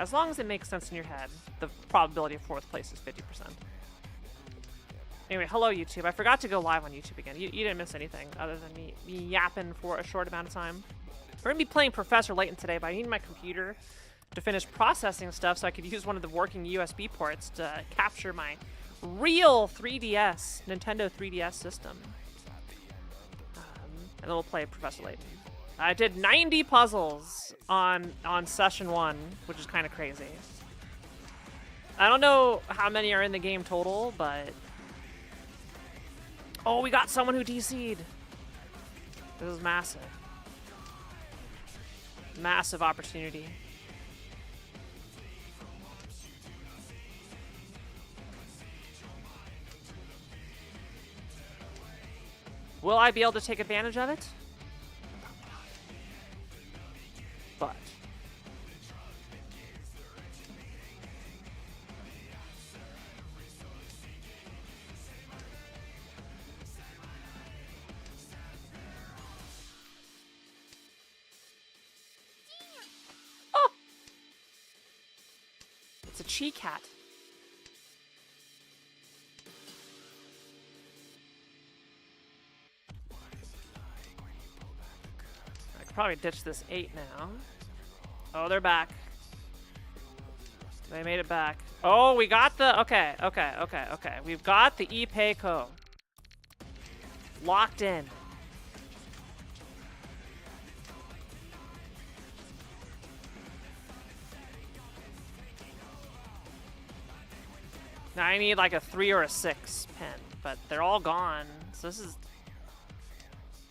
As long as it makes sense in your head, the probability of 4th place is 50%. Anyway, hello YouTube. I forgot to go live on YouTube again. You didn't miss anything other than me yapping for a short amount of time. We're going to be playing Professor Layton today, but I need my computer to finish processing stuff so I could use one of the working USB ports to capture my real 3DS, Nintendo 3DS system. And then we'll play Professor Layton. I did 90 puzzles on session 1, which is kind of crazy. I don't know how many are in the game total, but... Oh, we got someone who DC'd. This is massive. Massive opportunity. Will I be able to take advantage of it? But... Oh! It's a chi cat. Probably ditch this 8 now. Oh, they're back. They made it back. Oh, we got the... Okay. We've got the ENVtuber. Locked in. Now I need like a 3 or a 6 pin, but they're all gone. So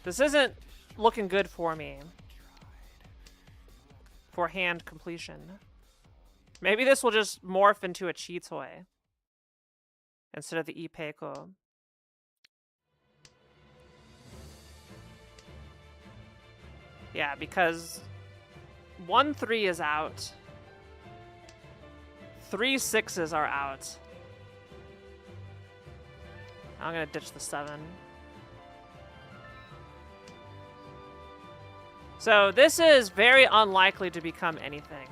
this isn't looking good for me. For hand completion. Maybe this will just morph into a chi toy instead of the ENVtuber. Yeah, because 1-3 is out. 3 6s are out. I'm gonna ditch the 7. So this is very unlikely to become anything.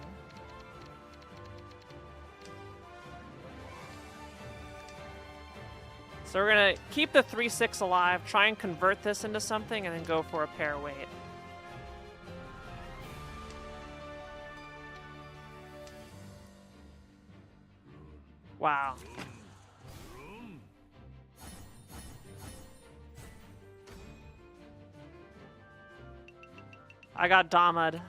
So we're gonna keep the 3 6 alive, try and convert this into something, and then go for a pair weight. Wow. I got Damad.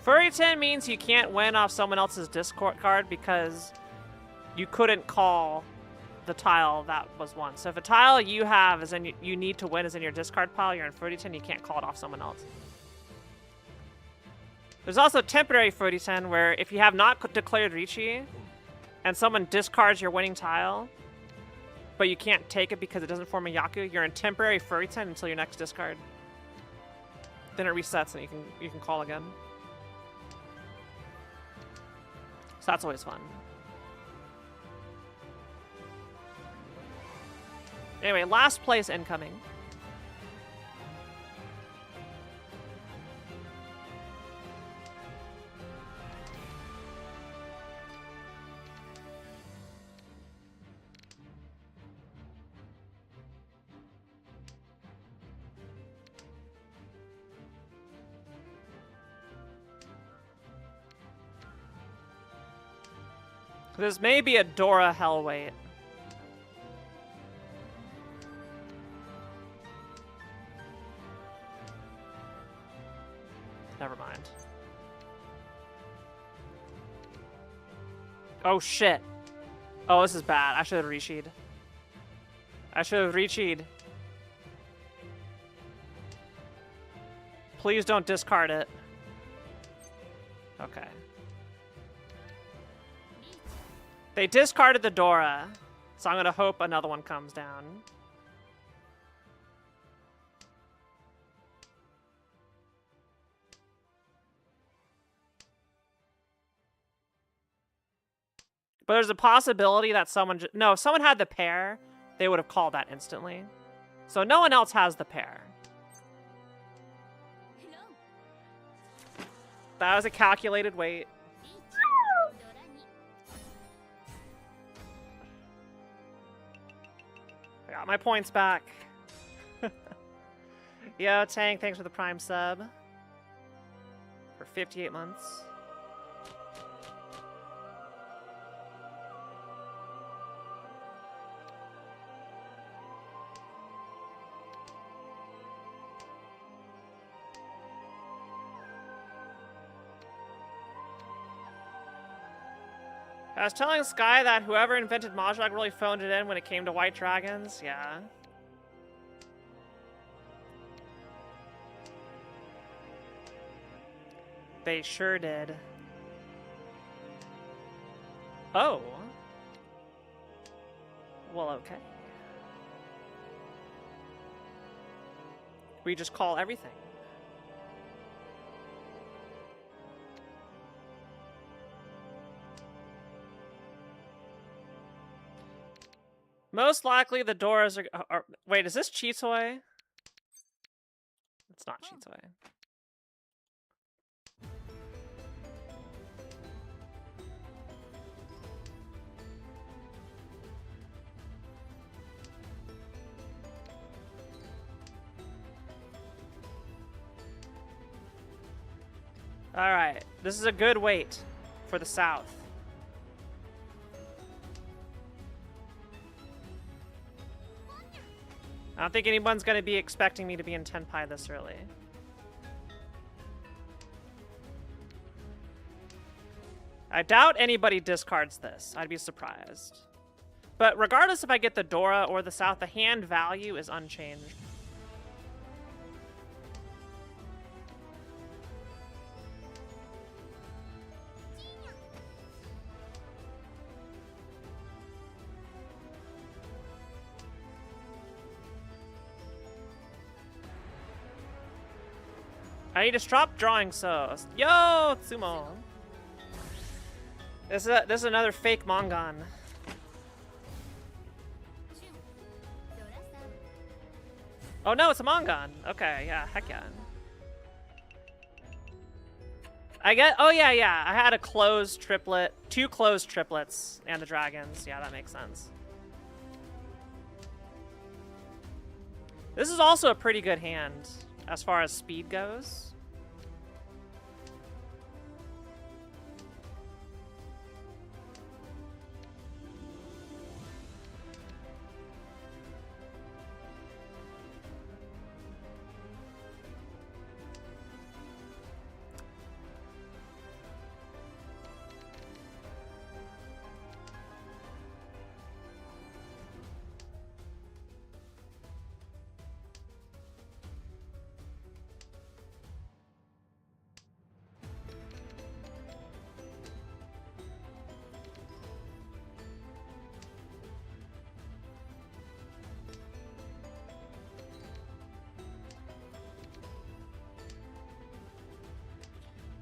Furryton means you can't win off someone else's discard card because you couldn't call the tile that was won. So if a tile you have is in you need to win is in your discard pile, you're in Furryton, you can't call it off someone else. There's also temporary Furryton where if you have not declared Richi and someone discards your winning tile, but you can't take it because it doesn't form a Yaku, you're in temporary Furryton until your next discard. Then it resets and you can call again. So that's always fun. Anyway, last place incoming. This may be a Dora Hellweight. Never mind. Oh shit. Oh, this is bad. I should have Richi'd. I should have Richi'd. Please don't discard it. Okay. They discarded the Dora, so I'm gonna hope another one comes down. But there's a possibility that someone... No, if someone had the pair, they would have called that instantly. So no one else has the pair. That was a calculated weight. I got my points back. Yo, Tank, thanks for the Prime sub. For 58 months. I was telling Sky that whoever invented Mahjong really phoned it in when it came to white dragons. Yeah. They sure did. Oh. Well, okay. We just call everything. Most likely the doors are wait, is this Chitoy? It's not Chitoy. Alright, this is a good weight for the south. I don't think anyone's going to be expecting me to be in Tenpai this early. I doubt anybody discards this. I'd be surprised. But regardless if I get the Dora or the South, the hand value is unchanged. I need to stop drawing so. Yo, Sumo. This is another fake Mongon. Oh no, it's a Mongon. Okay, yeah, heck yeah. I get. Oh yeah, yeah. I had a closed triplet, 2 closed triplets, and the dragons. Yeah, that makes sense. This is also a pretty good hand as far as speed goes.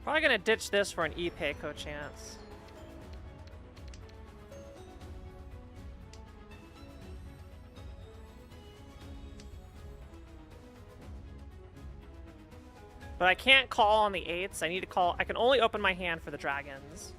Probably gonna ditch this for an Ipeko chance. But I can't call on the 8s. I need to call. I can only open my hand for the dragons.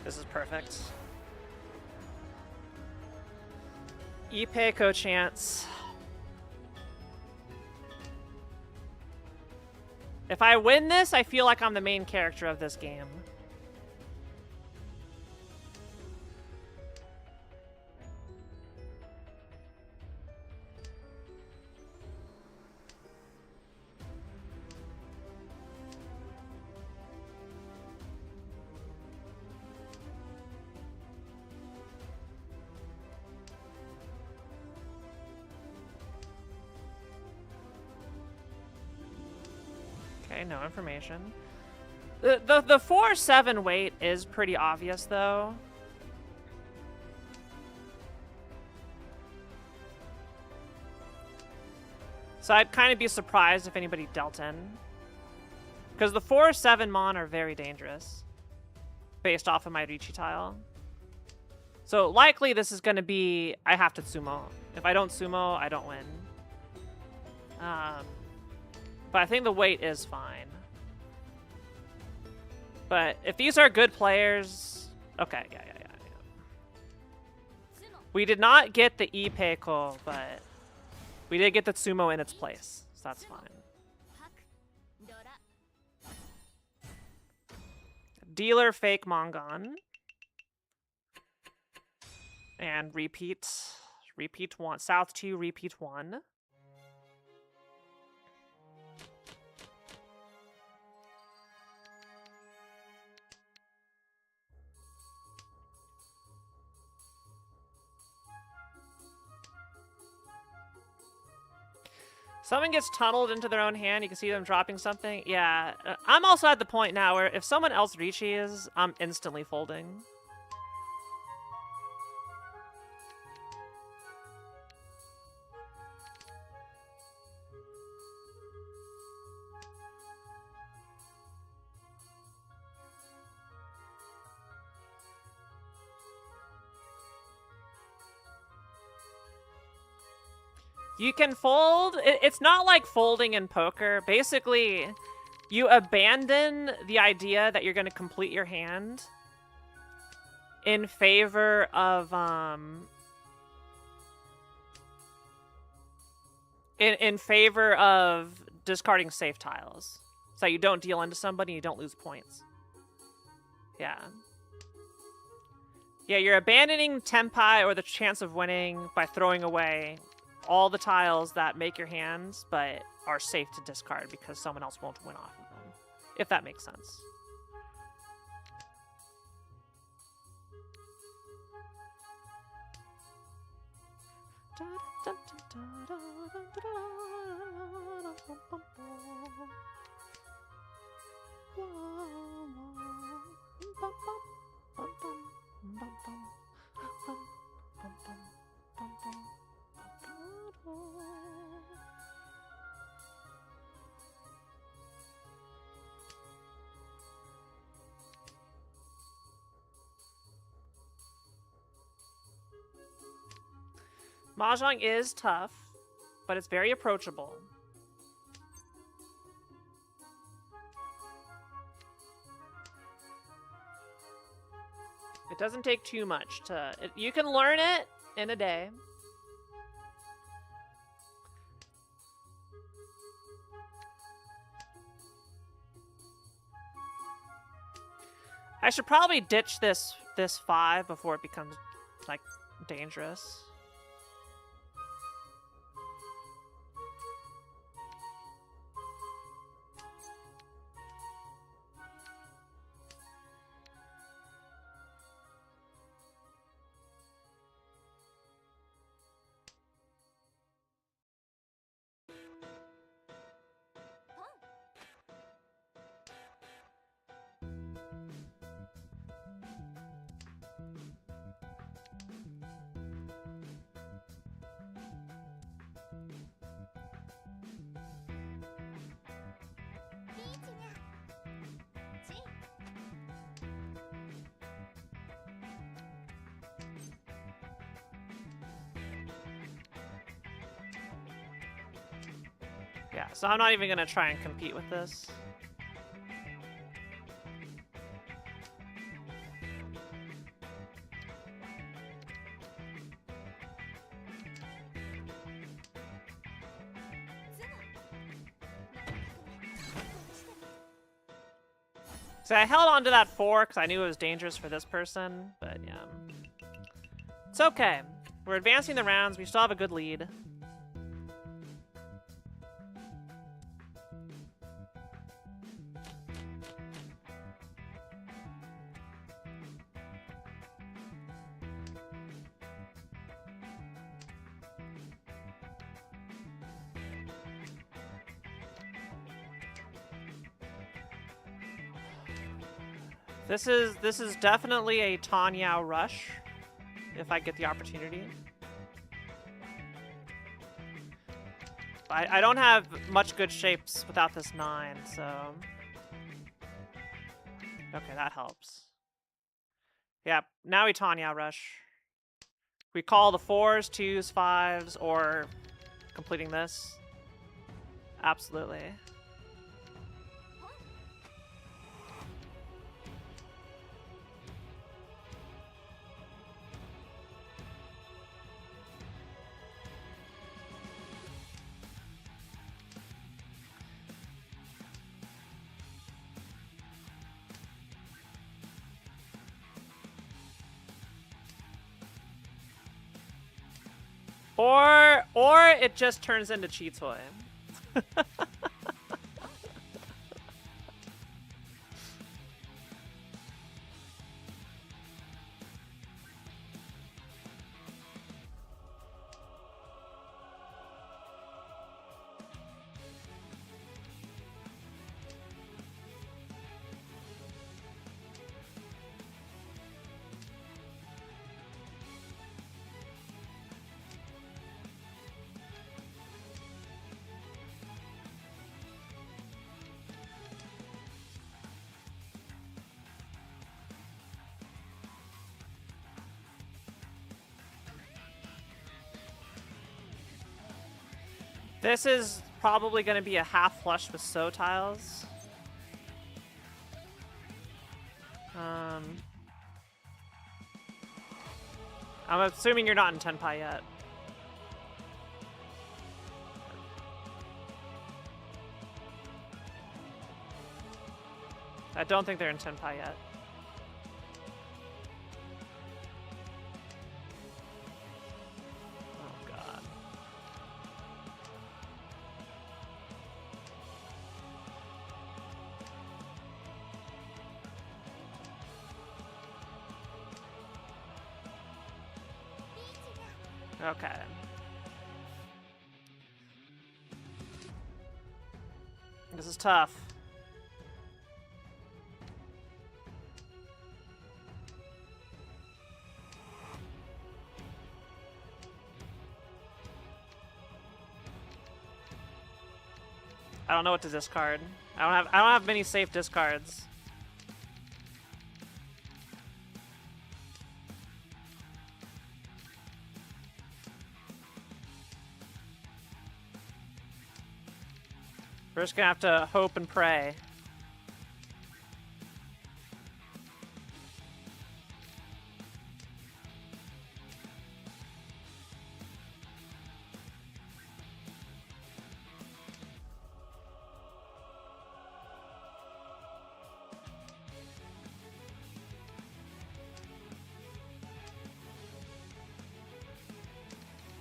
This is perfect. Ipeko chance. If I win this, I feel like I'm the main character of this game. Okay, no information. The 4-7 weight is pretty obvious, though. So I'd kind of be surprised if anybody dealt in. Because the 4/7 Mon are very dangerous. Based off of my Riichi tile. So likely this is going to be, I have to sumo. If I don't sumo, I don't win. But I think the weight is fine. But if these are good players... Okay, yeah. We did not get the Ipeiko, but we did get the sumo in its place. So that's fine. Dealer fake Mongon. And repeat. Repeat 1. South 2, repeat 1. Someone gets tunneled into their own hand, you can see them dropping something. Yeah, I'm also at the point now where if someone else Riichis, I'm instantly folding. You can fold. It's not like folding in poker. Basically, you abandon the idea that you're going to complete your hand in favor of in favor of discarding safe tiles, so you don't deal into somebody, you don't lose points. Yeah. Yeah, you're abandoning tempai or the chance of winning by throwing away all the tiles that make your hands, but are safe to discard because someone else won't win off of them. If that makes sense. Mahjong is tough, but it's very approachable. It doesn't take too much to... you can learn it in a day. I should probably ditch this 5 before it becomes, like, dangerous. Yeah, so I'm not even gonna try and compete with this. So I held on to that 4 because I knew it was dangerous for this person, but yeah. It's okay. We're advancing the rounds, we still have a good lead. This is definitely a Tanyao rush, if I get the opportunity. I don't have much good shapes without this 9, so... Okay, that helps. Yeah, now we Tanya rush. We call the 4s, 2s, 5s, or completing this. Absolutely. Or it just turns into Cheat Toy. This is probably going to be a half flush with So tiles. I'm assuming you're not in Tenpai yet. I don't think they're in Tenpai yet. Oh god. Okay. This is tough. I don't know what to discard. I don't have many safe discards. We're just gonna have to hope and pray.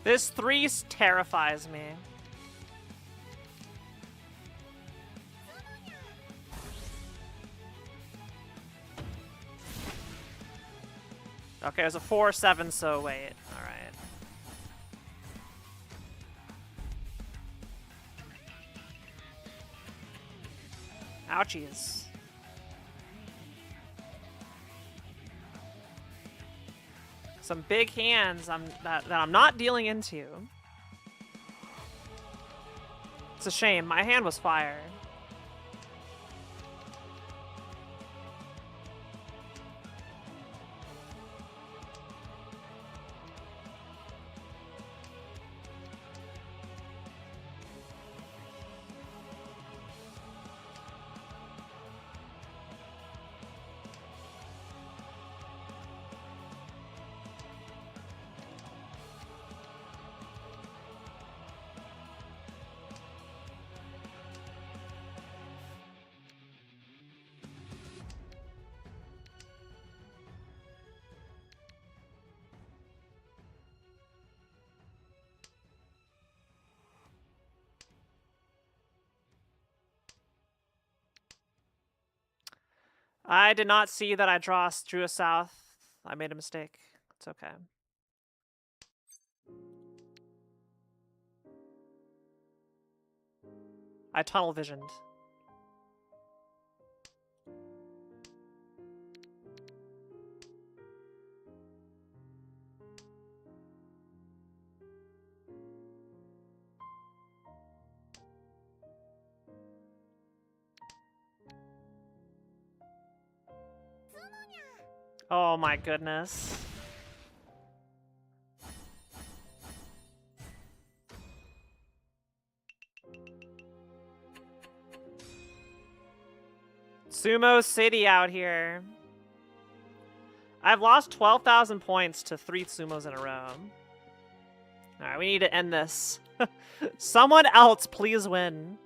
This 3 terrifies me. Okay, it was a 4-7, so wait. Alright. Ouchies. Some big hands that I'm not dealing into. It's a shame. My hand was fire. I did not see that I drew a south. I made a mistake. It's okay. I tunnel visioned. Oh my goodness. Sumo City out here. I've lost 12,000 points to 3 sumos in a row. Alright, we need to end this. Someone else, please win.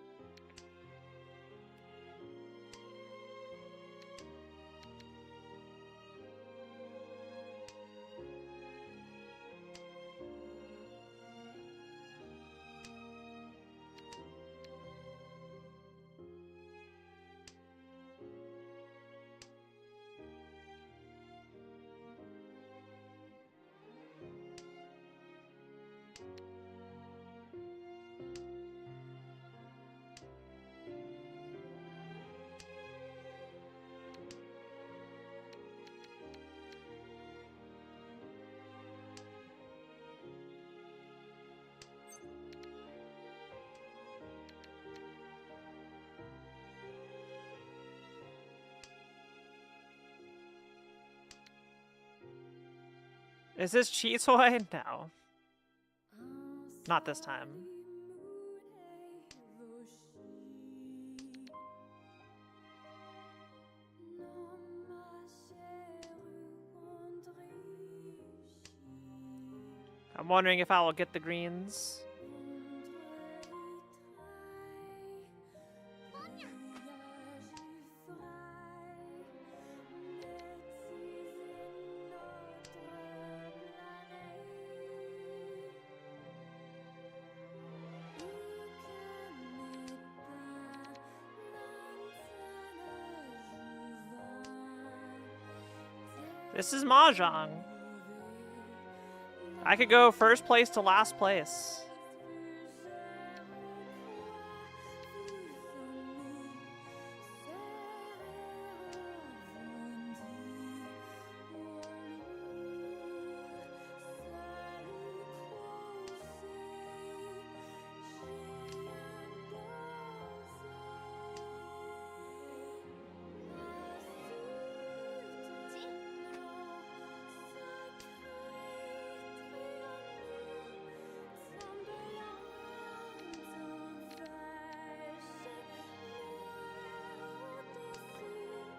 Is this Chitoy? No. Not this time. I'm wondering if I will get the greens. This is Mahjong. I could go first place to last place.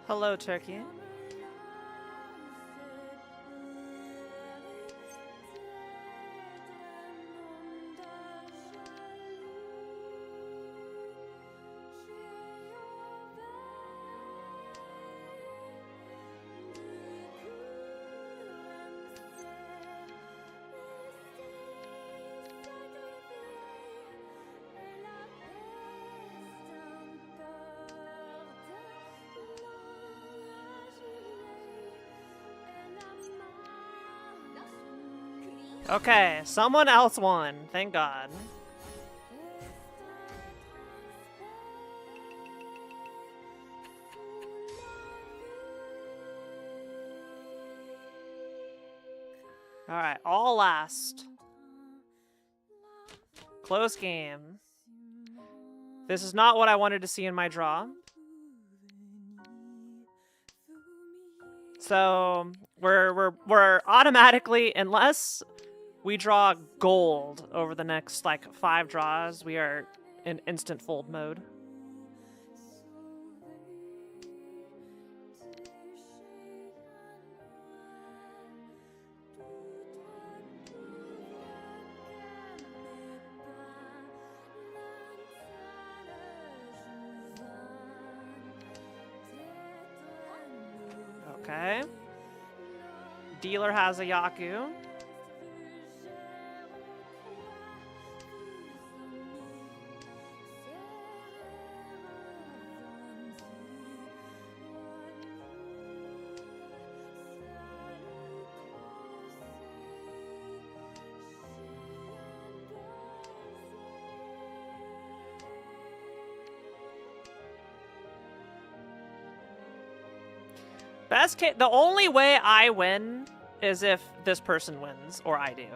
Hello, Turkey. Okay, someone else won. Thank God. Alright, all last. Close game. This is not what I wanted to see in my draw. So we're automatically, unless we draw gold over the next like 5 draws, we are in instant fold mode. Okay. Dealer has a Yaku. Best case, the only way I win is if this person wins, or I do.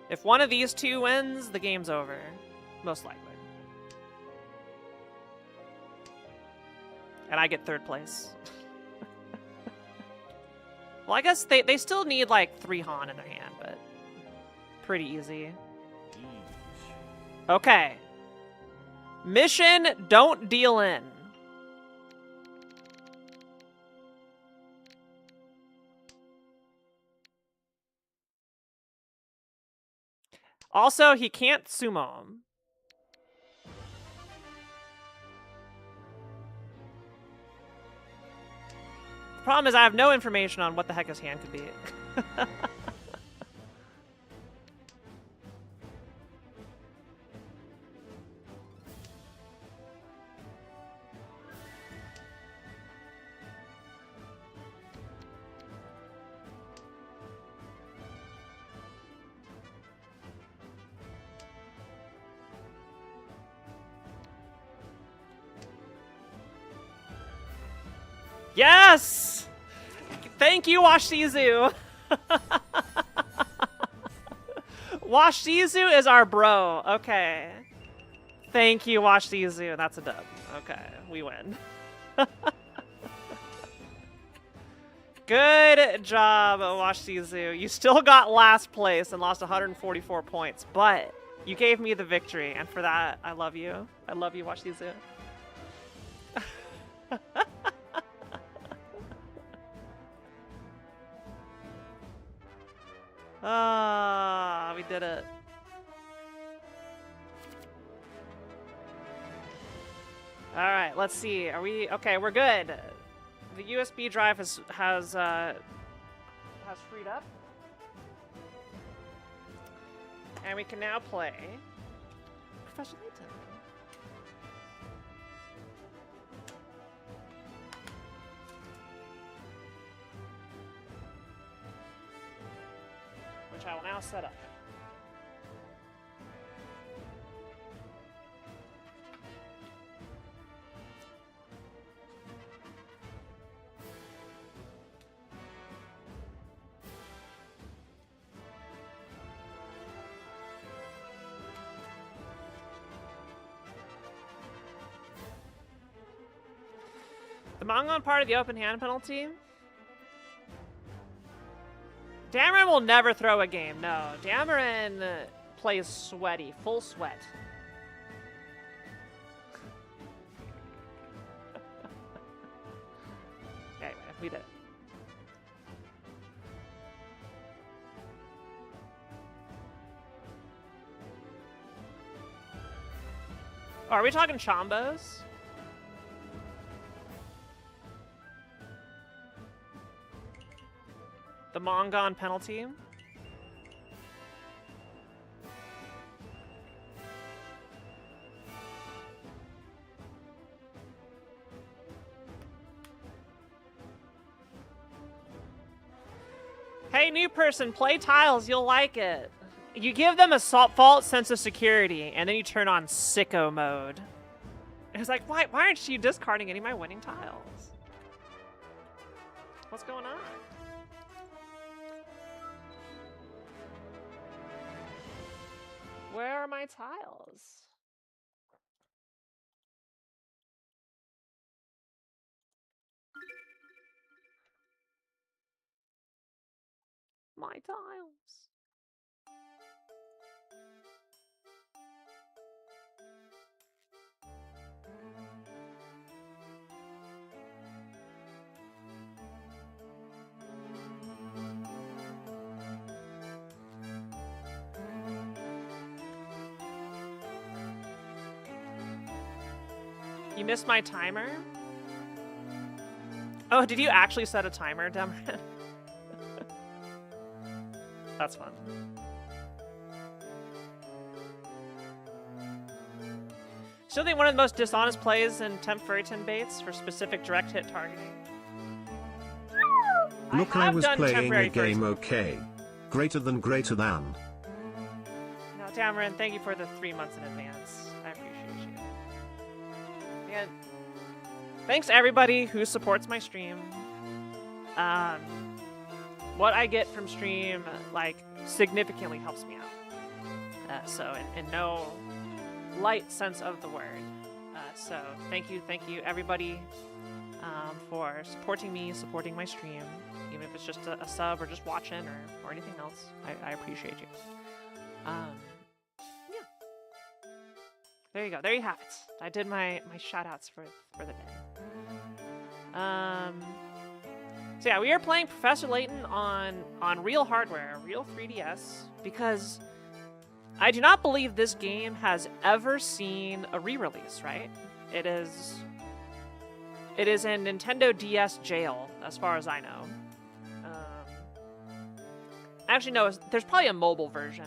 If one of these two wins, the game's over. Most likely. And I get 3rd place. Well, I guess they still need like 3 Han in their hand, but pretty easy. Okay. Mission, don't deal in. Also, he can't sumo him. The problem is I have no information on what the heck his hand could be. Yes! Thank you, Washizu! Washizu is our bro. Okay. Thank you, Washizu. That's a dub. Okay, we win. Good job, Washizu. You still got last place and lost 144 points, but you gave me the victory, and for that, I love you. I love you, Washizu. Ah, we did it. All right, let's see. Are we okay? We're good. The USB drive has freed up, and we can now play Professor Layton. Which I will now set up. The Mongon part of the open hand penalty? Dameron will never throw a game, no. Dameron plays sweaty, full sweat. Anyway, we did it. Oh, are we talking Chombos? The Mongon penalty. Hey, new person, play tiles, you'll like it. You give them a false sense of security, and then you turn on sicko mode. It's like, why aren't you discarding any of my winning tiles? What's going on? Where are my tiles? My tiles. You missed my timer? Oh, did you actually set a timer, Demerin? That's fun. Still think one of the most dishonest plays in Temp Furryton baits for specific direct hit targeting. Look, I was playing a game okay. Greater than. No, Dameron, thank you for the 3 months in advance. I appreciate you. Yeah. Thanks to everybody who supports my stream. What I get from stream, like, significantly helps me out. So, in no light sense of the word. So, thank you, everybody, for supporting me, supporting my stream, even even if it's just a sub or just watching or anything else. I appreciate you. Yeah. There you go. There you have it. I did my shout-outs for the day. So yeah, we are playing Professor Layton on real hardware, real 3DS, because I do not believe this game has ever seen a re-release, right? It is in Nintendo DS jail, as far as I know. Actually, no, there's probably a mobile version.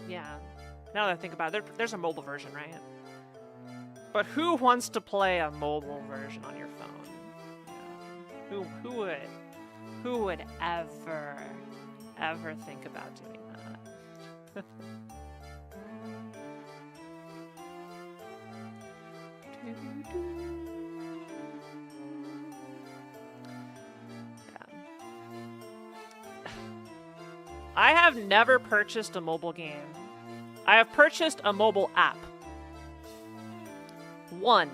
Yeah, now that I think about it, there's a mobile version, right? But who wants to play a mobile version on your phone? Who would ever think about doing that? I have never purchased a mobile game. I have purchased a mobile app. One.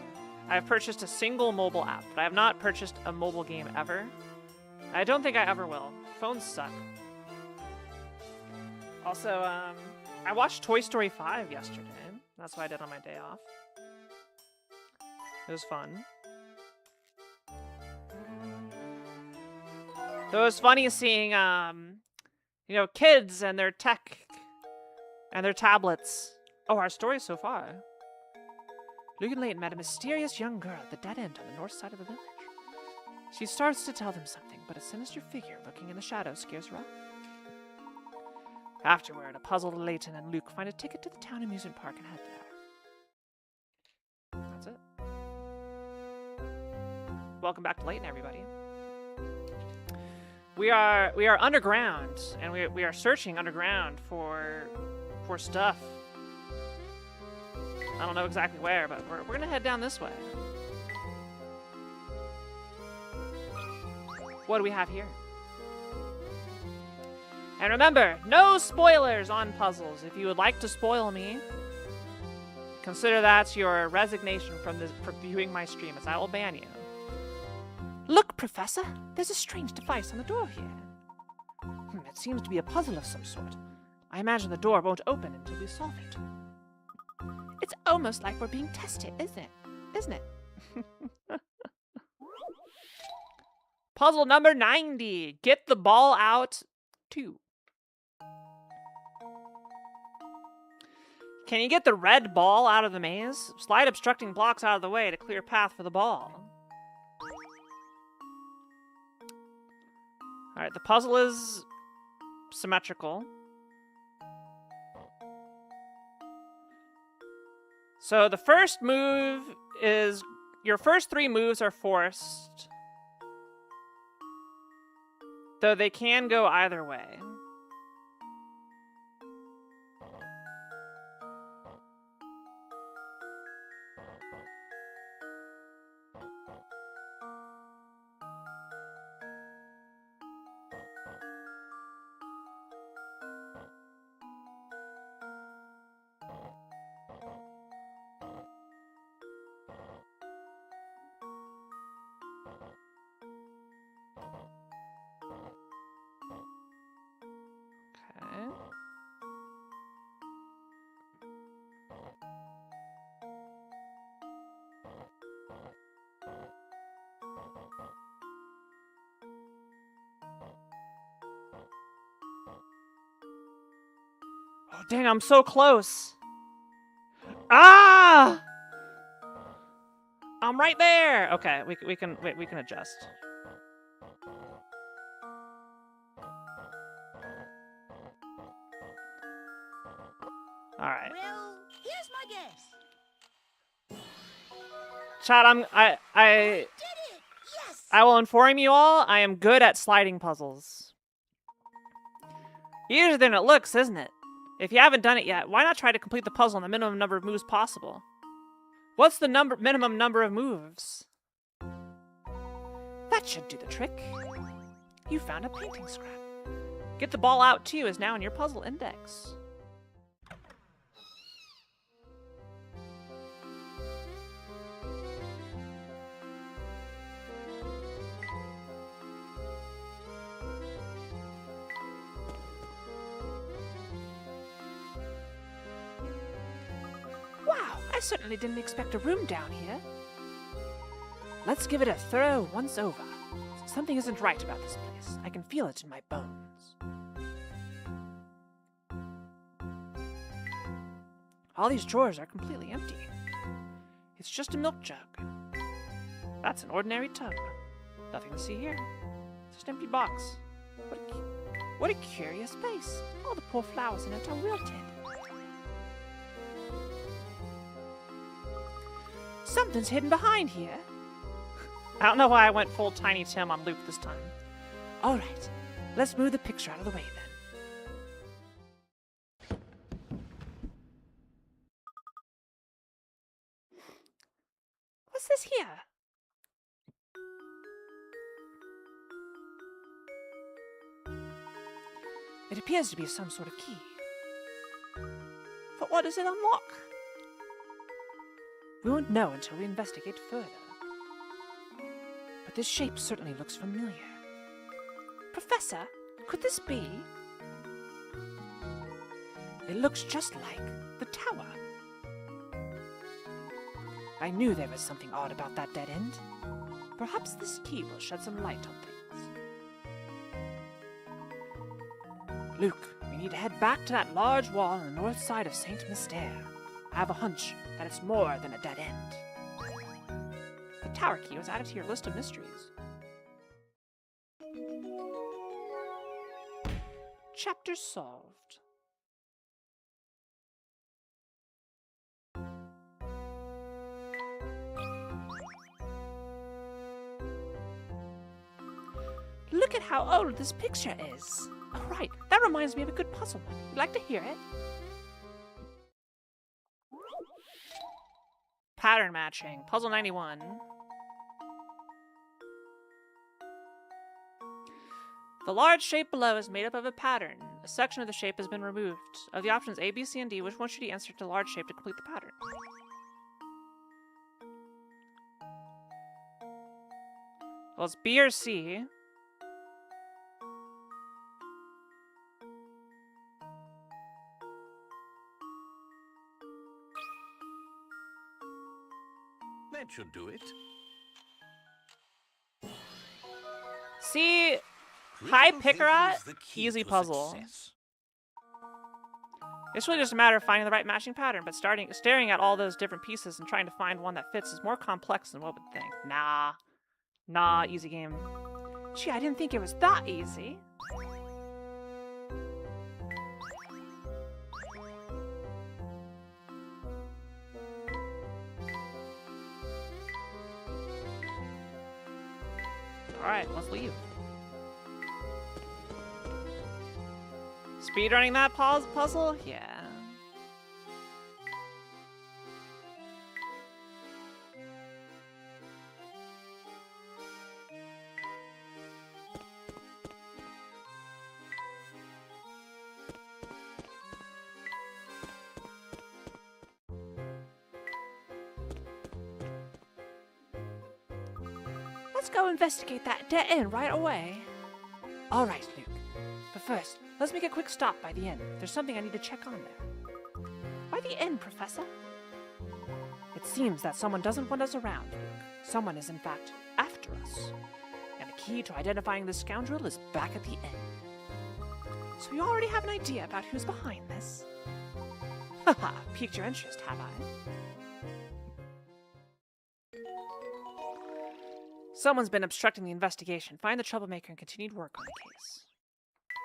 I have purchased a single mobile app, but I have not purchased a mobile game ever. I don't think I ever will. Phones suck. Also, I watched Toy Story 5 yesterday. That's what I did on my day off. It was fun. It was funny seeing, you know, kids and their tech and their tablets. Oh, our story so far. Luke and Layton met a mysterious young girl at the dead end on the north side of the village. She starts to tell them something, but a sinister figure lurking in the shadows scares her off. Afterward, a puzzled Layton and Luke find a ticket to the town amusement park and head there. That's it. Welcome back to Layton, everybody. We are underground, and we are searching underground for stuff. I don't know exactly where, but we're gonna head down this way. What do we have here? And remember, no spoilers on puzzles. If you would like to spoil me, consider that your resignation from viewing my stream, as I will ban you. Look, Professor, there's a strange device on the door here. It seems to be a puzzle of some sort. I imagine the door won't open until we solve it. It's almost like we're being tested, isn't it? Puzzle number 90. Get the ball out 2. Can you get the red ball out of the maze? Slide obstructing blocks out of the way to clear a path for the ball. Alright, the puzzle is symmetrical. So the first move is... Your first 3 moves are forced. Though they can go either way. Oh, dang, I'm so close. Ah! I'm right there. Okay, we can adjust. All right. Well, here's my guess. Chat, I did it. Yes. I will inform you all, I am good at sliding puzzles. Easier than it looks, isn't it? If you haven't done it yet, why not try to complete the puzzle in the minimum number of moves possible? What's the minimum number of moves? That should do the trick. You found a painting scrap. Get the ball out 2 is now in your puzzle index. certainly didn't expect a room down here. Let's give it a thorough once over. Something isn't right about this place. I can feel it in my bones. All these drawers are completely empty. It's just a milk jug. That's an ordinary tub. Nothing to see here. Just an empty box. What a curious place. All the poor flowers in it are wilted. Something's hidden behind here. I don't know why I went full Tiny Tim on Luke this time. All right, let's move the picture out of the way then. What's this here? It appears to be some sort of key. But what does it unlock? We won't know until we investigate further. But this shape certainly looks familiar. Professor, could this be? It looks just like the tower. I knew there was something odd about that dead end. Perhaps this key will shed some light on things. Luke, we need to head back to that large wall on the north side of Saint Mystère. I have a hunch that it's more than a dead end. The tower key was added to your list of mysteries. Chapter solved. Look at how old this picture is. Oh, right, that reminds me of a good puzzle one. You'd like to hear it? Pattern matching. Puzzle 91. The large shape below is made up of a pattern. A section of the shape has been removed. Of the options A, B, C, and D, which one should you answer to the large shape to complete the pattern? Well, it's B or C. That should do it. C. High Critical Pickerat, thinking is the key easy to puzzle. success. It's really just a matter of finding the right matching pattern, but staring at all those different pieces and trying to find one that fits is more complex than one would think. Nah, easy game. Gee, I didn't think it was that easy. Alright, let's leave. Speedrunning that puzzle? Yeah. Let's go investigate that dead end right away. All right, Luke. But first, let's make a quick stop by the inn. There's something I need to check on there. Why the inn, Professor? It seems that someone doesn't want us around, Luke. Someone is, in fact, after us. And the key to identifying this scoundrel is back at the inn. So you already have an idea about who's behind this? Haha, piqued your interest, have I? Someone's been obstructing the investigation. Find the troublemaker and continue to work on the case.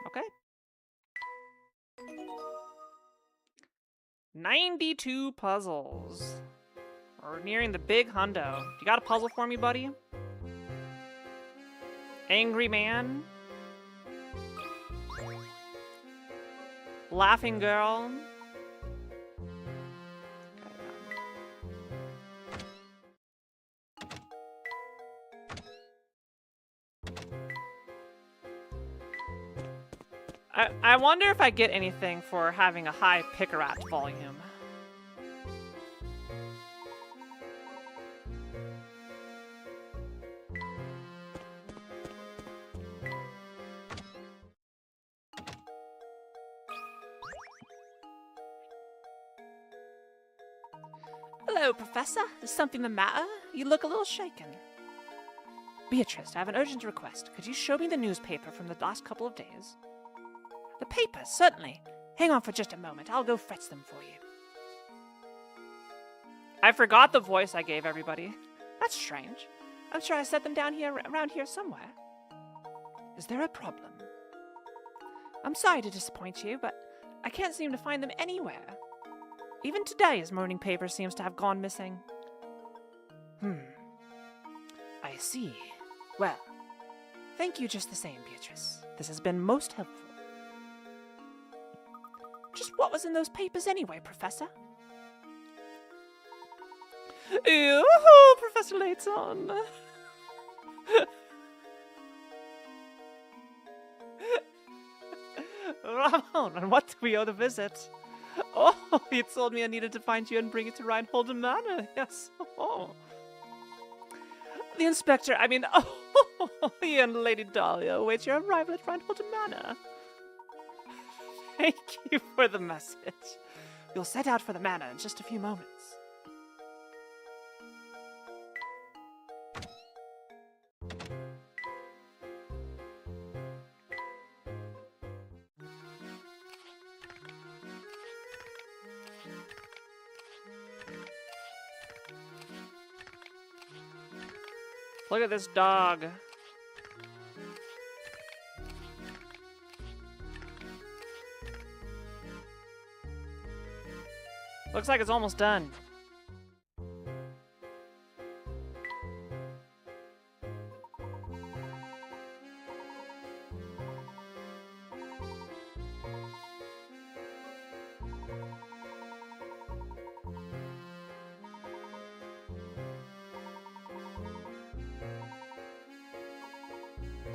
Okay. 92 puzzles. We're nearing the big hundo. You got a puzzle for me, buddy? Angry man? Laughing girl? I wonder if I get anything for having a high Pickerat volume. Hello, Professor. Is something the matter? You look a little shaken. Beatrice, I have an urgent request. Could you show me the newspaper from the last couple of days? The papers, certainly. Hang on for just a moment. I'll go fetch them for you. I forgot the voice I gave everybody. That's strange. I'm sure I set them down here, around here somewhere. Is there a problem? I'm sorry to disappoint you, but I can't seem to find them anywhere. Even today's morning paper seems to have gone missing. I see. Well, thank you just the same, Beatrice. This has been most helpful. Just what was in those papers anyway, Professor? Yoo-hoo, Professor Layton. Ramon, and what do we owe the visit? Oh, he told me I needed to find you and bring it to Reinhold Manor. Yes. Oh. The inspector, he and Lady Dahlia await your arrival at Reinhold Manor. Thank you for the message. We'll set out for the manor in just a few moments. Look at this dog. Looks like it's almost done.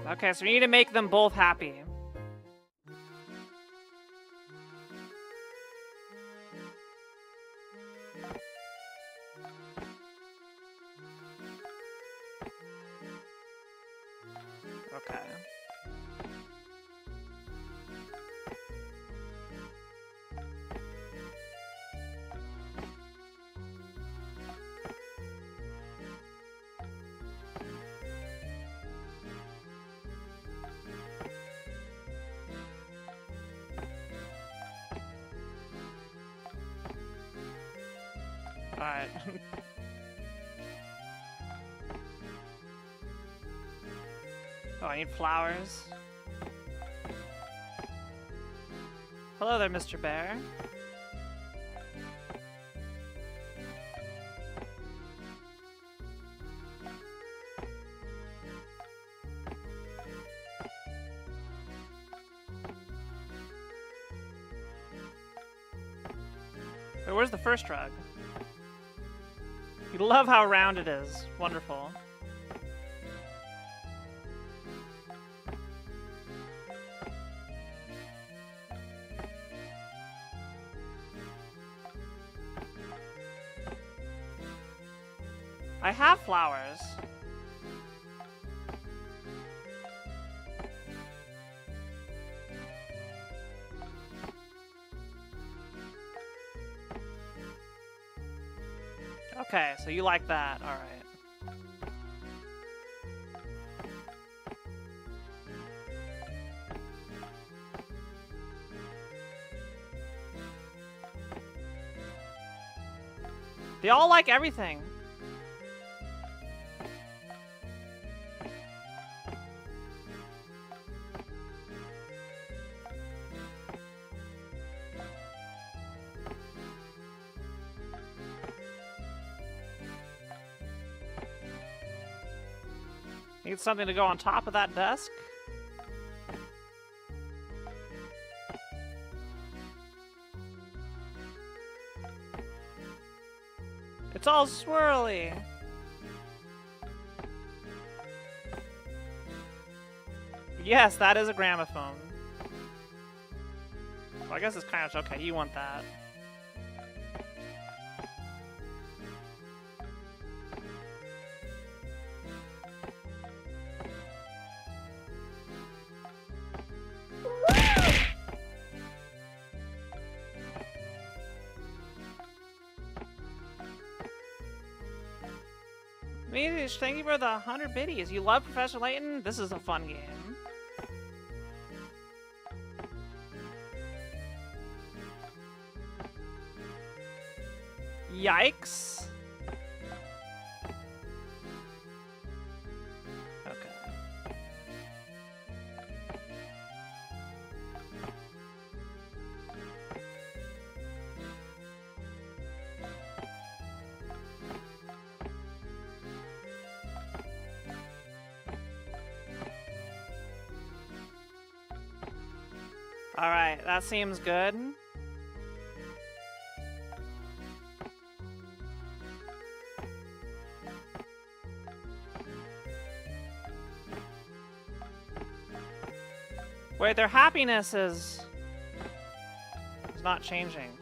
Okay, so we need to make them both happy. Okay. Alright. Oh, I need flowers. Hello there, Mr. Bear. Wait, where's the first rug? You love how round it is. Wonderful. I have flowers. Okay, so you like that. All right. They all like everything. Need something to go on top of that desk? It's all swirly. Yes, that is a gramophone. Well, I guess it's kind of okay. You want that. Mish, thank you for the 100 biddies. You love Professor Layton? This is a fun game. Yikes. Okay. All right, that seems good. Wait, their happiness is not changing.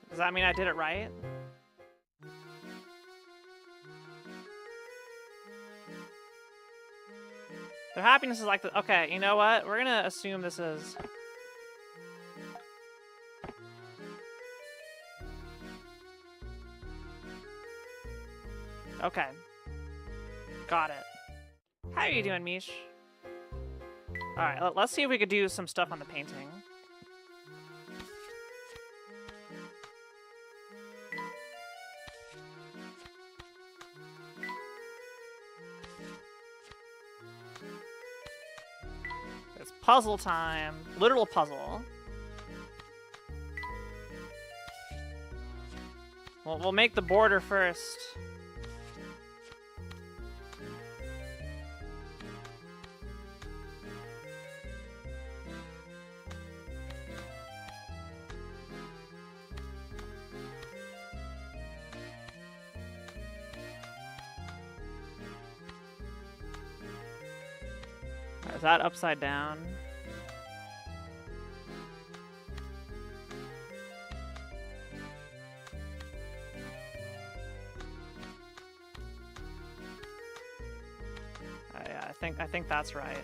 Does that mean I did it right? Their happiness is like the— okay, you know what? We're gonna assume this is— okay. Got it. How are you doing, Mish? Alright, let's see if we could do some stuff on the painting. It's puzzle time. Literal puzzle. Well, we'll make the border first. Is that upside down? Yeah, I think that's right.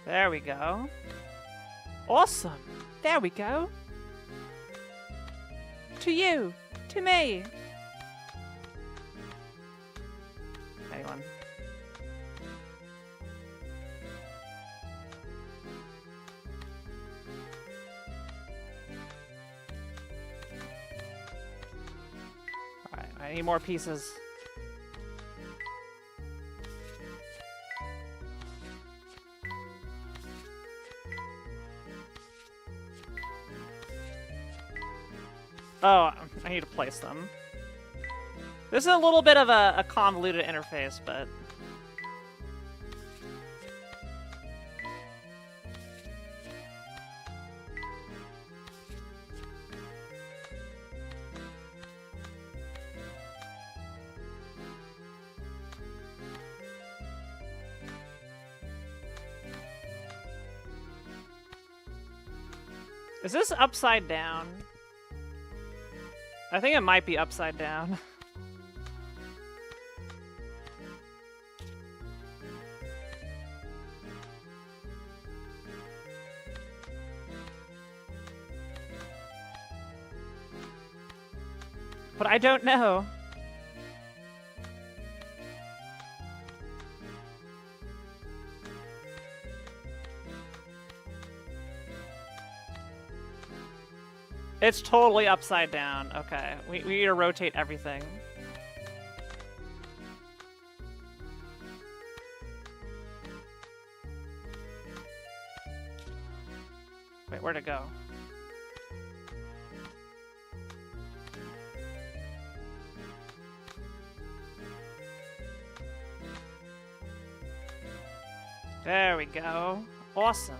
There we go. Awesome. There we go. To you. To me. Anyone? Alright, I need more pieces. Oh, I need to place them. This is a little bit of a convoluted interface, but... is this upside down? I think it might be upside down. But I don't know. It's totally upside down. Okay, we need to rotate everything. Wait, where'd it go? There we go. Awesome.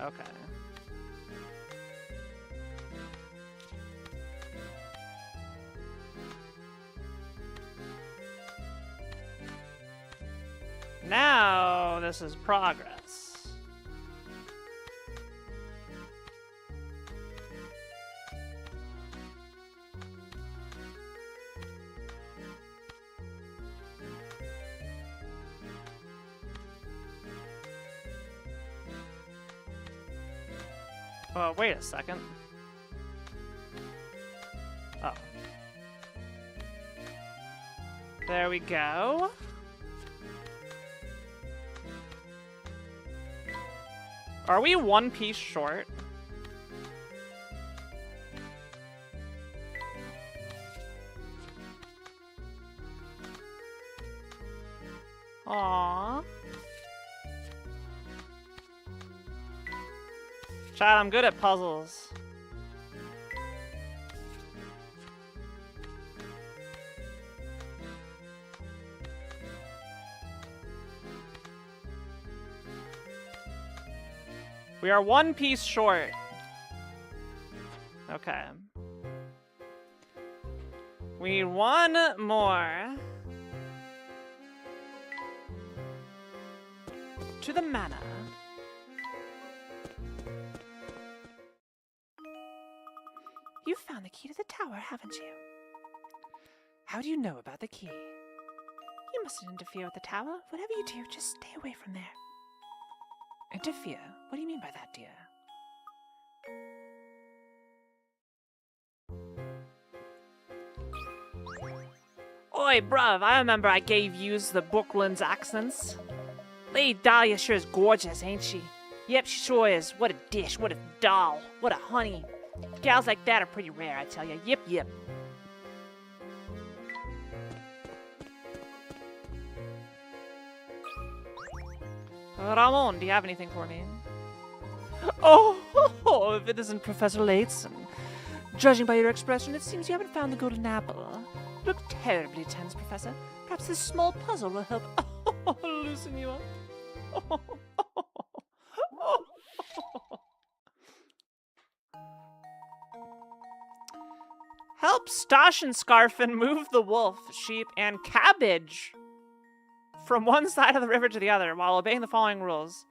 Okay. now this is progress. Oh, wait a second. Oh. There we go. Are we one piece short? Aww. Chad, I'm good at puzzles. We are one piece short. Okay. We need one more. To the manor. You've found the key to the tower, haven't you? How do you know about the key? You mustn't interfere with the tower. Whatever you do, just stay away from there. Interfere? What do you mean by that, dear? Oi, bruv, I remember I gave yous the Brooklyn's accents. Lady Dahlia sure is gorgeous, ain't she? Yep, she sure is. What a dish, what a doll, what a honey. Gals like that are pretty rare, I tell ya. Yep, yep. Ramon, do you have anything for me? Oh, if it isn't Professor Layton. Judging by your expression, it seems you haven't found the golden apple. You look terribly tense, Professor. Perhaps this small puzzle will help loosen you up. Help Stash and Scarfin move the wolf, sheep, and cabbage from one side of the river to the other while obeying the following rules.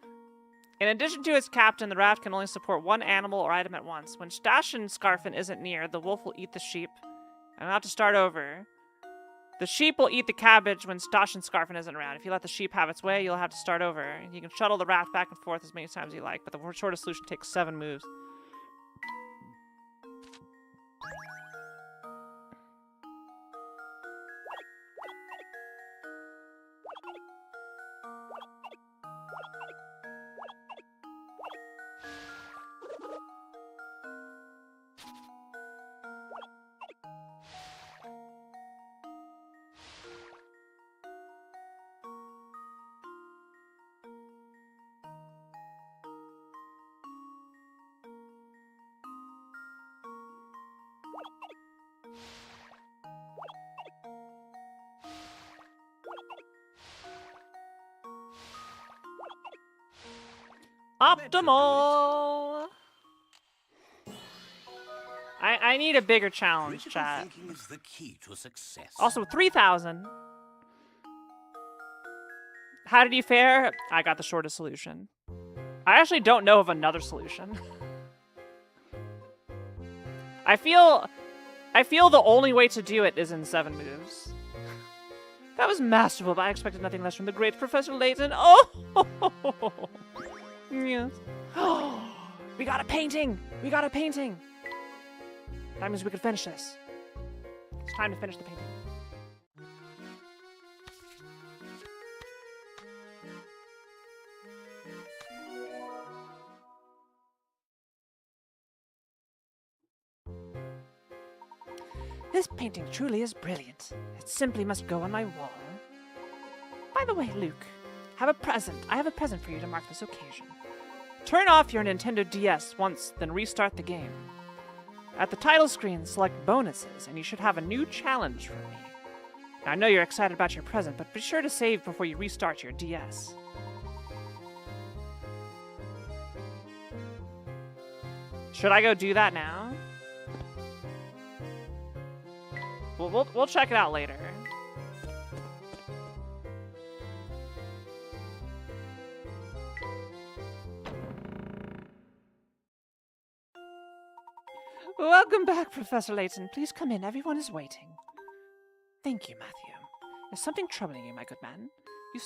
In addition to its captain, the raft can only support one animal or item at once. When Stash and Scarfin isn't near, the wolf will eat the sheep. And I'll have to start over. The sheep will eat the cabbage when Stash and Scarfin isn't around. If you let the sheep have its way, you'll have to start over. You can shuttle the raft back and forth as many times as you like, but the shortest solution takes 7 moves. Optimal! I need a bigger challenge, chat. Is the key to success. Also, 3,000. How did you fare? I got the shortest solution. I actually don't know of another solution. I feel the only way to do it is in 7 moves. That was masterful, but I expected nothing less from the great Professor Layton. Oh! Yes. We got a painting! We got a painting! That means we could finish this. It's time to finish the painting. This painting truly is brilliant. It simply must go on my wall. By the way, Luke, I have a present for you to mark this occasion. Turn off your Nintendo DS once, then restart the game. At the title screen, select bonuses, and you should have a new challenge for me. Now, I know you're excited about your present, but be sure to save before you restart your DS. Should I go do that now? We'll check it out later. Welcome back, Professor Layton. Please come in. Everyone is waiting. Thank you, Matthew. Is something troubling you, my good man? You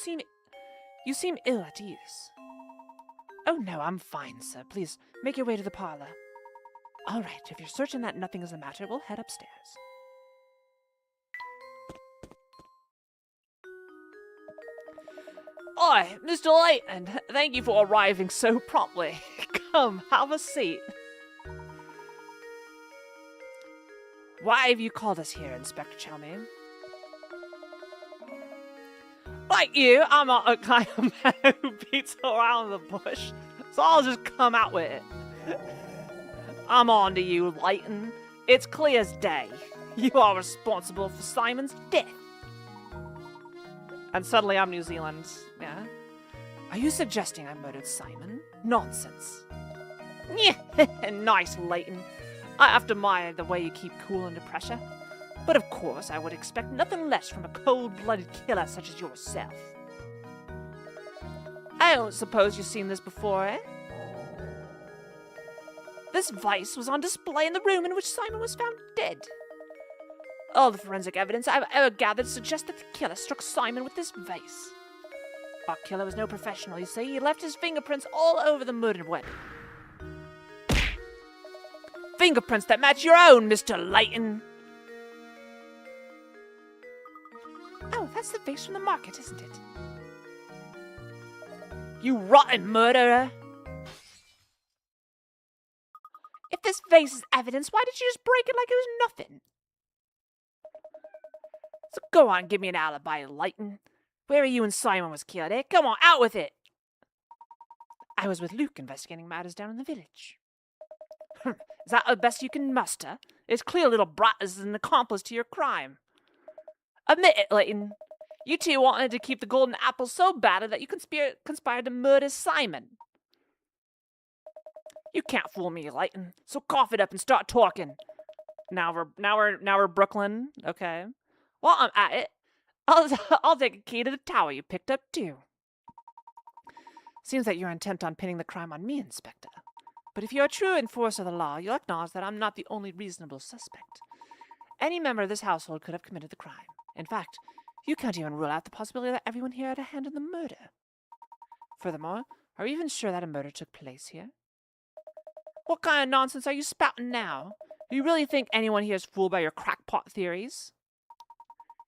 seem ill at ease. Oh no, I'm fine, sir. Please, make your way to the parlor. All right, if you're certain that nothing is the matter, we'll head upstairs. Oi, Mr. Layton, thank you for arriving so promptly. Come, have a seat. Why have you called us here, Inspector Chalmey? Like you, I'm not a kind of man who beats around the bush, so I'll just come out with it. I'm on to you, Layton. It's clear as day. You are responsible for Simon's death. And suddenly I'm New Zealand. Yeah? Are you suggesting I murdered Simon? Nonsense. Yeah, nice, Layton. I have to admire the way you keep cool under pressure. But of course, I would expect nothing less from a cold-blooded killer such as yourself. I don't suppose you've seen this before, eh? This vice was on display in the room in which Simon was found dead. All the forensic evidence I've ever gathered suggests that the killer struck Simon with this vase. Our killer was no professional, you see. He left his fingerprints all over the murdered weapon. Fingerprints that match your own, Mr. Layton. Oh, that's the vase from the market, isn't it? You rotten murderer! If this vase is evidence, why did you just break it like it was nothing? So go on, give me an alibi, Layton. Where are you when Simon was killed, eh? Come on, out with it! I was with Luke investigating matters down in the village. Is that the best you can muster? It's clear little brat is an accomplice to your crime. Admit it, Layton. You two wanted to keep the golden apple so badly that you conspired to murder Simon. You can't fool me, Layton. So cough it up and start talking. Now we're Brooklyn, okay? While I'm at it, I'll take a key to the tower you picked up too. Seems that you're intent on pinning the crime on me, Inspector. But if you're a true enforcer of the law, you'll acknowledge that I'm not the only reasonable suspect. Any member of this household could have committed the crime. In fact, you can't even rule out the possibility that everyone here had a hand in the murder. Furthermore, are you even sure that a murder took place here? What kind of nonsense are you spouting now? Do you really think anyone here is fooled by your crackpot theories?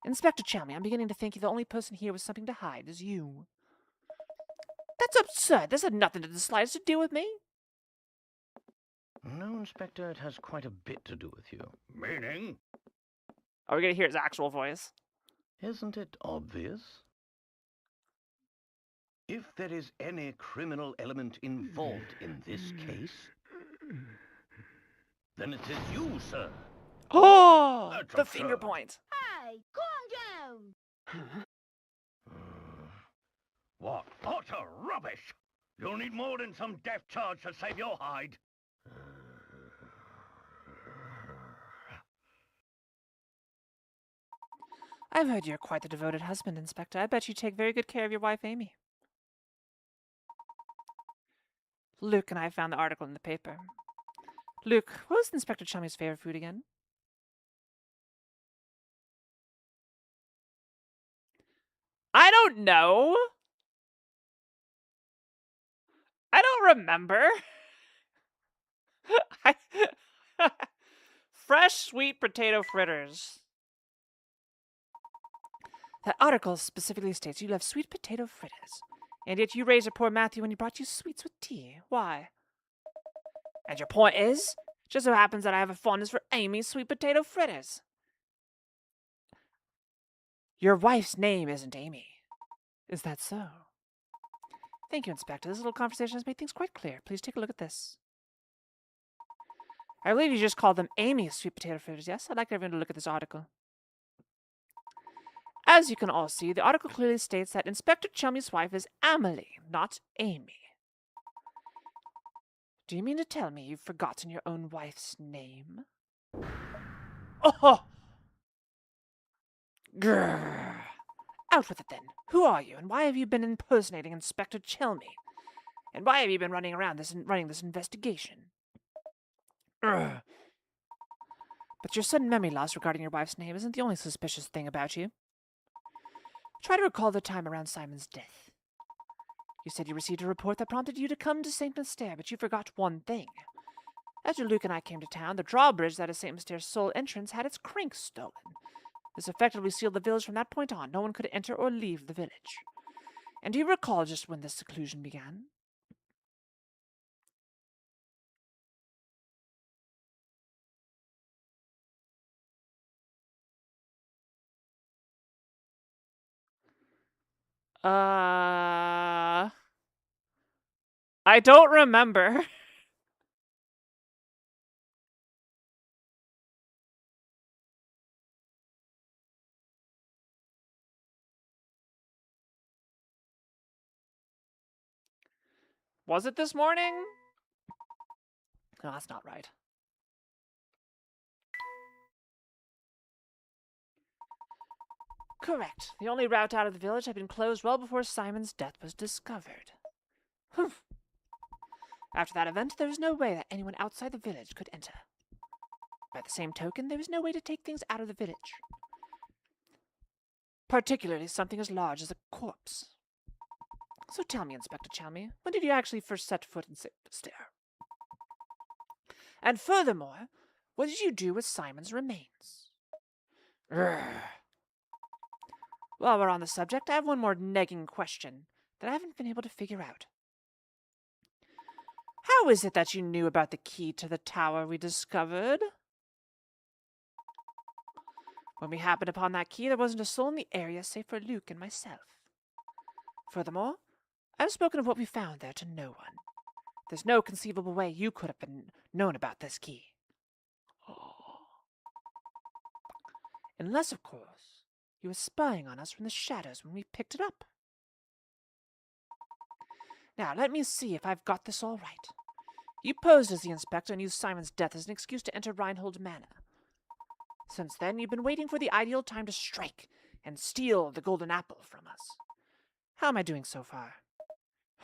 Inspector Chalmey, I'm beginning to think the only person here with something to hide is you. That's absurd. This had nothing to the slightest to do with me. No, Inspector, it has quite a bit to do with you. Meaning? Are we going to hear his actual voice? Isn't it obvious? If there is any criminal element involved in this case, then it is you, sir. Oh, That's the absurd. finger point. Hey, calm down. What utter rubbish! You'll need more than some death charge to save your hide. I've heard you're quite the devoted husband, Inspector. I bet you take very good care of your wife, Amy. Luke and I found the article in the paper. Luke, what was Inspector Chalmey's favorite food again? I don't know. I don't remember. Fresh sweet potato fritters. That article specifically states you love sweet potato fritters. And yet you raised a poor Matthew when he brought you sweets with tea. Why? And your point is, just so happens that I have a fondness for Amy's sweet potato fritters. Your wife's name isn't Amy. Is that so? Thank you, Inspector. This little conversation has made things quite clear. Please take a look at this. I believe you just called them Amy's sweet potato fritters, yes? I'd like everyone to look at this article. As you can all see, the article clearly states that Inspector Chalmey's wife is Amelie, not Amy. Do you mean to tell me you've forgotten your own wife's name? Oh! Grrr. Out with it then. Who are you, and why have you been impersonating Inspector Chalmey? And why have you been running this investigation? Grrr. But your sudden memory loss regarding your wife's name isn't the only suspicious thing about you. Try to recall the time around Simon's death. You said you received a report that prompted you to come to St. Mystere, but you forgot one thing. After Luke and I came to town, the drawbridge that is St. Mystere's sole entrance had its crank stolen. This effectively sealed the village from that point on. No one could enter or leave the village. And do you recall just when this seclusion began? I don't remember. Was it this morning? No, that's not right. Correct. The only route out of the village had been closed well before Simon's death was discovered. Humph. After that event, there was no way that anyone outside the village could enter. By the same token, there was no way to take things out of the village. Particularly something as large as a corpse. So tell me, Inspector Chalmy, when did you actually first set foot in St. Mystere? And furthermore, what did you do with Simon's remains? Urgh. While we're on the subject, I have one more nagging question that I haven't been able to figure out. How is it that you knew about the key to the tower we discovered? When we happened upon that key, there wasn't a soul in the area save for Luke and myself. Furthermore, I've spoken of what we found there to no one. There's no conceivable way you could have been known about this key. Unless, of course, you were spying on us from the shadows when we picked it up. Now, let me see if I've got this all right. You posed as the inspector and used Simon's death as an excuse to enter Reinhold Manor. Since then, you've been waiting for the ideal time to strike and steal the golden apple from us. How am I doing so far?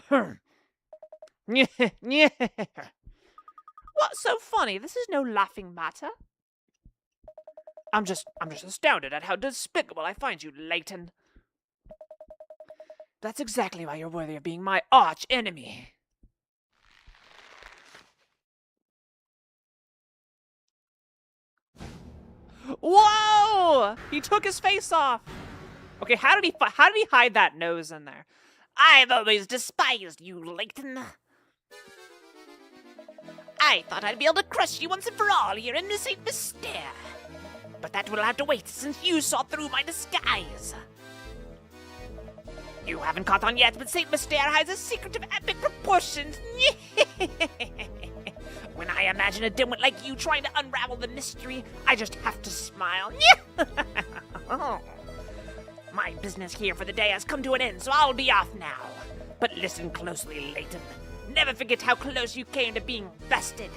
What's so funny? This is no laughing matter. I'm just astounded at how despicable I find you, Layton. That's exactly why you're worthy of being my arch enemy. Whoa! He took his face off. Okay, how did he hide that nose in there? I've always despised you, Layton. I thought I'd be able to crush you once and for all here in St. Mystere. But that will have to wait, since you saw through my disguise. You haven't caught on yet, but St. Mystere hides a secret of epic proportions. When I imagine a dimwit like you trying to unravel the mystery, I just have to smile. My business here for the day has come to an end, so I'll be off now. But listen closely, Layton. Never forget how close you came to being bested.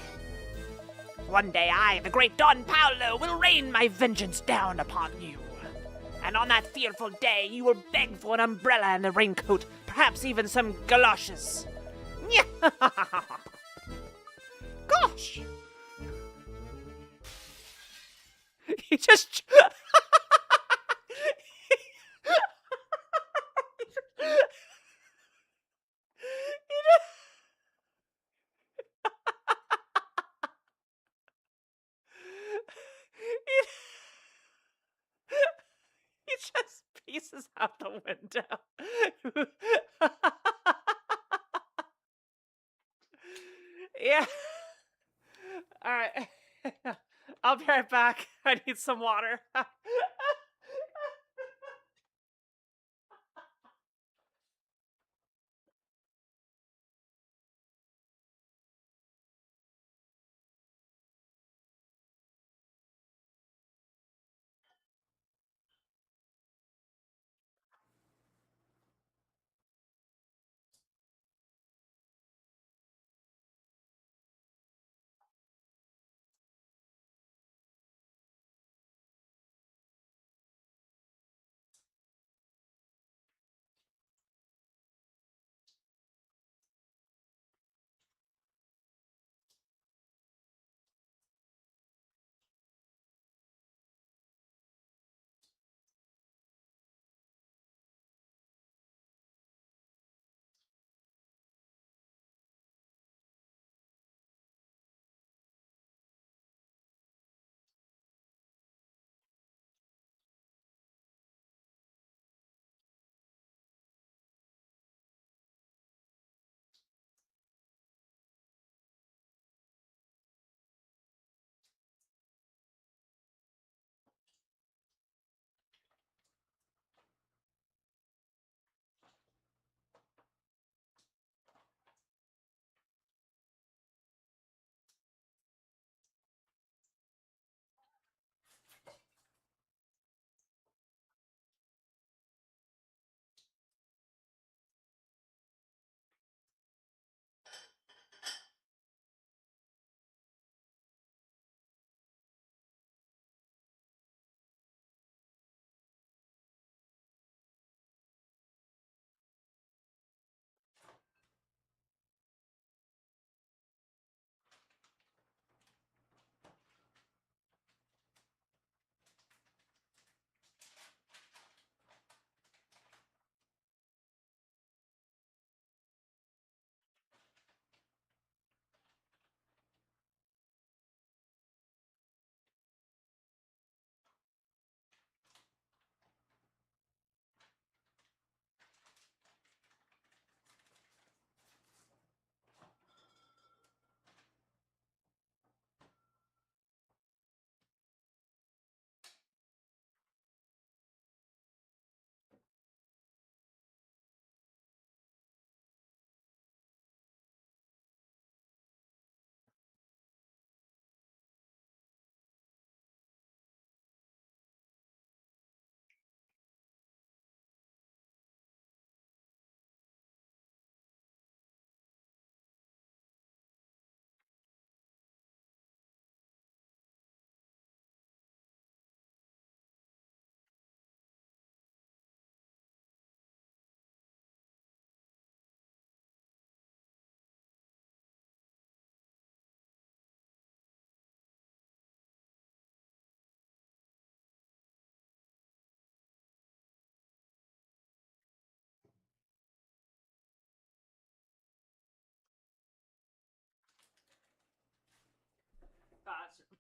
One day I, the great Don Paolo, will rain my vengeance down upon you. And on that fearful day, you will beg for an umbrella and a raincoat, perhaps even some galoshes. Gosh! He just... He just pieces out the window. Yeah. All right. I'll be right back. I need some water.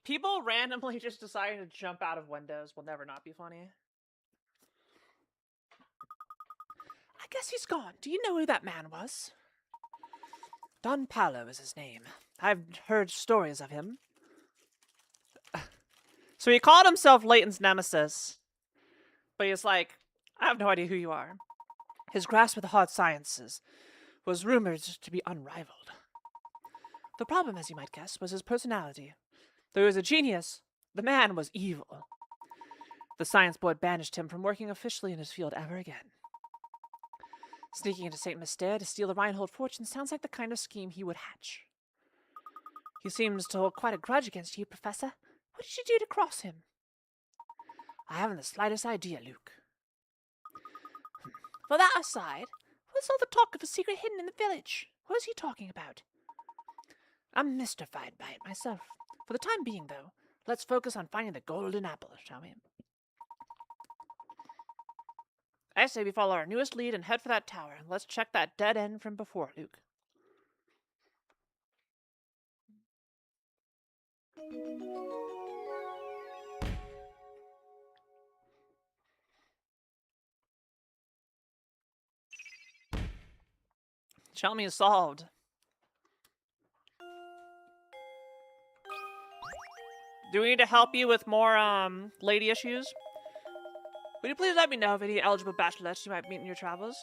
People randomly just deciding to jump out of windows will never not be funny. I guess he's gone. Do you know who that man was? Don Paolo is his name. I've heard stories of him. So he called himself Layton's nemesis. But he's like, I have no idea who you are. His grasp of the hard sciences was rumored to be unrivaled. The problem, as you might guess, was his personality. Though he was a genius, the man was evil. The science board banished him from working officially in his field ever again. Sneaking into St. Mystere to steal the Reinhold fortune sounds like the kind of scheme he would hatch. He seems to hold quite a grudge against you, Professor. What did you do to cross him? I haven't the slightest idea, Luke. For that aside, what's all the talk of a secret hidden in the village? What is he talking about? I'm mystified by it myself. For the time being, though, let's focus on finding the golden apple, shall we? I say we follow our newest lead and head for that tower, and let's check that dead end from before, Luke. Tell is solved. Do we need to help you with more, lady issues? Would you please let me know of any eligible bachelorettes you might meet in your travels?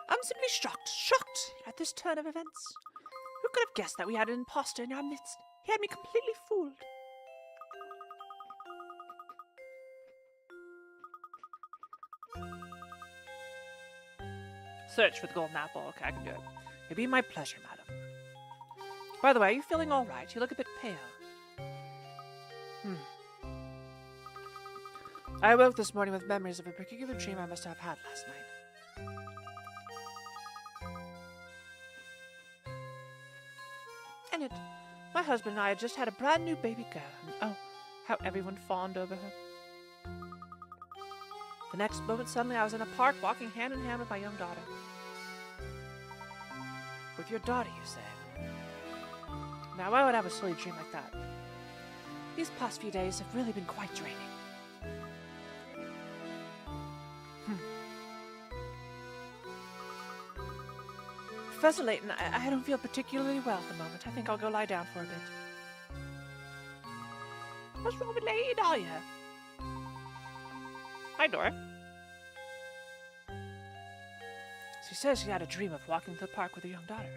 I'm simply shocked at this turn of events. Who could have guessed that we had an imposter in our midst? He had me completely fooled. Search for the golden apple. Okay, I can do it. It'd be my pleasure, madam. By the way, are you feeling all right? You look a bit pale. I woke this morning with memories of a particular dream I must have had last night. In it, my husband and I had just had a brand new baby girl, and oh, how everyone fawned over her. The next moment, suddenly I was in a park walking hand in hand with my young daughter. With your daughter, you say? Now, why would I have a silly dream like that? These past few days have really been quite draining. Professor Layton, I don't feel particularly well at the moment. I think I'll go lie down for a bit. What's wrong with Lady Dahlia? Hi, Dora. She says she had a dream of walking to the park with her young daughter.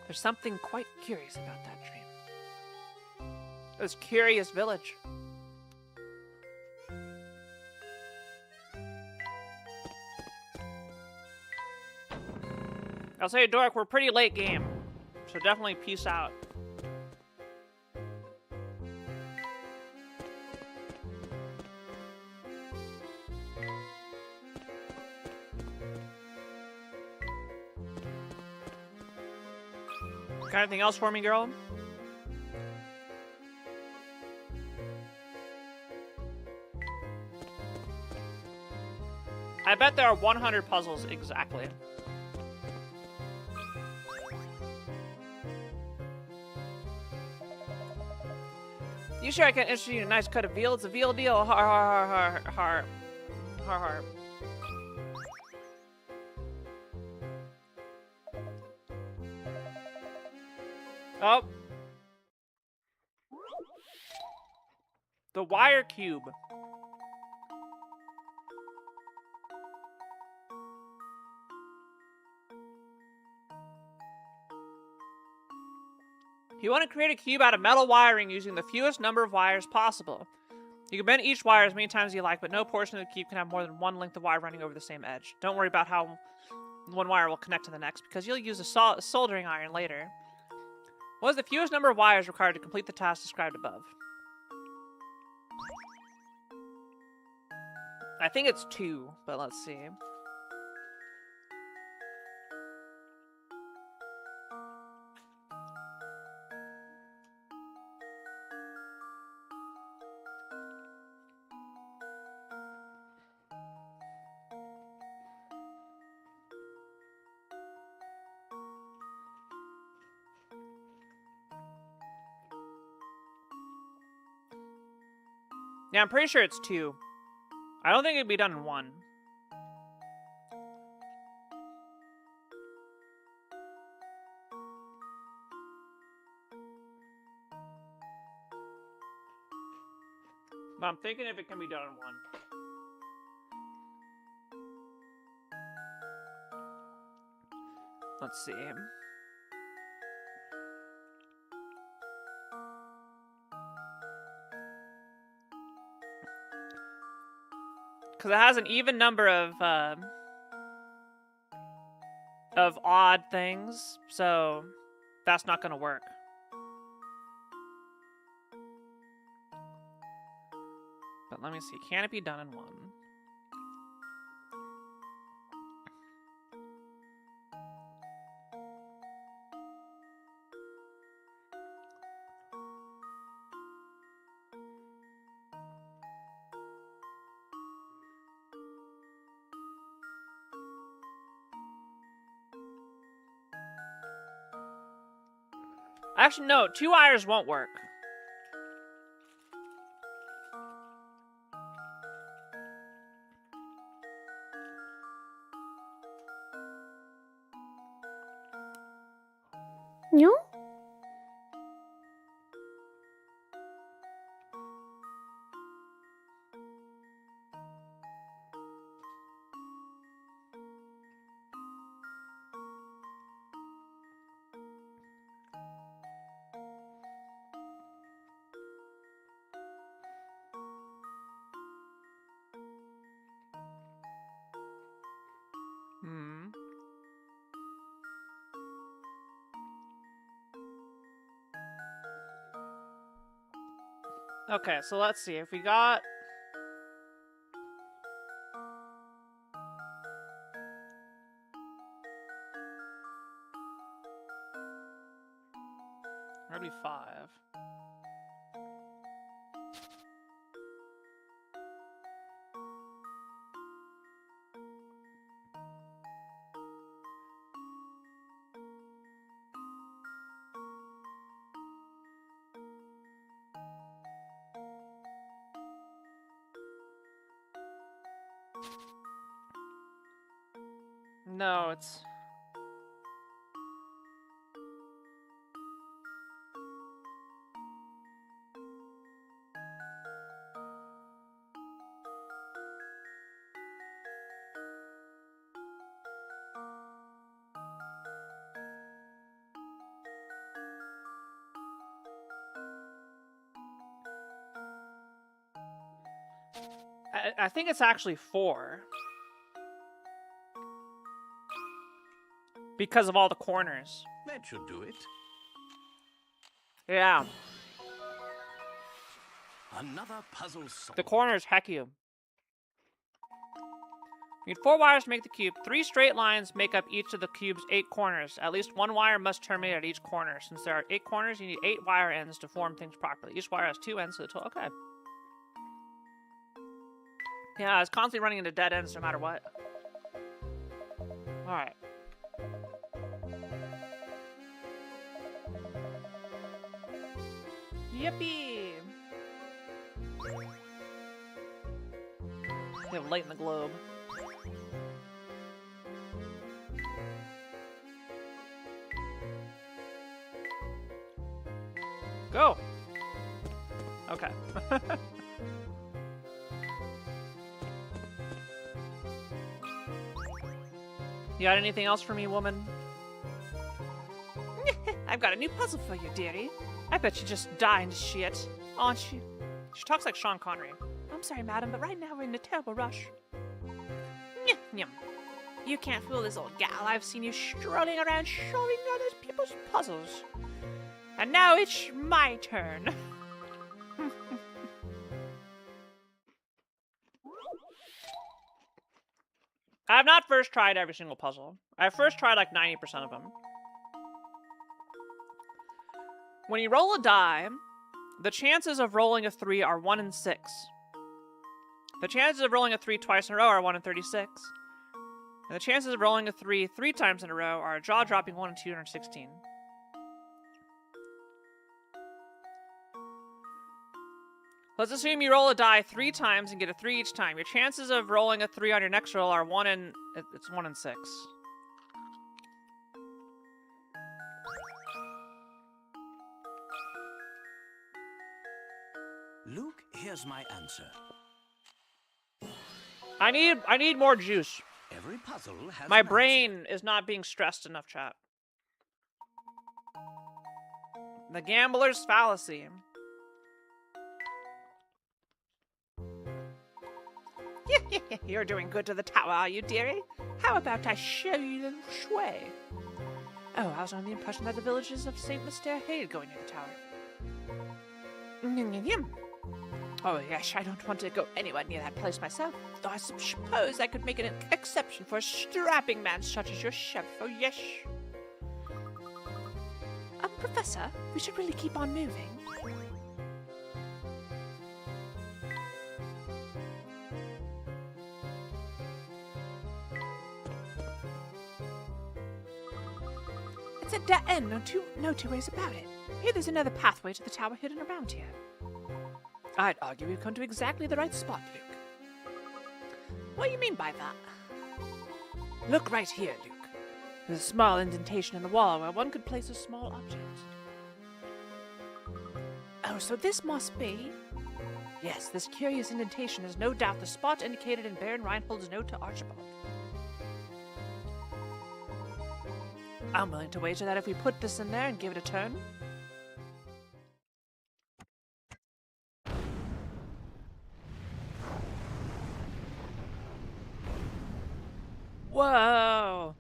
There's something quite curious about that dream. It was Curious Village. I'll say, Dork, we're pretty late game, so definitely peace out. Got anything else for me, girl? I bet there are 100 puzzles exactly. You sure I can interest you in a nice cut of veal? It's a veal deal. Har har har har har. Har har. Oh. The wire cube. You want to create a cube out of metal wiring using the fewest number of wires possible. You can bend each wire as many times as you like, but no portion of the cube can have more than one length of wire running over the same edge. Don't worry about how one wire will connect to the next, because you'll use a soldering iron later. What is the fewest number of wires required to complete the task described above? I think it's 2, but let's see. Yeah, I'm pretty sure it's 2. I don't think it'd be done in 1. But I'm thinking if it can be done in 1. Let's see. Because it has an even number of odd things, so that's not going to work. But let me see. Can it be done in 1? Actually, no. 2 wires won't work. No? Hmm. Okay, so let's see. If we got... That'd be 5. No, it's... I think it's actually 4. Because of all the corners. That should do it. Yeah. Another puzzle solved. The corners heck you. You need 4 wires to make the cube. 3 straight lines make up each of the cube's 8 corners. At least 1 wire must terminate at each corner. Since there are 8 corners, you need 8 wire ends to form things properly. Each wire has 2 ends to the total. Okay. Yeah, it's constantly running into dead ends no matter what. Alright. Yippee! They have Layton the globe. Go! Okay. You got anything else for me, woman? I've got a new puzzle for you, dearie. I bet you just dying to shit, aren't you? She talks like Sean Connery. I'm sorry, madam, but right now we're in a terrible rush. Nyum. You can't fool this old gal. I've seen you strolling around solving other people's puzzles. And now it's my turn. I have not first tried every single puzzle. I first tried like 90% of them. When you roll a die, the chances of rolling a 3 are 1 in 6. The chances of rolling a 3 twice in a row are 1 in 36. And the chances of rolling a 3 3 times in a row are a jaw-dropping 1 in 216. Let's assume you roll a die 3 times and get a 3 each time. Your chances of rolling a 3 on your next roll are 1 in... It's 1 in 6. Luke, here's my answer. I need more juice. Every puzzle has My an brain is not being stressed enough, chat. The gambler's fallacy. You're doing good to the tower, are you, dearie? How about I show you the way? Oh, I was under the impression that the villagers of St. Mystere hated going near the tower. Oh, yes, I don't want to go anywhere near that place myself, though I suppose I could make an exception for a strapping man such as yourself, oh yes. Professor, we should really keep on moving. It's a dead end, no two ways about it. Here there's another pathway to the tower hidden around here. I'd argue we've come to exactly the right spot, Luke. What do you mean by that? Look right here, Luke. There's a small indentation in the wall where one could place a small object. Oh, so this must be... Yes, this curious indentation is no doubt the spot indicated in Baron Reinhold's note to Archibald. I'm willing to wager that if we put this in there and give it a turn... Whoa!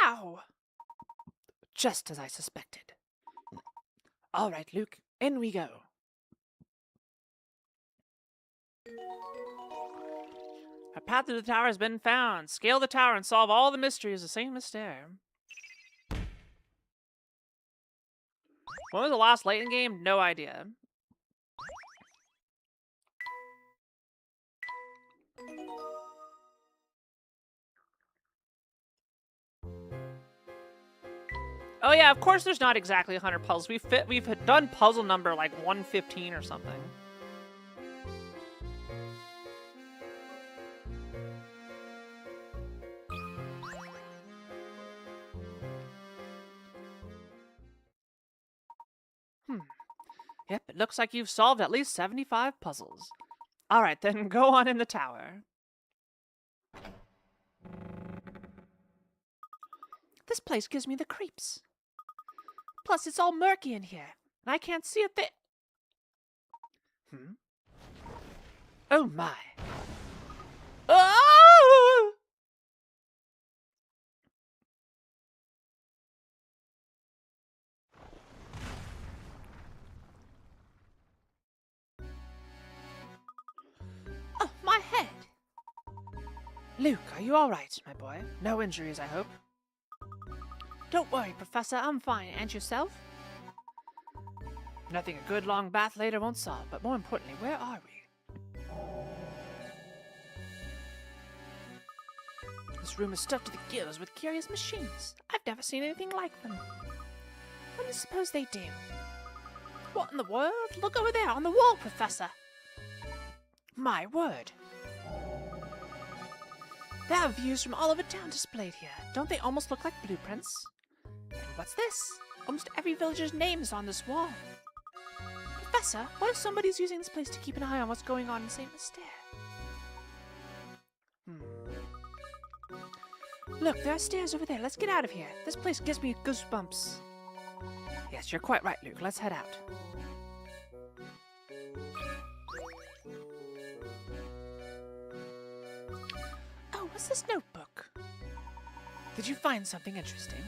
Wow! Just as I suspected. All right, Luke, in we go. A path to the tower has been found. Scale the tower and solve all the mysteries of St. Mystere. When was the last Layton game? No idea. Oh yeah, of course there's not exactly 100 puzzles. We've done puzzle number like 115 or something. Yep, it looks like you've solved at least 75 puzzles. All right, then go on in the tower. This place gives me the creeps. Plus, it's all murky in here, and I can't see a thing. Oh my. Oh! Oh, my head. Luke, are you all right, my boy? No injuries, I hope. Don't worry, Professor, I'm fine. And yourself? Nothing a good long bath later won't solve, but more importantly, where are we? This room is stuffed to the gills with curious machines. I've never seen anything like them. What do you suppose they do? What in the world? Look over there on the wall, Professor. My word. There are views from all over town displayed here. Don't they almost look like blueprints? And what's this? Almost every villager's name is on this wall. Professor, what if somebody's using this place to keep an eye on what's going on in St. Mystere? Look, there are stairs over there. Let's get out of here. This place gives me goosebumps. Yes, you're quite right, Luke. Let's head out. Oh, what's this notebook? Did you find something interesting?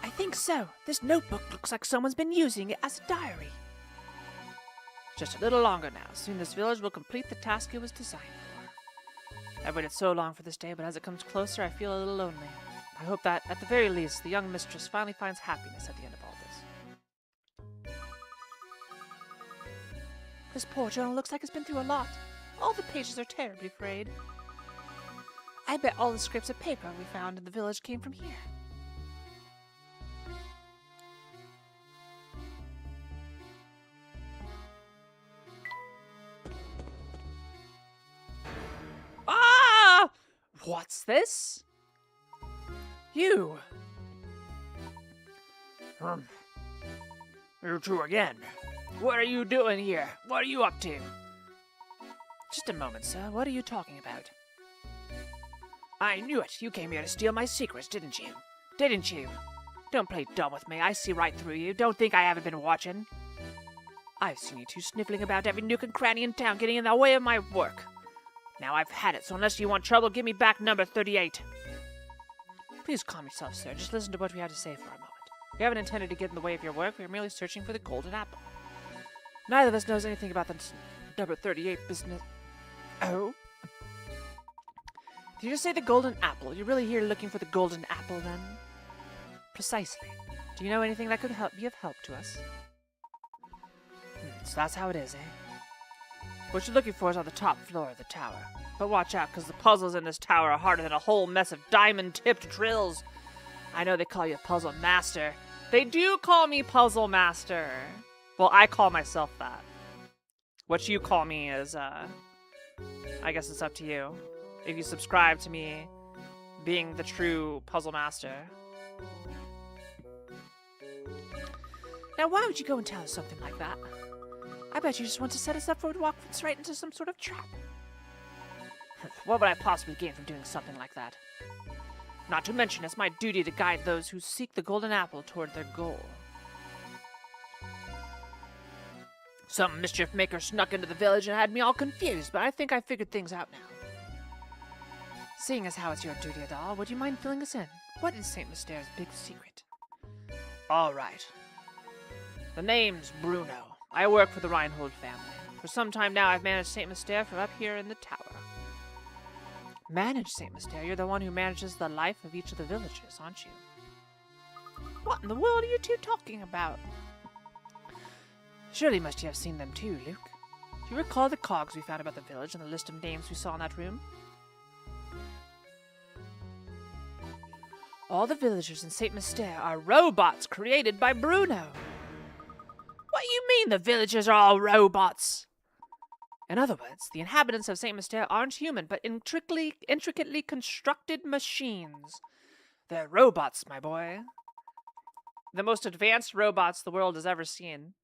I think so. This notebook looks like someone's been using it as a diary. Just a little longer now. Soon this village will complete the task it was designed for. I've waited so long for this day, but as it comes closer, I feel a little lonely. I hope that, at the very least, the young mistress finally finds happiness at the end of all this. This poor journal looks like it's been through a lot. All the pages are terribly frayed. I bet all the scraps of paper we found in the village came from here. What's this? You. You two again. What are you doing here? What are you up to? Just a moment, sir. What are you talking about? I knew it. You came here to steal my secrets, didn't you? Didn't you? Don't play dumb with me. I see right through you. Don't think I haven't been watching. I've seen you two sniffling about every nook and cranny in town, getting in the way of my work. Now I've had it, so unless you want trouble, give me back number 38. Please calm yourself, sir. Just listen to what we have to say for a moment. We haven't intended to get in the way of your work. We are merely searching for the golden apple. Neither of us knows anything about the number 38 business. Oh? Did you just say the golden apple? You're really here looking for the golden apple, then? Precisely. Do you know anything that could be of help to us? So that's how it is, eh? What you're looking for is on the top floor of the tower. But watch out, because the puzzles in this tower are harder than a whole mess of diamond-tipped drills. I know they call you Puzzle Master. They do call me Puzzle Master. Well, I call myself that. What you call me is, I guess it's up to you. If you subscribe to me being the true Puzzle Master. Now, why would you go and tell us something like that? I bet you just want to set us up for walk us right into some sort of trap. What would I possibly gain from doing something like that? Not to mention, it's my duty to guide those who seek the golden apple toward their goal. Some mischief maker snuck into the village and had me all confused, but I think I figured things out now. Seeing as how it's your duty at all, would you mind filling us in? What is St. Mystere's big secret? All right. The name's Bruno. I work for the Reinhold family. For some time now, I've managed St. Mystere from up here in the tower. Manage St. Mystere? You're the one who manages the life of each of the villagers, aren't you? What in the world are you two talking about? Surely must you have seen them too, Luke. Do you recall the cogs we found about the village and the list of names we saw in that room? All the villagers in St. Mystere are robots created by Bruno. What do you mean the villagers are all robots? In other words, the inhabitants of St. Mystere aren't human, but intricately constructed machines. They're robots, my boy. The most advanced robots the world has ever seen.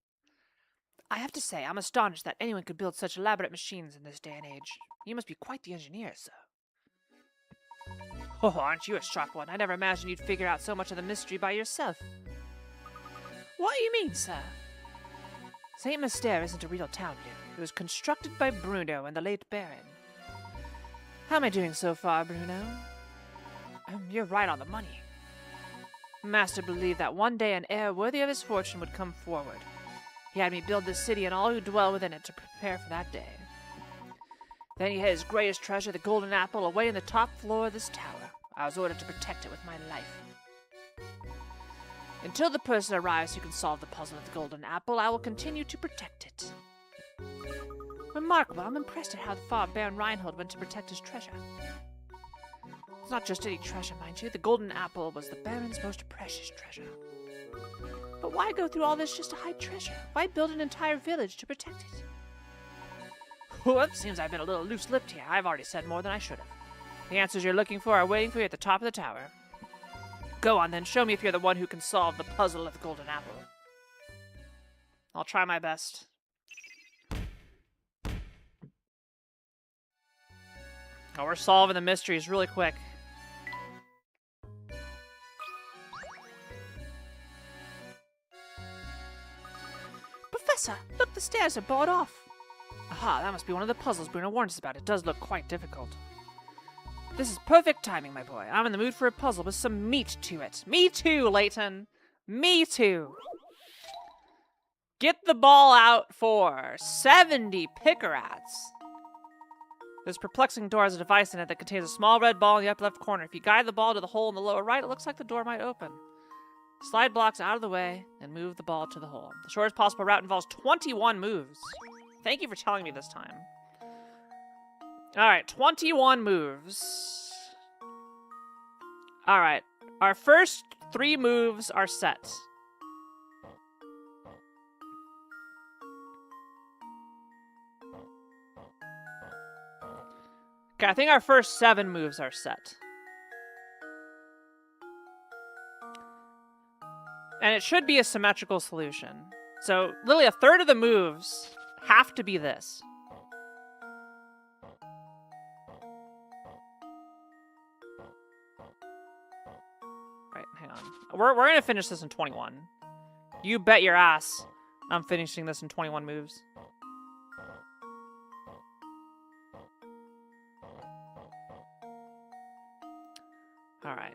I have to say, I'm astonished that anyone could build such elaborate machines in this day and age. You must be quite the engineer, sir. Oh, aren't you a sharp one? I never imagined you'd figure out so much of the mystery by yourself. What do you mean, sir? St. Mystere isn't a real town, Luke. It was constructed by Bruno and the late Baron. How am I doing so far, Bruno? You're right on the money. Master believed that one day an heir worthy of his fortune would come forward. He had me build this city and all who dwell within it to prepare for that day. Then he hid his greatest treasure, the golden apple, away in the top floor of this tower. I was ordered to protect it with my life. Until the person arrives who can solve the puzzle of the golden apple, I will continue to protect it. Remarkable. I'm impressed at how far Baron Reinhold went to protect his treasure. It's not just any treasure, mind you. The golden apple was the Baron's most precious treasure. But why go through all this just to hide treasure? Why build an entire village to protect it? Whoops, seems I've been a little loose-lipped here. I've already said more than I should have. The answers you're looking for are waiting for you at the top of the tower. Go on then, show me if you're the one who can solve the puzzle of the golden apple. I'll try my best. Oh, we're solving the mysteries really quick. Professor, look, the stairs are barred off. Aha, that must be one of the puzzles Bruno warned us about. It does look quite difficult. This is perfect timing, my boy. I'm in the mood for a puzzle with some meat to it. Me too, Layton. Me too. Get the ball out for 70 picarats. This perplexing door has a device in it that contains a small red ball in the upper left corner. If you guide the ball to the hole in the lower right, it looks like the door might open. Slide blocks out of the way and move the ball to the hole. The shortest possible route involves 21 moves. Thank you for telling me this time. Alright, 21 moves. Alright, our first 3 moves are set. Okay, I think our first 7 moves are set. And it should be a symmetrical solution. So, literally a third of the moves have to be this. Right, hang on. We're gonna finish this in 21. You bet your ass I'm finishing this in 21 moves. All right.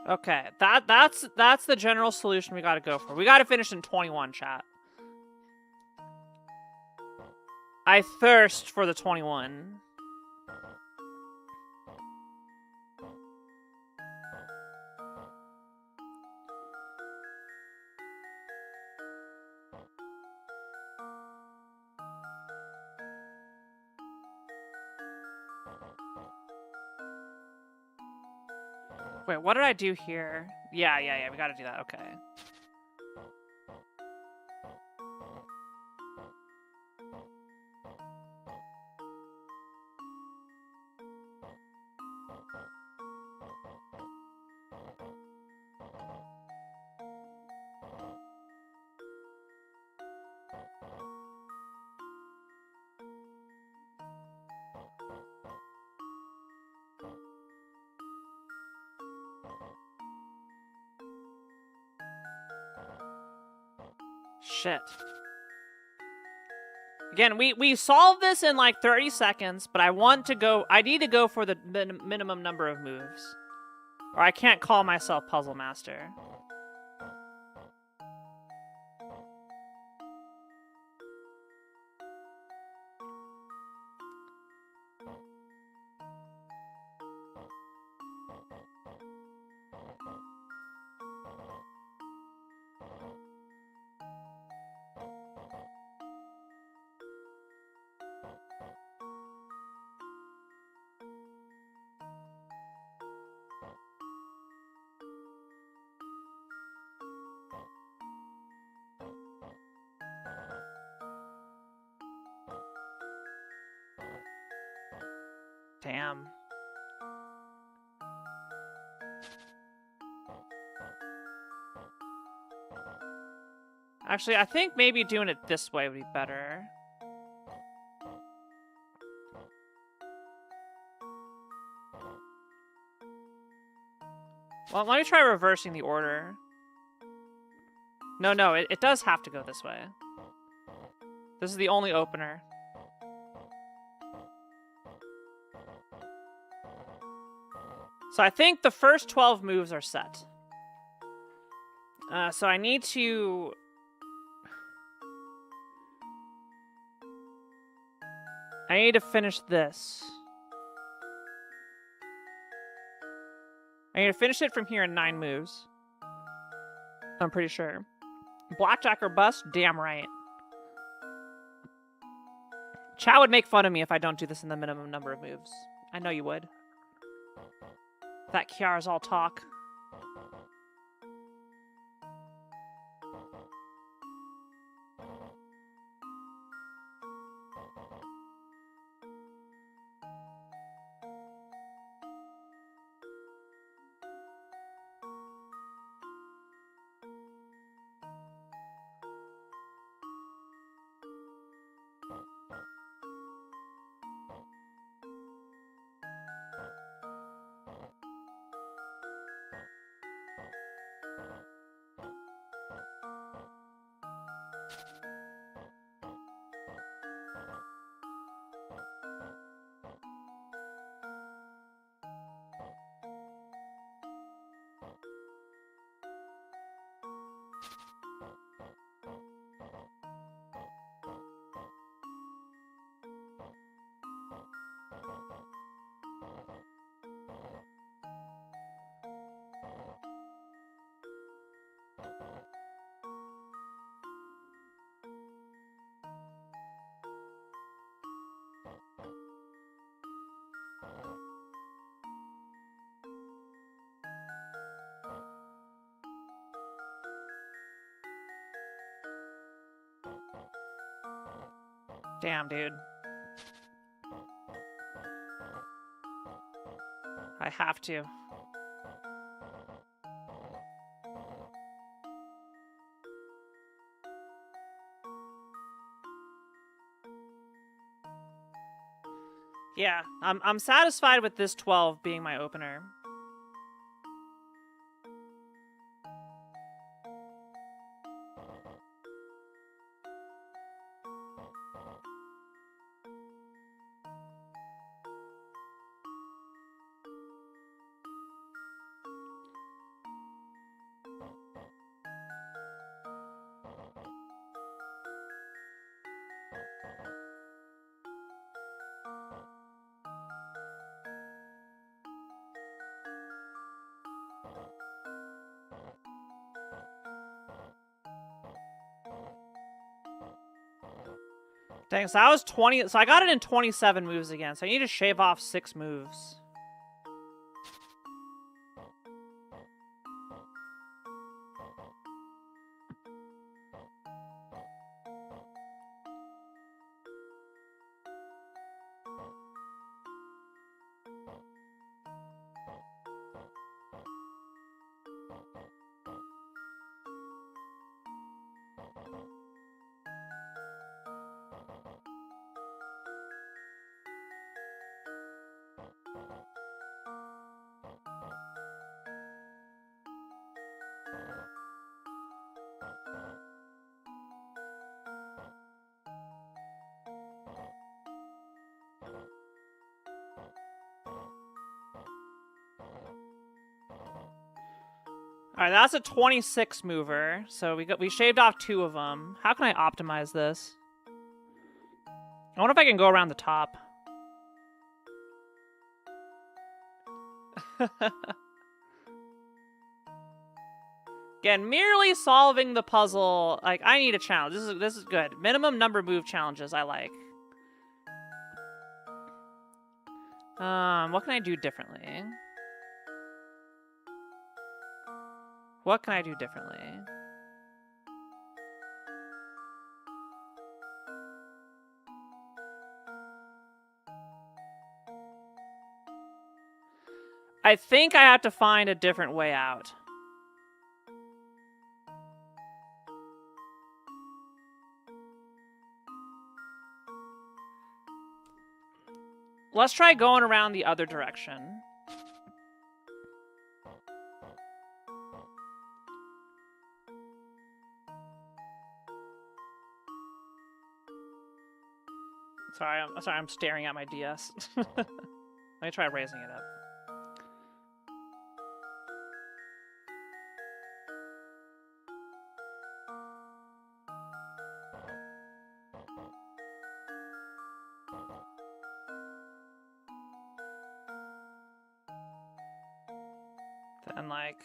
Okay, that's the general solution we gotta go for. We gotta finish in 21, chat. I thirst for the 21. Wait, what did I do here? Yeah, we gotta do that, okay. Shit. Again, we solved this in like 30 seconds, but I need to go for the minimum number of moves. Or I can't call myself Puzzle Master. Damn. Actually, I think maybe doing it this way would be better. Well, let me try reversing the order. No, it does have to go this way. This is the only opener. So I think the first 12 moves are set. So I need to... finish this. I need to finish it from here in 9 moves. I'm pretty sure. Blackjack or bust? Damn right. Chat would make fun of me if I don't do this in the minimum number of moves. I know you would. That Kiara's all talk. Damn, dude. I have to. Yeah, I'm satisfied with this 12 being my opener. Dang, so I was 20, so I got it in 27 moves again, so I need to shave off 6 moves. All right, that's a 26 mover. So we shaved off 2 of them. How can I optimize this? I wonder if I can go around the top. Again, merely solving the puzzle. Like, I need a challenge. This is good. Minimum number move challenges I like. What can I do differently? What can I do differently? I think I have to find a different way out. Let's try going around the other direction. Sorry, I'm staring at my DS. Let me try raising it up. Then, like...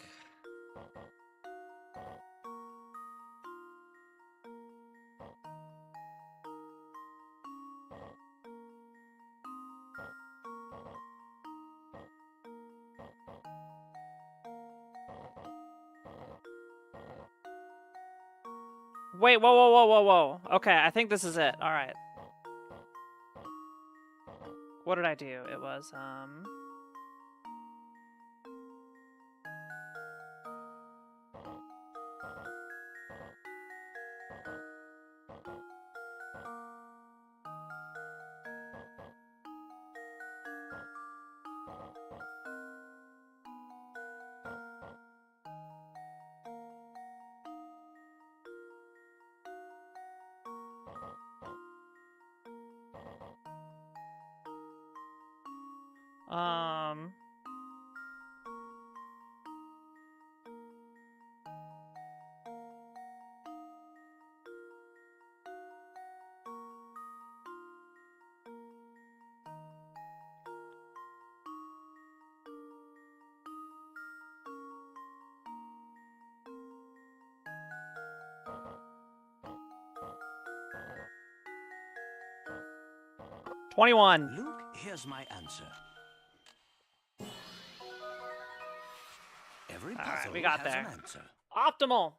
Wait, whoa. Okay, I think this is it. Alright. What did I do? It was, $21. Luke, here's my answer. Every puzzle we got has there. an answer. Optimal.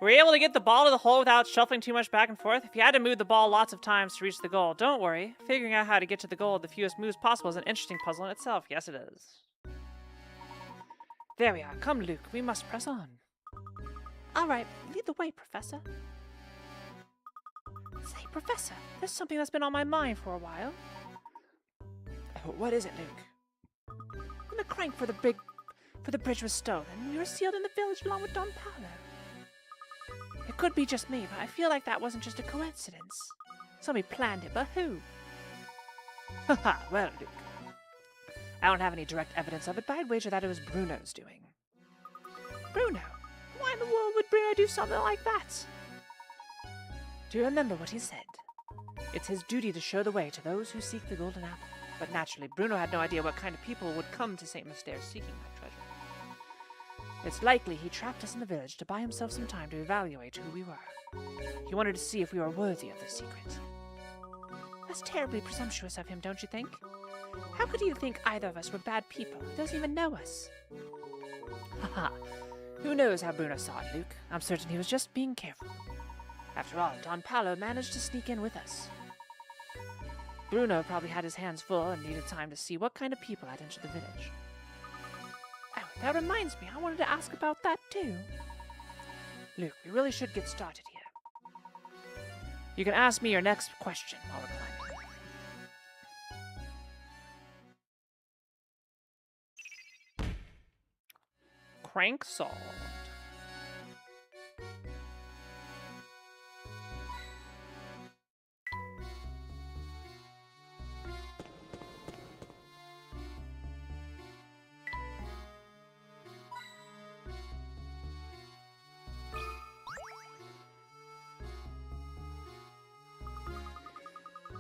Were you able to get the ball to the hole without shuffling too much back and forth? If you had to move the ball lots of times to reach the goal, don't worry. Figuring out how to get to the goal with the fewest moves possible is an interesting puzzle in itself. Yes, it is. There we are. Come, Luke. We must press on. All right. Lead the way, Professor. Say, Professor, there's something that's been on my mind for a while. Oh, what is it, Luke? When the crank for the bridge was stolen, we were sealed in the village along with Don Paolo. It could be just me, but I feel like that wasn't just a coincidence. Somebody planned it, but who? Haha, well, Luke. I don't have any direct evidence of it, but I'd wager that it was Bruno's doing. Bruno? Why in the world would Bruno do something like that? Do you remember what he said? It's his duty to show the way to those who seek the golden apple. But naturally, Bruno had no idea what kind of people would come to St. Mystere seeking that treasure. It's likely he trapped us in the village to buy himself some time to evaluate who we were. He wanted to see if we were worthy of the secret. That's terribly presumptuous of him, don't you think? How could he think either of us were bad people? He doesn't even know us. Haha. Who knows how Bruno saw it, Luke? I'm certain he was just being careful. After all, Don Paolo managed to sneak in with us. Bruno probably had his hands full and needed time to see what kind of people had entered the village. Oh, that reminds me, I wanted to ask about that too. Luke, we really should get started here. You can ask me your next question while we're climbing. Crank solved.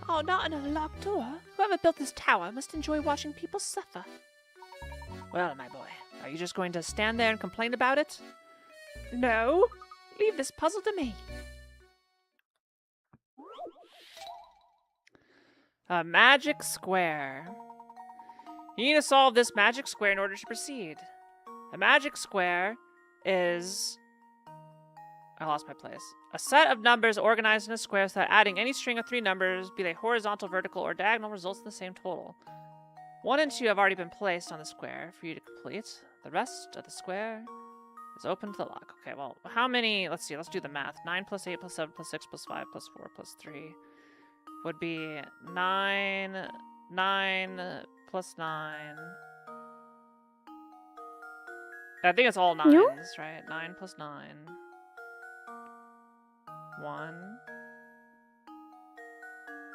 Oh, not another locked door. Whoever built this tower must enjoy watching people suffer. Well, my boy, are you just going to stand there and complain about it? No. Leave this puzzle to me. A magic square. You need to solve this magic square in order to proceed. A magic square is... I lost my place. A set of numbers organized in a square so that adding any string of 3 numbers, be they horizontal, vertical, or diagonal, results in the same total. 1 and 2 have already been placed on the square for you to complete. The rest of the square is open to the lock. Okay, well, how many... Let's see, let's do the math. 9 plus 8 plus 7 plus 6 plus 5 plus 4 plus 3 would be 9... 9 plus 9... I think it's all 9s, right? 9 plus 9... 1,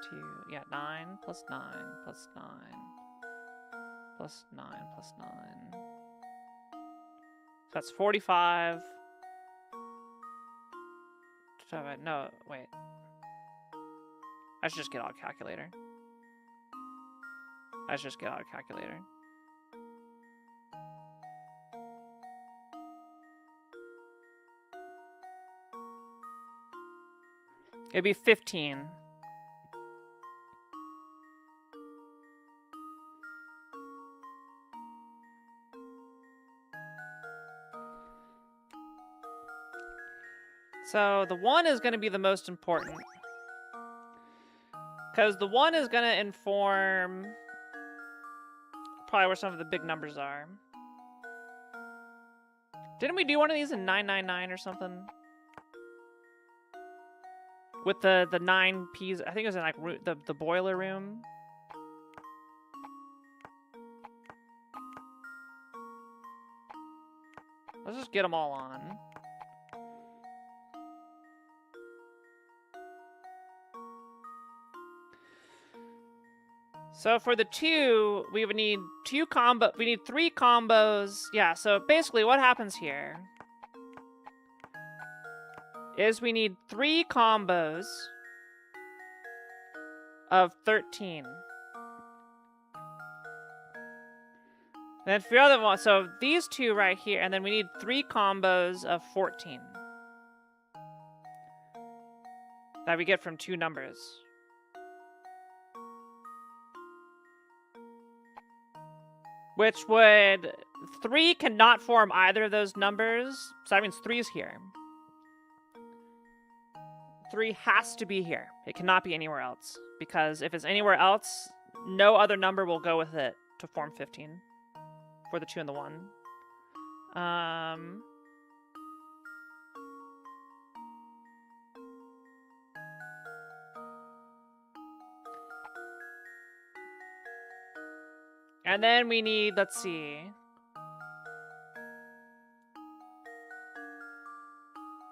2, yeah, 9 plus 9 plus 9 plus 9 plus 9. That's 45. No, wait. I should just get out a calculator. It'd be 15. So the 1 is going to be the most important. Because the 1 is going to inform probably where some of the big numbers are. Didn't we do one of these in 999 or something? With the 9 P's, I think it was in like the boiler room. Let's just get them all on. So for the 2, we would need 3 combos. Yeah, so basically what happens here is we need 3 combos of 13. Then for the other one, so these 2 right here, and then we need 3 combos of 14. That we get from 2 numbers. Which would... 3 cannot form either of those numbers, so that means 3 is here. 3 has to be here. It cannot be anywhere else. Because if it's anywhere else, no other number will go with it to form 15. For the 2 and the 1. And then we need, let's see.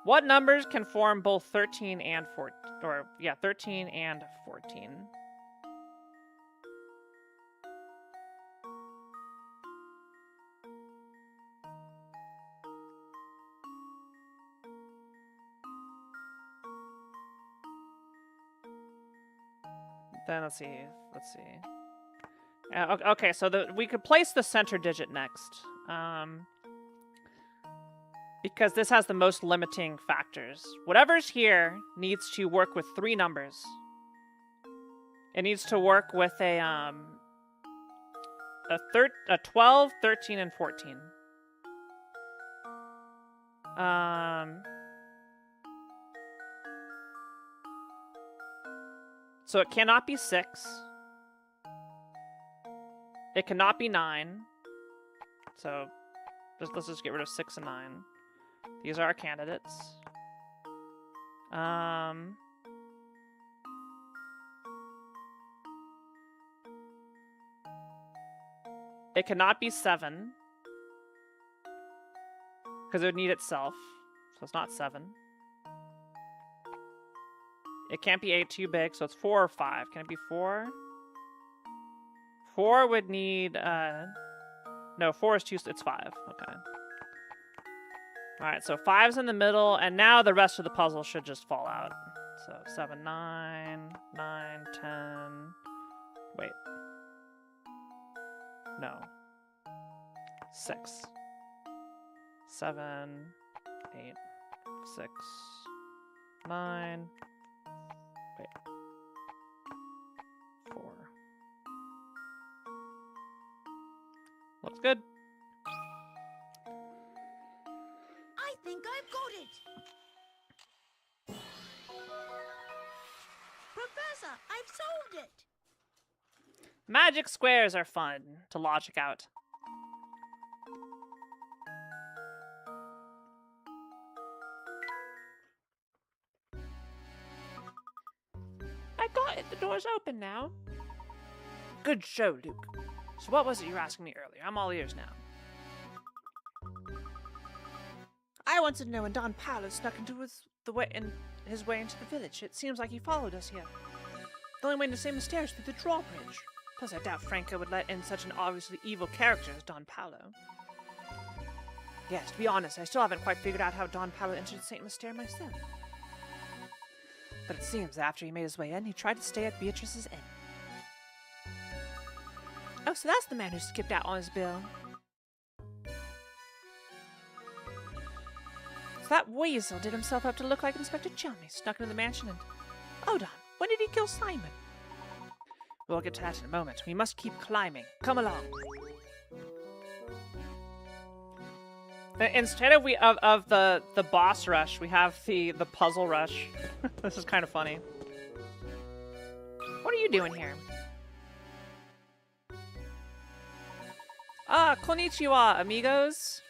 What numbers can form both 13 and 14? Or, yeah, 13 and 14. Then let's see. Okay, so we could place the center digit next. Because this has the most limiting factors. Whatever's here needs to work with 3 numbers. It needs to work with a 12, 13, and 14. So it cannot be 6. It cannot be 9. So let's just get rid of 6 and 9. These are our candidates. It cannot be 7. Because it would need itself. So it's not 7. It can't be 8, too big, so it's 4 or 5. Can it be 4? 4 would need, no, 4 is too, it's 5. Okay. Alright, so 5's in the middle, and now the rest of the puzzle should just fall out. So 7, 9, 9, 10. Wait. No. 6. 7, 8, 6, 9. Wait. 4. Looks good. I think I've got it. Professor, I've solved it. Magic squares are fun to logic out. I got it. The door's open now. Good show, Luke. So what was it you were asking me earlier? I'm all ears now. I wanted to know when Don Paolo snuck into his way into the village. It seems like he followed us here. The only way to save the stairs through the drawbridge. Plus, I doubt Franco would let in such an obviously evil character as Don Paolo. Yes, to be honest, I still haven't quite figured out how Don Paolo entered St. Mystere myself. But it seems that after he made his way in, he tried to stay at Beatrice's inn. Oh, so that's the man who skipped out on his bill. So that weasel did himself up to look like Inspector Chelmy, snuck into the mansion and... Hold on, when did he kill Simon? We'll get to that in a moment. We must keep climbing. Come along. Instead of the boss rush, we have the puzzle rush. This is kind of funny. What are you doing here? Ah, konnichiwa, amigos.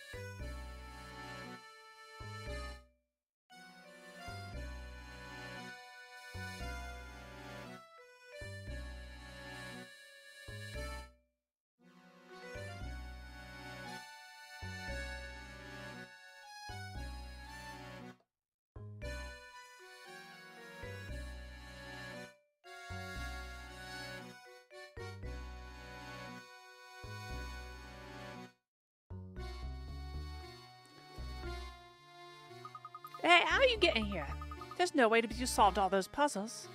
Hey, how are you getting here? There's no way you solved all those puzzles.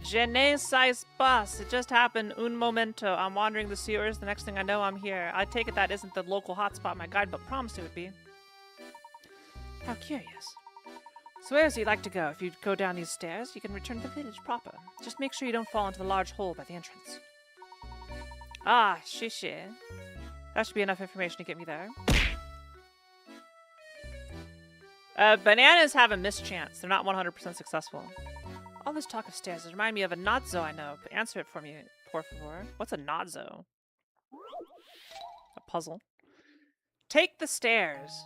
Je ne sais pas. It just happened un momento. I'm wandering the sewers. The next thing I know, I'm here. I take it that isn't the local hotspot my guidebook promised it would be. How curious. So where does he like to go? If you go down these stairs, you can return to the village proper. Just make sure you don't fall into the large hole by the entrance. Ah, shishi. That should be enough information to get me there. Bananas have a mischance. They're not 100% successful. All this talk of stairs remind me of a nazo I know, but answer it for me, por favor. What's a nazo? A puzzle. Take the stairs.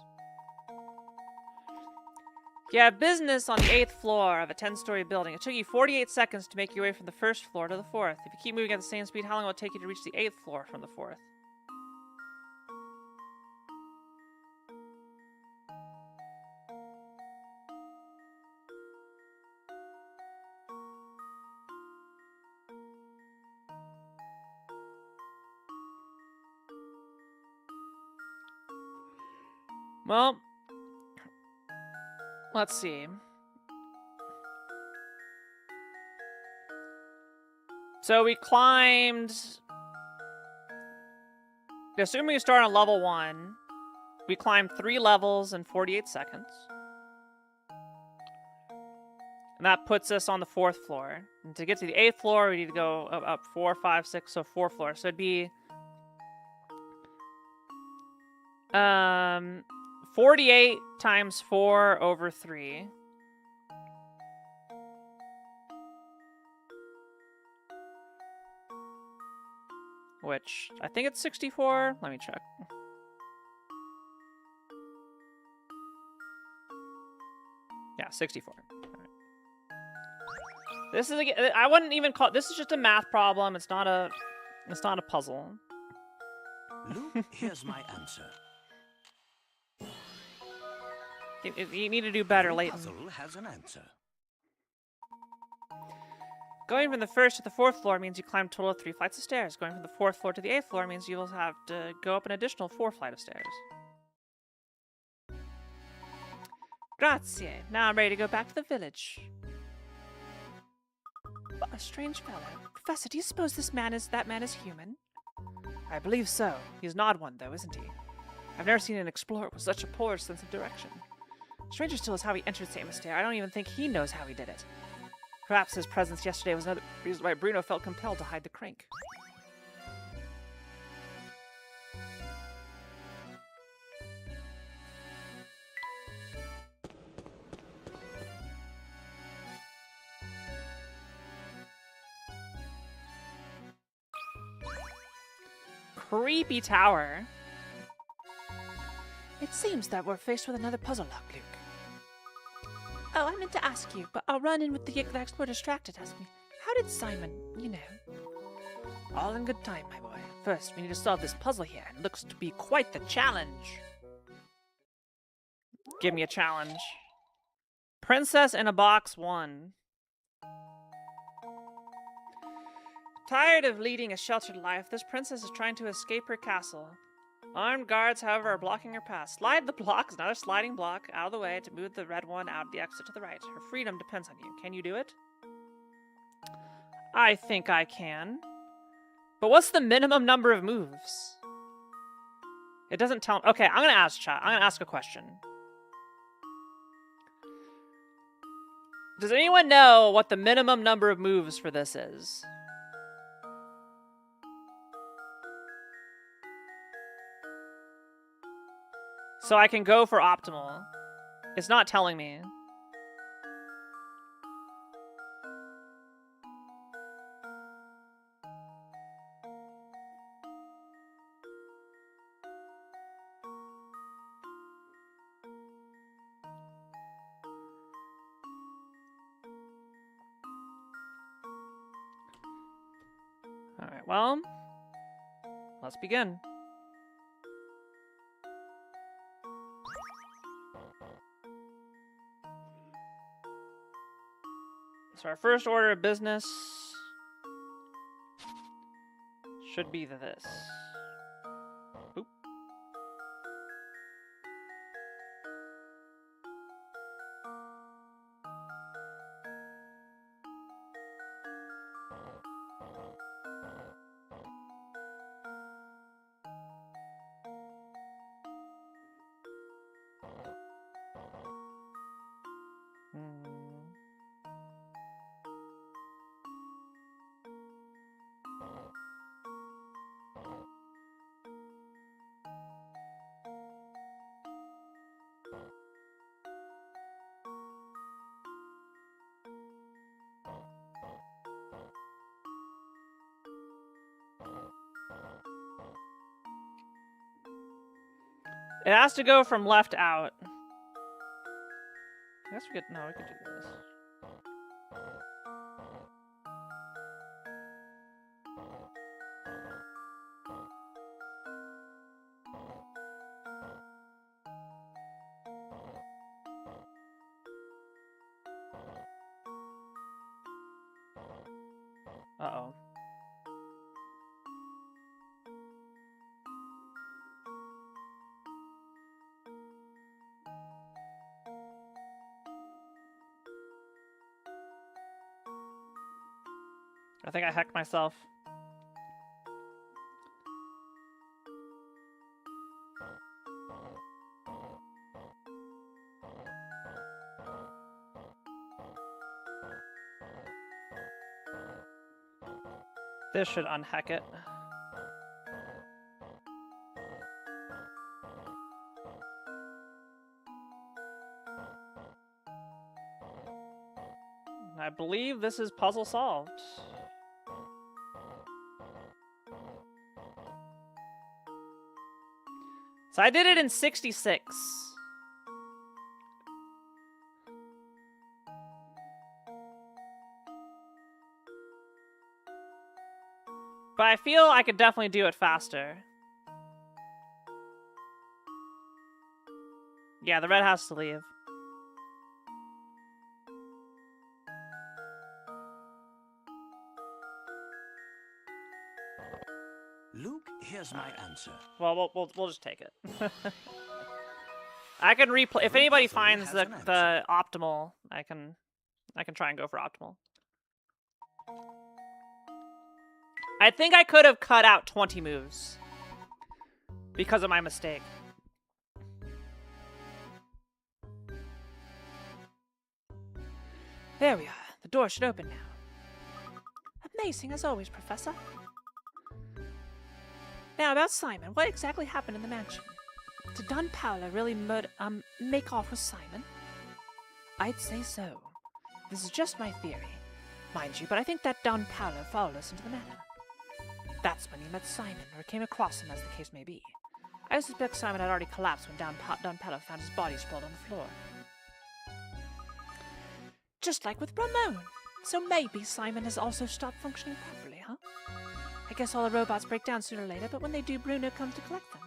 You have business on the 8th floor of a 10-story building. It took you 48 seconds to make your way from the 1st floor to the 4th. If you keep moving at the same speed, how long will it take you to reach the 8th floor from the 4th? Well, let's see. So we climbed... Assuming we start on level 1, we climbed 3 levels in 48 seconds. And that puts us on the 4th floor. And to get to the 8th floor, we need to go up 4, 5, 6, so 4 floors. So it'd be... 48 times 4 over 3. Which, I think it's 64. Let me check. Yeah, 64. All right. This is I wouldn't even call this is just a math problem. It's not a puzzle. Luke, here's my answer. You need to do better, The Layton. puzzle has an answer. Going from the 1st to the 4th floor means you climb a total of 3 flights of stairs. Going from the 4th floor to the 8th floor means you will have to go up an additional 4 flights of stairs. Grazie. Now I'm ready to go back to the village. What a strange fellow. Professor, do you suppose that man is human? I believe so. He's not one, though, isn't he? I've never seen an explorer with such a poor sense of direction. Stranger still is how he entered St. Mystere. I don't even think he knows how he did it. Perhaps his presence yesterday was another reason why Bruno felt compelled to hide the crank. Creepy tower. It seems that we're faced with another puzzle lock, Luke. Oh, I meant to ask you, but I'll run in with the explorer distracted us. How did Simon, you know? All in good time, my boy. First, we need to solve this puzzle here. It looks to be quite the challenge. Give me a challenge. Princess in a Box 1. Tired of leading a sheltered life, this princess is trying to escape her castle. Armed guards, however, are blocking her path. Slide the blocks, another sliding block, out of the way to move the red one out of the exit to the right. Her freedom depends on you. Can you do it? I think I can. But what's the minimum number of moves? It doesn't tell... Okay, I'm gonna ask chat. I'm gonna ask a question. Does anyone know what the minimum number of moves for this is? So I can go for optimal. It's not telling me. Alright, well, let's begin. So our first order of business should be this. Oop. It has to go from left out. I guess we could do this. Uh-oh. I think I hacked myself. This should unhack it. I believe this is puzzle solved. So I did it in 66. But I feel I could definitely do it faster. Yeah, the red has to leave. Luke, here's my answer. Well, we'll just take it. I can replay if anybody finds the optimal. I can try and go for optimal. I think I could have cut out 20 moves because of my mistake. There we are. The door should open now. Amazing as always, Professor. Now about Simon, what exactly happened in the mansion? Did Don Paolo really make off with Simon? I'd say so. This is just my theory, mind you, but I think that Don Paolo followed us into the manor. That's when he met Simon, or came across him as the case may be. I suspect Simon had already collapsed when Don Paolo found his body sprawled on the floor. Just like with Ramon. So maybe Simon has also stopped functioning properly, huh? I guess all the robots break down sooner or later, but when they do, Bruno comes to collect them.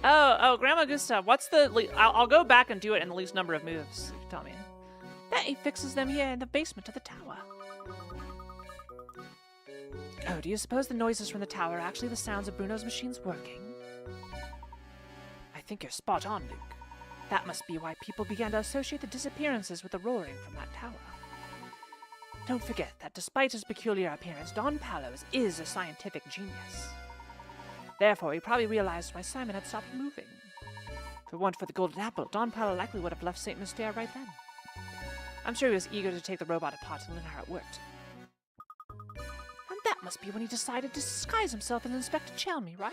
Oh, Grandma Gustav, what's the... I'll go back and do it in the least number of moves, if you tell me. Bet he fixes them here in the basement of the tower. Oh, do you suppose the noises from the tower are actually the sounds of Bruno's machines working? I think you're spot on, Luke. That must be why people began to associate the disappearances with the roaring from that tower. Don't forget that despite his peculiar appearance, Don Paolo is a scientific genius. Therefore, he probably realized why Simon had stopped moving. If it weren't for the golden apple, Don Paolo likely would have left St. Mystere right then. I'm sure he was eager to take the robot apart and learn how it worked. And that must be when he decided to disguise himself as Inspector Chelmy, right?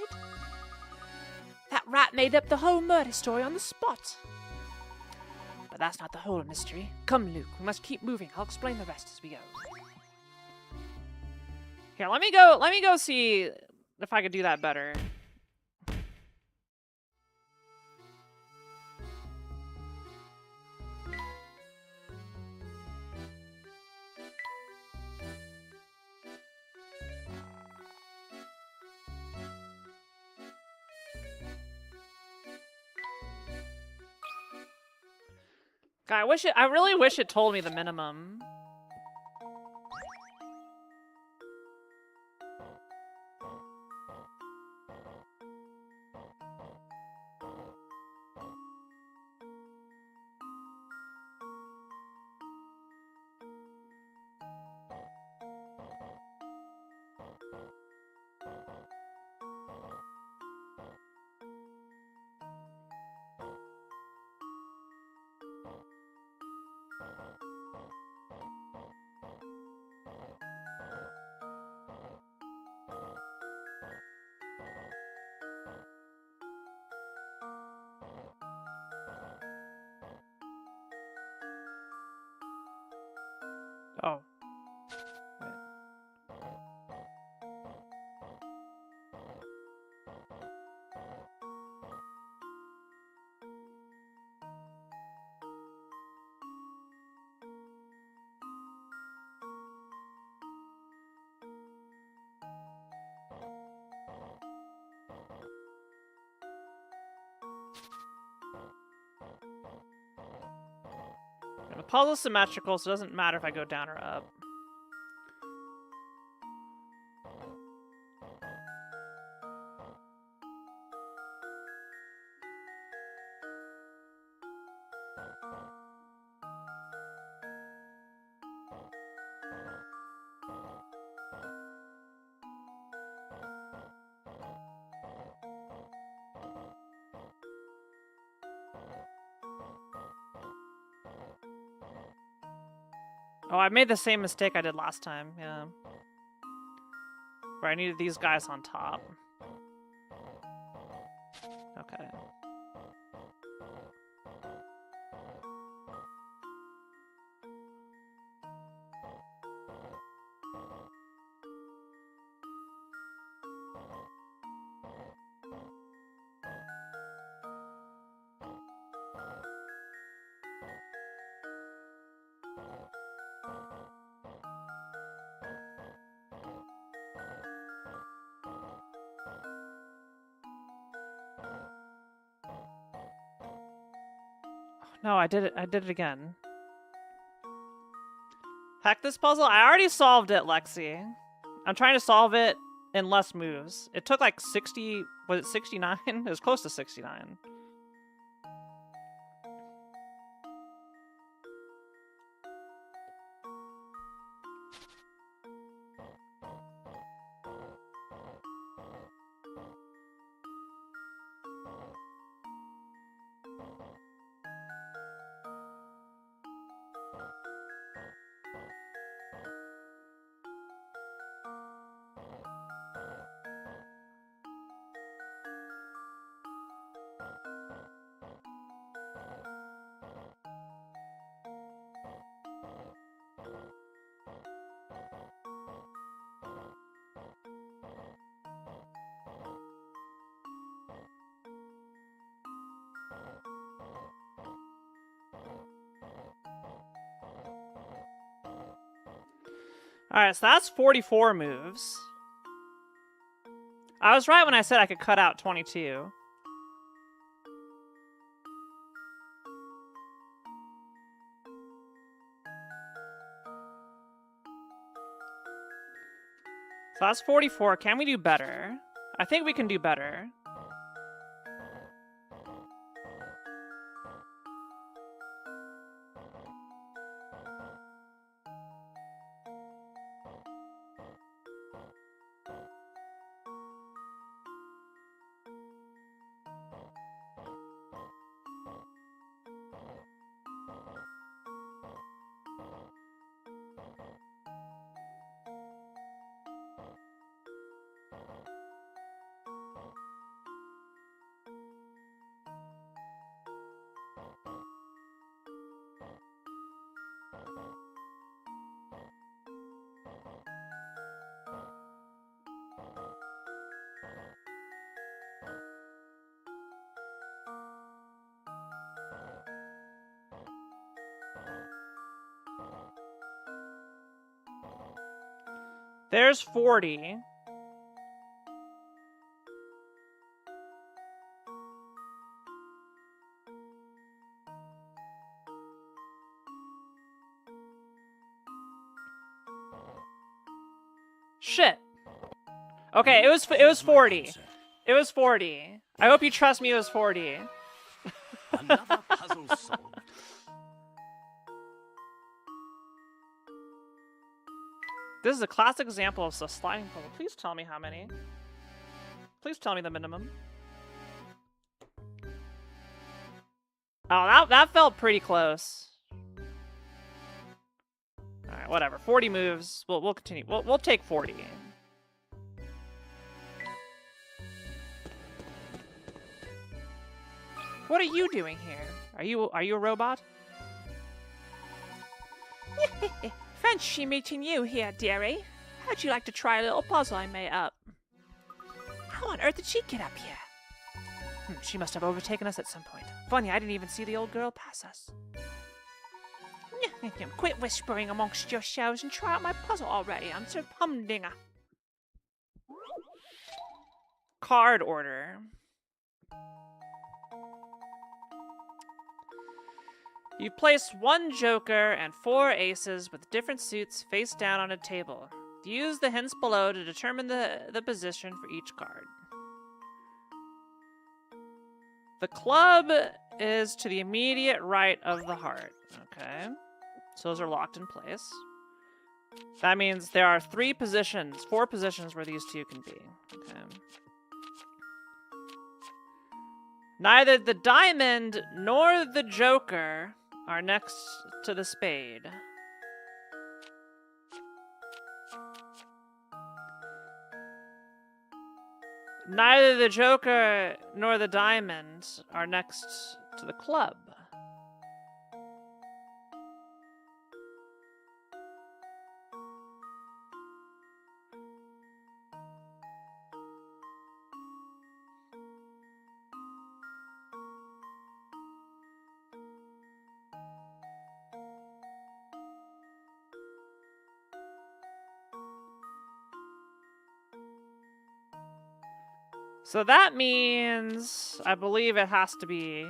That rat made up the whole murder story on the spot. But that's not the whole mystery. Come, Luke, we must keep moving. I'll explain the rest as we go. Here, let me go see if I could do that better. God, I really wish it told me the minimum. Oh. Wait. The puzzle's symmetrical, so it doesn't matter if I go down or up. Oh, I made the same mistake I did last time, yeah. Where I needed these guys on top. Okay. No, I did it again. Heck, this puzzle, I already solved it, Lexi. I'm trying to solve it in less moves. It took like 60, was it 69? It was close to 69. Alright, so that's 44 moves. I was right when I said I could cut out 22. So that's 44. Can we do better? I think we can do better. There's 40. Shit. Okay, it was 40. It was 40. I hope you trust me, it was 40. Another puzzle solved. This is a classic example of a sliding puzzle. Please tell me how many. Please tell me the minimum. Oh, that felt pretty close. All right, whatever. 40 moves. We'll continue. We'll take 40. What are you doing here? Are you a robot? Fancy meeting you here, dearie. How'd you like to try a little puzzle I made up? How on earth did she get up here? She must have overtaken us at some point. Funny, I didn't even see the old girl pass us. Quit whispering amongst yourselves and try out my puzzle already. I'm Sir Humdinger. Card order. You place 1 joker and 4 aces with different suits face down on a table. Use the hints below to determine the position for each card. The club is to the immediate right of the heart. Okay. So those are locked in place. That means there are 4 positions where these two can be. Okay. Neither the diamond nor the joker are next to the spade. Neither the joker nor the diamond are next to the club. So that means, I believe it has to be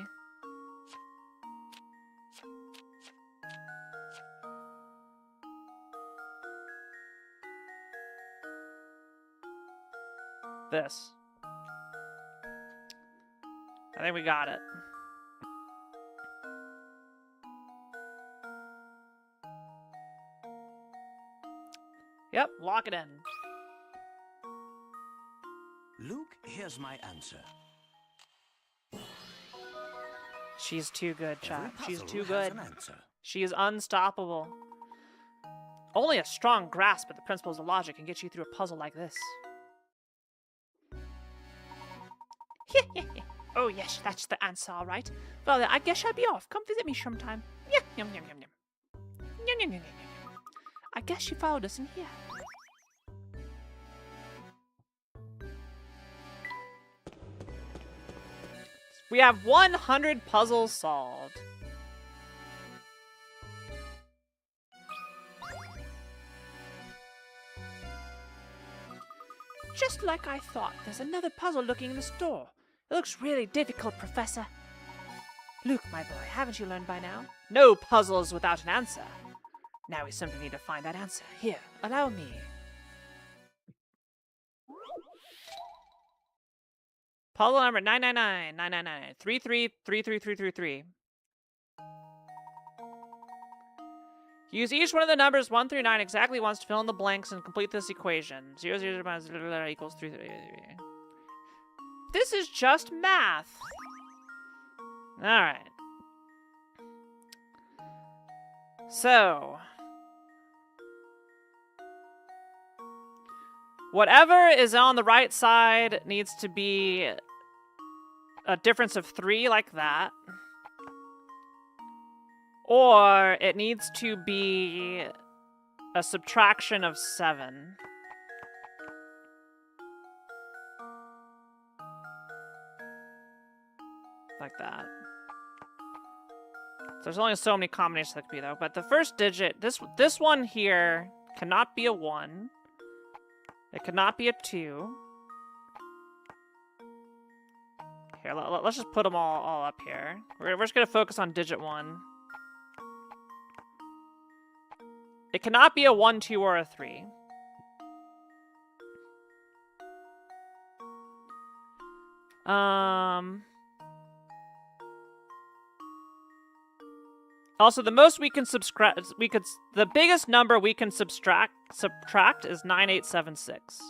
this. I think we got it. Yep, lock it in. Luke, here's my answer. She's too good, chat. Every She's puzzle too has good. an answer. She is unstoppable. Only a strong grasp of the principles of logic can get you through a puzzle like this. Oh yes, that's the answer, all right. Well, then, I guess I'll be off. Come visit me sometime. Yeah, yum yum yum yum. Yum yum yum yum yum. I guess you followed us in here. We have 100 puzzles solved. Just like I thought, there's another puzzle looking in the store. It looks really difficult, Professor. Luke, my boy, haven't you learned by now? No puzzles without an answer. Now we simply need to find that answer. Here, allow me. Puzzle number 999, 999, 33333333. Use each one of the numbers 1 through 9 exactly once to fill in the blanks and complete this equation. 0, 0, minus 0 equals 3, 3, 3. This is just math. Alright. So. Whatever is on the right side needs to be a difference of 3 like that. Or it needs to be a subtraction of 7. Like that. So there's only so many combinations that could be though. But the first digit, this one here cannot be a 1. It cannot be a 2. Here, let's just put them all up here. We're just going to focus on digit 1. It cannot be a 1, 2, or a 3. Also, the most we can the biggest number we can subtract is 9876.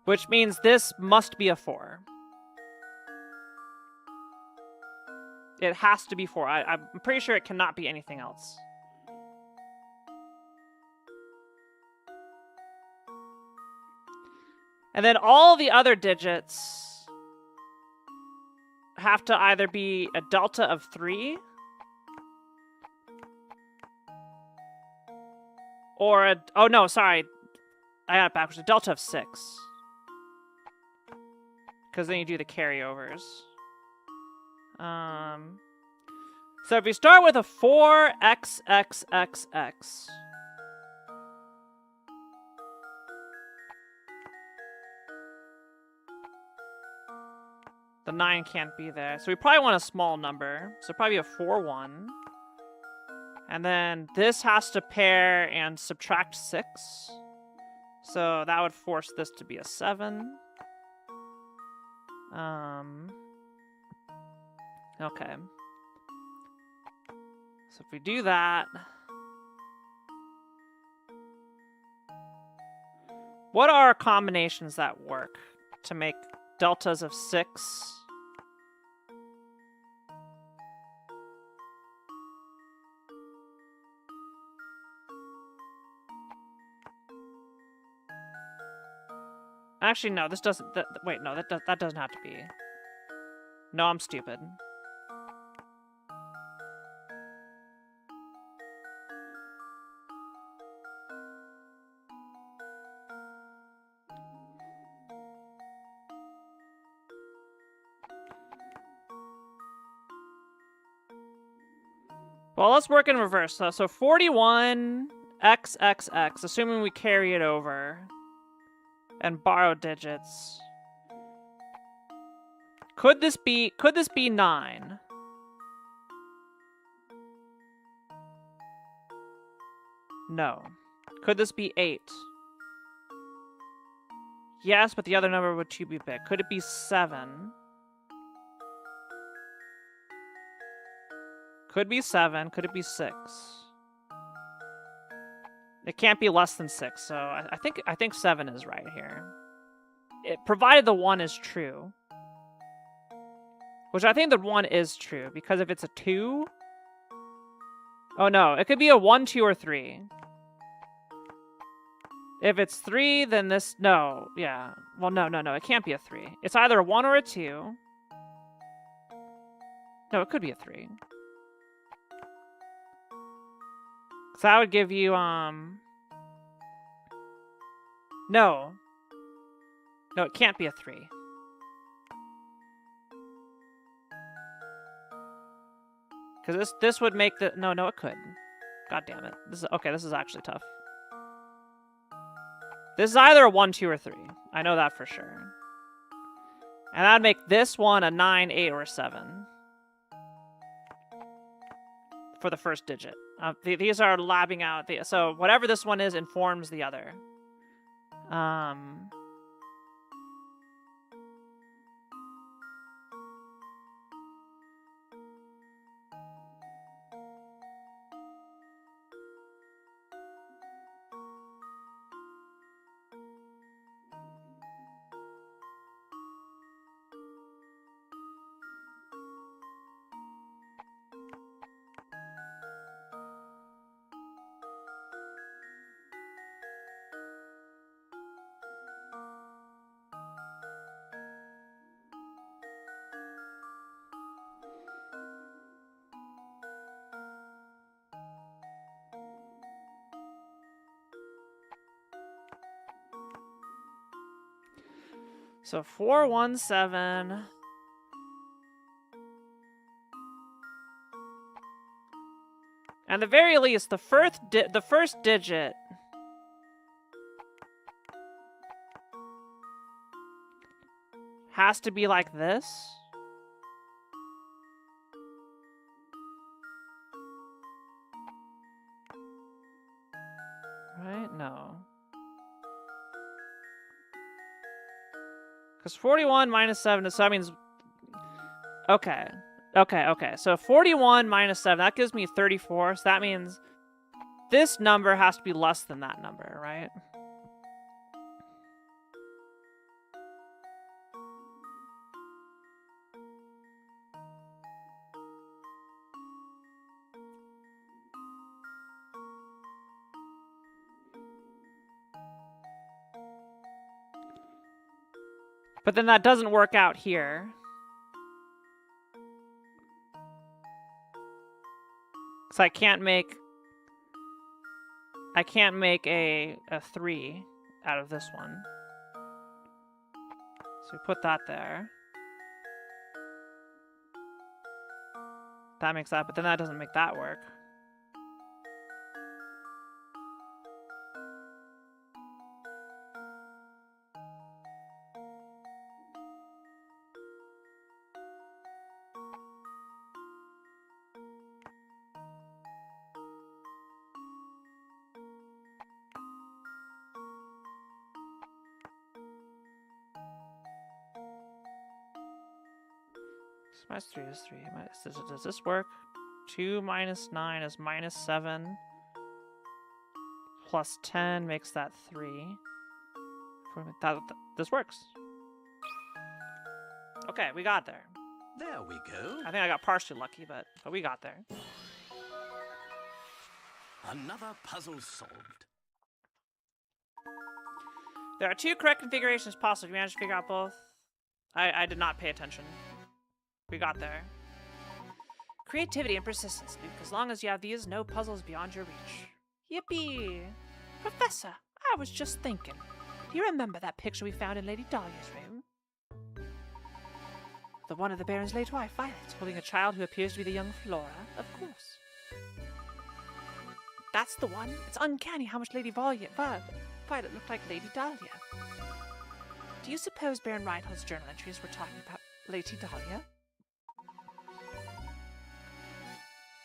Which means this must be a 4. It has to be 4. I'm pretty sure it cannot be anything else. And then all the other digits have to either be a delta of 3 or a... Oh, no, sorry. I got it backwards. A delta of 6. Because then you do the carryovers. So if you start with a 4xxxx, The 9 can't be there. So we probably want a small number. So probably a 4, 1. And then this has to pair and subtract 6. So that would force this to be a 7. Okay. So if we do that... What are combinations that work to make deltas of 6? Actually, no, this doesn't... wait, no, that doesn't have to be. No, I'm stupid. Well, let's work in reverse. So 41 XXX, assuming we carry it over and borrow digits. Could this be 9? No. Could this be 8? Yes, but the other number would too be big. Could it be 7? Could be 7. Could it be 6? It can't be less than 6, so I think 7 is right here. Provided the 1 is true. Which I think the 1 is true, because if it's a 2... Oh no, it could be a 1, 2, or 3. If it's 3, then this... No, yeah. Well, no, it can't be a 3. It's either a 1 or a 2. No, it could be a 3. So that would give you, No. No, it can't be a 3. Because this would make the... No, it could. God damn it. This is actually tough. This is either a 1, 2, or 3. I know that for sure. And that'd make this one a 9, 8, or a 7. For the first digit. These are labbing out. So whatever this one is informs the other. So 417. At the very least, the first digit has to be like this. Right? No. Because 41 minus 7 so that means... Okay. So 41 minus 7, that gives me 34. So that means this number has to be less than that number, right? But then that doesn't work out here. So I can't make a 3 out of this one. So we put that there. That makes that, but then that doesn't make that work. minus 3 is 3. Does this work? 2 minus 9 is minus 7. Plus 10 makes that 3. This works. Okay, we got there. There we go. I think I got partially lucky, but we got there. Another puzzle solved. There are 2 correct configurations possible. You managed to figure out both? I did not pay attention. We got there. Creativity and persistence, Luke. As long as you have these, no puzzle is beyond your reach. Yippee! Professor, I was just thinking. Do you remember that picture we found in Lady Dahlia's room? The one of the Baron's late wife, Violet, holding a child who appears to be the young Flora. Of course. That's the one. It's uncanny how much Lady Violet looked like Lady Dahlia. Do you suppose Baron Reinhold's journal entries were talking about Lady Dahlia?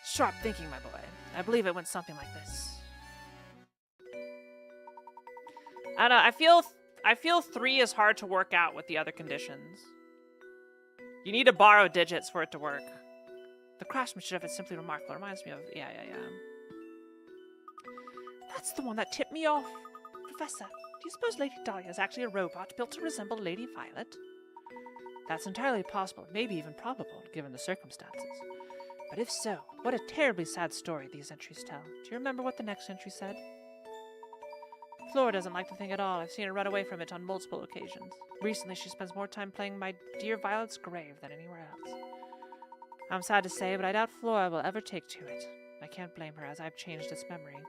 Sharp thinking, my boy. I believe it went something like this. I don't know, I feel 3 is hard to work out with the other conditions. You need to borrow digits for it to work. The craftsmanship of it is simply remarkable. It reminds me of... Yeah. That's the one that tipped me off. Professor, do you suppose Lady Dahlia is actually a robot built to resemble Lady Violet? That's entirely possible, maybe even probable, given the circumstances. But if so, what a terribly sad story these entries tell. Do you remember what the next entry said? Flora doesn't like the thing at all. I've seen her run away from it on multiple occasions. Recently, she spends more time playing my dear Violet's grave than anywhere else. I'm sad to say, but I doubt Flora will ever take to it. I can't blame her, as I've changed its memory.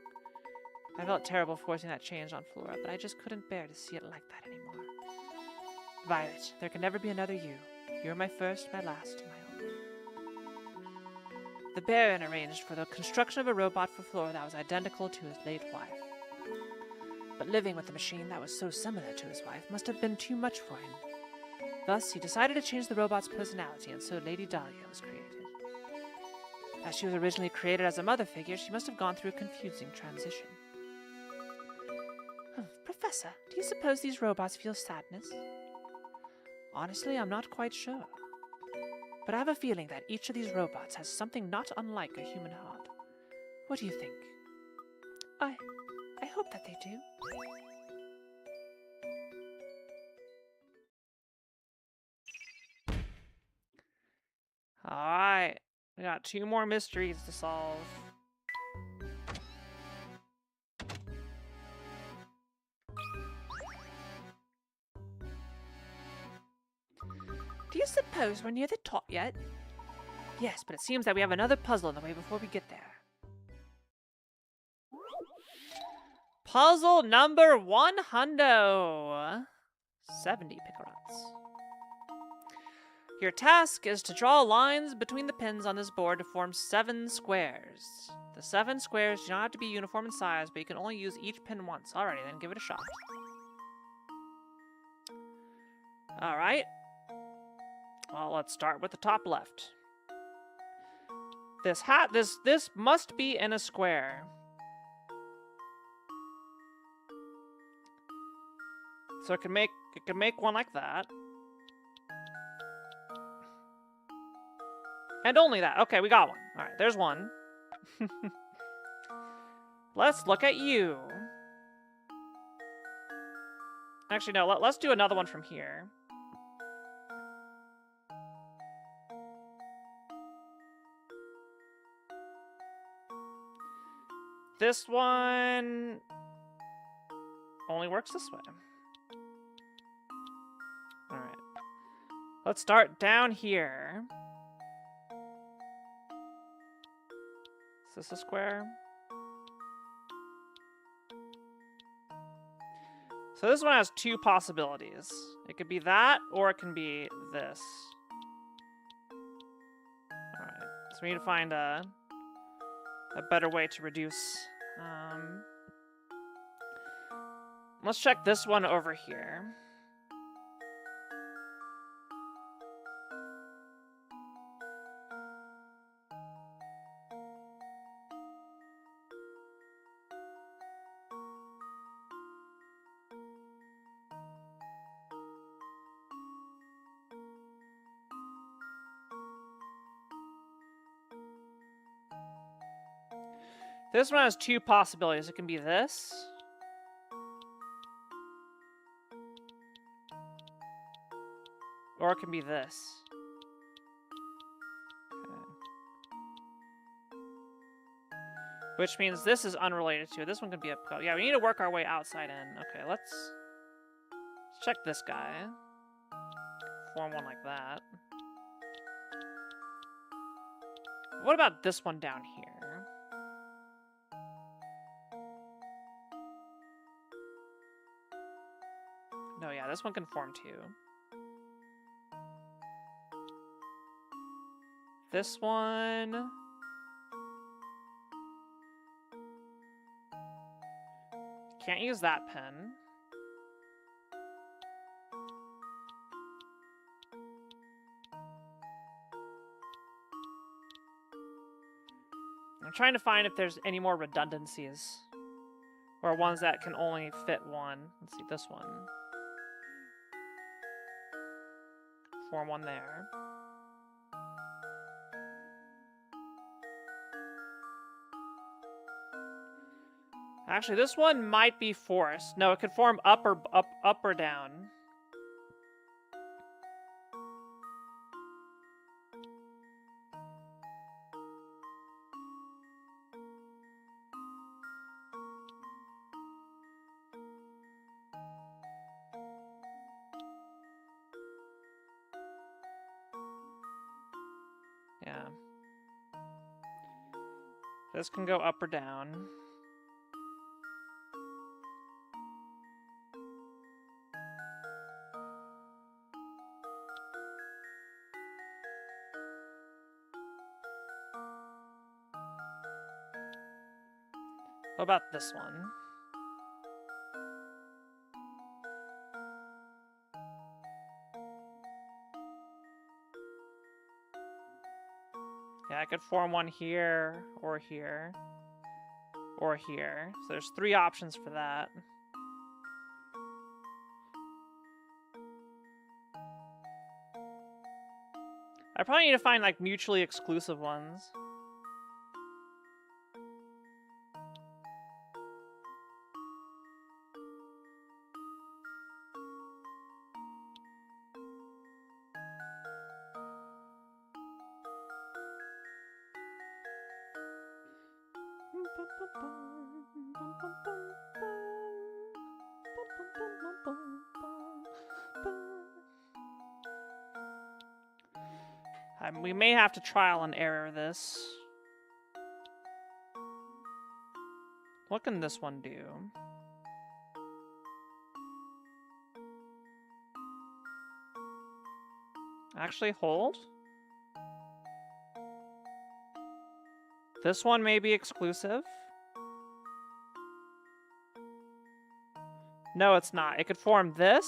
I felt terrible forcing that change on Flora, but I just couldn't bear to see it like that anymore. Violet, there can never be another you. You're my first, my last, my only. The Baron arranged for the construction of a robot for Flora that was identical to his late wife. But living with a machine that was so similar to his wife must have been too much for him. Thus, he decided to change the robot's personality, and so Lady Dahlia was created. As she was originally created as a mother figure, she must have gone through a confusing transition. Professor, do you suppose these robots feel sadness? Honestly, I'm not quite sure. But I have a feeling that each of these robots has something not unlike a human heart. What do you think? I hope that they do. Alright, we got 2 more mysteries to solve. Do you suppose we're near the top yet? Yes, but it seems that we have another puzzle in the way before we get there. Puzzle number 100. 70 picarats. Your task is to draw lines between the pins on this board to form 7 squares. The 7 squares do not have to be uniform in size, but you can only use each pin once. Alrighty then, give it a shot. Alright. Well, let's start with the top left. This must be in a square. So it can make one like that. And only that. Okay, we got one. Alright, there's one. Let's look at you. Actually, no, let's do another one from here. This one only works this way. Alright. Let's start down here. Is this a square? So this one has 2 possibilities. It could be that, or it can be this. Alright, so we need to find a better way to reduce. Let's check this one over here. This one has two possibilities. It can be this. Or it can be this. Okay. Which means this is unrelated to it. This one can be a... Yeah, we need to work our way outside in. Okay, let's check this guy. Form one like that. What about this one down here? No, yeah, this one can form too. This one... Can't use that pen. I'm trying to find if there's any more redundancies. Or ones that can only fit one. Let's see, this one. Form one there. Actually, this one might be forced. No, it could form up or down. Yeah. This can go up or down. What about this one? Yeah, I could form one here, or here, or here. So there's three options for that. I probably need to find, like, mutually exclusive ones. We may have to trial and error this. What can this one do? Actually hold? This one may be exclusive. No, it's not. It could form this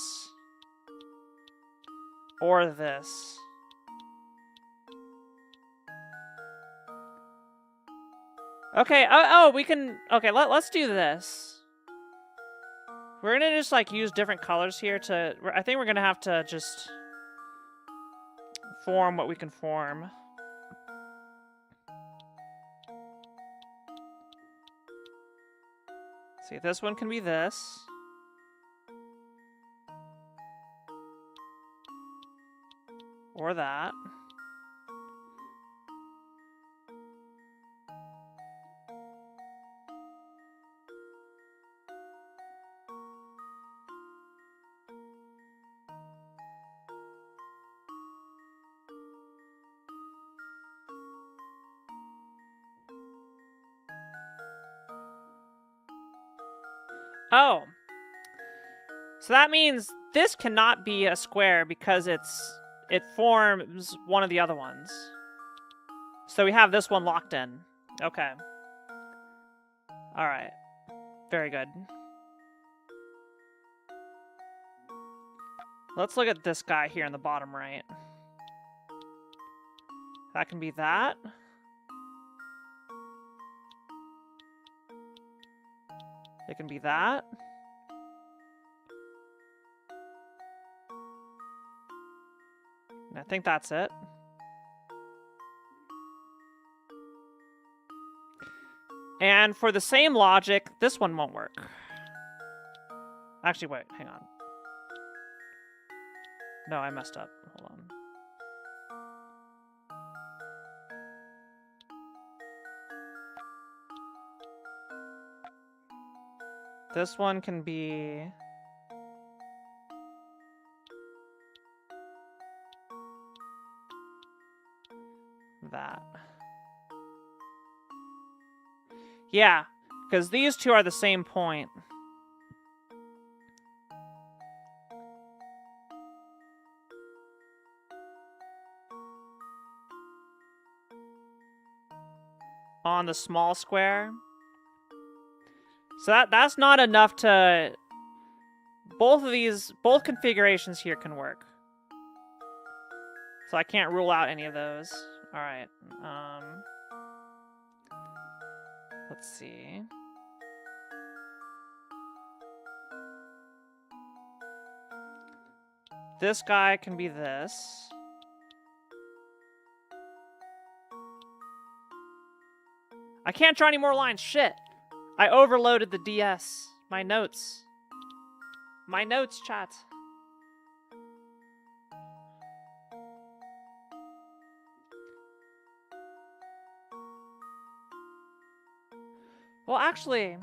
or this. Okay, we can... Okay, let's do this. We're gonna just, like, use different colors here to... I think we're gonna have to just form what we can form. See, this one can be this. Or that. Oh. So that means this cannot be a square because it forms one of the other ones. So we have this one locked in. Okay. Alright. Very good. Let's look at this guy here in the bottom right. That can be that. It can be that. And I think that's it. And for the same logic, this one won't work. Actually, wait, hang on. No, I messed up. Hold on. This one can be... that. Yeah, because these two are the same point. On the small square. So that's not enough to... both configurations here can work. So I can't rule out any of those. Alright. Let's see. This guy can be this. I can't draw any more lines. Shit. I overloaded the DS. My notes. My notes, chat. Well, actually...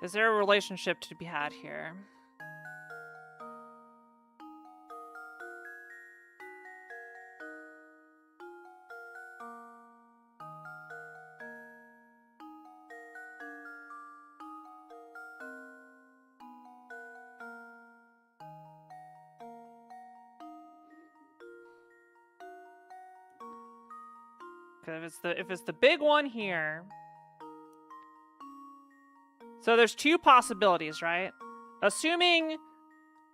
Is there a relationship to be had here? If it's the big one here. So there's two possibilities, right? Assuming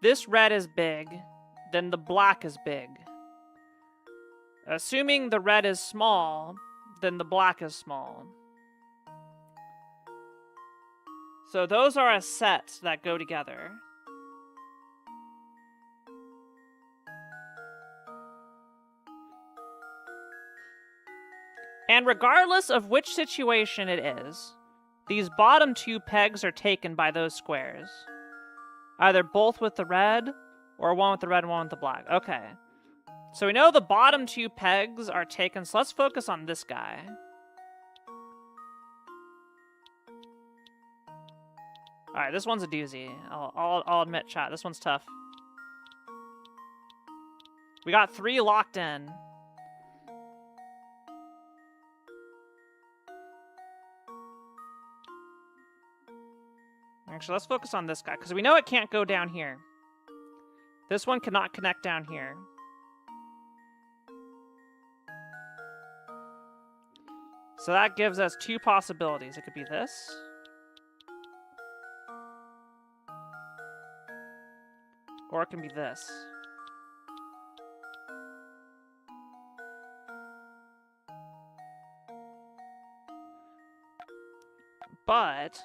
this red is big, then the black is big. Assuming the red is small, then the black is small. So those are a set that go together. And regardless of which situation it is, these bottom two pegs are taken by those squares. Either both with the red, or one with the red and one with the black. Okay. So we know the bottom two pegs are taken, so let's focus on this guy. Alright, this one's a doozy. I'll admit, chat, this one's tough. We got 3 locked in. Actually, let's focus on this guy, because we know it can't go down here. This one cannot connect down here. So that gives us 2 possibilities. It could be this. Or it can be this. But...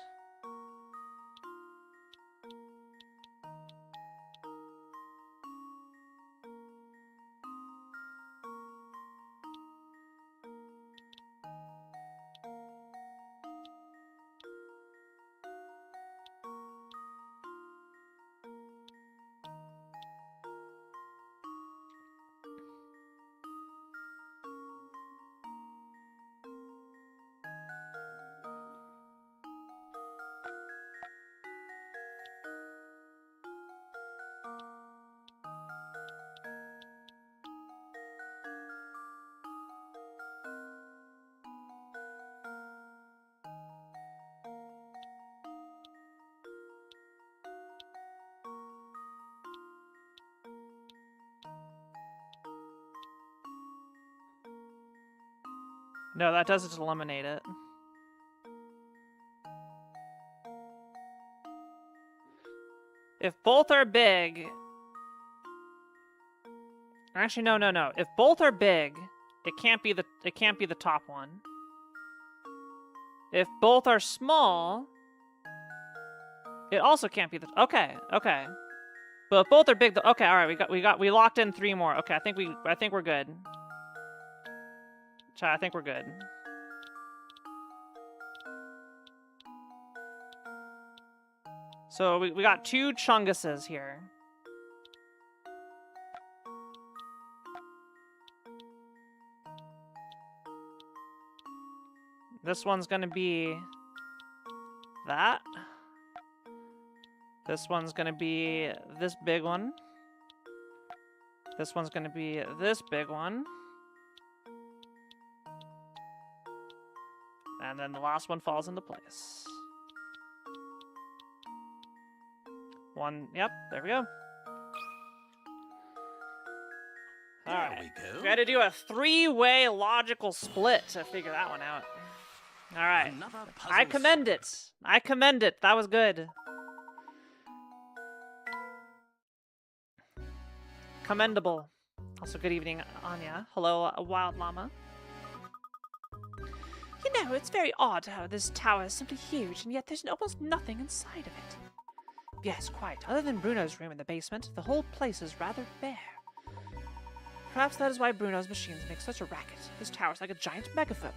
No, that doesn't just eliminate it. If both are big... Actually, no. If both are big, it can't be the top one. If both are small, it also can't be the... Okay. But if both are big, okay, all right, we locked in 3 more. Okay, I think we're good. I think we're good. So we got 2 Chunguses here. This one's gonna be that. This one's gonna be this big one. This one's gonna be this big one. And then the last one falls into place. Yep, there we go. Alright. There we go. We had to do a 3-way logical split to figure that one out. Alright. I commend it. I commend it. That was good. Commendable. Also, good evening, Anya. Hello, Wild Llama. You know, it's very odd how this tower is simply huge, and yet there's almost nothing inside of it. Yes, quite. Other than Bruno's room in the basement, the whole place is rather bare. Perhaps that is why Bruno's machines make such a racket. This tower's like a giant megaphone.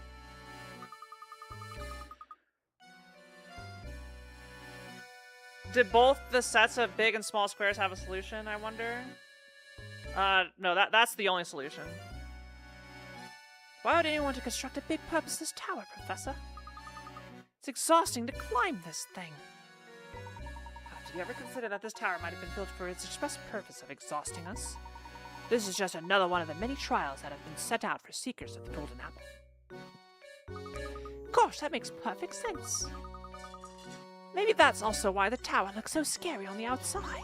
Did both the sets of big and small squares have a solution, I wonder? No, that's the only solution. Why would anyone want to construct a big purposeless tower, Professor? It's exhausting to climb this thing. Did you ever consider that this tower might have been built for its express purpose of exhausting us? This is just another one of the many trials that have been set out for seekers of the Golden Apple. Gosh, that makes perfect sense. Maybe that's also why the tower looks so scary on the outside.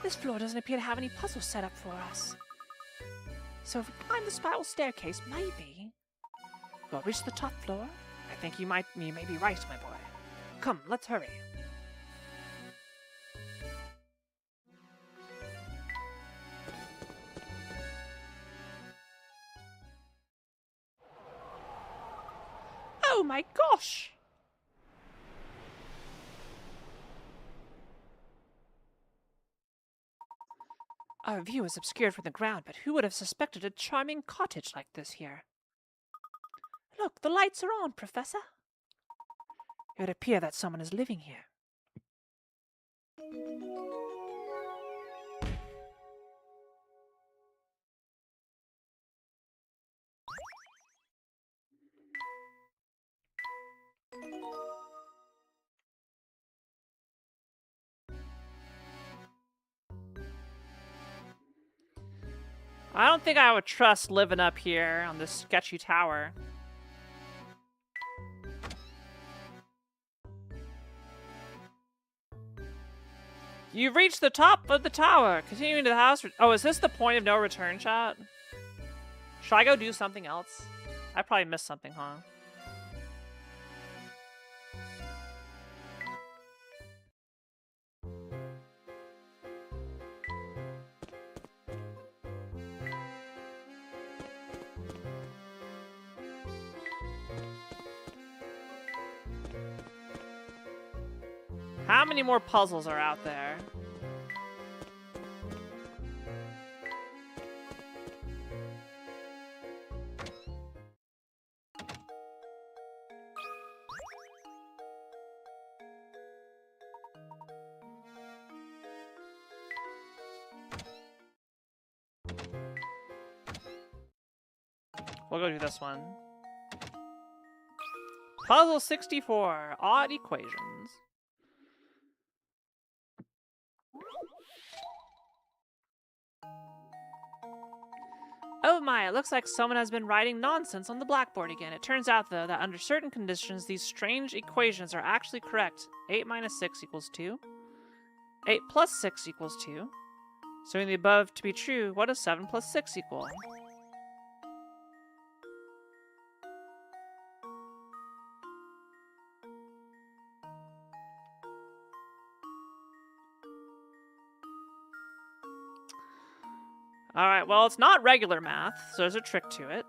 This floor doesn't appear to have any puzzles set up for us. So if we climb the spiral staircase, maybe we'll reach the top floor. I think you may be right, my boy. Come, let's hurry. Oh my gosh! Our view is obscured from the ground, but who would have suspected a charming cottage like this here? Look, the lights are on, Professor. It would appear that someone is living here. I don't think I would trust living up here on this sketchy tower. You've reached the top of the tower. Continuing to the house. Oh, is this the point of no return, chat? Should I go do something else? I probably missed something, huh? How many more puzzles are out there? We'll go do this one. Puzzle 64, odd equations. Oh my, it looks like someone has been writing nonsense on the blackboard again. It turns out, though, that under certain conditions, these strange equations are actually correct. 8 minus 6 equals 2. 8 plus 6 equals 2. Assuming the above to be true, what does 7 plus 6 equal? Alright, well, it's not regular math, so there's a trick to it.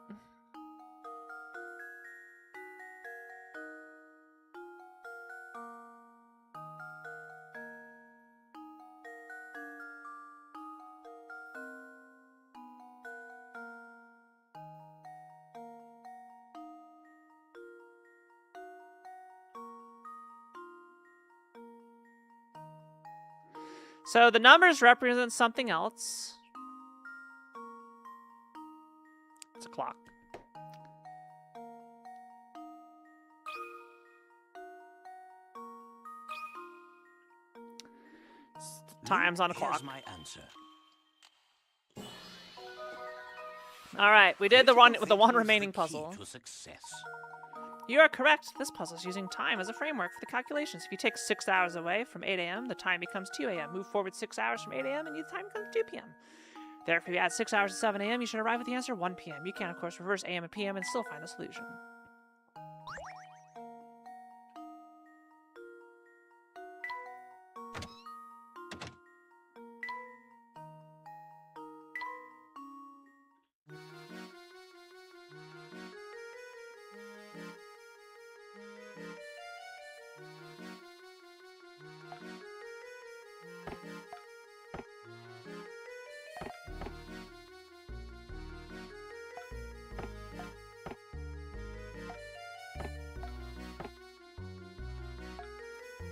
So the numbers represent something else. It's a clock. It's times on a clock. Here's my answer. All right, we did the one with the one Think is remaining key puzzle. to success. You are correct. This puzzle is using time as a framework for the calculations. If you take 6 hours away from 8 a.m., the time becomes 2 a.m. Move forward 6 hours from 8 a.m., and the time becomes 2 p.m. Therefore, if you add 6 hours to 7 a.m., you should arrive at the answer 1 p.m. You can, of course, reverse a.m. and p.m. and still find the solution.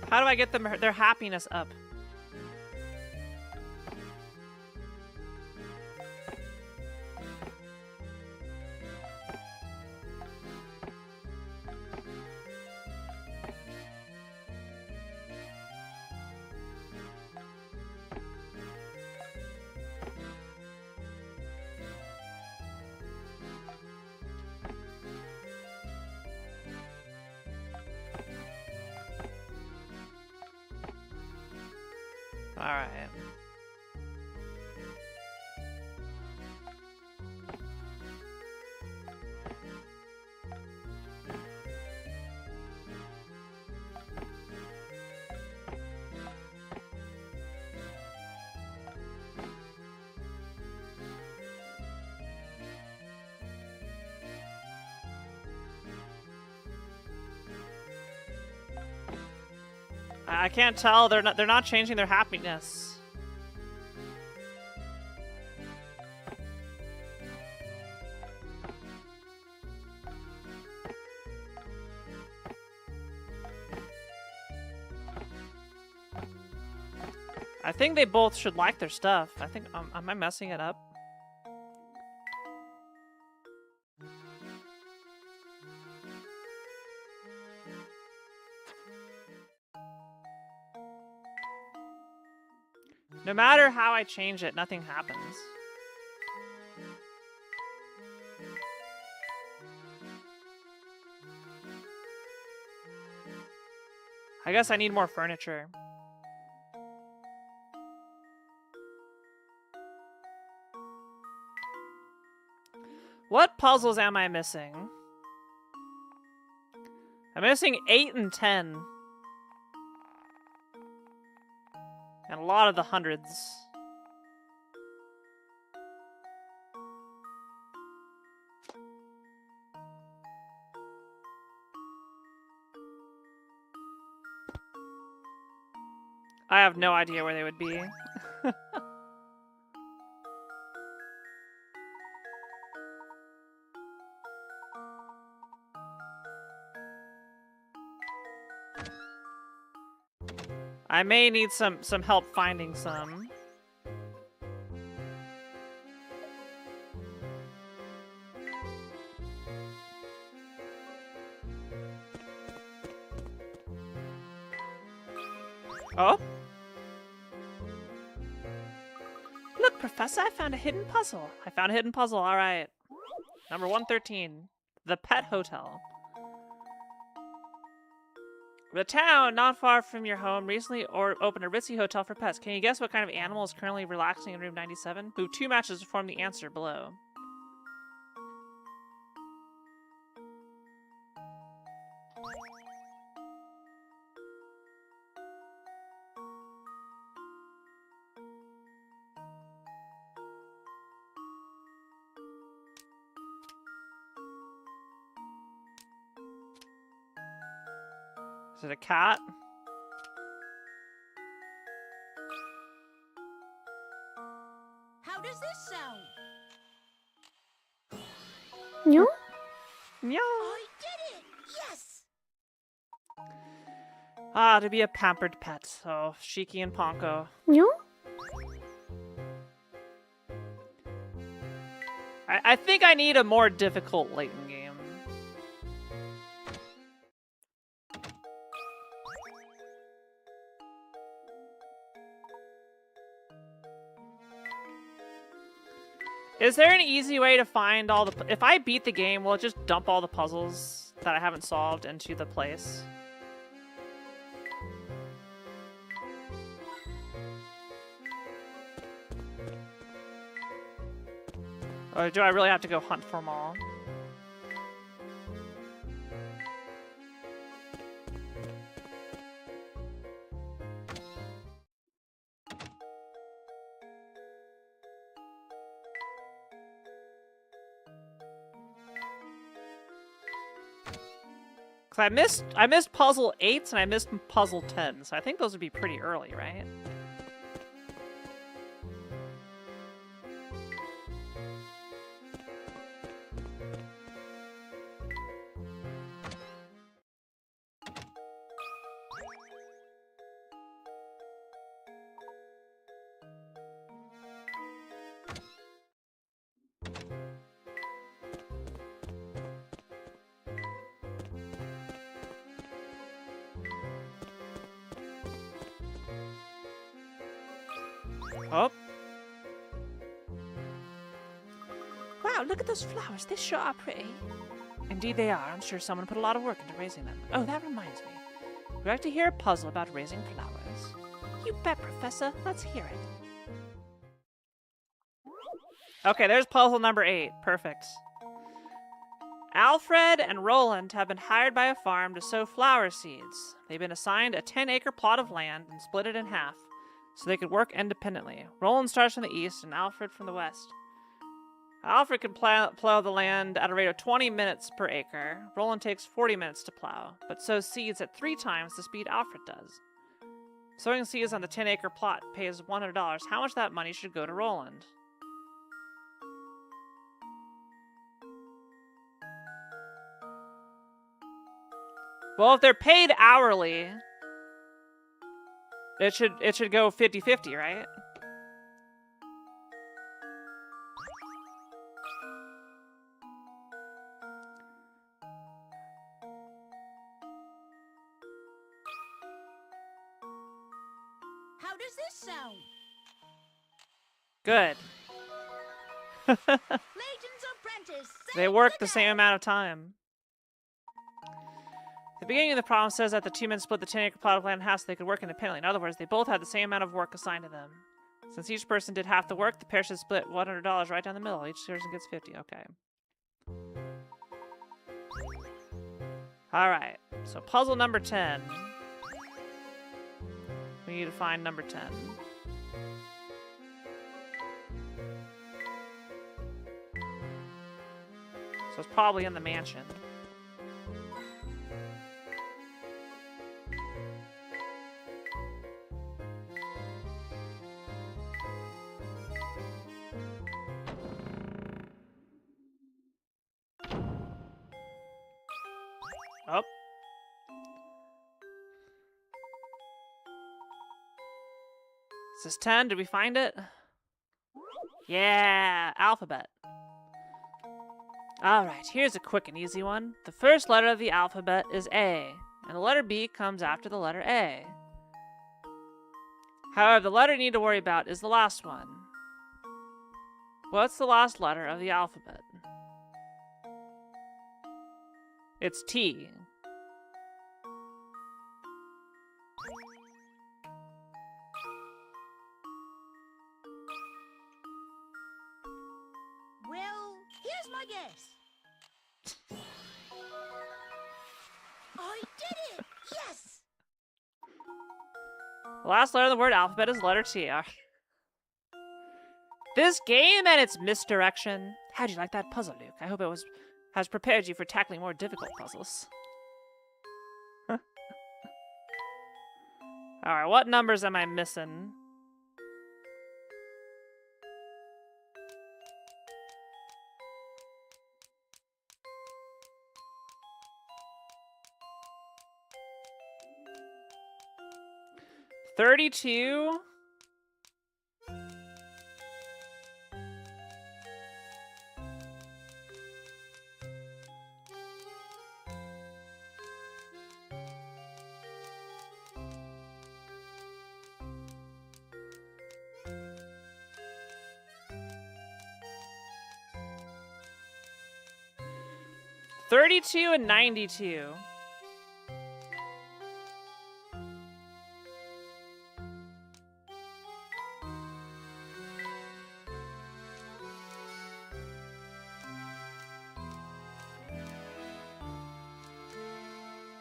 How do I get them their happiness up? All right. I can't tell. They're not changing their happiness. I think they both should like their stuff. I think am I messing it up? No matter how I change it, nothing happens. I guess I need more furniture. What puzzles am I missing? I'm missing 8 and 10. And a lot of the hundreds. I have no idea where they would be. I may need some help finding some. Oh? Look, Professor, I found a hidden puzzle. I found a hidden puzzle, alright. Number 113. The Pet Hotel. The town not far from your home recently opened a ritzy hotel for pets. Can you guess what kind of animal is currently relaxing in room 97? Move 2 matches to form the answer below. Is it a cat? How does this sound? Yeah. I did it! Yes! Ah, to be a pampered pet. So, Shiki and Ponko. I think I need a more difficult Layton game. Is there an easy way to find all the... If I beat the game, will it just dump all the puzzles that I haven't solved into the place? Or do I really have to go hunt for them all? I missed puzzle 8 and I missed puzzle 10, so I think those would be pretty early, right? Oh. Wow, look at those flowers. They sure are pretty. Indeed they are. I'm sure someone put a lot of work into raising them. Oh, that reminds me. Would you like to hear a puzzle about raising flowers? You bet, Professor. Let's hear it. Okay, there's puzzle number 8. Perfect. Alfred and Roland have been hired by a farm to sow flower seeds. They've been assigned a 10-acre plot of land and split it in half, so they could work independently. Roland starts from the east and Alfred from the west. Alfred can plow the land at a rate of 20 minutes per acre. Roland takes 40 minutes to plow, but sows seeds at 3 times the speed Alfred does. Sowing seeds on the 10-acre plot pays $100. How much of that money should go to Roland? Well, if they're paid hourly, it should go 50-50, right? How does this sound? Good. Layton's apprentice. They work the same amount of time. The beginning of the problem says that the 2 men split the 10-acre plot of land in half so they could work independently. In other words, they both had the same amount of work assigned to them. Since each person did half the work, the pair should split $100 right down the middle. Each person gets 50. Okay. Alright. So puzzle number 10. We need to find number 10. So it's probably in the mansion. Oh. Is this 10? Did we find it? Yeah, alphabet. Alright, here's a quick and easy one. The first letter of the alphabet is A, and the letter B comes after the letter A. However, the letter you need to worry about is the last one. What's the last letter of the alphabet? It's T. Vegas! I did it! Yes! The last letter of the word alphabet is letter T. This game and its misdirection. How'd you like that puzzle, Luke? I hope it has prepared you for tackling more difficult puzzles. Alright, what numbers am I missing? $32. $32 and $92.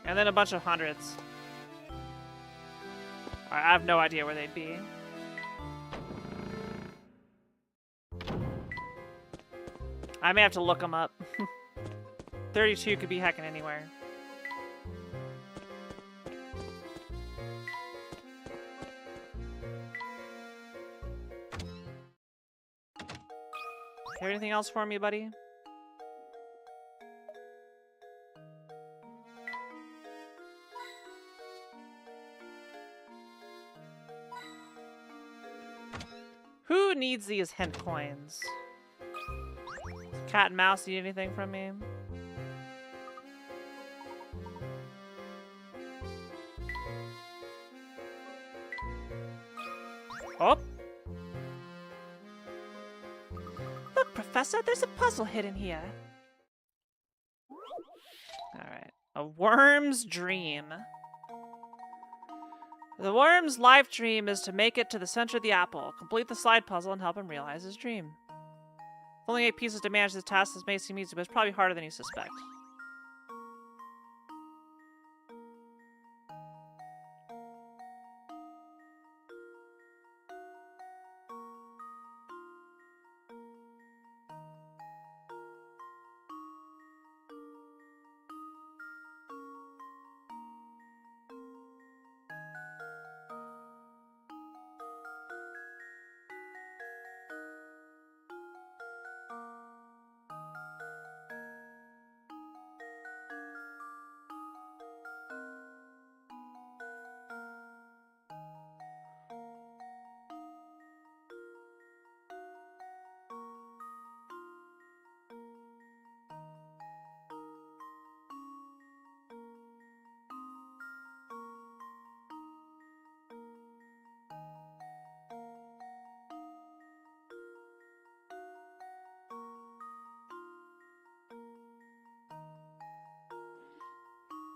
And then a bunch of hundreds. I have no idea where they'd be. I may have to look them up. 32 could be heckin' anywhere. Have anything else for me, buddy? Who needs these hint coins? Cat and mouse need anything from me? Oh! Look, Professor, there's a puzzle hidden here. Alright. A worm's dream. The worm's life dream is to make it to the center of the apple, complete the slide puzzle, and help him realize his dream. Only 8 pieces to manage this task. This may seem easy, but it's probably harder than you suspect.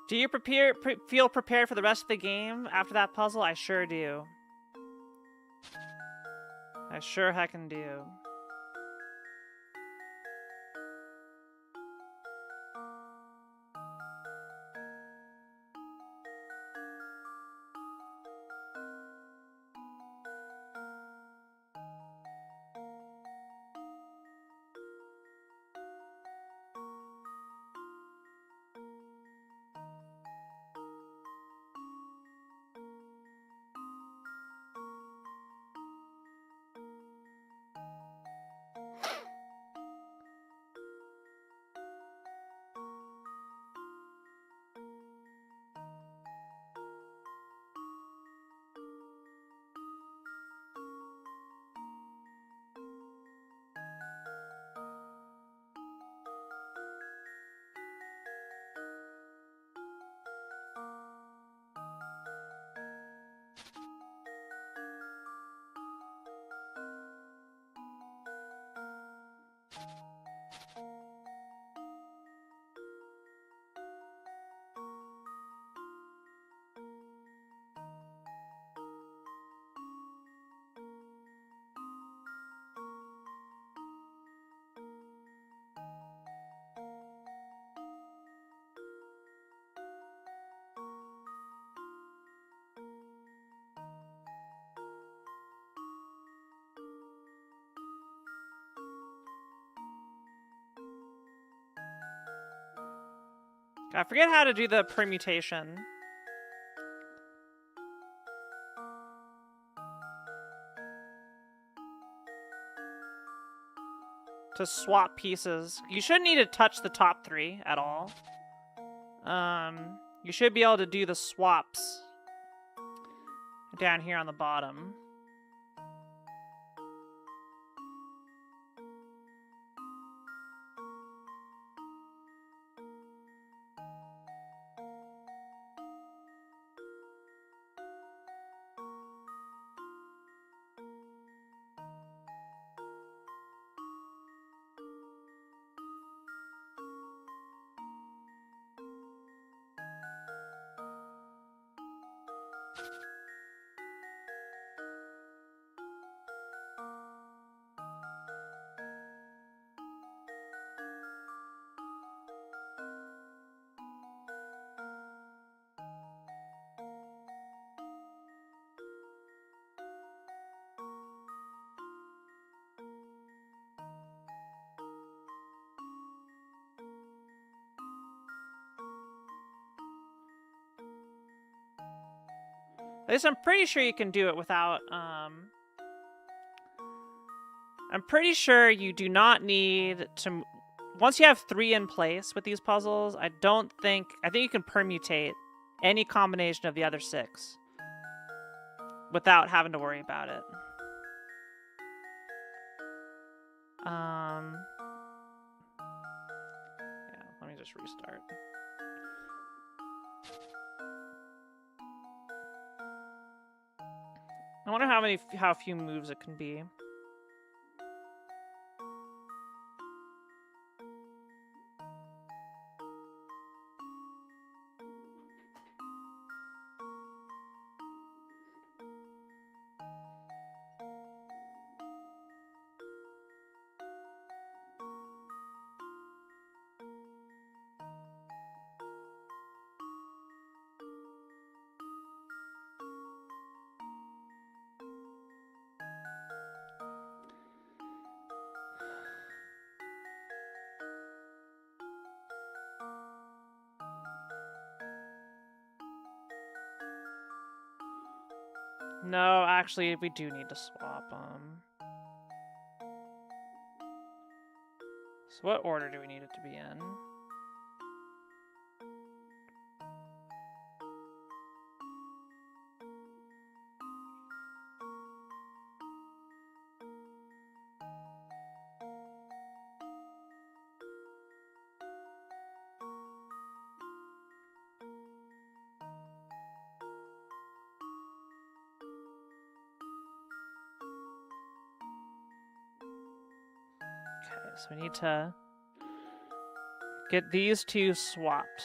Do you feel prepared for the rest of the game after that puzzle? I sure do. I sure heckin' do. I forget how to do the permutation. To swap pieces. You shouldn't need to touch the top 3 at all. You should be able to do the swaps down here on the bottom. At least I'm pretty sure you can do it without, I'm pretty sure you do not need to... Once you have 3 in place with these puzzles, I think you can permutate any combination of the other 6 without having to worry about it. Yeah, let me just restart. I wonder how few moves it can be. No, actually, we do need to swap them. So what order do we need it to be in? Okay, so we need to get these 2 swapped.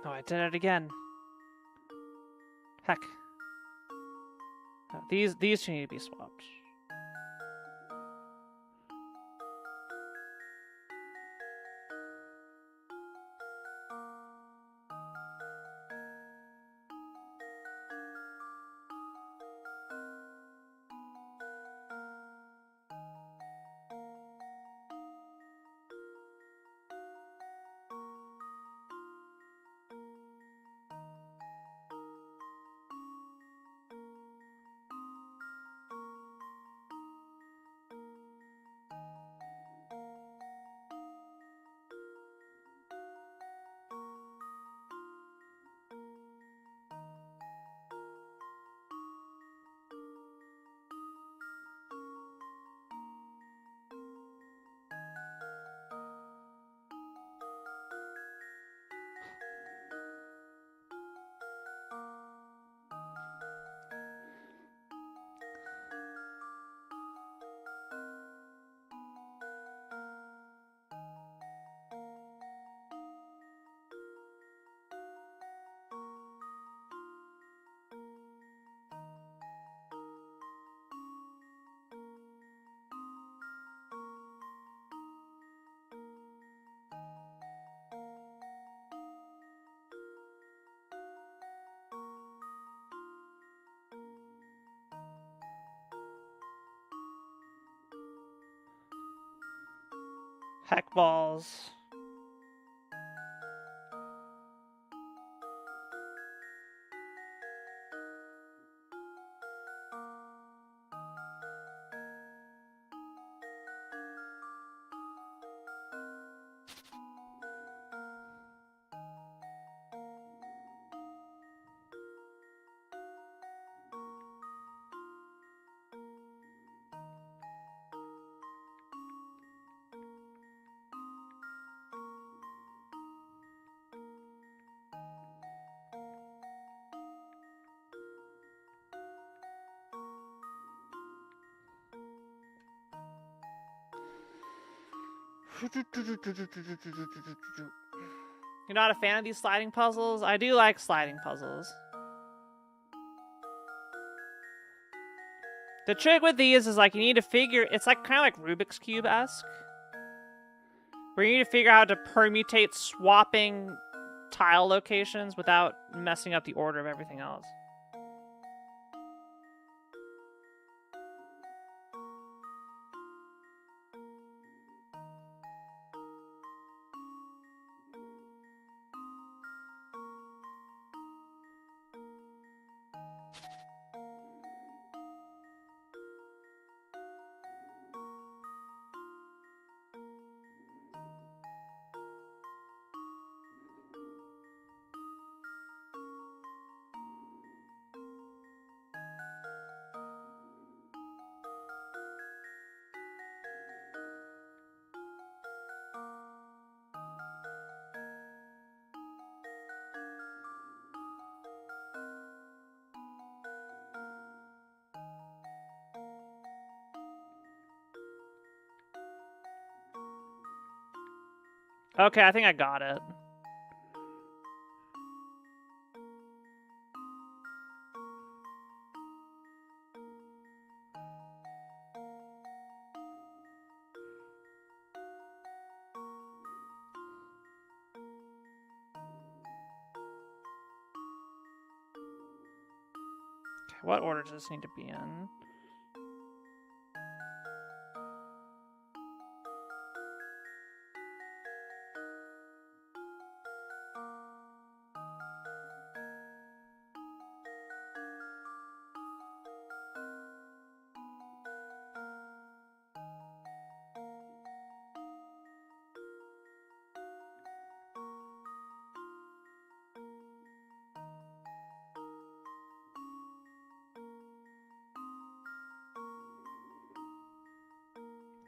Oh, I did it again. Heck. Oh, these 2 need to be swapped. Heck balls. You're not a fan of these sliding puzzles? I do like sliding puzzles. The trick with these is like you need to figure, it's like kind of like Rubik's Cube-esque. Where you need to figure out how to permutate swapping tile locations without messing up the order of everything else. Okay, I think I got it. Okay, what order does this need to be in?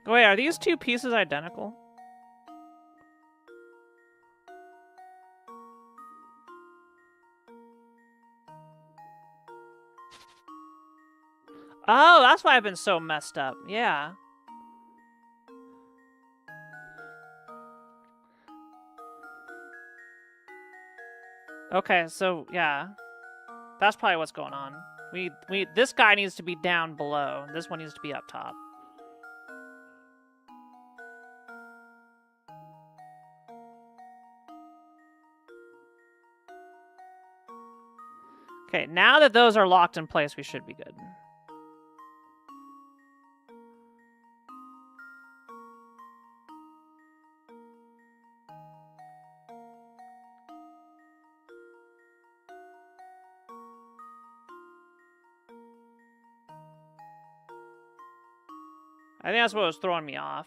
Wait, are these two pieces identical? Oh, that's why I've been so messed up. Yeah. Okay, so yeah. That's probably what's going on. This guy needs to be down below. This one needs to be up top. Okay, now that those are locked in place, we should be good. I think that's what was throwing me off.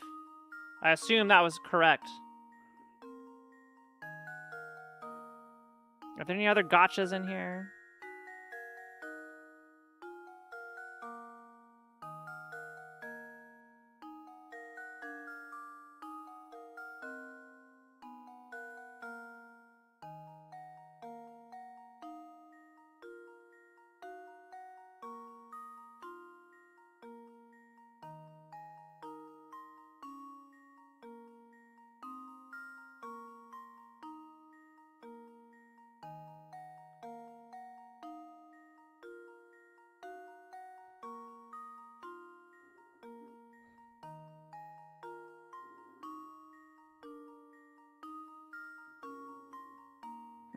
I assume that was correct. Are there any other gotchas in here?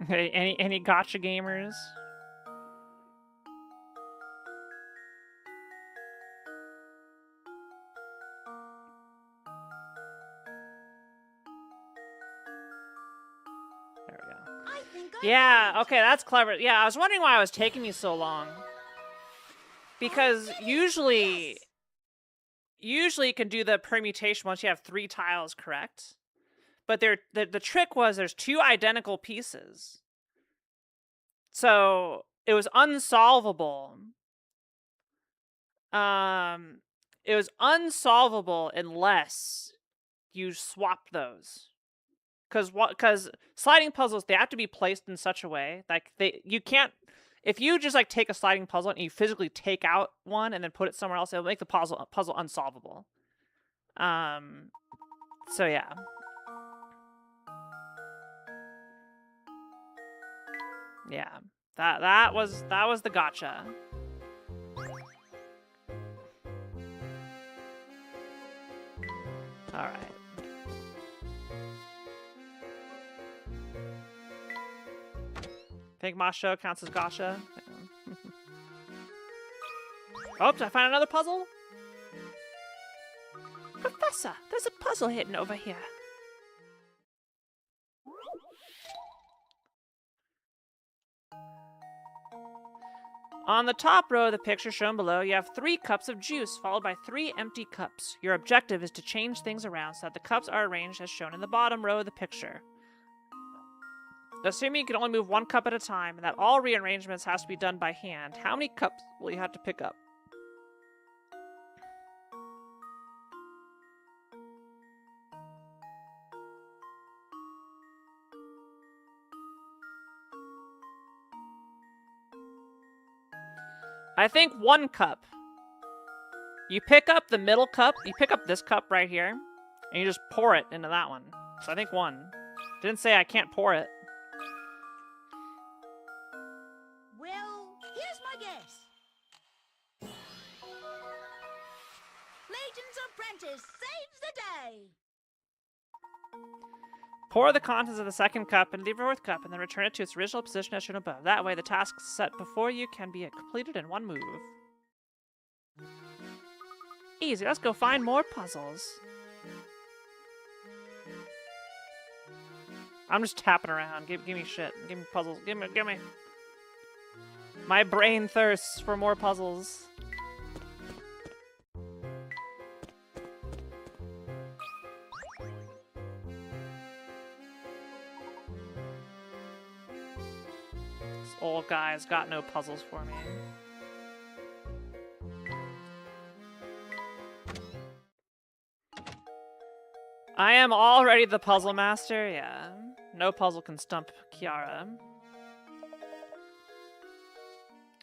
Hey, any gotcha gamers? Yeah, okay, that's clever. Yeah, I was wondering why it was taking me so long. Because usually you can do the permutation once you have 3 tiles correct. But the trick was there's 2 identical pieces. So it was unsolvable. It was unsolvable unless you swap those. Because sliding puzzles, they have to be placed in such a way like you can't. If you just like take a sliding puzzle and you physically take out one and then put it somewhere else, it'll make the puzzle unsolvable. So yeah. Yeah. That was the gotcha. All right. Think Masho counts as gotcha. Oh, did I find another puzzle? Professor, there's a puzzle hidden over here. On the top row of the picture shown below, you have 3 cups of juice, followed by 3 empty cups. Your objective is to change things around so that the cups are arranged as shown in the bottom row of the picture. Assuming you can only move 1 cup at a time, and that all rearrangements has to be done by hand, how many cups will you have to pick up? I think 1 cup. You pick up the middle cup, you pick up this cup right here, and you just pour it into that one. So I think 1. Didn't say I can't pour it. Well, here's my guess. Layton's apprentice saves the day. Pour the contents of the 2nd cup into the 4th cup, and then return it to its original position as shown above. That way, the task set before you can be completed in 1 move. Easy, let's go find more puzzles. I'm just tapping around. Give me shit. Give me puzzles. Give me. My brain thirsts for more puzzles. This old guy's got no puzzles for me. I am already the puzzle master, yeah. No puzzle can stump Kiara.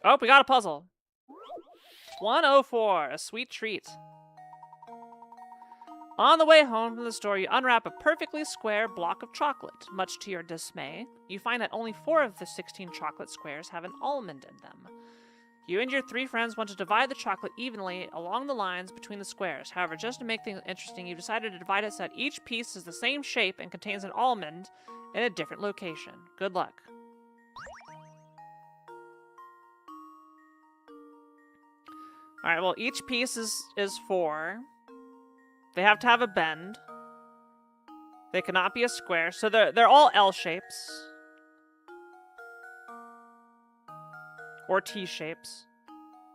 Oh, we got a puzzle. 104, a sweet treat. On the way home from the store, you unwrap a perfectly square block of chocolate. Much to your dismay, you find that only 4 of the 16 chocolate squares have an almond in them. You and your 3 friends want to divide the chocolate evenly along the lines between the squares. However, just to make things interesting, you've decided to divide it so that each piece is the same shape and contains an almond in a different location. Good luck. Alright, well, each piece is 4. They have to have a bend. They cannot be a square, so they're all L shapes. Or T shapes.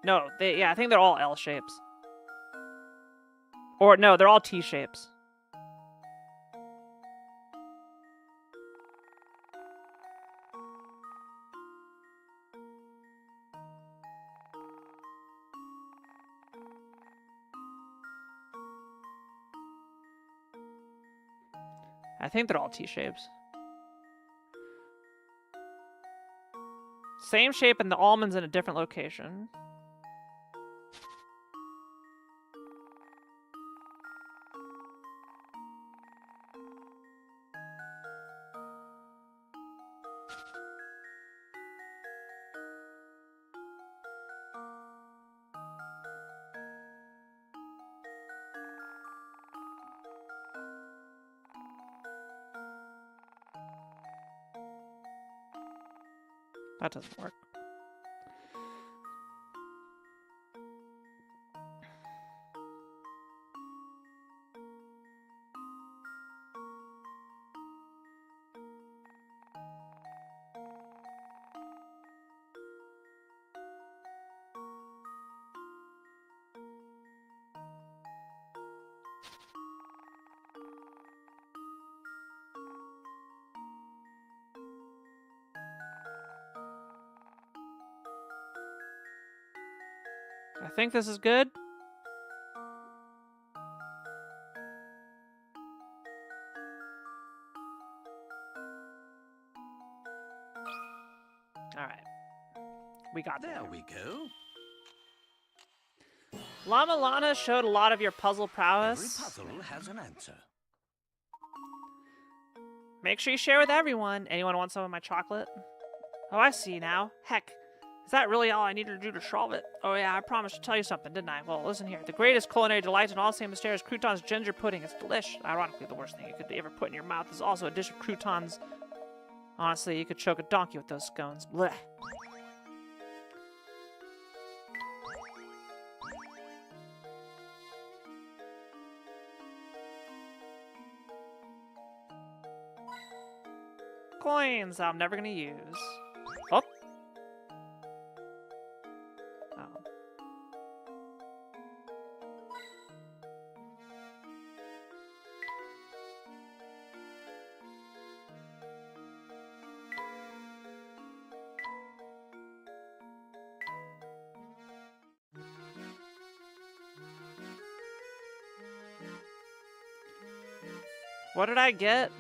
No, I think they're all L shapes. Or no, they're all T shapes. I think they're all T shapes. Same shape and the almond's in a different location. That doesn't work. I think this is good. Alright. We got There we go. Llama Lana showed a lot of your puzzle Every prowess. puzzle has an answer. Make sure you share with everyone. Anyone want some of my chocolate? Oh, I see now. Heck, is that really all I needed to do to solve it? Oh yeah, I promised to tell you something, didn't I? Well, listen here. The greatest culinary delight in all San Mysterio is Crouton's ginger pudding. It's delish. Ironically, the worst thing you could ever put in your mouth is also a dish of croutons. Honestly, you could choke a donkey with those scones. Blech. Coins I'm never gonna use. Oh. Oh. What did I get?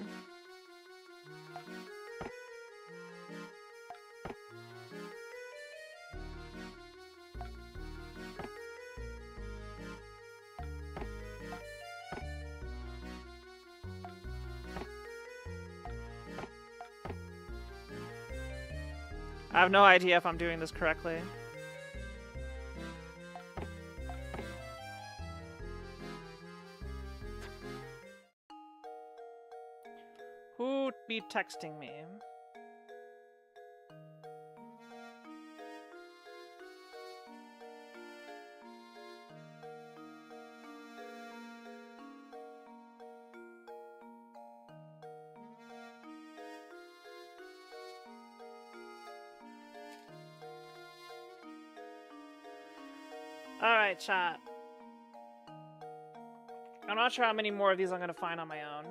I have no idea if I'm doing this correctly. Who'd be texting me? Alright, chat. I'm not sure how many more of these I'm gonna find on my own.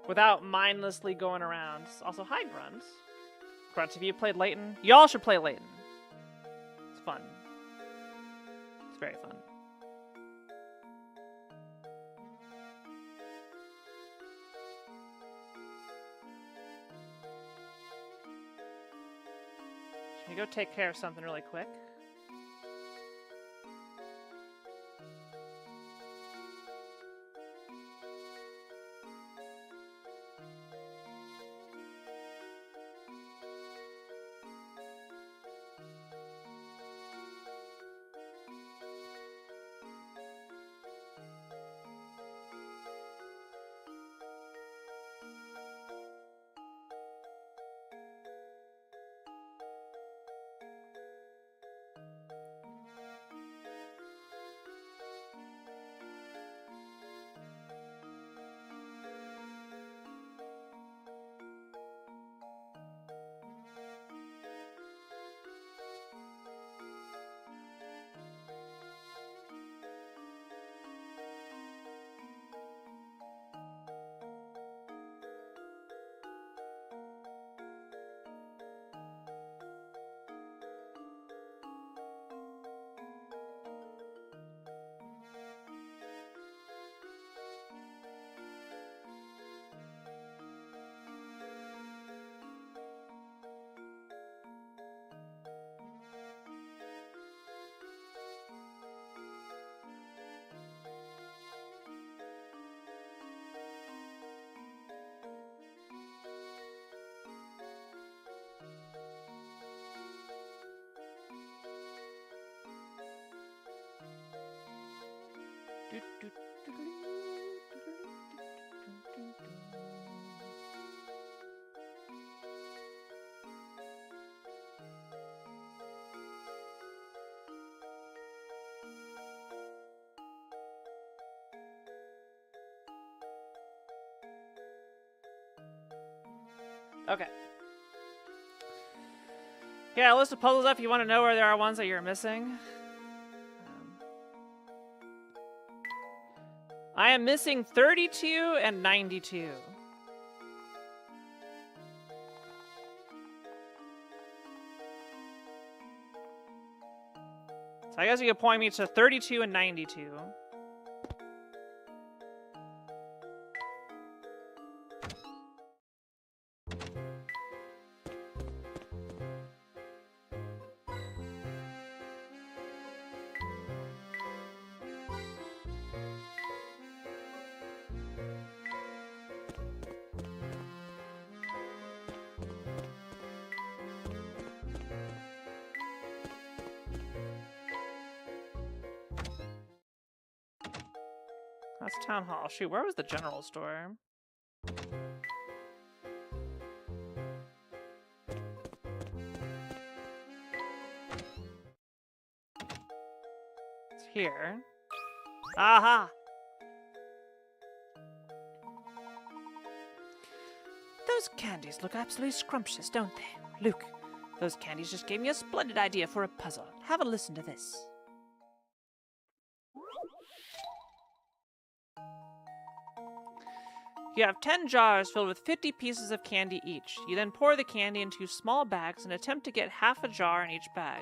Without mindlessly going around. Also, hi, Grunt. Grunt, have you played Layton? Y'all should play Layton. It's fun. It's very fun. Should we go take care of something really quick? Okay. Yeah, a list of puzzles up if you want to know where there are ones that you're missing. I am missing 32 and 92. So I guess you could point me to 32 and 92. That's Town Hall. Shoot, where was the general store? It's here. Aha! Those candies look absolutely scrumptious, don't they? Luke, those candies just gave me a splendid idea for a puzzle. Have a listen to this. You have 10 jars filled with 50 pieces of candy each. You then pour the candy into small bags and attempt to get half a jar in each bag.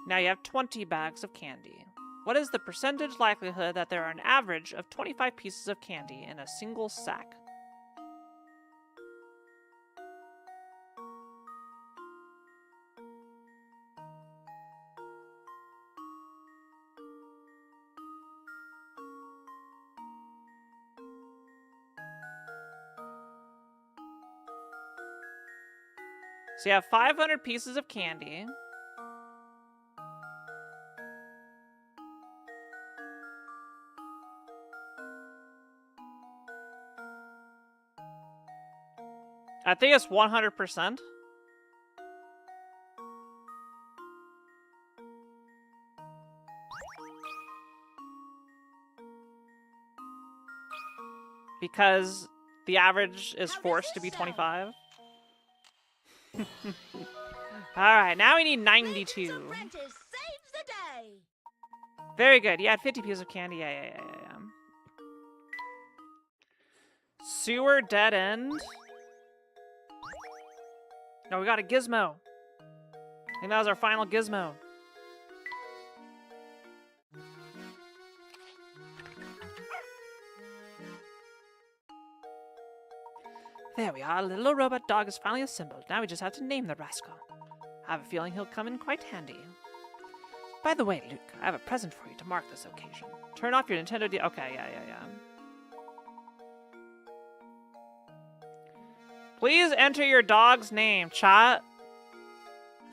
Now you have 20 bags of candy. What is the percentage likelihood that there are an average of 25 pieces of candy in a single sack? So you have 500 pieces of candy. I think it's 100%. Because the average is forced to be 25. Alright, now we need 92. Layton's apprentice saves the day. Very good. You had 50 pieces of candy. Yeah. Sewer dead end. No, we got a gizmo. I think that was our final gizmo. There we are. A little robot dog is finally assembled. Now we just have to name the rascal. I have a feeling he'll come in quite handy. By the way, Luke, I have a present for you to mark this occasion. Turn off your Nintendo D. Okay, yeah. Please enter your dog's name, chat.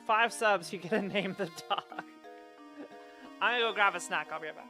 5 subs, you get to name the dog. I'm gonna go grab a snack. I'll be right back.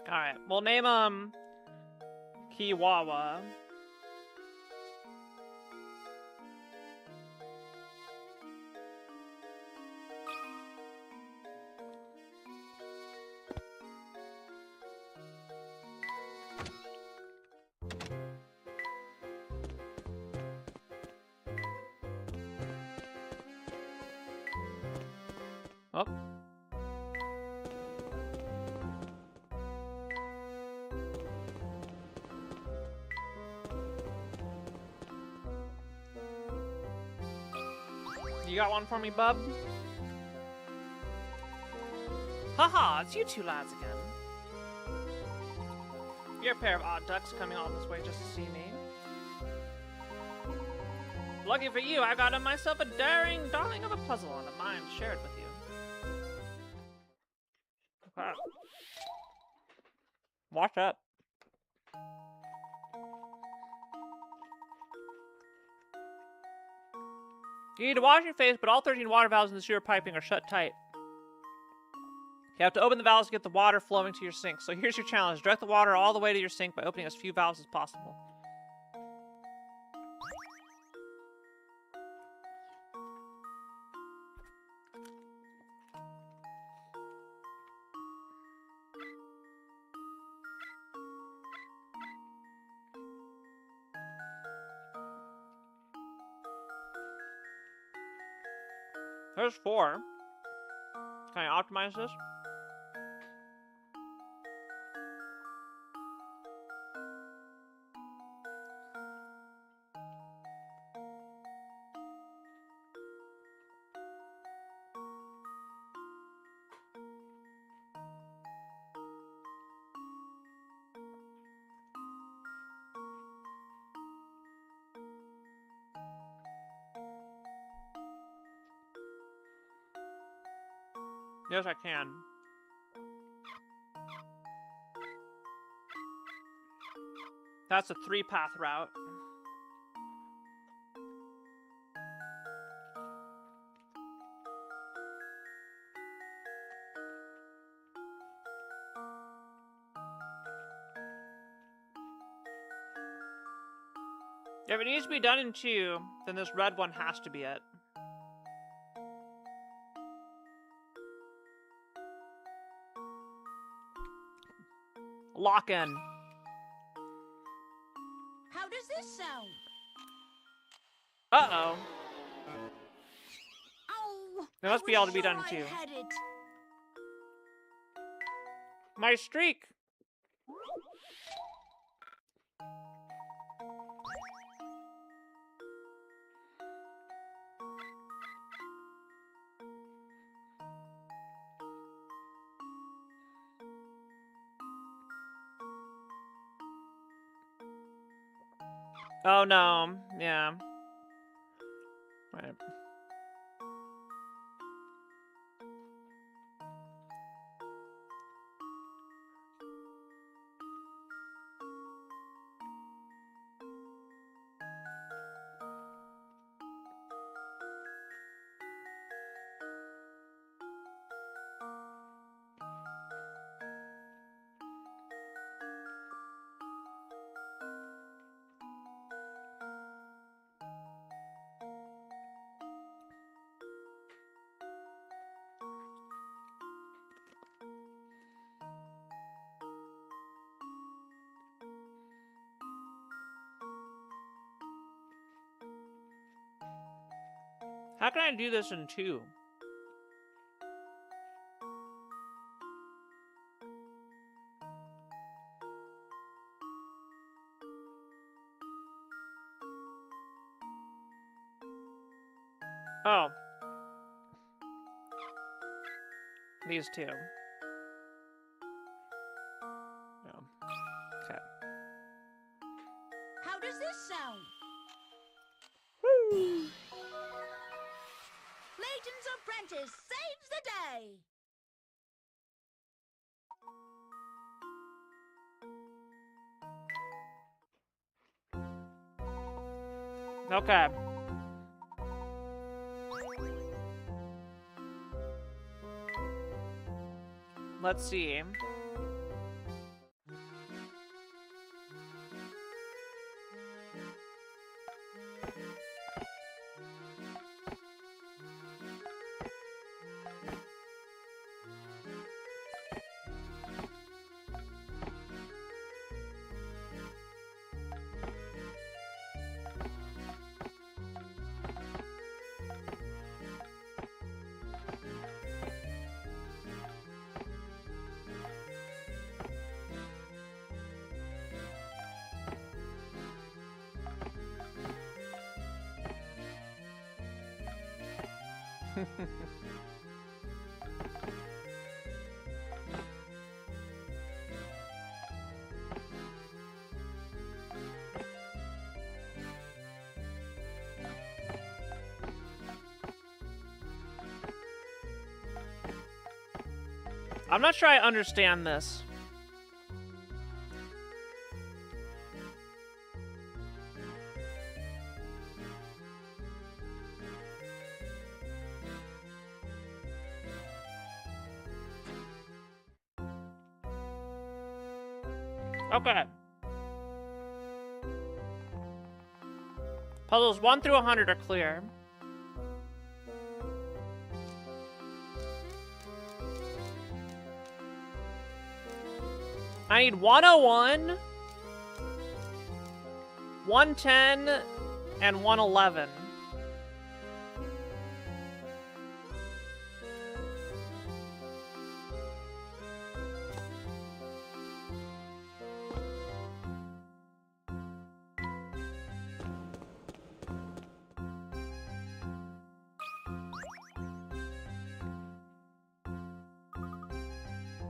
Alright, we'll name him Kiwawa. Oh. You got one for me, bub? Haha, it's you two lads again. You're a pair of odd ducks coming all this way just to see me. Lucky for you, I got myself a daring darling of a puzzle and a mind shared with you. Okay. Watch up. You need to wash your face, but all 13 water valves in the sewer piping are shut tight. You have to open the valves to get the water flowing to your sink. So here's your challenge. Direct the water all the way to your sink by opening as few valves as possible. There's 4. Can I optimize this? Yes, I can. That's a 3-path route. If it needs to be done in 2, then this red one has to be it. Lock in. How does this sound? Uh-oh. Oh, It must be able to be done too. My streak! Oh no, yeah. Right. How can I do this in 2? Oh. These 2. Oh. Okay. How does this sound? Woo! Layton's apprentice saves the day. Okay. Let's see. I'm not sure I understand this. Okay. Puzzles 1 through 100 are clear. I need 101, 110, and 111.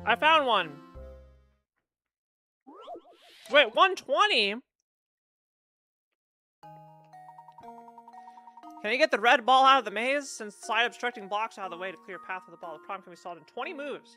I found one. Wait, 120? Can you get the red ball out of the maze? Since slide obstructing blocks out of the way to clear a path with the ball, the problem can be solved in 20 moves.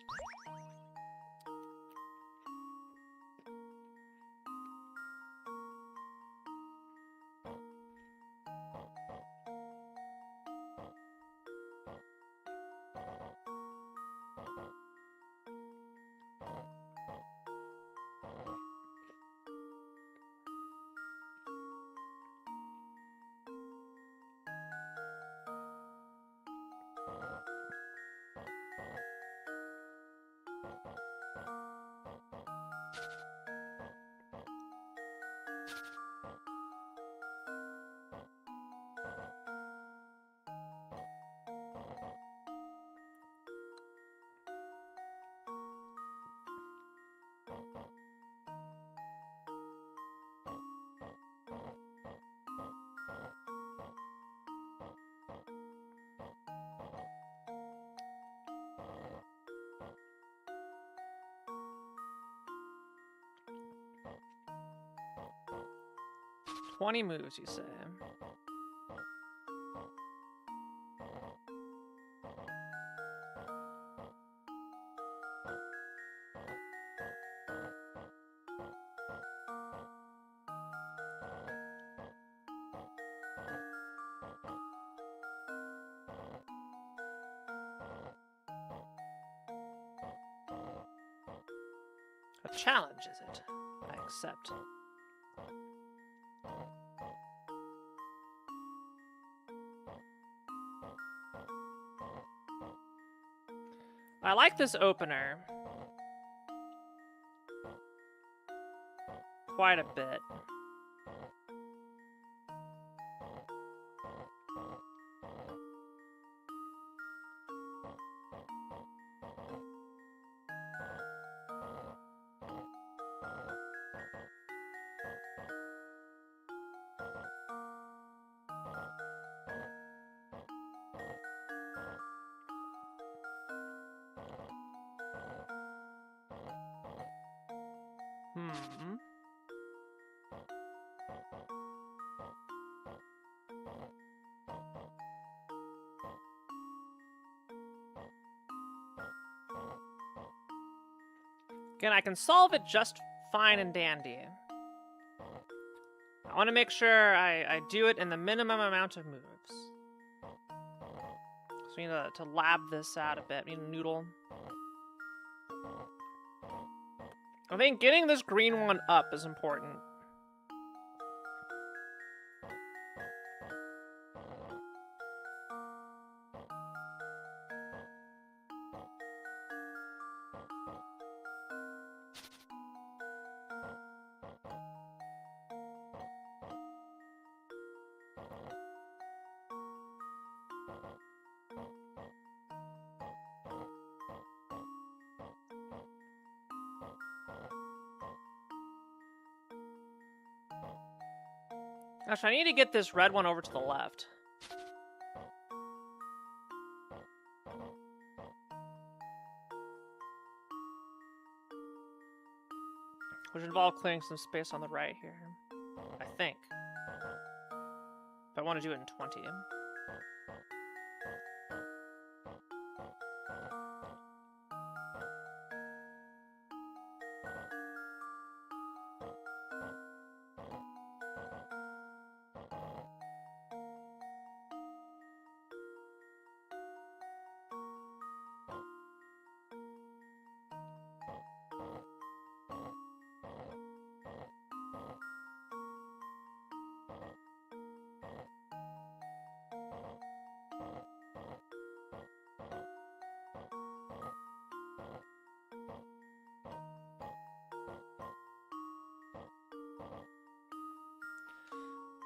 "20 moves, you say?" A challenge, is it? I accept. I like this opener quite a bit. Again, I can solve it just fine and dandy. I want to make sure I do it in the minimum amount of moves. So we need to lab this out a bit. We need a noodle. I think getting this green one up is important. Actually, I need to get this red one over to the left. which involve clearing some space on the right here. I think. If I want to do it in 20.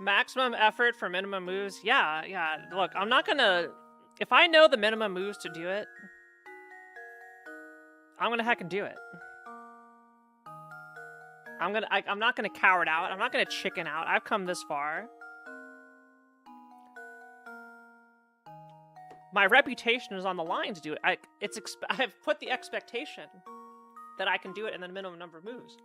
Maximum effort for minimum moves? Yeah, yeah. Look, I'm not gonna... If I know the minimum moves to do it, I'm gonna heckin' do it. I'm not gonna cower it out. I'm not gonna chicken out. I've come this far. My reputation is on the line to do it. I've put the expectation that I can do it in the minimum number of moves.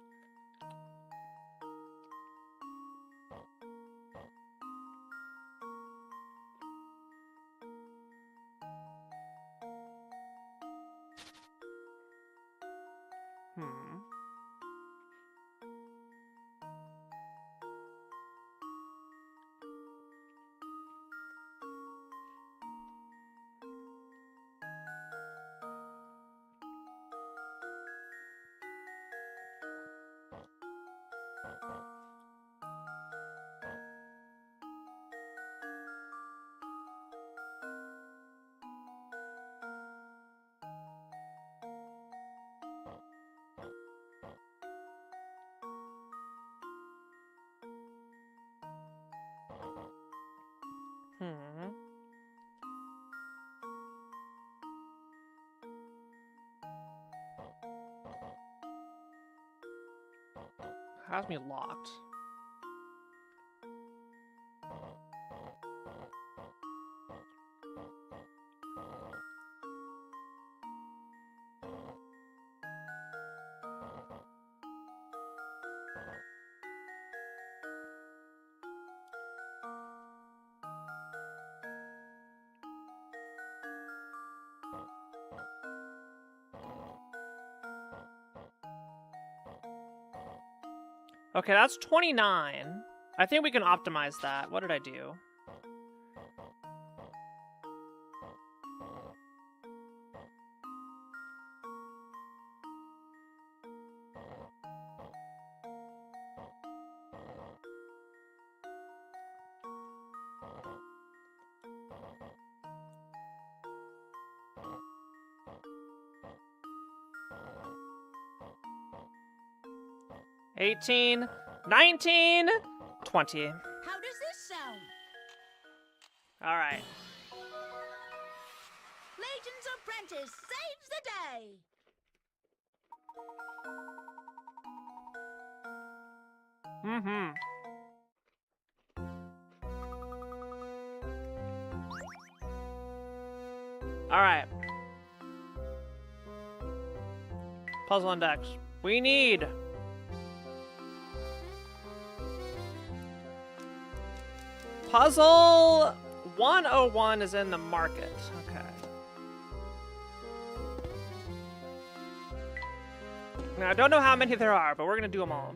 Has me locked. Okay, that's 29. I think we can optimize that. What did I do? $18, $19, $20. How does this sound? All right. Layton's apprentice saves the day. Mm-hmm. All right. Puzzle index. We need... Puzzle 101 is in the market. Okay. Now, I don't know how many there are, but we're going to do them all.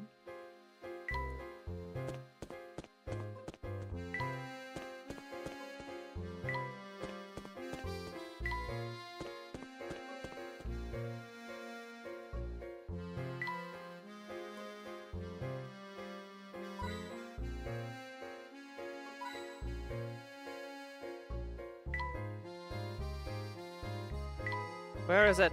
Where is it?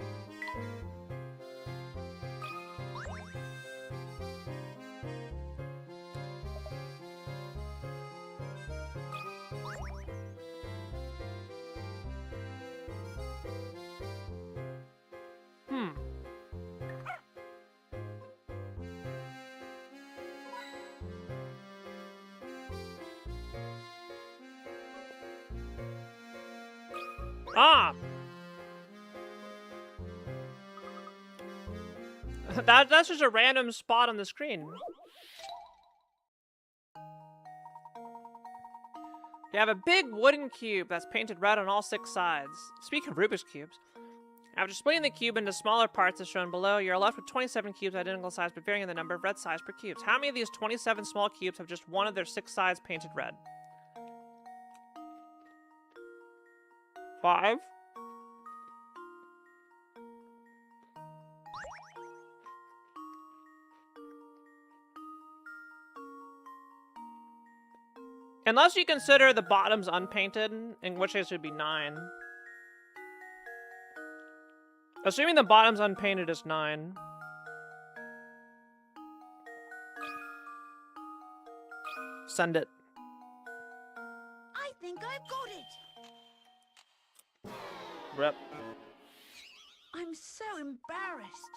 Ah! That's just a random spot on the screen. You have a big wooden cube that's painted red on all 6 sides. Speaking of Rubik's Cubes, after splitting the cube into smaller parts as shown below, you're left with 27 cubes identical size but varying in the number of red sides per cubes. How many of these 27 small cubes have just one of their 6 sides painted red? 5? Unless you consider the bottoms unpainted, in which case it would be 9. Assuming the bottom's unpainted is 9. Send it. I think I've got it. Rip. I'm so embarrassed.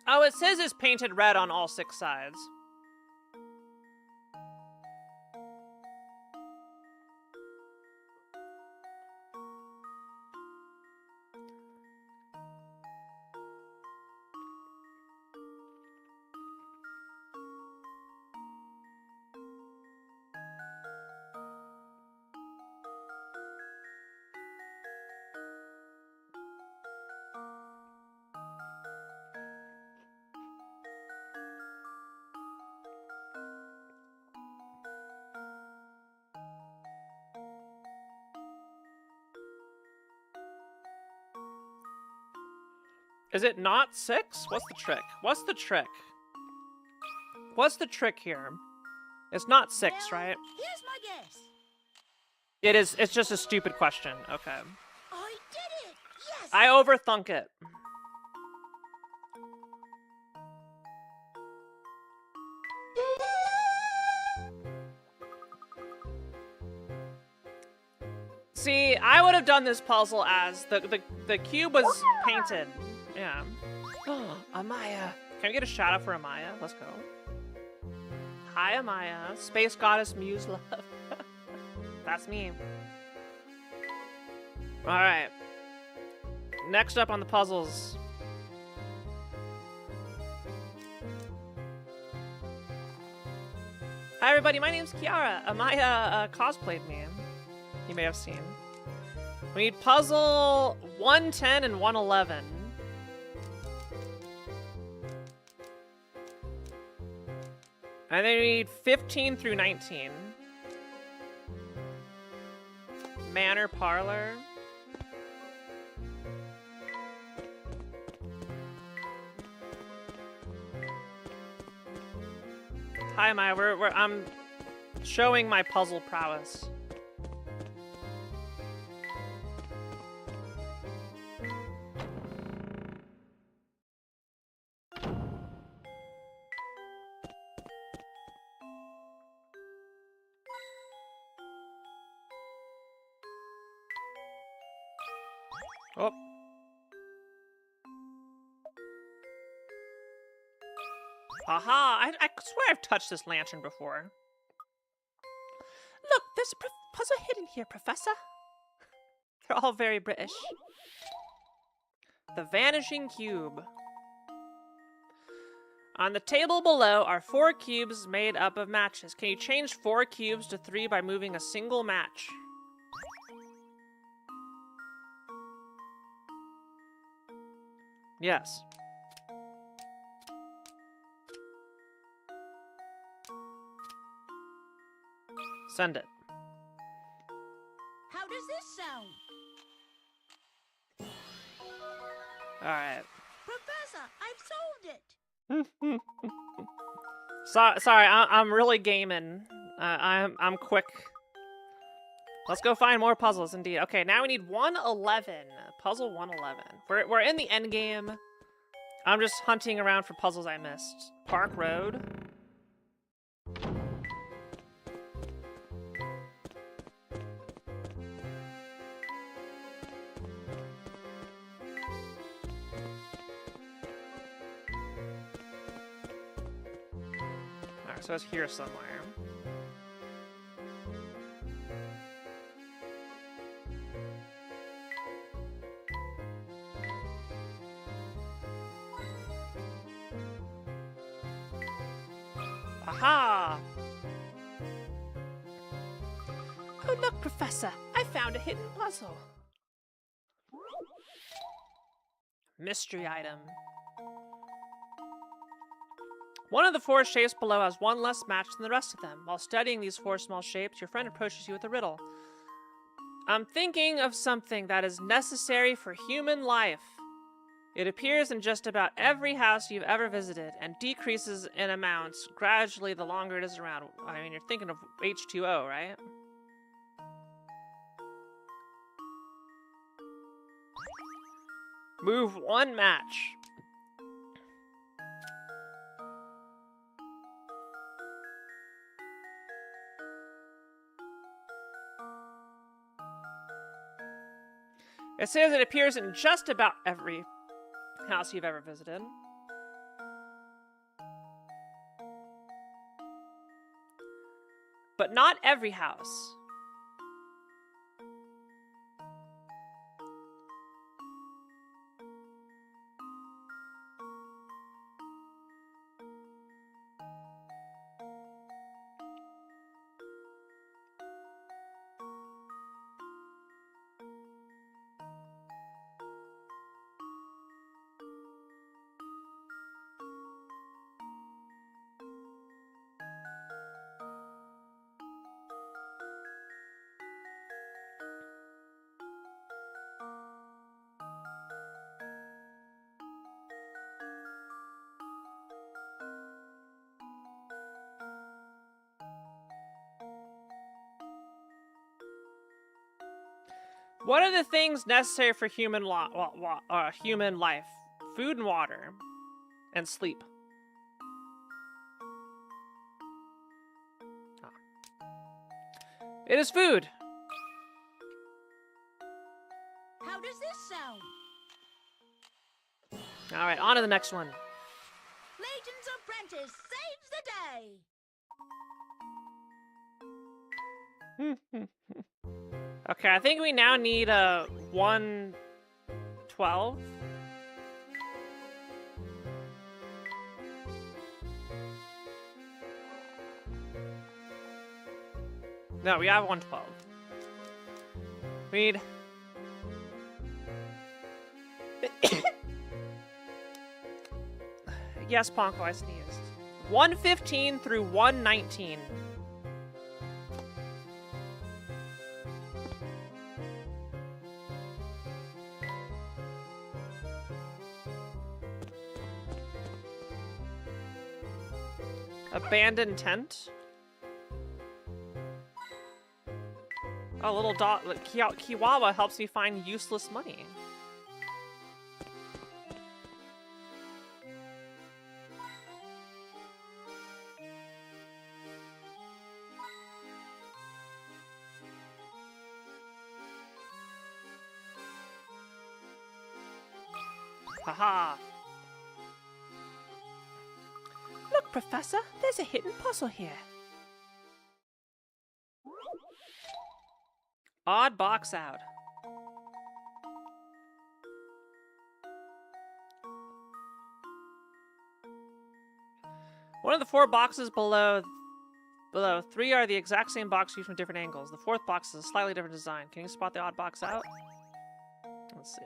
Oh, it says it's painted red on all 6 sides. Is it not 6? What's the trick? What's the trick? What's the trick here? It's not 6, Well, right? Here's my guess. It is. It's just a stupid question. Okay. I did it. Yes. I overthunk it. See, I would have done this puzzle as the cube was painted. Yeah. Oh, Amaya. Can we get a shout out for Amaya? Let's go. Hi, Amaya. Space Goddess Muse Love. That's me. Alright. Next up on the puzzles. Hi, everybody. My name's Kiara. Amaya cosplayed me. You may have seen. We need puzzle 110 and 111. And then we need 15 through 19. Manor Parlor. Hi, Maya. I'm showing my puzzle prowess. Oh. Aha! I swear I've touched this lantern before. Look, there's a puzzle hidden here, Professor. They're all very British. The Vanishing Cube. On the table below are 4 cubes made up of matches. Can you change 4 cubes to 3 by moving a single match? Yes. Send it. How does this sound? Alright. Professor, I've solved it. Sorry, I'm really gaming. I'm quick. Let's go find more puzzles, indeed. Okay, now we need 111. Puzzle 111. We're in the end game. I'm just hunting around for puzzles I missed. Park Road. so it's here somewhere. Aha! Oh, look, Professor! I found a hidden puzzle. Mystery item. One of the four shapes below has one less match than the rest of them. While studying these four small shapes, your friend approaches you with a riddle. I'm thinking of something that is necessary for human life. It appears in just about every house you've ever visited and decreases in amounts gradually the longer it is around. I mean, you're thinking of H2O, right? Move one match. It says it appears in just about every house you've ever visited. But not every house. What are the things necessary for human human life? Food and water. And sleep. Oh. It is food. How does this sound? Alright, on to the next one. Layton's apprentice saves the day. Okay, I think we now need a 112. No, we have 112. We need... Yes, Ponko, I sneezed. 115 through 119. Abandoned tent. A little dot. Kiwawa helps me find useless money. Haha. Look, Professor, there's a hidden puzzle here. Odd box out. One of the four boxes below three are the exact same box used from different angles. The fourth box is a slightly different design. Can you spot the odd box out? Let's see.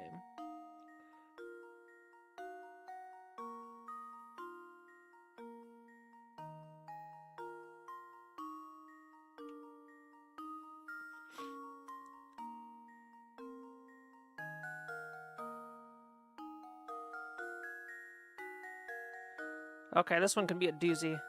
Okay, this one can be a doozy.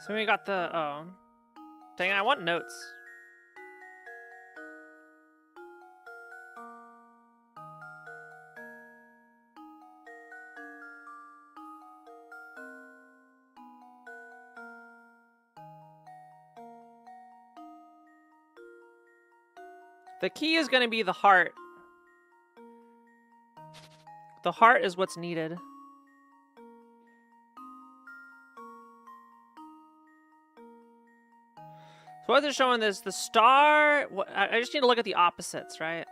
So we got the, oh. Dang it, I want notes. The key is going to be the heart. The heart is what's needed. So what they're showing is the star. I just need to look at the opposites, right?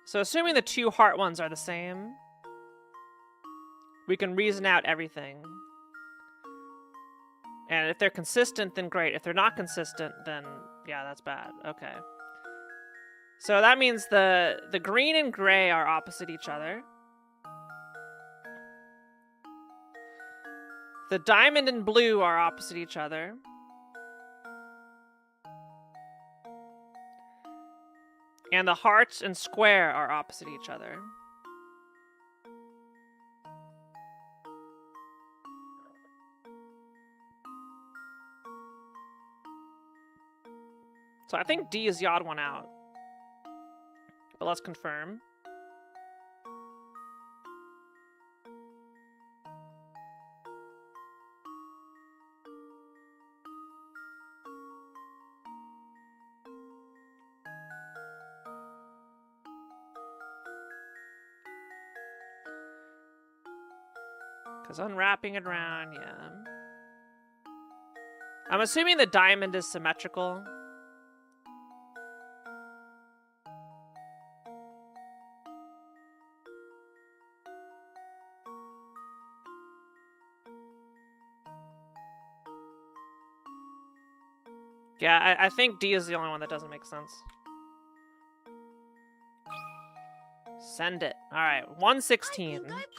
So assuming the two heart ones are the same, we can reason out everything. And if they're consistent, then great. If they're not consistent, then yeah, that's bad. Okay. So that means the green and gray are opposite each other. The diamond and blue are opposite each other. And the hearts and square are opposite each other. So I think D is the odd one out. But let's confirm. Because unwrapping it around, yeah. I'm assuming the diamond is symmetrical. Yeah, I think D is the only one that doesn't make sense. Send it. Alright, 116. I think I've got it.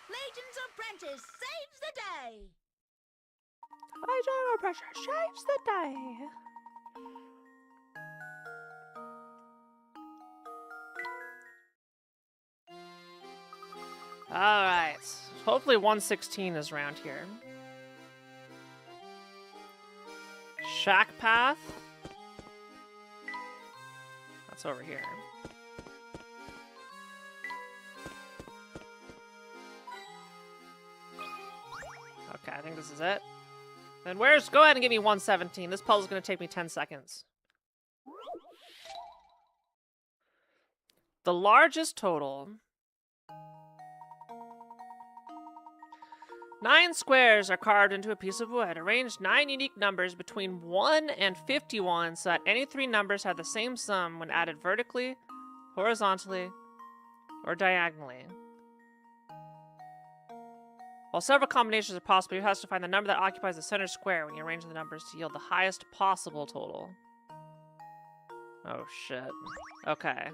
Layton's apprentice saves the day. Hydro pressure saves the day. Alright. Hopefully 116 is around here. Shack path. That's over here. Okay, I think this is it. Then where's... Go ahead and give me 117. This puzzle's going to take me 10 seconds. The largest total... 9 squares are carved into a piece of wood. Arrange 9 unique numbers between 1 and 51 so that any 3 numbers have the same sum when added vertically, horizontally, or diagonally. While several combinations are possible, you have to find the number that occupies the center square when you arrange the numbers to yield the highest possible total. Oh, shit. Okay.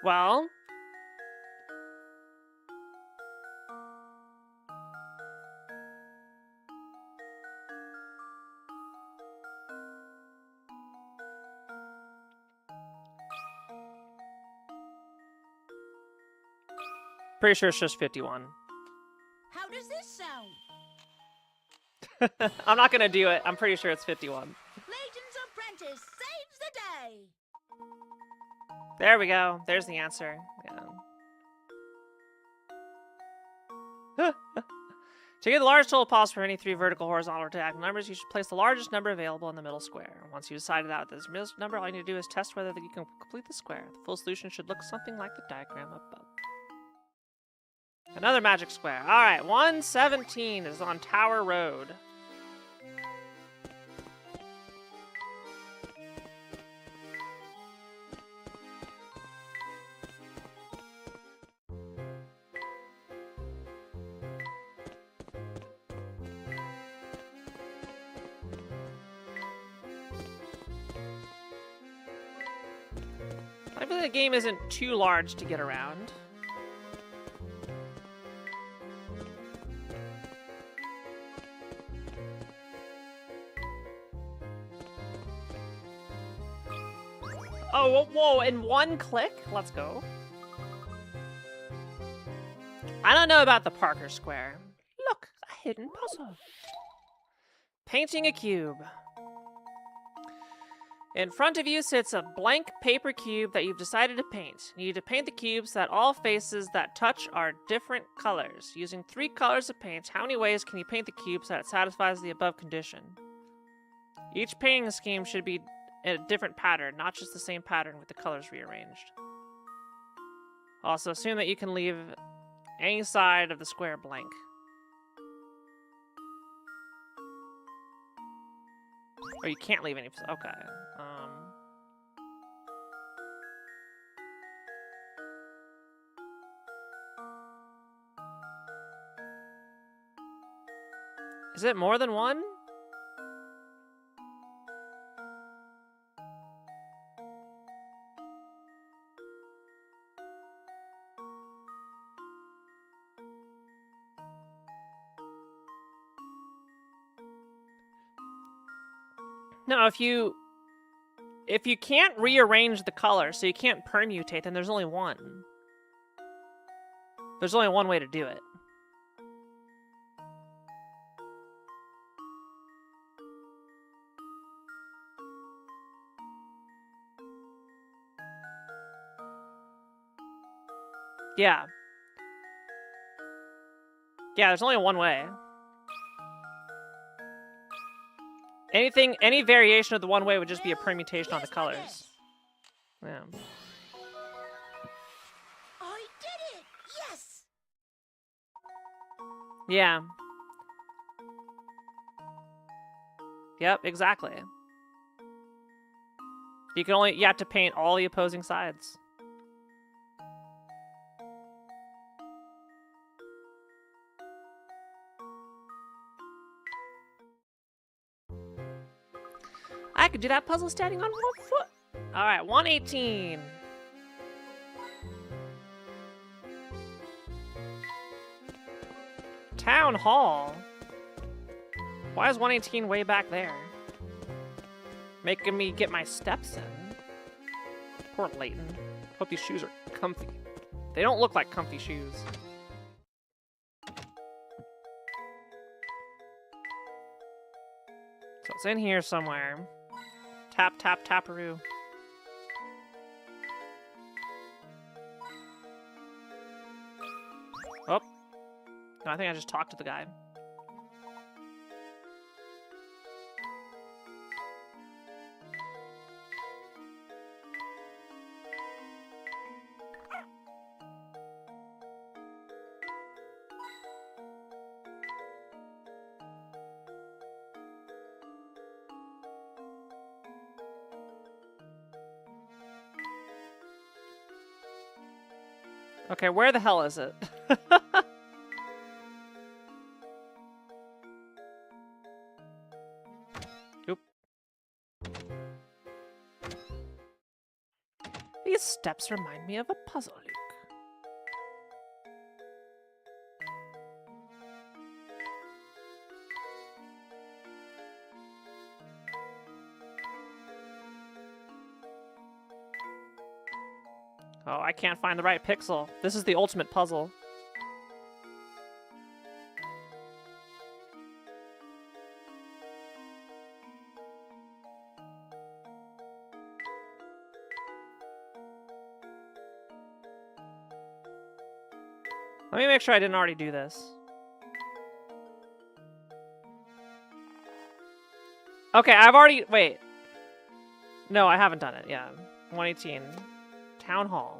Well... Pretty sure it's just 51. How does this sound? I'm not gonna do it. I'm pretty sure it's 51. Layton's apprentice saves the day. There we go. There's the answer. Yeah. To get the largest total possible for any 3 vertical, horizontal, or diagonal numbers, you should place the largest number available in the middle square. Once you've decided out this middle number, all you need to do is test whether you can complete the square. The full solution should look something like the diagram above. Another magic square. Alright, 117 is on Tower Road. I feel like the game isn't too large to get around. Oh, whoa, in one click? Let's go. I don't know about the Parker Square. Look, a hidden puzzle. Painting a cube. In front of you sits a blank paper cube that you've decided to paint. You need to paint the cube so that all faces that touch are different colors. Using 3 colors of paint, how many ways can you paint the cube so that it satisfies the above condition? Each painting scheme should be a different pattern, not just the same pattern with the colors rearranged. Also, assume that you can leave any side of the square blank. Or you can't leave any... Okay. Is it more than one? No, if you can't rearrange the color, so you can't permutate, then there's only one. There's only one way to do it. Yeah. Yeah, there's only one way. Any variation of the one way would just be a permutation on the colors. Yeah. I did it! Yes! Yeah. Yep, exactly. You have to paint all the opposing sides. I could do that puzzle standing on 1 foot. All right, 118. Town Hall. Why is 118 way back there? Making me get my steps in. Poor Layton. Hope these shoes are comfy. They don't look like comfy shoes. So it's in here somewhere. Tap, tap, taparoo. Oh. No, I think I just talked to the guy. Okay, where the hell is it? Oop. These steps remind me of a puzzle, Luke. Oh, I can't find the right pixel. This is the ultimate puzzle. Let me make sure I didn't already do this. Okay, I've already... Wait. No, I haven't done it. Yeah. 118. Town Hall.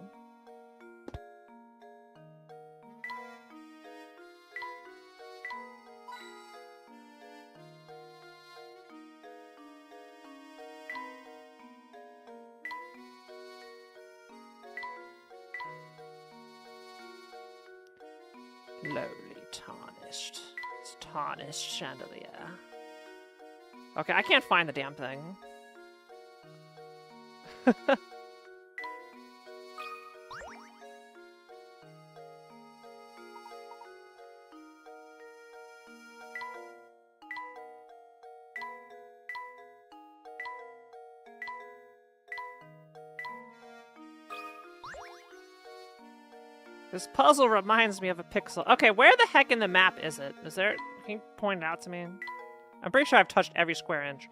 Lowly tarnished. It's tarnished chandelier. Okay, I can't find the damn thing. This puzzle reminds me of a pixel. Okay, where the heck in the map is it? Is there... Can you point it out to me? I'm pretty sure I've touched every square inch.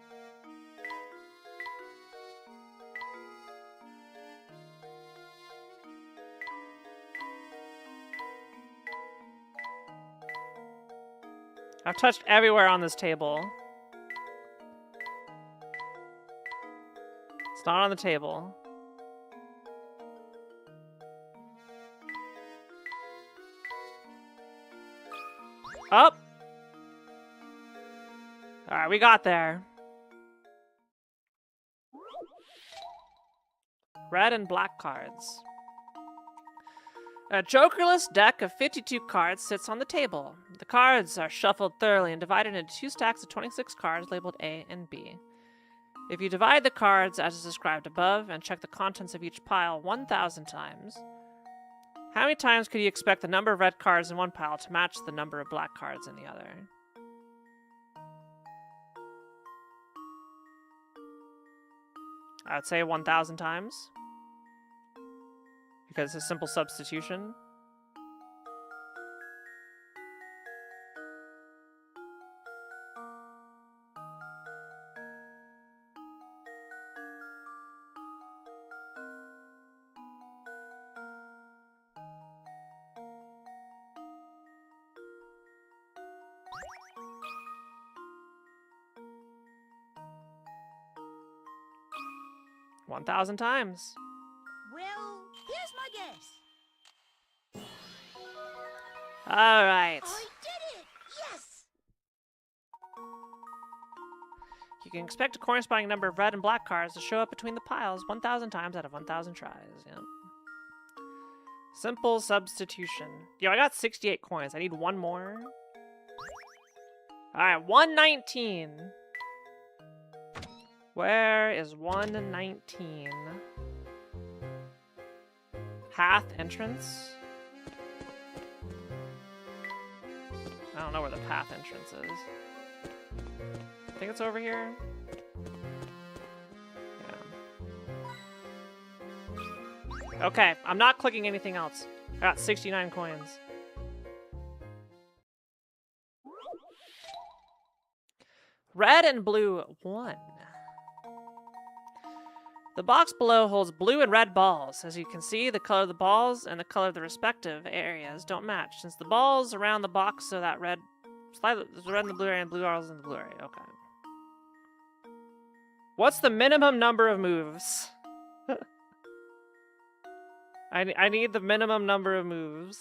I've touched everywhere on this table. It's not on the table. Up. All right, we got there. Red and black cards. A jokerless deck of 52 cards sits on the table. The cards are shuffled thoroughly and divided into 2 stacks of 26 cards labeled A and B. If you divide the cards as is described above and check the contents of each pile 1,000 times, how many times could you expect the number of red cards in one pile to match the number of black cards in the other? I would say 1,000 times. Because it's a simple substitution. One 1,000 times. Well, here's my guess. All right. I did it! Yes! You can expect a corresponding number of red and black cards to show up between the piles 1,000 times out of 1,000 tries. Yep. Simple substitution. Yo, I got 68 coins. I need one more. All right, 119. Where is 119? Path entrance? I don't know where the path entrance is. I think it's over here. Yeah. Okay, I'm not clicking anything else. I got 69 coins. Red and blue won. The box below holds blue and red balls. As you can see, the color of the balls and the color of the respective areas don't match, since the balls around the box so that red is red in the blue area and blue balls in the blue area. Okay. What's the minimum number of moves? I need the minimum number of moves.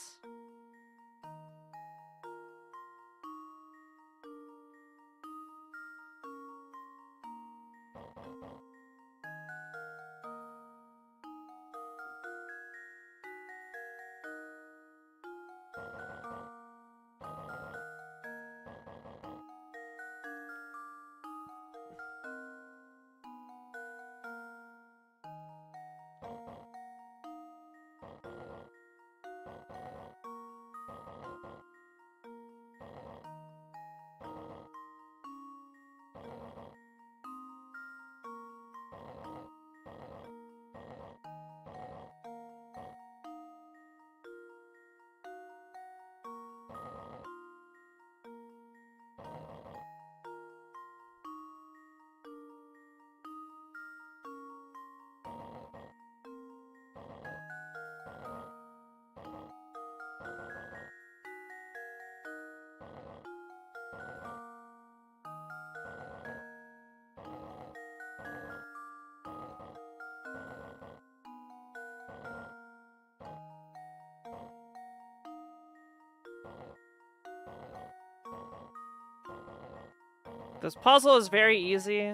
This puzzle is very easy.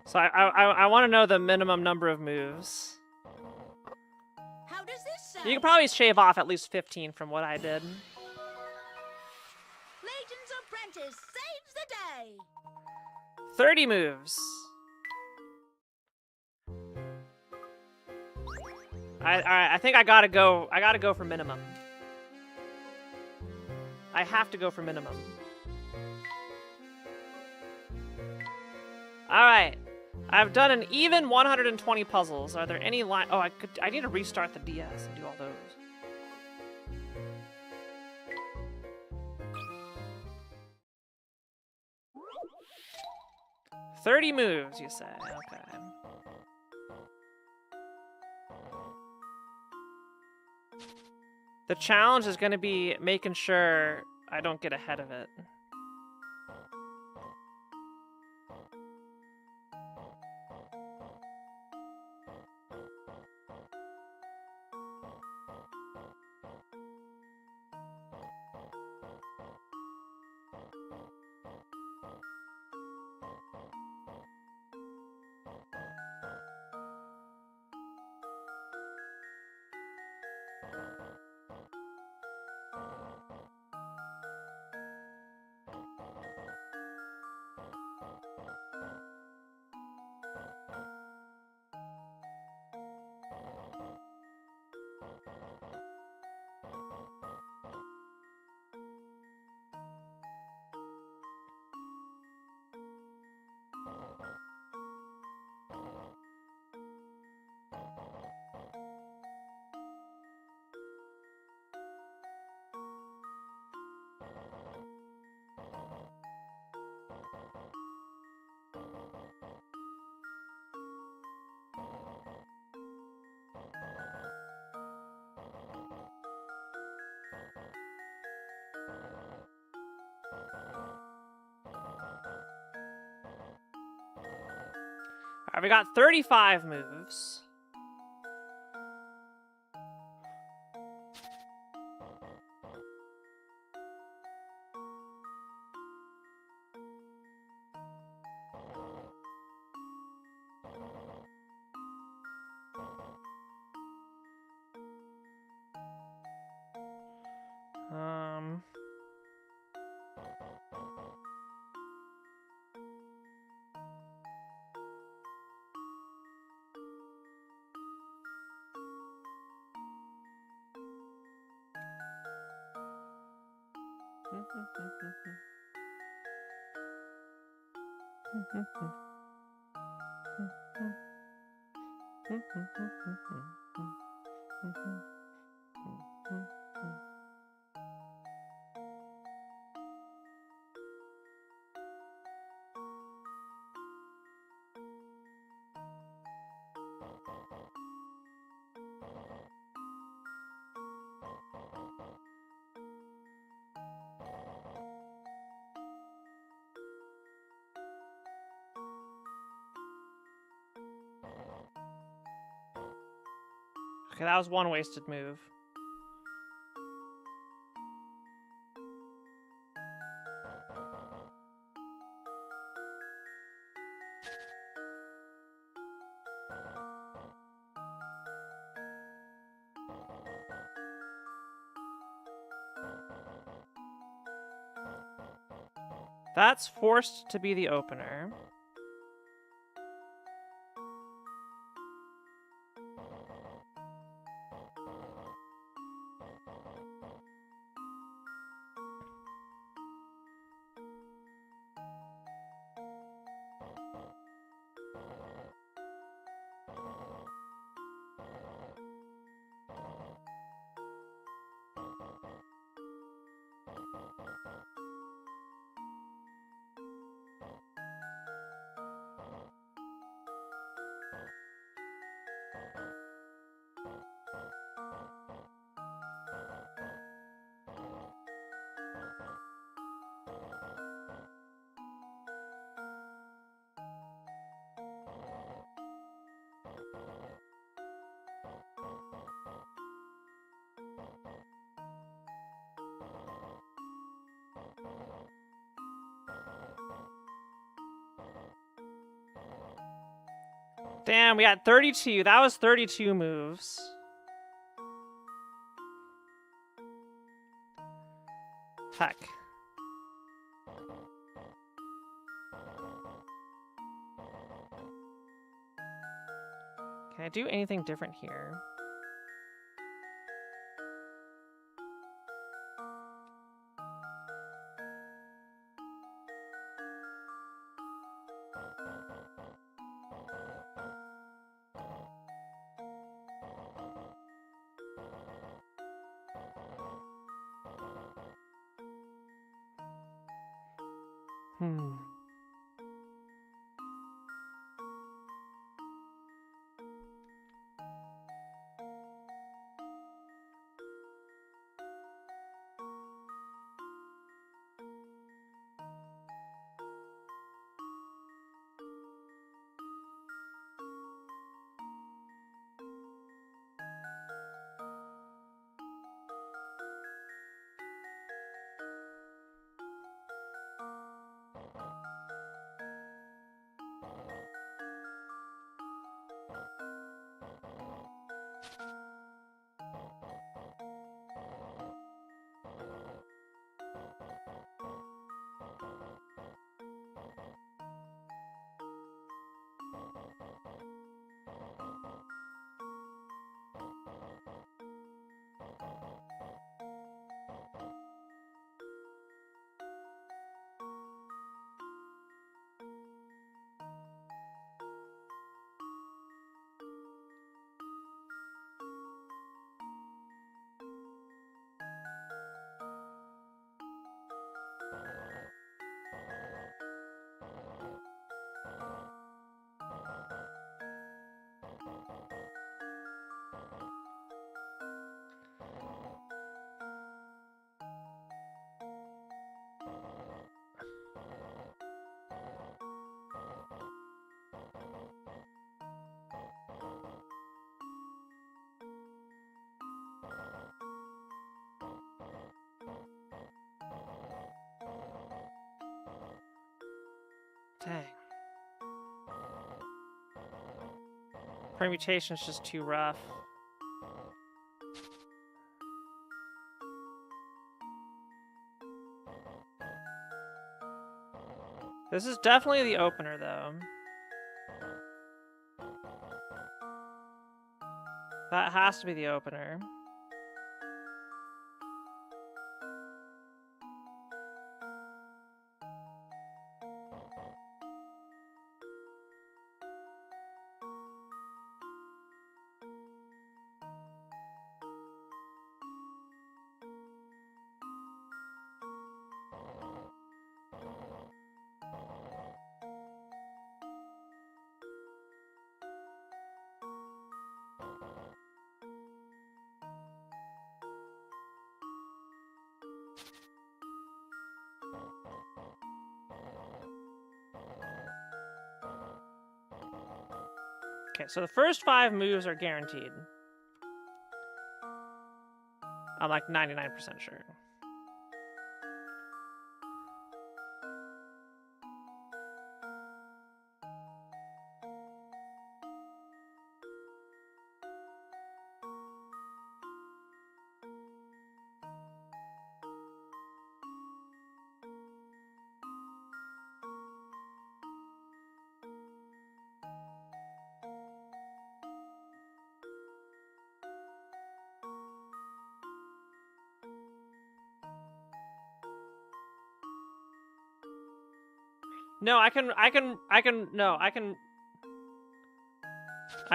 So I want to know the minimum number of moves. How does this sound? You can probably shave off at least 15 from what I did. Layton's apprentice saves the day. 30 moves. I think I gotta go for minimum. I have to go for minimum. Alright. I've done an even 120 puzzles. Are there any line? Oh, I need to restart the DS and do all those. $30 moves, you say? Okay. The challenge is going to be making sure I don't get ahead of it. Alright, we got 35 moves. Okay, that was one wasted move. That's forced to be the opener. Damn, we got 32. That was 32 moves. Heck. Can I do anything different here? Dang. Permutation is just too rough. This is definitely the opener, though. That has to be the opener. Okay, so the first 5 moves are guaranteed. I'm like 99% sure. No, I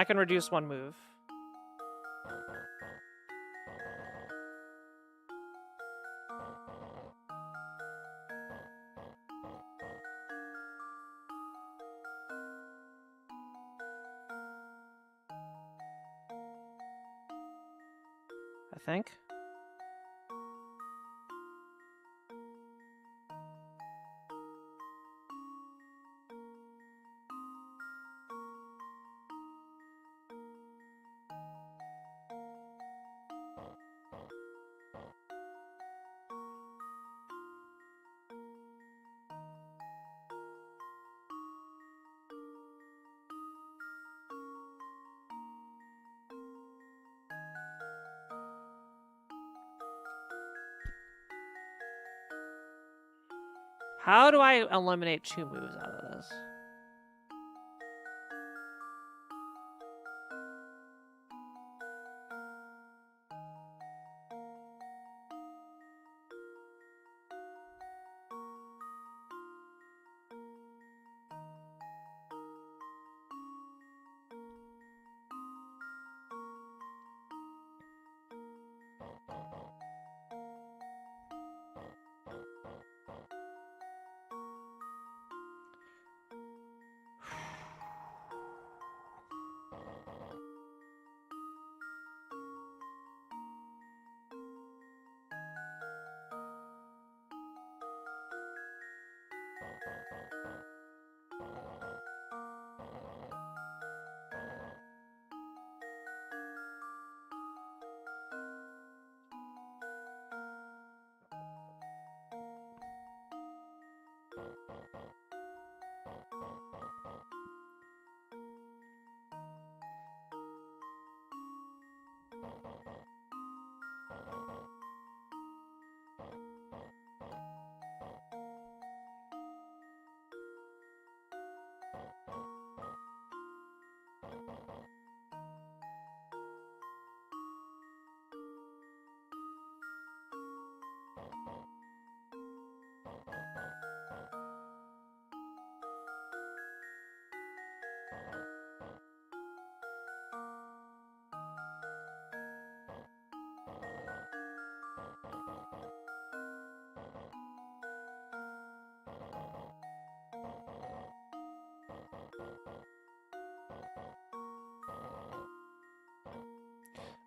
can reduce 1 move. I think. How do I eliminate 2 moves out of this?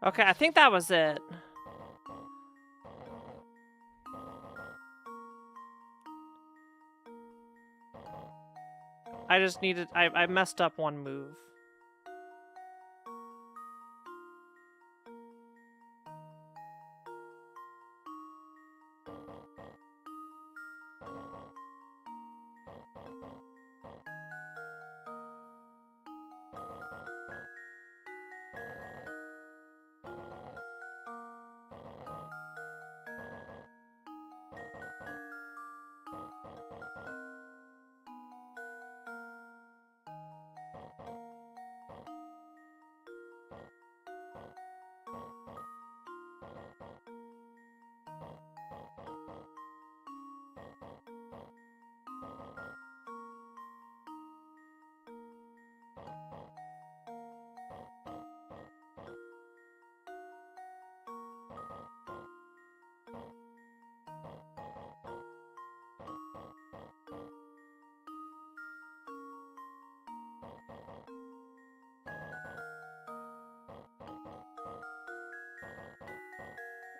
Okay, I think that was it. I just needed... I messed up one move.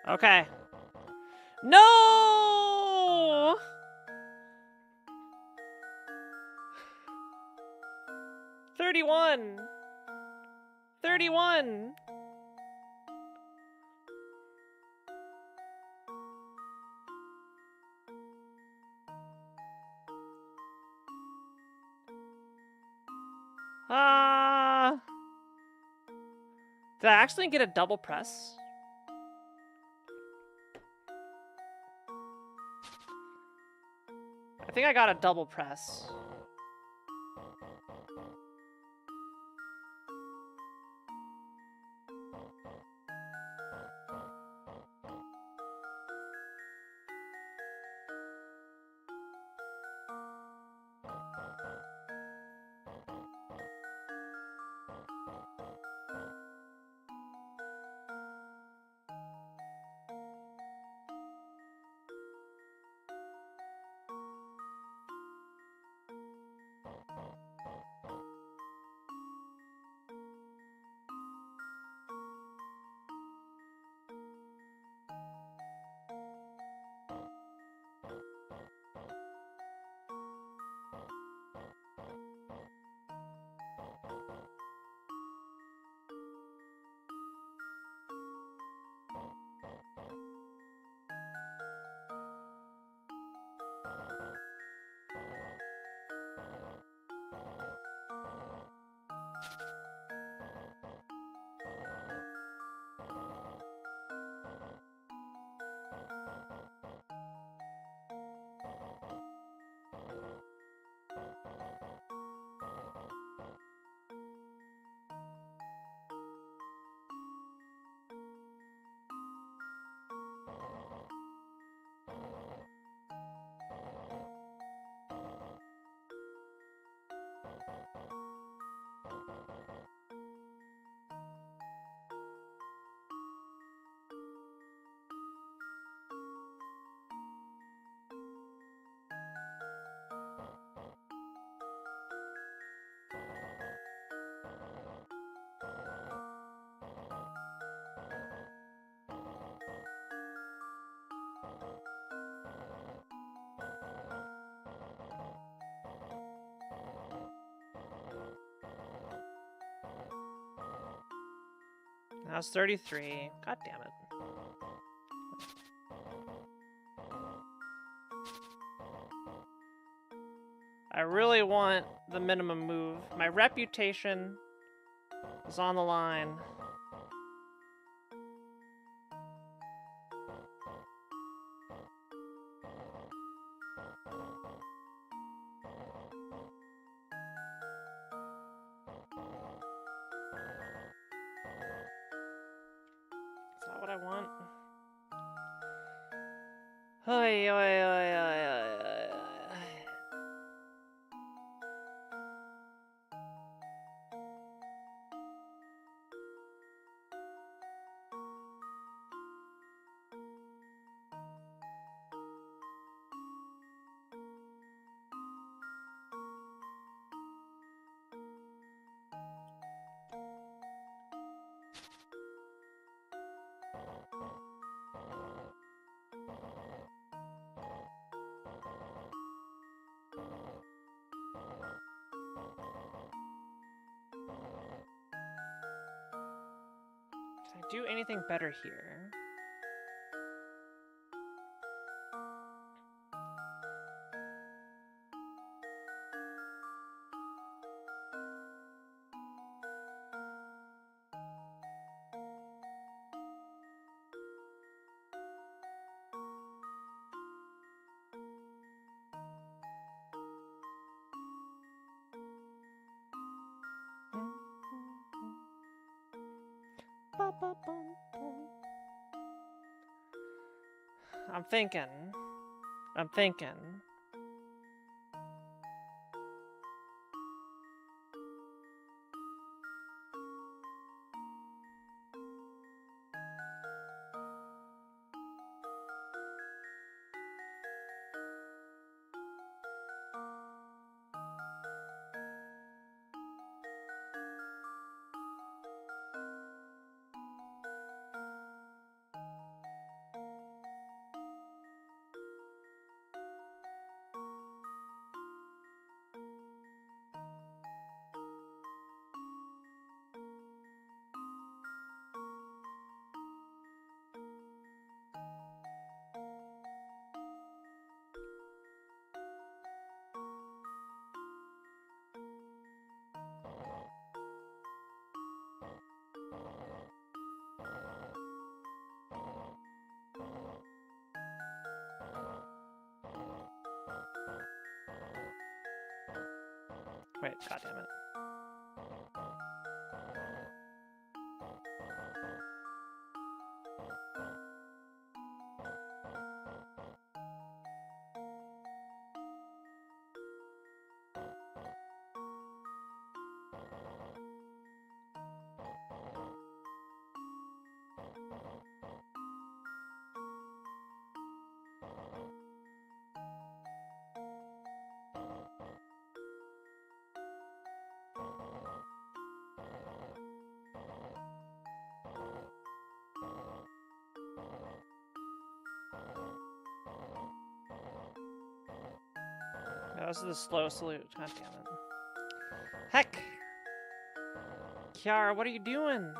Okay. No! $31. $31. Did I actually get a double press? I think I got a double press. That was 33. God damn it. I really want the minimum move. My reputation is on the line. Is that what I want? Oi, oi, oi, oi, oi, oi. Can I do anything better here? I'm thinking. Wait, goddammit. No, this is the slow salute. God damn it. Heck! Kiara, what are you doing?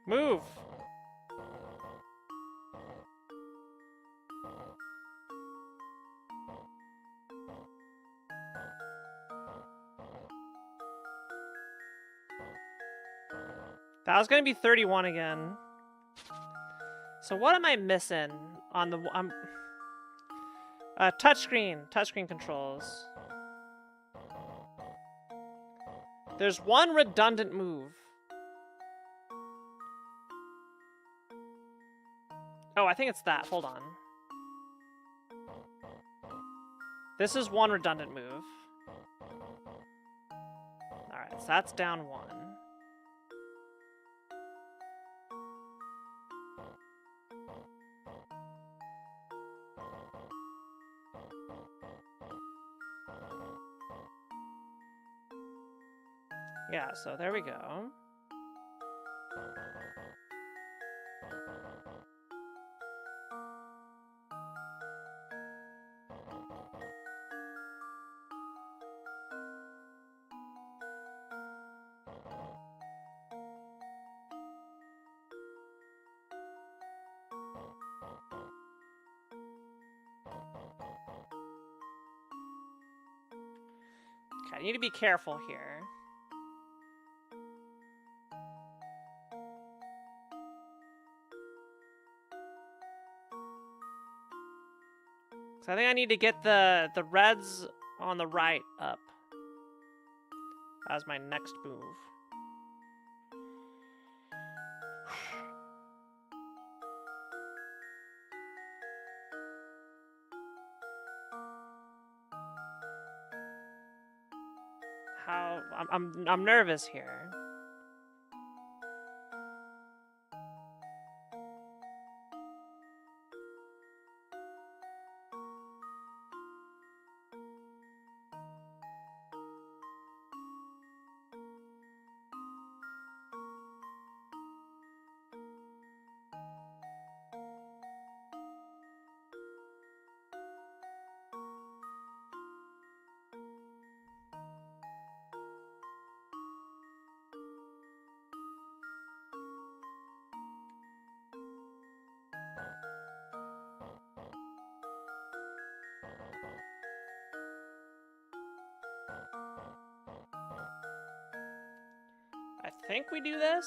Move! That was gonna be 31 again. So what am I missing on the... touchscreen controls. There's one redundant move. Oh, I think it's that. Hold on. This is one redundant move. Alright, so that's down one. Yeah, so there we go. Okay, I need to be careful here. So I think I need to get the reds on the right up. As my next move. I'm nervous here. I think we do this.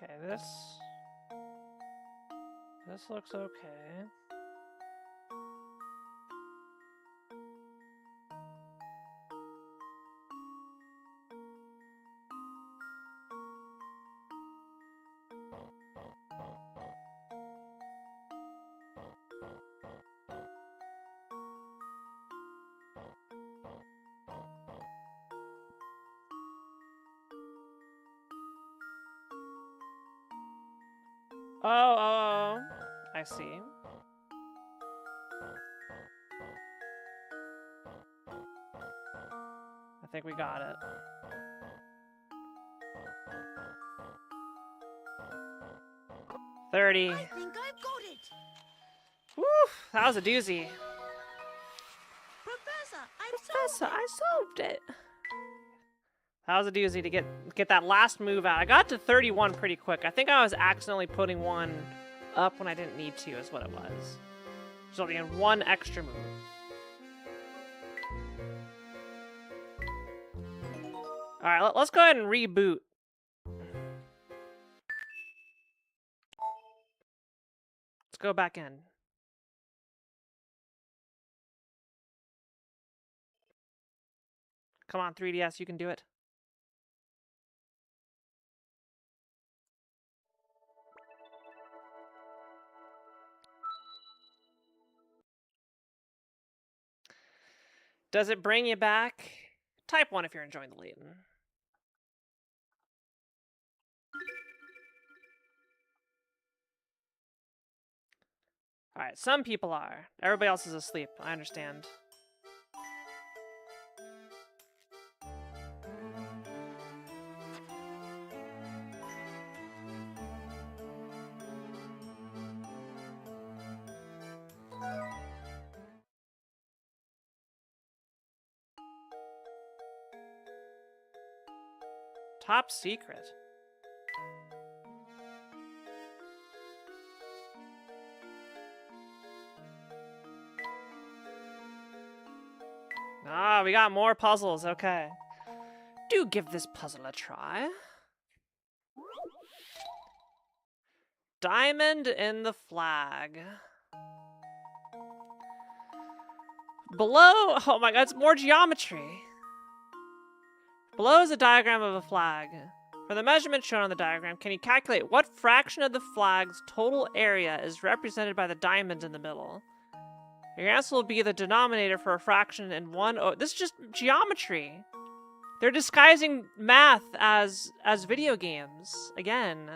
Okay, this looks okay. Oh, I see. I think we got it. $30. I think I've got it. Woo! That was a doozy. Professor, I solved it. That was a doozy to get that last move out. I got to 31 pretty quick. I think I was accidentally putting one up when I didn't need to, is what it was. Resulting in one extra move. Alright, let's go ahead and reboot. Let's go back in. Come on, 3DS, you can do it. Does it bring you back? Type 1 if you're enjoying the Layton. Alright, some people are. Everybody else is asleep. I understand. Top secret. Ah, we got more puzzles. Okay. Do give this puzzle a try. Diamond in the flag. Below, oh my god, it's more geometry. Below is a diagram of a flag. For the measurement shown on the diagram, can you calculate what fraction of the flag's total area is represented by the diamond in the middle? Your answer will be the denominator for a fraction in this is just geometry. They're disguising math as video games again.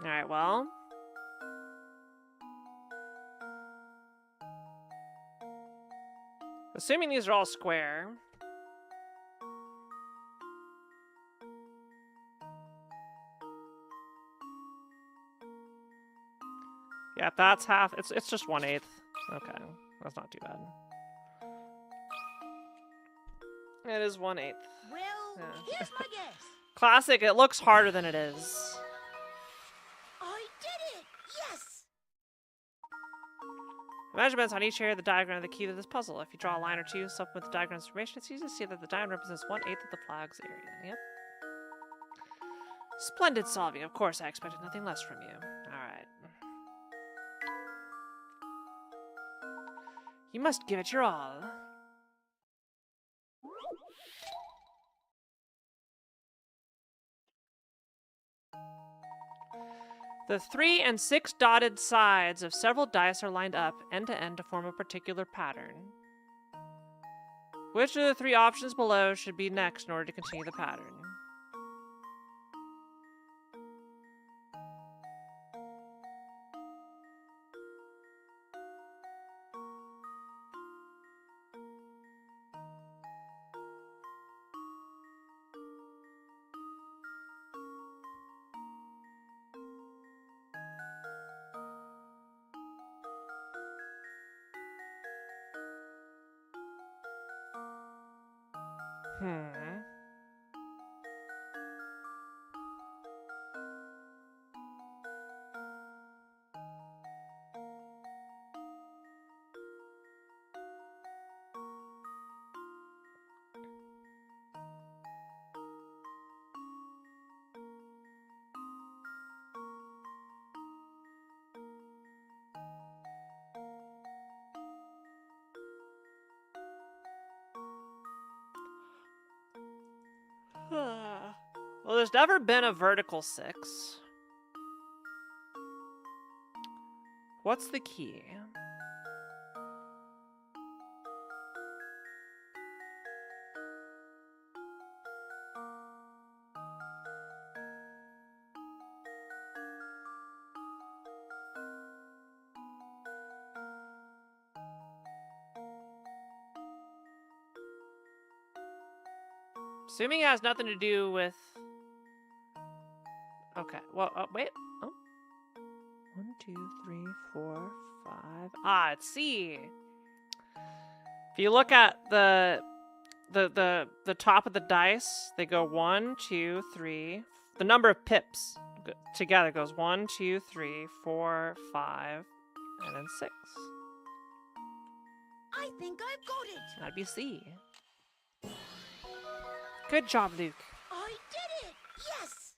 All right, well. Assuming these are all square. Yeah, that's half. It's just 1/8. Okay, that's not too bad. It is 1/8. Well, Yeah. here's my guess. Classic. It looks harder than it is. I did it! Yes! Measurements on each area of the diagram are the key to this puzzle. If you draw a line or two, supplement the diagram's information, it's easy to see that the diamond represents 1/8 of the flag's area. Yep. Splendid solving. Of course, I expected nothing less from you. Alright. You must give it your all. The 3 and 6 dotted sides of several dice are lined up end to end to form a particular pattern. Which of the 3 options below should be next in order to continue the pattern? Well, there's never been a vertical 6. What's the key? Assuming it has nothing to do with... Okay, well, wait. Oh. 1, 2, 3, 4, 5. Ah, it's C. If you look at the top of the dice, they go 1, 2, 3. The number of pips together goes 1, 2, 3, 4, 5, and then 6. I think I've got it! That'd be C. Good job, Luke. I did it! Yes!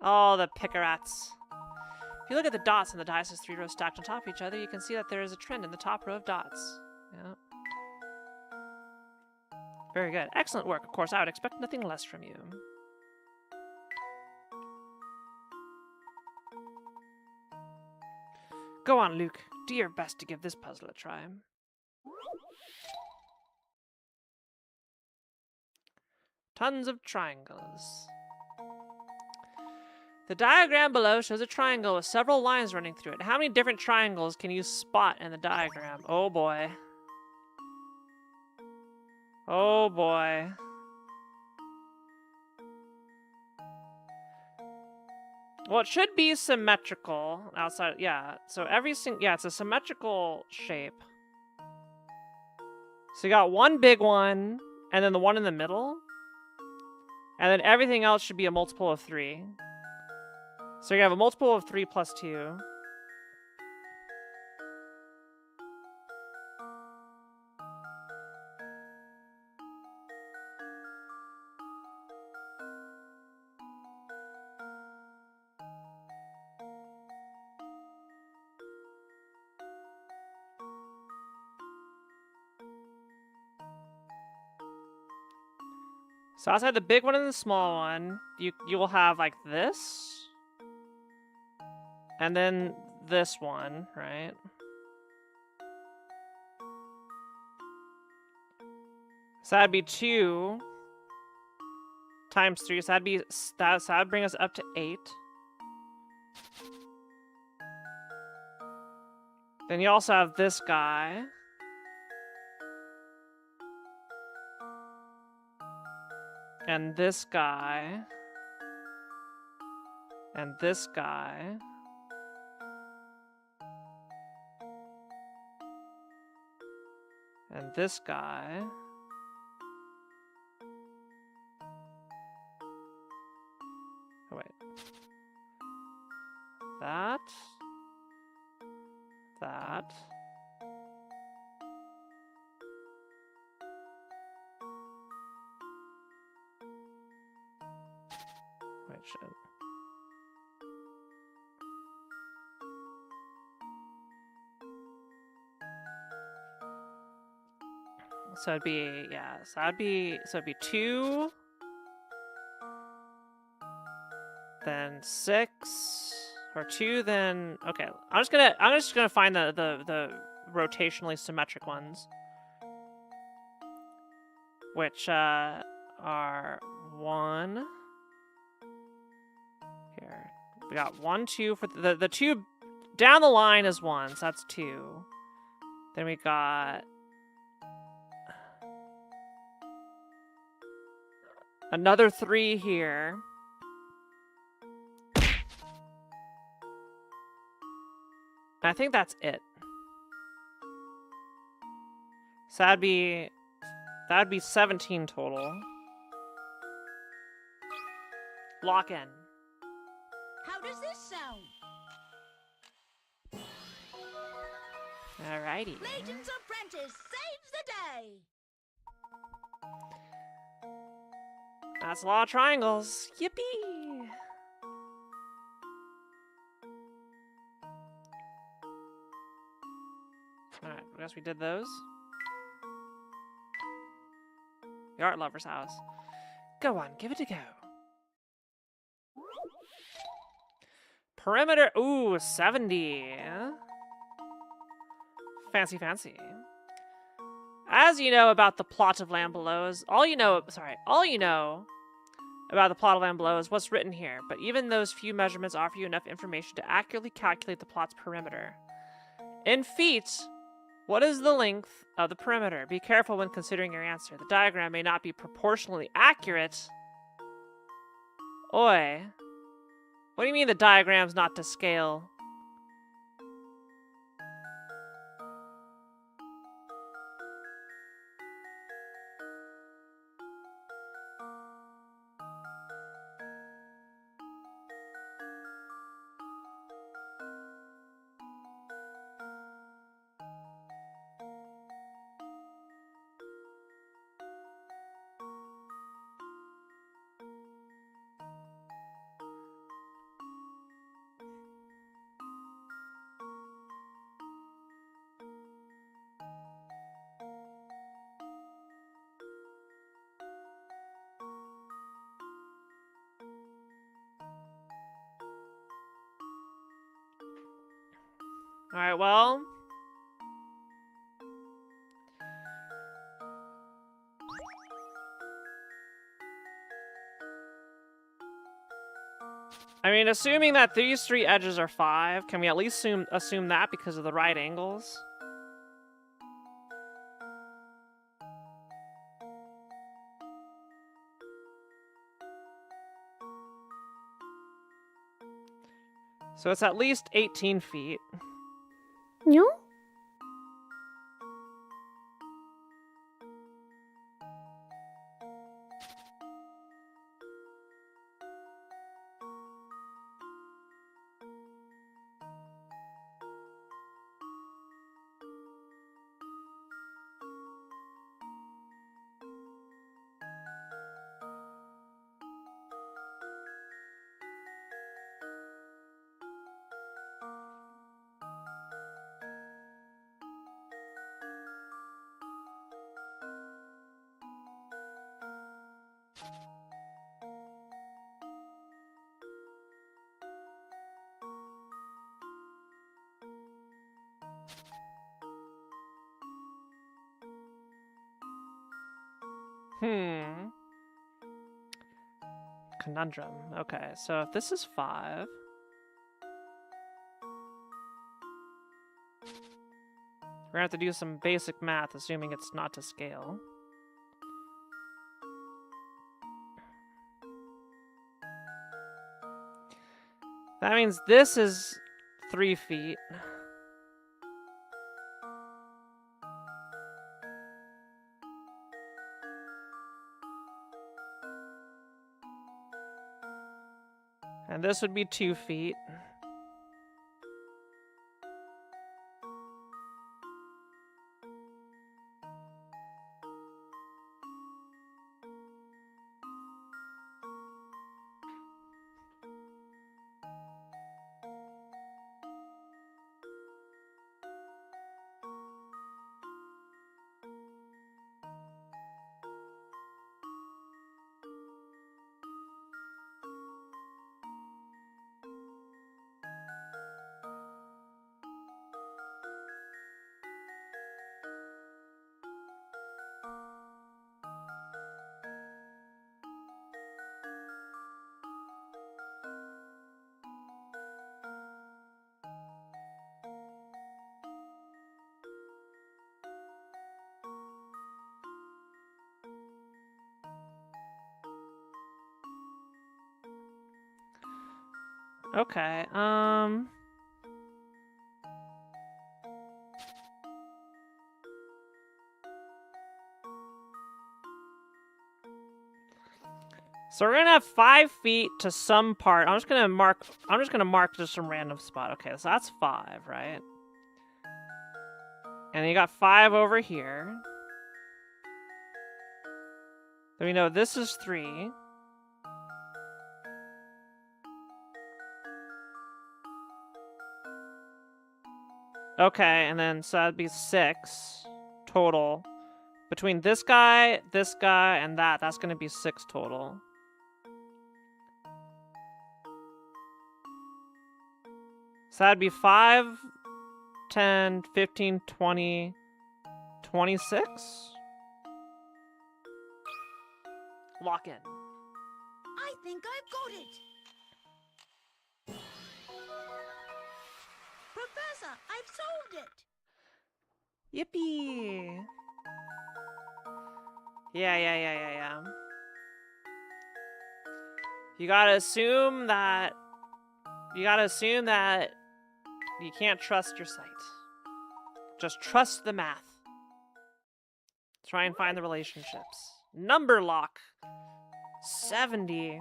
Oh, the pickerats. If you look at the dots on the dice as 3 rows stacked on top of each other, you can see that there is a trend in the top row of dots. Yeah. Very good. Excellent work. Of course, I would expect nothing less from you. Go on, Luke. Do your best to give this puzzle a try. Tons of triangles. The diagram below shows a triangle with several lines running through it. How many different triangles can you spot in the diagram? Oh boy. Oh boy. Well, it should be symmetrical outside. Yeah, so yeah, it's a symmetrical shape. So you got one big one, and then the one in the middle. And then everything else should be a multiple of 3. So you have a multiple of 3 plus 2. So outside the big one and the small one, you will have like this. And then this one, right? So that'd be 2 times 3. So that'd bring us up to 8. Then you also have this guy. And this guy. And this guy. And this guy. Oh, wait. That. That. Wait, shit. So it'd be, yeah, so it'd be 2, then 6, or 2, then, okay, I'm just gonna find the rotationally symmetric ones, which, are 1, here, we got 1, 2, for the 2, down the line is 1, so that's 2, then we got another 3 here. I think that's it. So that'd be 17 total. Lock in. How does this sound? Alrighty. Layton's apprentice saves the day. That's a lot of triangles. Yippee! Alright, I guess we did those. The art lover's house. Go on, give it a go. Perimeter, ooh, 70. Fancy, fancy. As you know about the plot of Land Below is all you know about the plot of Land Below is what's written here, but even those few measurements offer you enough information to accurately calculate the plot's perimeter. In feet, what is the length of the perimeter? Be careful when considering your answer. The diagram may not be proportionally accurate. Oi. What do you mean the diagram's not to scale? Alright, well. I mean, assuming that these 3 edges are 5, can we at least assume that because of the right angles? So it's at least 18 feet. No? Conundrum. Okay, so if this is 5... we're gonna have to do some basic math, assuming it's not to scale. That means this is 3 feet. And this would be 2 feet. Okay, so we're gonna have 5 feet to some part. I'm just gonna mark just some random spot. Okay, so that's 5, right? And you got 5 over here. So we know this is 3. Okay, and then so that'd be 6 total. Between this guy, and that's gonna be 6 total. So that'd be 5, 10, 15, 20, 26? Lock in. I think I've got it. Professor, I've solved it. Yippee! Yeah. You gotta assume that you can't trust your sight. Just trust the math. Try and find the relationships. Number lock. 70.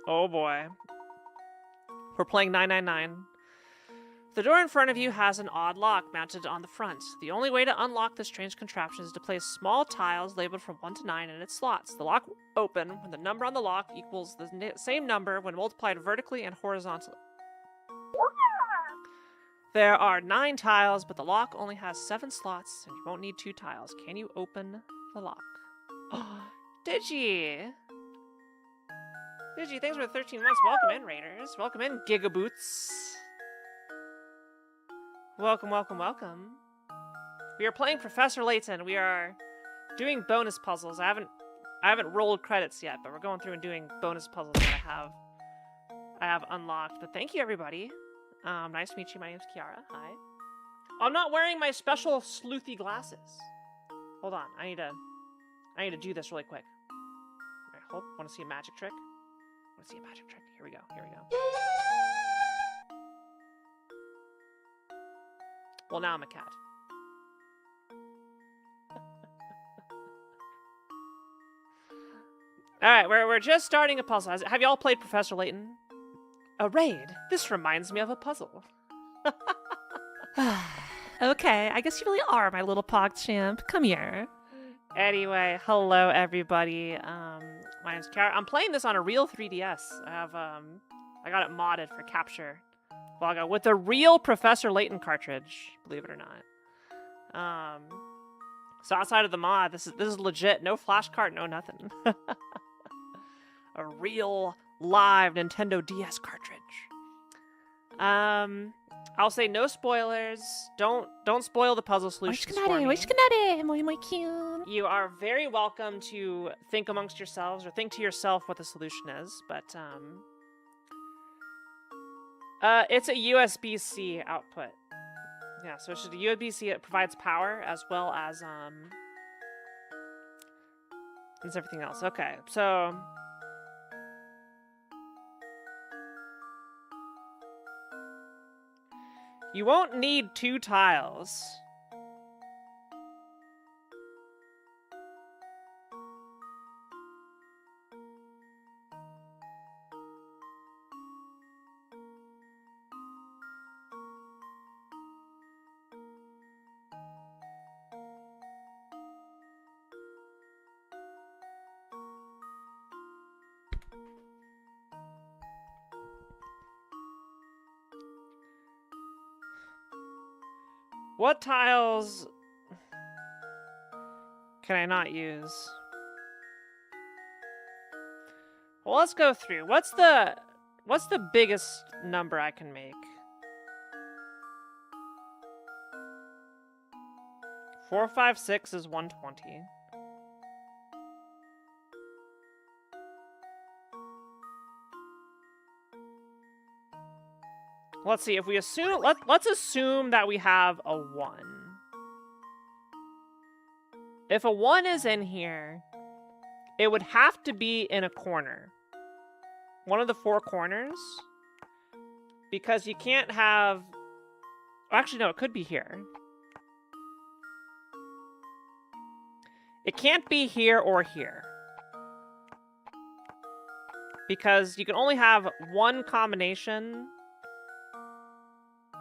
Oh boy. We're playing 999. The door in front of you has an odd lock mounted on the front. The only way to unlock this strange contraption is to place small tiles labeled from 1 to 9 in its slots. The lock will open when the number on the lock equals the same number when multiplied vertically and horizontally. There are 9 tiles, but the lock only has 7 slots, and you won't need 2 tiles. Can you open the lock? Oh, Digi! Digi, thanks for the 13 months. Welcome in, Raiders. Welcome in, Gigaboots. Welcome, welcome, welcome. We are playing Professor Layton. We are doing bonus puzzles. I haven't rolled credits yet, but we're going through and doing bonus puzzles that I have unlocked. But thank you, everybody. Nice to meet you. My name's Kiara. Hi. I'm not wearing my special sleuthy glasses. Hold on. I need to do this really quick. All right, hold. Want to see a magic trick? Want to see a magic trick? Here we go. Here we go. Well, now I'm a cat. Alright, we're just starting a puzzle. Have y'all played Professor Layton? A raid? This reminds me of a puzzle. Okay, I guess you really are my little PogChamp. Come here. Anyway, hello everybody. My name's Kara. I'm playing this on a real 3DS. I got it modded for capture. Well, with a real Professor Layton cartridge, believe it or not. So outside of the mod, this is legit. No flash card, no nothing. A real live Nintendo DS cartridge. I'll say no spoilers. Don't spoil the puzzle solutions for me. You are very welcome to think amongst yourselves or think to yourself what the solution is, but it's a USB-C output. Yeah, so it's just a USB-C. It provides power as well as everything else. Okay, so you won't need 2 tiles. What tiles can I not use? Well, let's go through. What's the biggest number I can make? 456 is 120. Let's see, if we assume, let's assume that we have a 1. If a 1 is in here, it would have to be in a corner. One of the 4 corners. Because you can't have... Actually, no, it could be here. It can't be here or here. Because you can only have one combination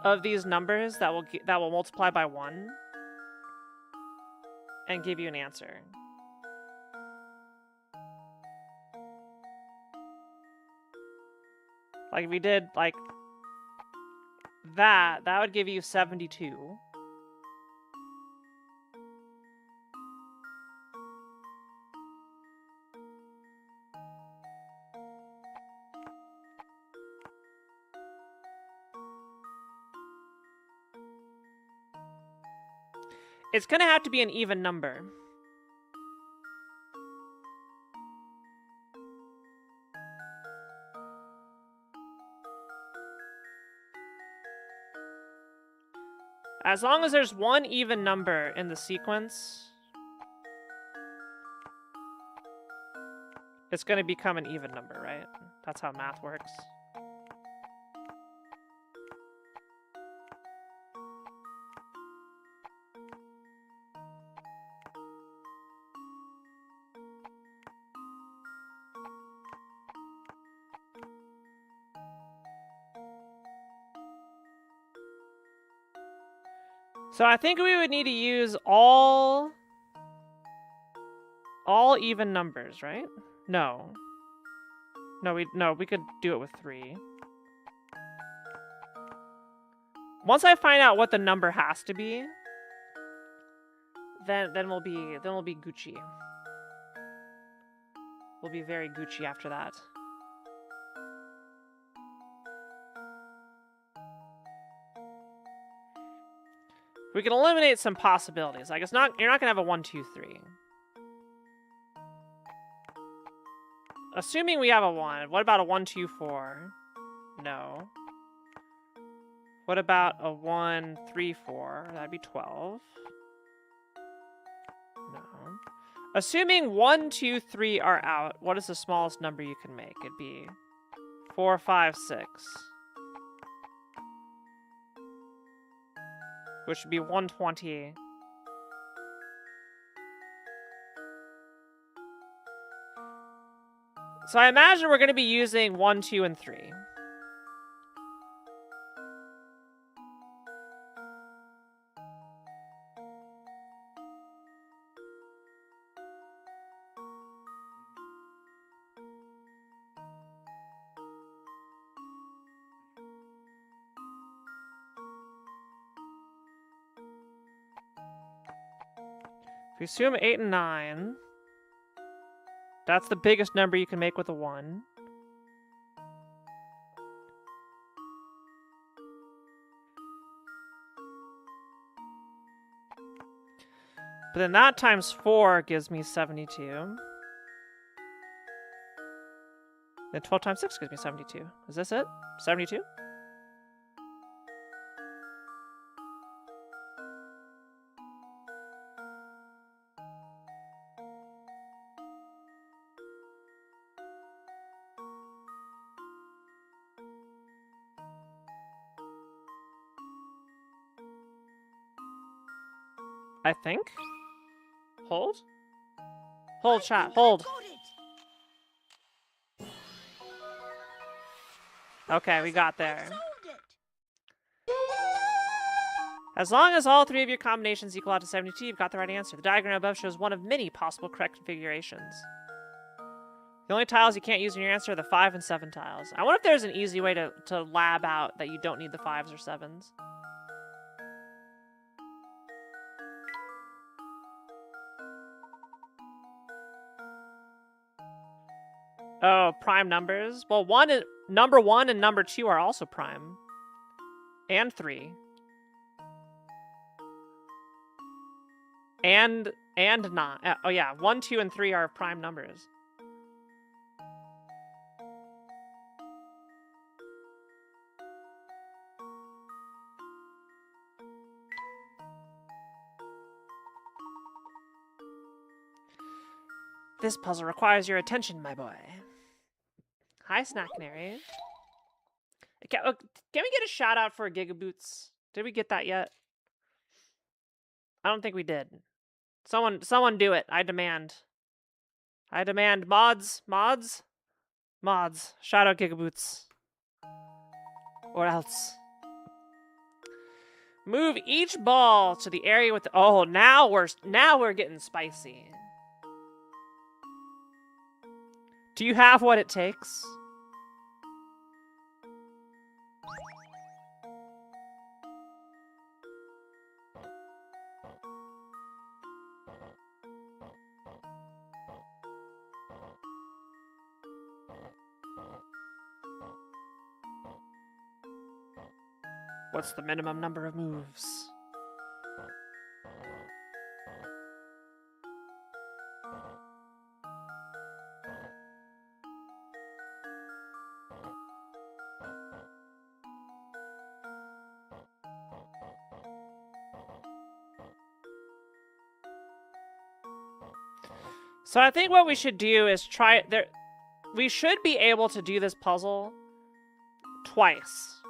of these numbers that will multiply by 1 and give you an answer. Like if we did like that would give you 72. It's gonna have to be an even number. As long as there's one even number in the sequence, it's gonna become an even number, right? That's how math works. So I think we would need to use all even numbers, right? No. No, we could do it with 3. Once I find out what the number has to be, then we'll be Gucci. We'll be very Gucci after that. We can eliminate some possibilities. Like, you're not going to have a 1, 2, 3. Assuming we have a 1, what about a 1, 2, 4? No. What about a 1, 3, 4? That'd be 12. No. Assuming 1, 2, 3 are out, what is the smallest number you can make? It'd be 4, 5, 6. Which would be 120. So I imagine we're going to be using 1, 2, and 3. If you assume 8 and 9, that's the biggest number you can make with a 1. But then that times 4 gives me 72. Then 12 times 6 gives me 72. Is this it? 72? I think. Hold? Hold, chat. Hold. Okay, we got there. As long as all 3 of your combinations equal out to 72, you've got the right answer. The diagram above shows one of many possible correct configurations. The only tiles you can't use in your answer are the 5 and 7 tiles. I wonder if there's an easy way to lab out that you don't need the 5s or 7s. Oh, prime numbers? Well, number 1 and number 2 are also prime. And 3. And 9. Oh yeah, 1, 2, and 3 are prime numbers. This puzzle requires your attention, my boy. Hi, Snack Canary. Can we get a shout out for Gigaboots? Did we get that yet? I don't think we did. Someone do it. I demand. I demand mods. Shout out Gigaboots. Or else. Move each ball to the area with the... Oh, now we're getting spicy. Do you have what it takes? What's the minimum number of moves? So I think what we should do is try there. We should be able to do this puzzle twice.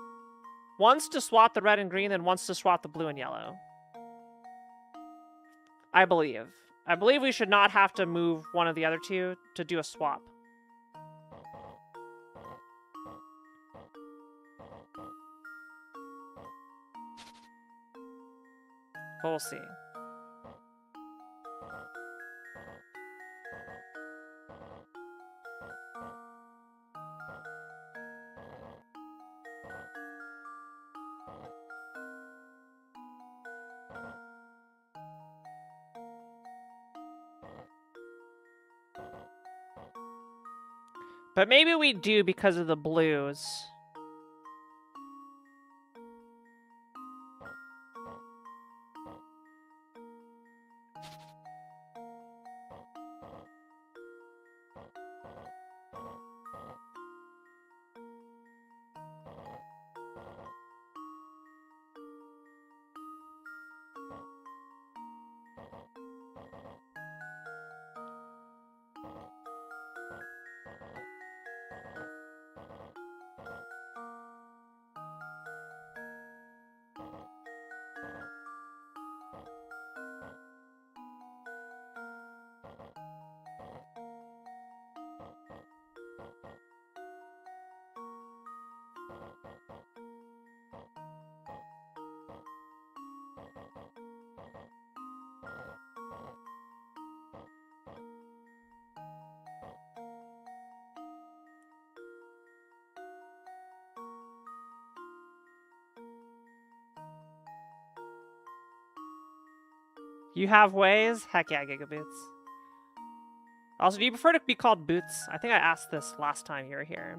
Once to swap the red and green, and once to swap the blue and yellow. I believe. I believe we should not have to move one of the other two to do a swap. But we'll see. But maybe we do because of the blues. You have ways? Heck yeah, Gigaboots. Also, do you prefer to be called Boots? I think I asked this last time you were here.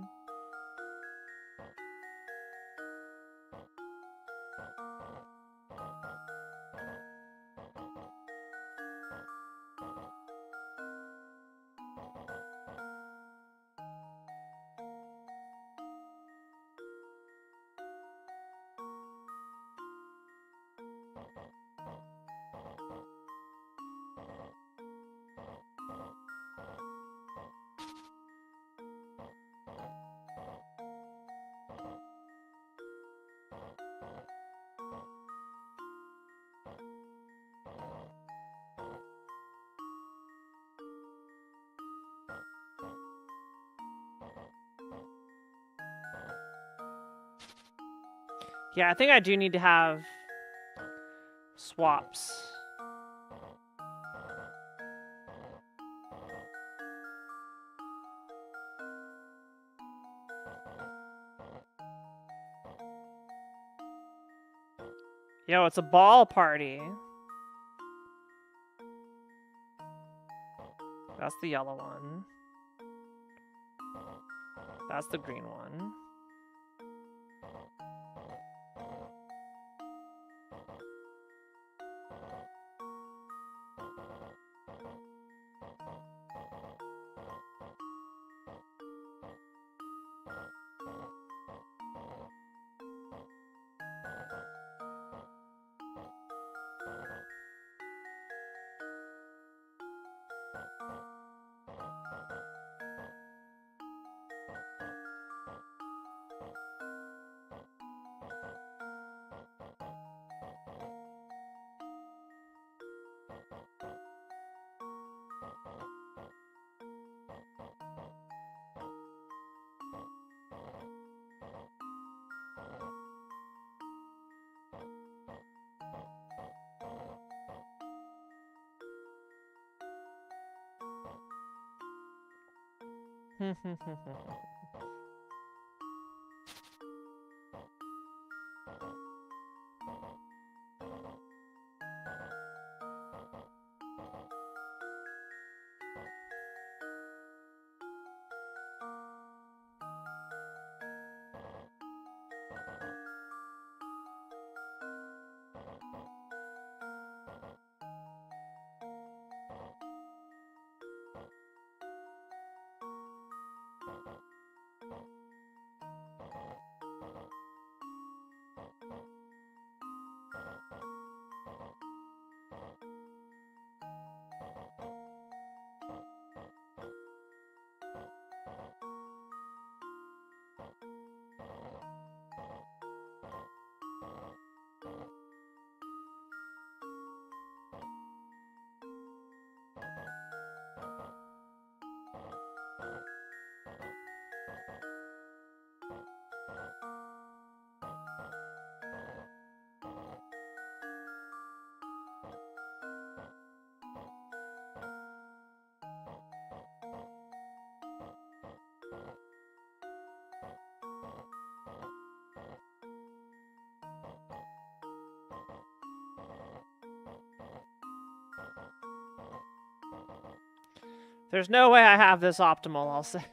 Yeah, I think I do need to have swaps. Yo, it's a ball party. That's the yellow one. That's the green one. There's no way I have this optimal, I'll say.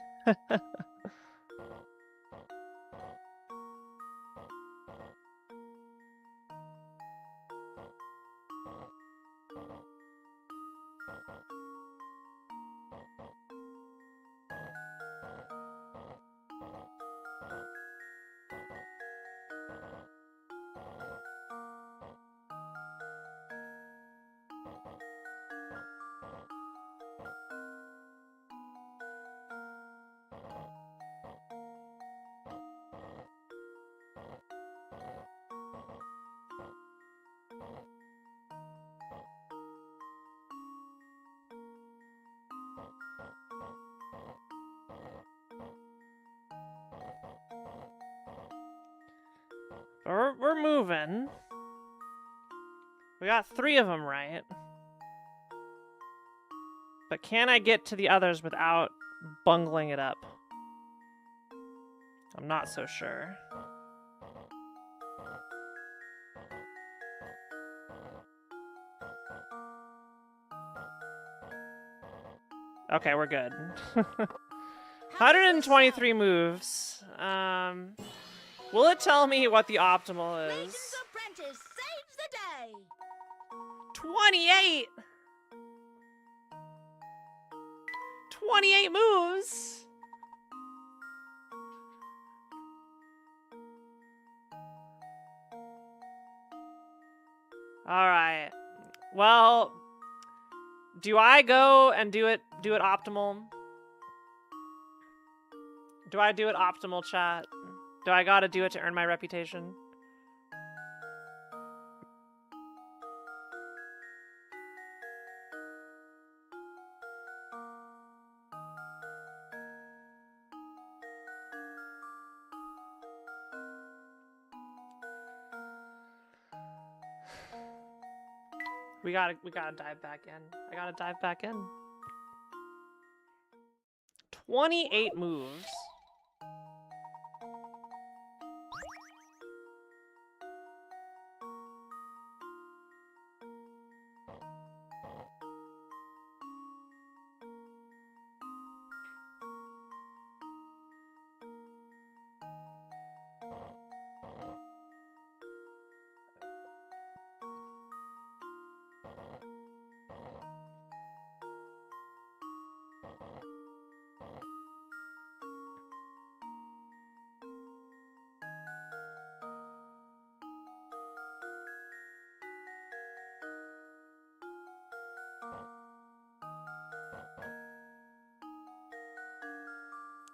We're moving. We got 3 of them right. But can I get to the others without bungling it up? I'm not so sure. Okay, we're good. 123 moves. Will it tell me what the optimal is? Layton's apprentice saves the day. 28! 28 moves! Alright. Well, do I go and do it optimal? Do I do it optimal, chat? Do I gotta do it to earn my reputation? We gotta dive back in. I gotta dive back in. 28 moves.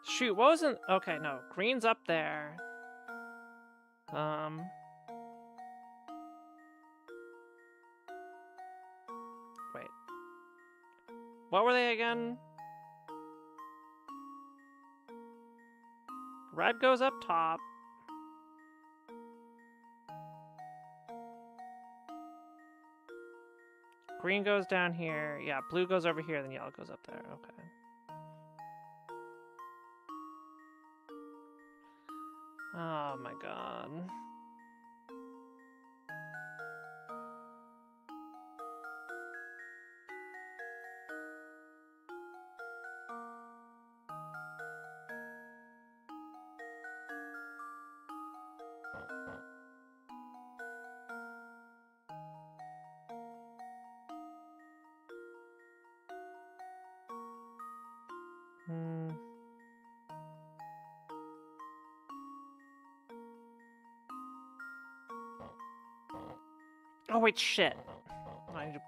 Shoot, what wasn't... Okay, no. Green's up there. Wait. What were they again? Red goes up top. Green goes down here. Yeah, blue goes over here, then yellow goes up there. Okay. Oh my god. Oh wait, shit. I need to...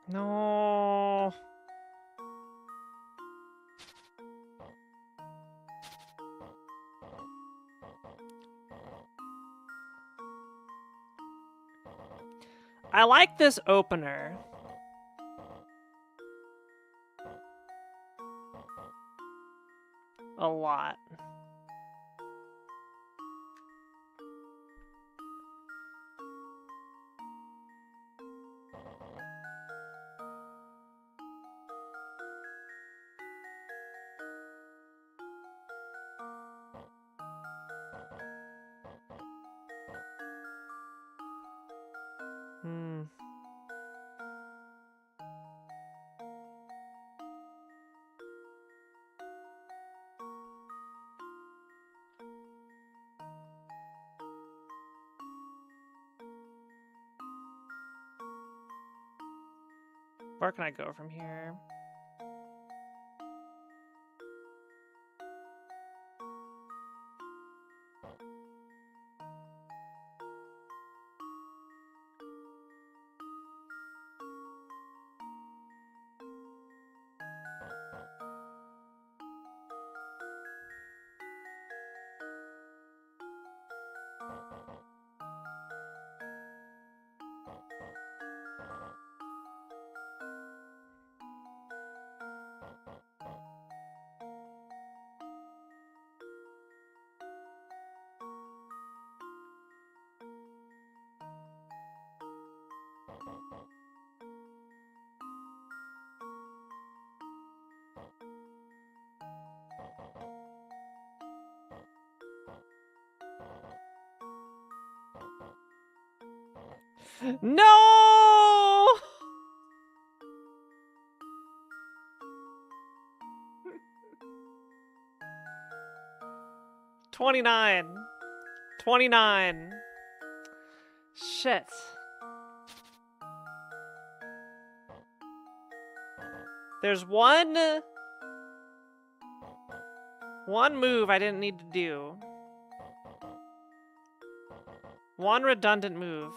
No. I like this opener. A lot. Where can I go from here? No! 29. 29. Shit. There's one move I didn't need to do. One redundant move.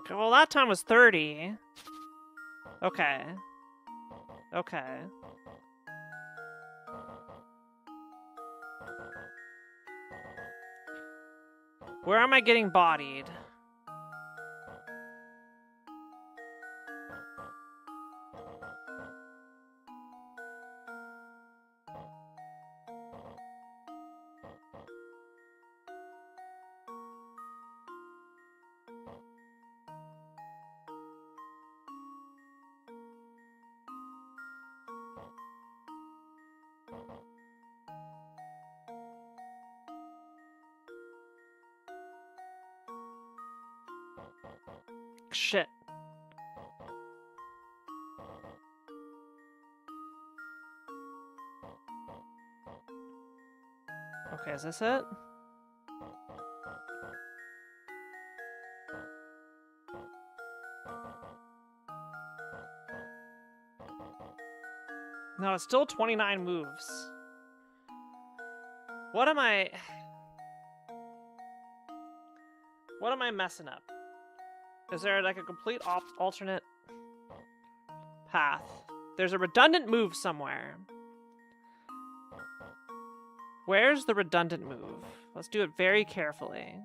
Okay, well, that time was 30. Okay. Okay. Where am I getting bodied? Shit. Okay, is this it? No, it's still 29 moves. What am I messing up? Is there like a complete alternate path? There's a redundant move somewhere. Where's the redundant move? Let's do it very carefully.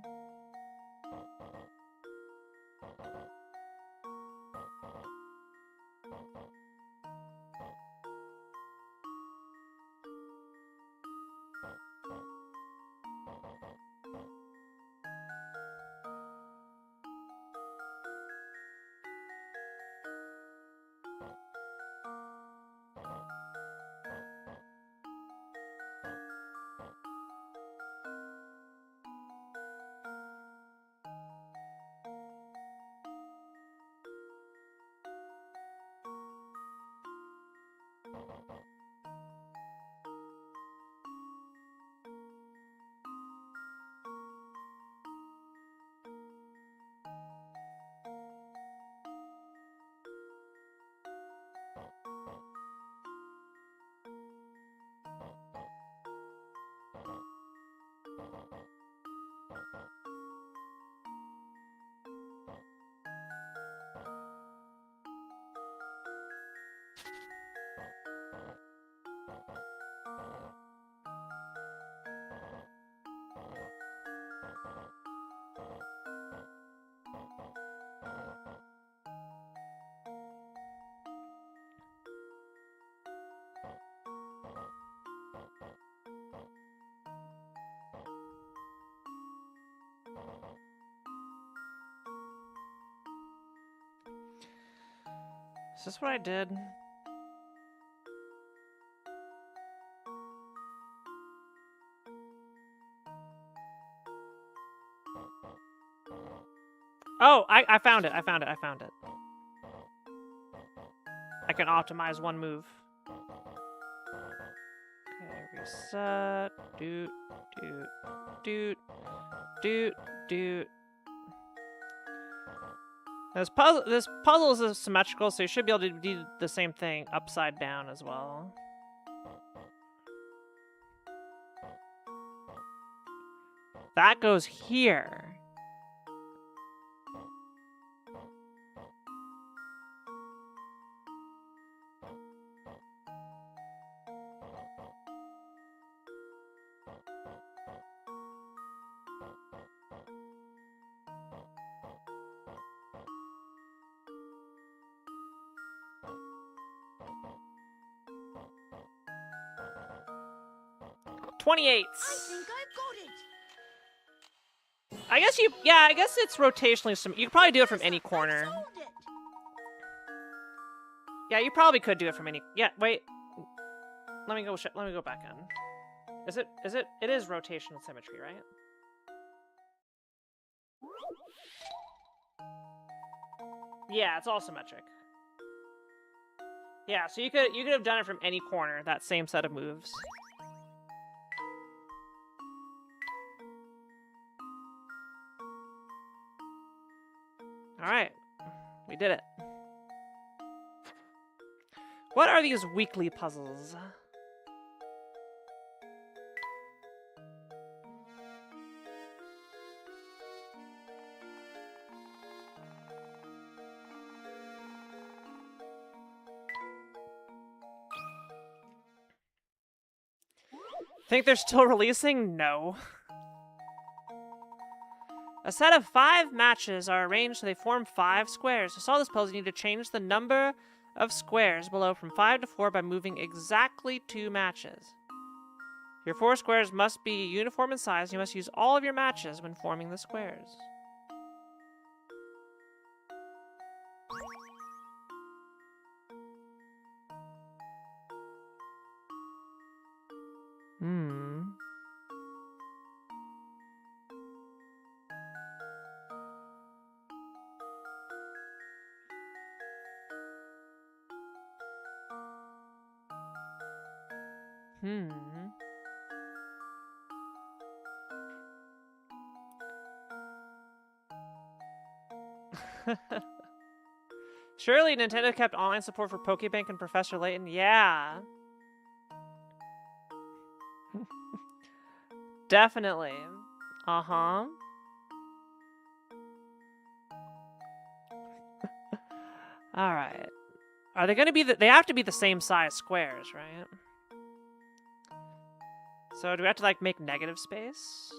this what I did? Oh, I found it. I found it. I found it. I can optimize one move. Okay, reset. Doot, doot, doot, doot, doot. This puzzle is symmetrical, so you should be able to do the same thing upside down as well. That goes here. I 28. think I've got it. I guess you, yeah, I guess it's rotationally. You could probably do it from any corner. Solved it. Yeah, you probably could do it from any. Yeah, wait. Let me go. Let me go back in. Is it? It is rotational symmetry, right? Yeah, it's all symmetric. Yeah, so you could have done it from any corner. That same set of moves. All right, we did it. What are these weekly puzzles? Think they're still releasing? No. A set of 5 matches are arranged so they form 5 squares. To solve this puzzle, you need to change the number of squares below from 5 to 4 by moving exactly 2 matches. Your 4 squares must be uniform in size. You must use all of your matches when forming the squares. Surely Nintendo kept online support for Pokebank and Professor Layton? Yeah. Definitely. Uh-huh. Alright. Are they gonna be they have to be the same size squares, right? So do we have to, like, make negative space?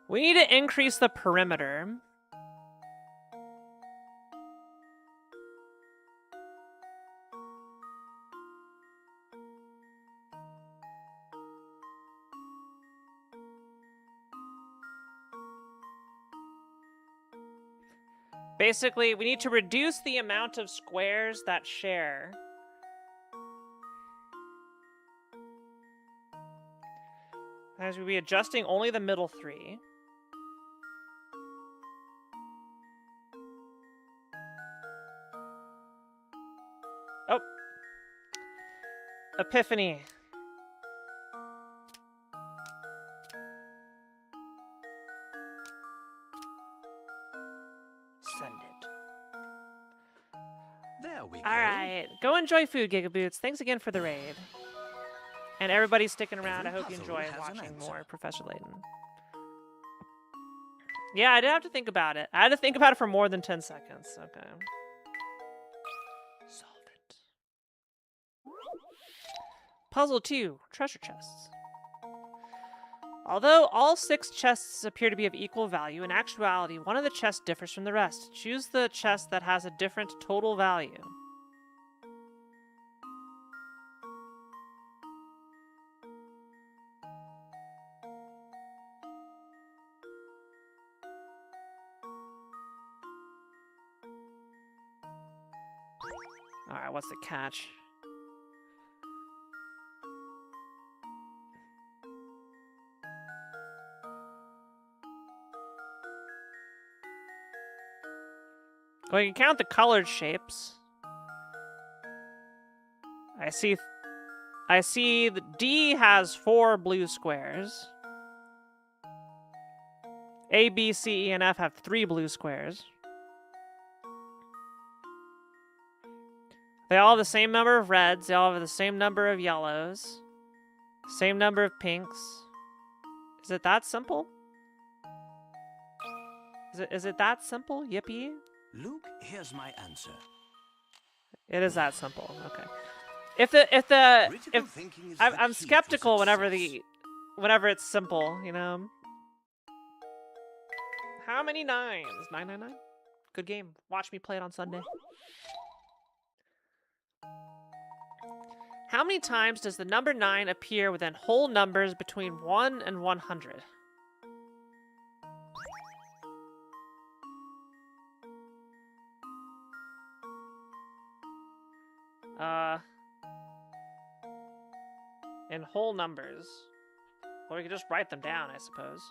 We need to increase the perimeter. Basically, we need to reduce the amount of squares that share. As we'll be adjusting only the middle 3. Oh. Epiphany. Send it. There we go. Alright. Go enjoy food, Gigaboots. Thanks again for the raid. And everybody's sticking around. I hope you enjoy watching more Professor Layton. Yeah, I did have to think about it. I had to think about it for more than 10 seconds. Okay. Solve it. Puzzle 2. Treasure chests. Although all 6 chests appear to be of equal value, in actuality, one of the chests differs from the rest. Choose the chest that has a different total value. Alright, what's the catch? Well, you can count the colored shapes. I see the D has 4 blue squares. A, B, C, E, and F have 3 blue squares. They all have the same number of reds. They all have the same number of yellows. Same number of pinks. Is it that simple? Is it that simple? Yippee. Luke, here's my answer. It is that simple. Okay. Thinking is the I'm key to skeptical whenever success. whenever it's simple, you know. How many 9s? 999? Good game. Watch me play it on Sunday. How many times does the number 9 appear within whole numbers between 1 and 100? In whole numbers. Or we could just write them down, I suppose.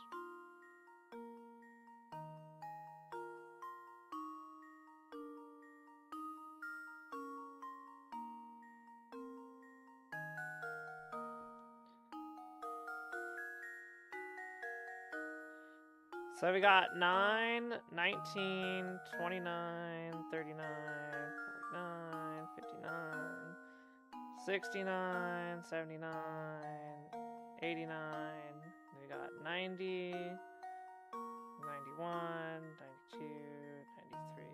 So we got 9, 19, 29, 39, 49, 59, 69, 79, 89, then we got 90, 91, 92, 93,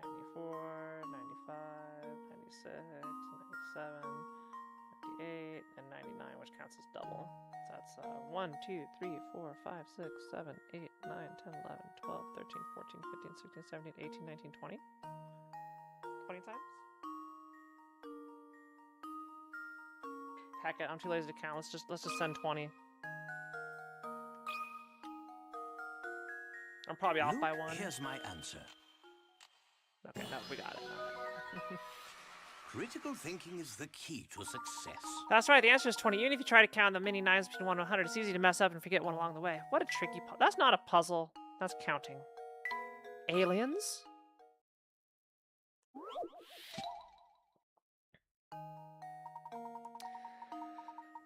94, 95, 96, 97, 98, and 99, which counts as double. So that's 1, 2, 3, 4, 5, 6, 7, 8, 9, 10, 11, 12, 13, 14, 15, 16, 17, 18, 19, 20. 20 times? Heck it, I'm too lazy to count. Let's just send 20. I'm probably off Luke, by 1. here's my answer. Okay, no, we got it. Okay. Critical thinking is the key to success. That's right, the answer is 20. Even if you try to count the many 9s between 1 and 100, it's easy to mess up and forget one along the way. What a tricky puzzle. That's not a puzzle. That's counting. Aliens?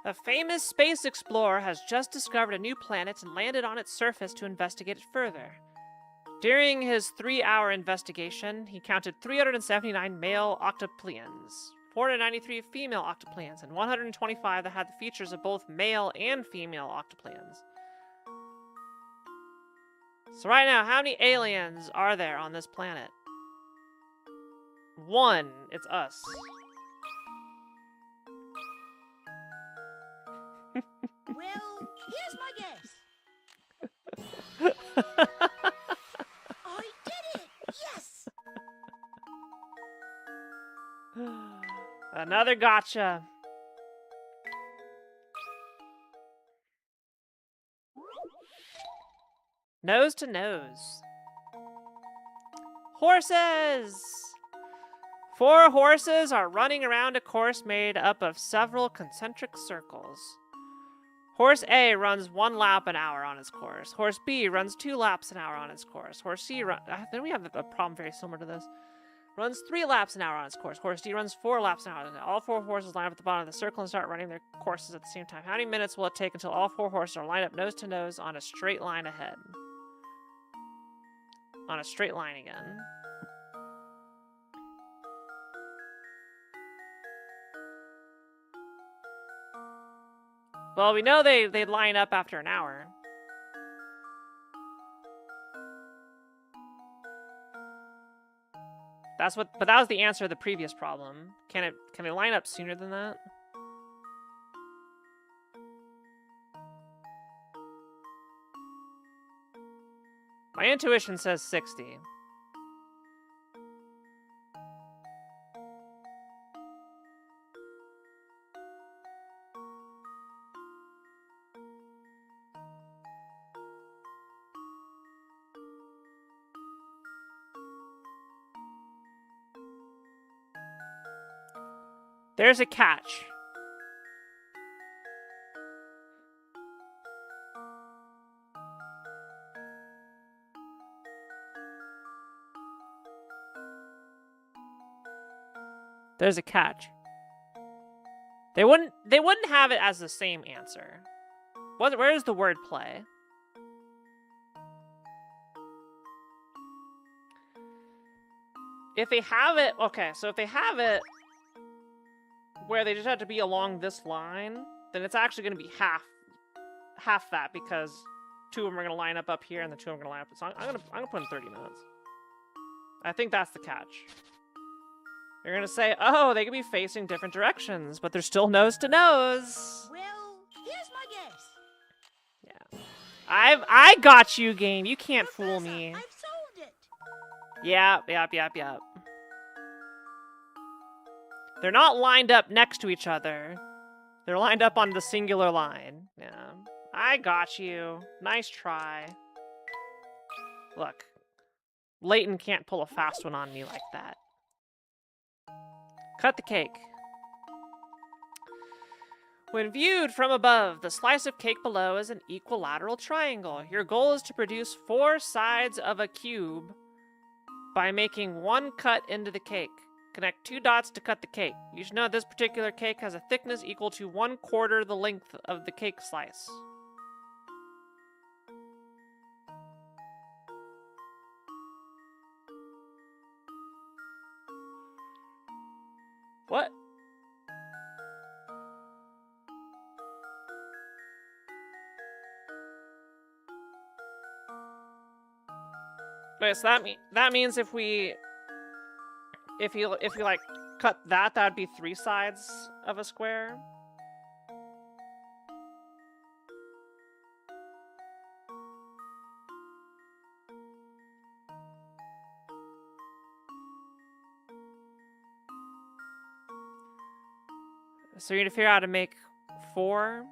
A famous space explorer has just discovered a new planet and landed on its surface to investigate it further. During his 3-hour investigation, he counted 379 male octopleans, 493 female octopleans, and 125 that had the features of both male and female octopleans. So right now, how many aliens are there on this planet? 1. It's us. Well, here's my guess. I did it! Yes! Another gotcha. Nose to nose. Horses! 4 horses are running around a course made up of several concentric circles. Horse A runs 1 lap an hour on its course. Horse B runs 2 laps an hour on its course. Horse C then we have a problem very similar to this. Runs 3 laps an hour on its course. Horse D runs 4 laps an hour. All 4 horses line up at the bottom of the circle and start running their courses at the same time. How many minutes will it take until all 4 horses are lined up nose to nose on a straight line ahead? On a straight line again. Well, we know they'd line up after an hour. But that was the answer to the previous problem. Can they line up sooner than that? My intuition says 60. There's a catch. There's a catch. They wouldn't have it as the same answer. Where's the word play? If they have it, okay, so if they have it where they just have to be along this line, then it's actually going to be half that, because two of them are going to line up here and the two of them are going to line up. So I'm going to put in 30 minutes. I think that's the catch. You're going to say, oh, they could be facing different directions, but they're still nose to nose. Well, here's my guess. Yeah. I got you, game. You can't fool Professor, me. I've solved it. Yep. They're not lined up next to each other. They're lined up on the singular line. Yeah. I got you. Nice try. Look. Layton can't pull a fast one on me like that. Cut the cake. When viewed from above, the slice of cake below is an equilateral triangle. Your goal is to produce 4 sides of a cube by making one cut into the cake. Connect 2 dots to cut the cake. You should know this particular cake has a thickness equal to 1/4 the length of the cake slice. What? Wait, so that means if you like cut that would be 3 sides of a square. So you're gonna figure out how to make 4.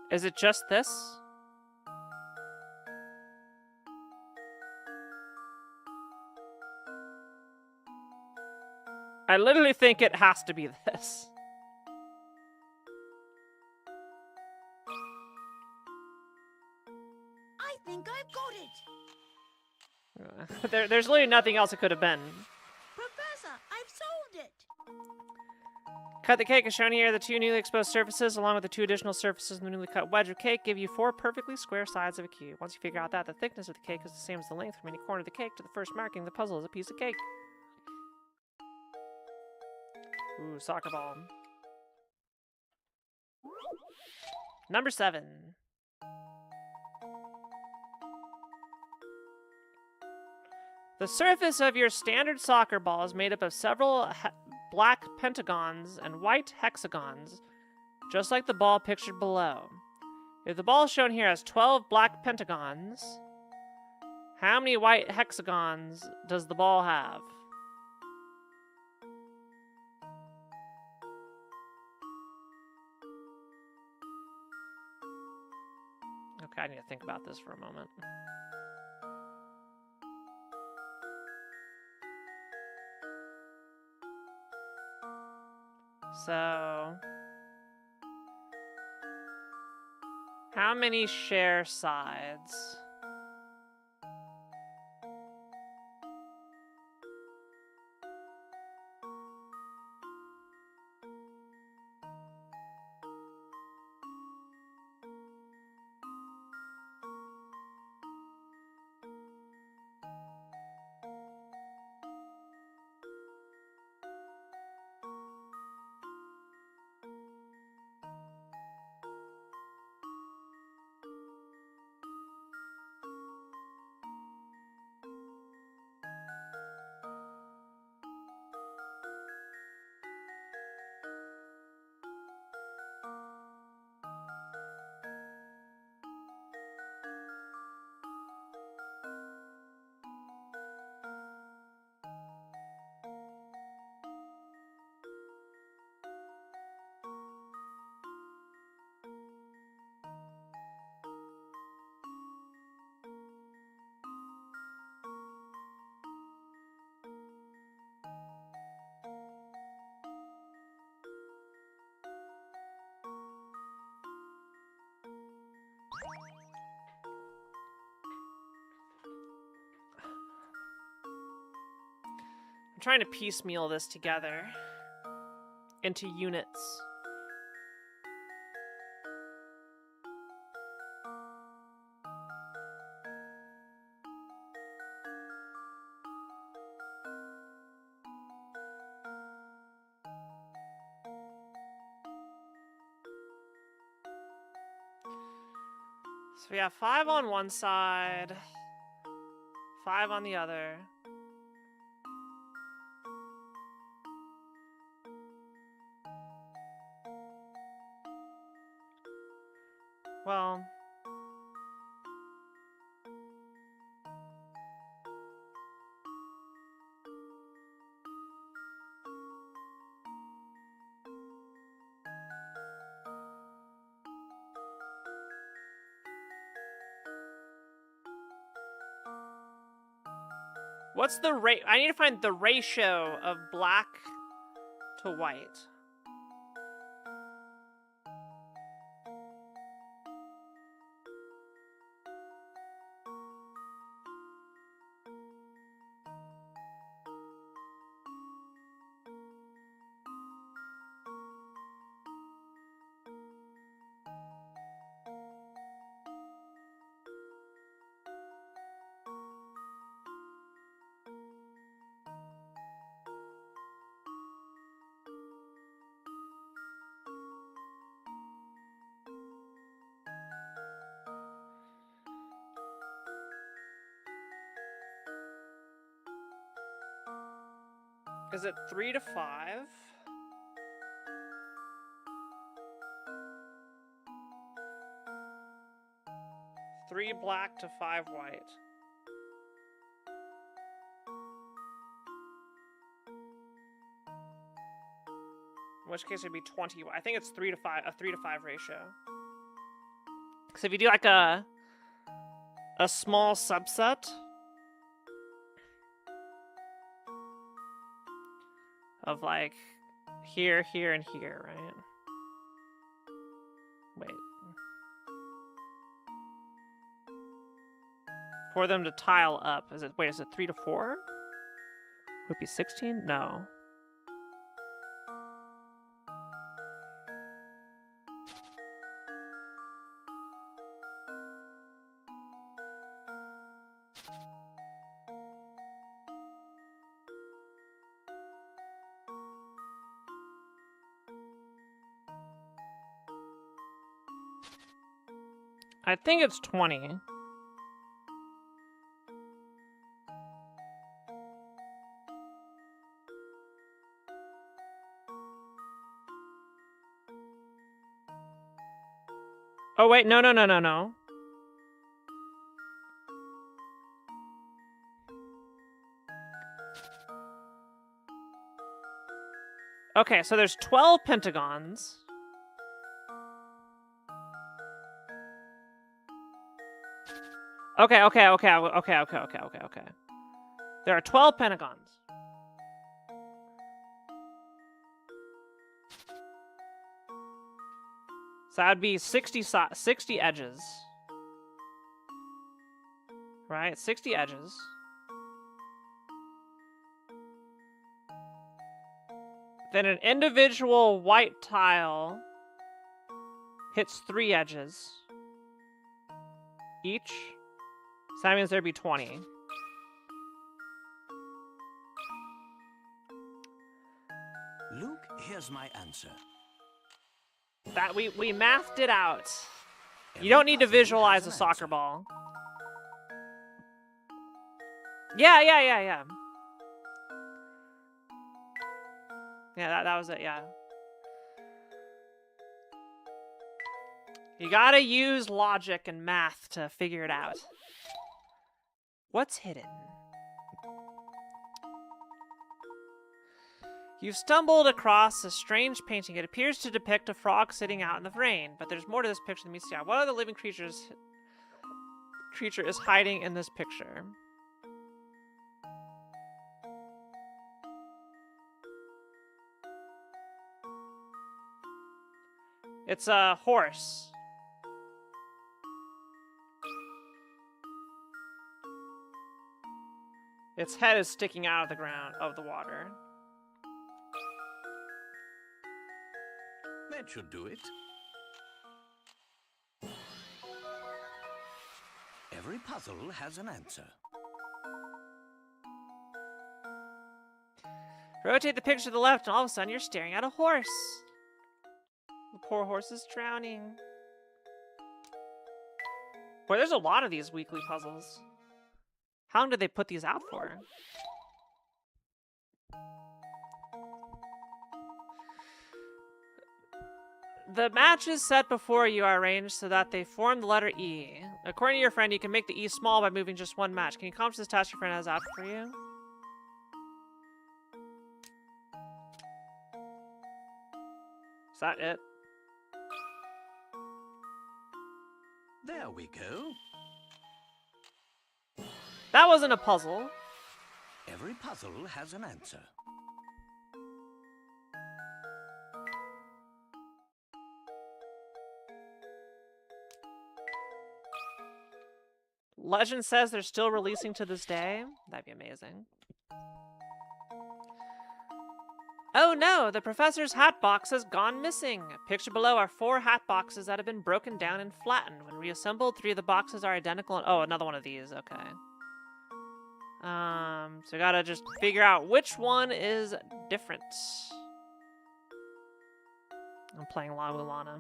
Is it just this? I literally think it has to be this. I think I've got it. There's literally nothing else it could have been. Professor, I've solved it. Cut the cake as shown here. The 2 newly exposed surfaces, along with the 2 additional surfaces in the newly cut wedge of cake, give you 4 perfectly square sides of a cube. Once you figure out that, the thickness of the cake is the same as the length from any corner of the cake to the first marking. The puzzle is a piece of cake. Ooh, soccer ball. Number 7. The surface of your standard soccer ball is made up of several black pentagons and white hexagons, just like the ball pictured below. If the ball shown here has 12 black pentagons, how many white hexagons does the ball have? Okay, I need to think about this for a moment. So, how many share sides? I'm trying to piecemeal this together into units. So we have 5 on one side, 5 on the other. Well, what's the rate? I need to find the ratio of black to white. Is it 3 to 5? Three black to 5 white. In which case it'd be 20. I think it's 3 to 5, a 3 to 5 ratio. Because if you do like a small subset of like here, here, and here, right? Wait. For them to tile up, is it 3 to 4? Would it be 16? No. I think it's 20. Oh wait, no. Okay, so there's 12 pentagons. Okay. There are 12 pentagons. So that would be 60 edges. Right? 60 edges. Then an individual white tile hits 3 edges each. So that means there'd be 20. Luke, here's my answer. That we mathed it out. You don't need to visualize a soccer ball. Yeah. Yeah, that was it, yeah. You gotta use logic and math to figure it out. What's hidden? You've stumbled across a strange painting. It appears to depict a frog sitting out in the rain, but there's more to this picture than meets the eye. What other living creature is hiding in this picture? It's a horse. Its head is sticking out of the ground, of the water. That should do it. Every puzzle has an answer. Rotate the picture to the left, and all of a sudden you're staring at a horse. The poor horse is drowning. Boy, there's a lot of these weekly puzzles. How long did they put these out for? The matches set before you are arranged so that they form the letter E. According to your friend, you can make the E small by moving just one match. Can you accomplish this task your friend has out for you? Is that it? There we go. That wasn't a puzzle. Every puzzle has an answer. Legend says they're still releasing to this day. That'd be amazing. Oh no, the professor's hat box has gone missing. Pictured below are 4 hat boxes that have been broken down and flattened. When reassembled, 3 of the boxes are identical and oh, another one of these, okay. So we gotta just figure out which one is different. I'm playing La Mulana.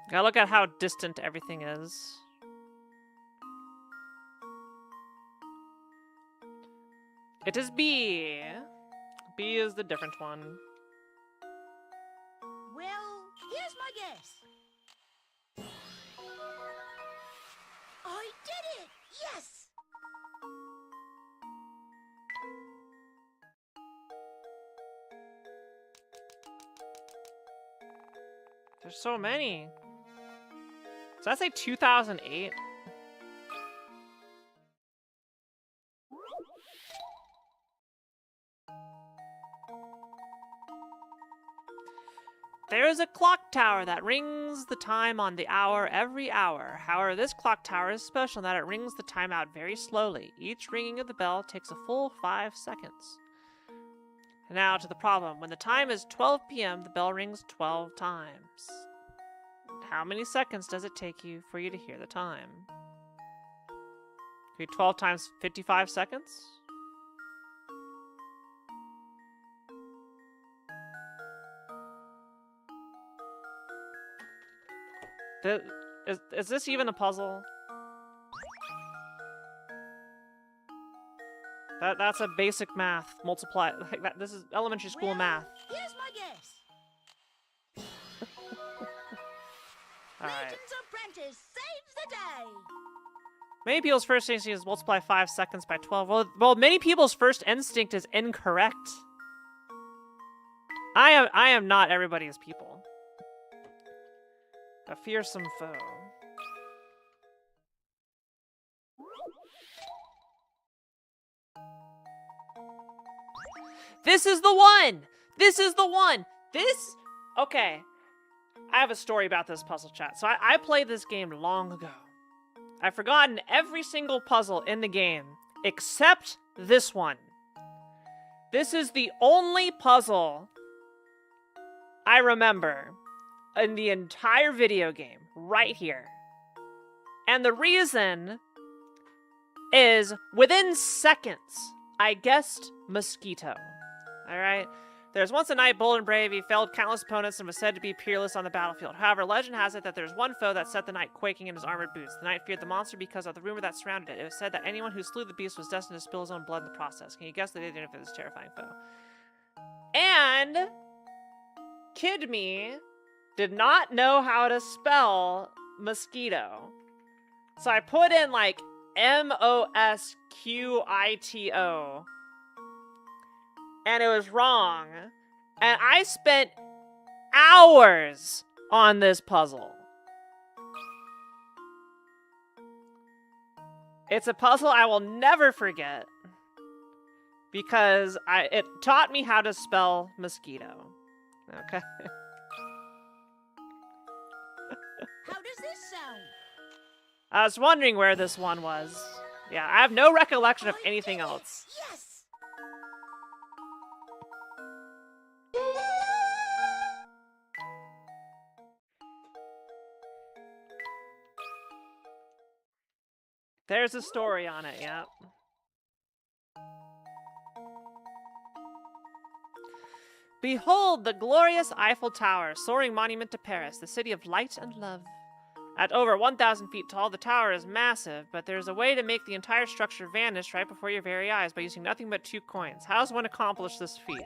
Gotta look at how distant everything is. It is B. B is the different one. Well, here's my guess. I did it! Yes! There's so many. So I say 2008. There is a clock tower that rings the time on the hour every hour. However, this clock tower is special in that it rings the time out very slowly. Each ringing of the bell takes a full 5 seconds. Now to the problem. When the time is 12 p.m., the bell rings 12 times. How many seconds does it take you for you to hear the time? Could be 12 times 55 seconds? Is this even a puzzle? That's a basic math. Multiply. Like that. This is elementary school math. Here's my guess. All right. Layton's apprentice saves the day. Many people's first instinct is multiply 5 seconds by 12. Well, many people's first instinct is incorrect. I am not everybody's people. A fearsome foe. This is the one! This is the one! This? Okay. I have a story about this puzzle, chat. So I played this game long ago. I've forgotten every single puzzle in the game except this one. This is the only puzzle I remember in the entire video game, right here. And the reason is, within seconds, I guessed mosquito. Alright? There's once a knight bold and brave, he felled countless opponents and was said to be peerless on the battlefield. However, legend has it that there's one foe that set the knight quaking in his armored boots. The knight feared the monster because of the rumor that surrounded it. It was said that anyone who slew the beast was destined to spill his own blood in the process. Can you guess the identity of this terrifying foe? And Kid Me did not know how to spell mosquito. So I put in like Mosquito, and it was wrong. And I spent hours on this puzzle. It's a puzzle I will never forget because it taught me how to spell mosquito. Okay. How does this sound? I was wondering where this one was. Yeah, I have no recollection of anything else. Yes. There's a story on it, yep. Behold the glorious Eiffel Tower, soaring monument to Paris, the city of light and love. At over 1,000 feet tall, the tower is massive, but there's a way to make the entire structure vanish right before your very eyes by using nothing but 2 coins. How does one accomplish this feat?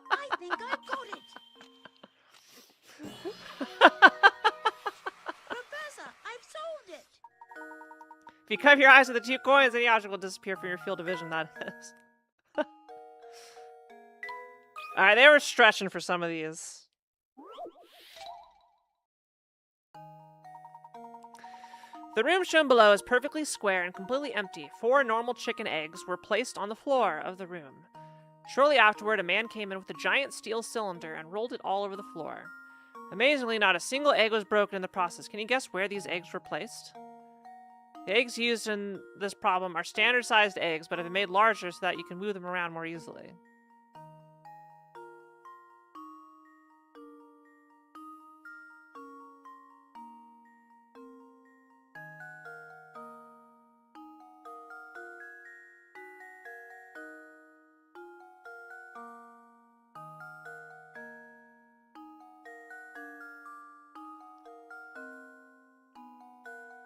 I think I got it. Professor, I've solved it. If you cover your eyes with the 2 coins, any object will disappear from your field of vision, that is. Alright, they were stretching for some of these. The room shown below is perfectly square and completely empty. 4 normal chicken eggs were placed on the floor of the room. Shortly afterward, a man came in with a giant steel cylinder and rolled it all over the floor. Amazingly, not a single egg was broken in the process. Can you guess where these eggs were placed? The eggs used in this problem are standard-sized eggs, but have been made larger so that you can move them around more easily.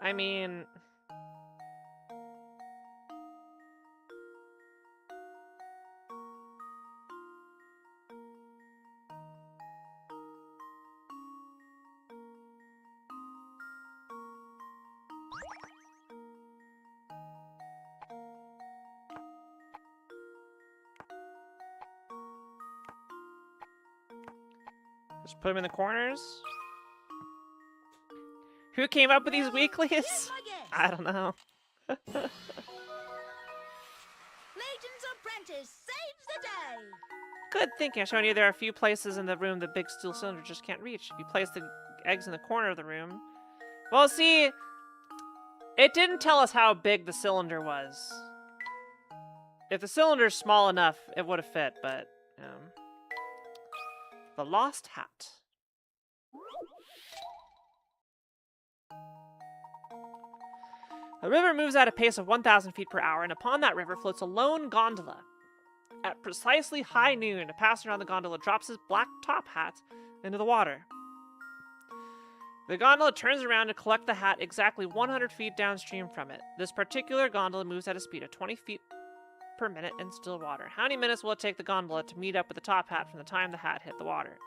I mean... just put them in the corners? Who came up with these weeklies? Here's my guess. I don't know. Layton's apprentice saves the day. Good thinking. I'm showing you there are a few places in the room the big steel cylinder just can't reach. If you place the eggs in the corner of the room... Well, see, it didn't tell us how big the cylinder was. If the cylinder's small enough, it would have fit, but... The Lost Hat. The river moves at a pace of 1,000 feet per hour, and upon that river floats a lone gondola. At precisely high noon, a passenger on the gondola drops his black top hat into the water. The gondola turns around to collect the hat exactly 100 feet downstream from it. This particular gondola moves at a speed of 20 feet per minute in still water. How many minutes will it take the gondola to meet up with the top hat from the time the hat hit the water?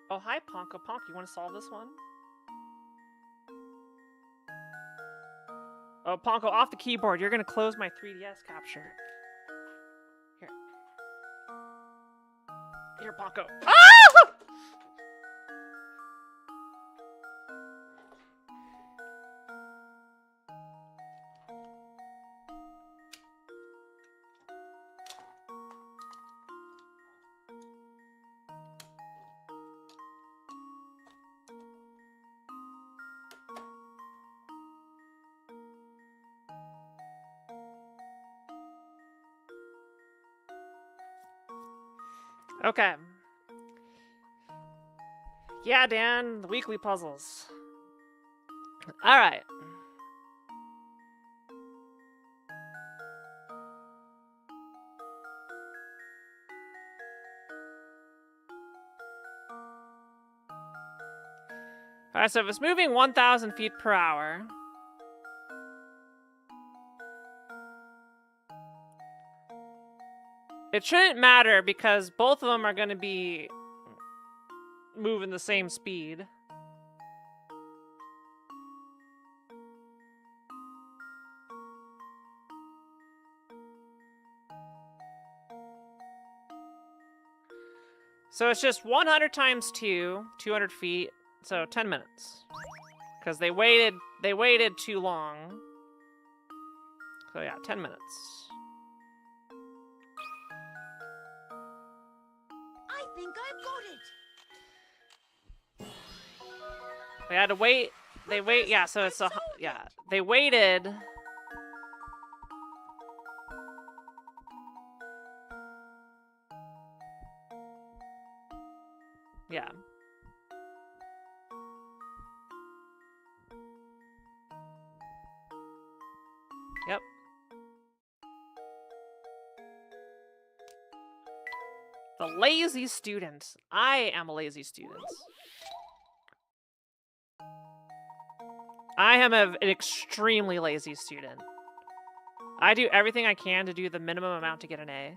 Oh, hi, Ponko. Ponko, you want to solve this one? Oh, Ponko, off the keyboard. You're going to close my 3DS capture. Here. Here, Ponko. Ah! Okay. Yeah, Dan, the weekly puzzles. Alright. Alright, so if it's moving 1,000 feet per hour... It shouldn't matter because both of them are going to be moving the same speed. So it's just 100 times 2, 200 feet, so 10 minutes. Because they waited too long. So yeah, 10 minutes. I think I've got it. They had to wait. They wait. Yeah. So it's a. Yeah. They waited. Yeah. Yep. The lazy student. I am a lazy student. I am an extremely lazy student. I do everything I can to do the minimum amount to get an A.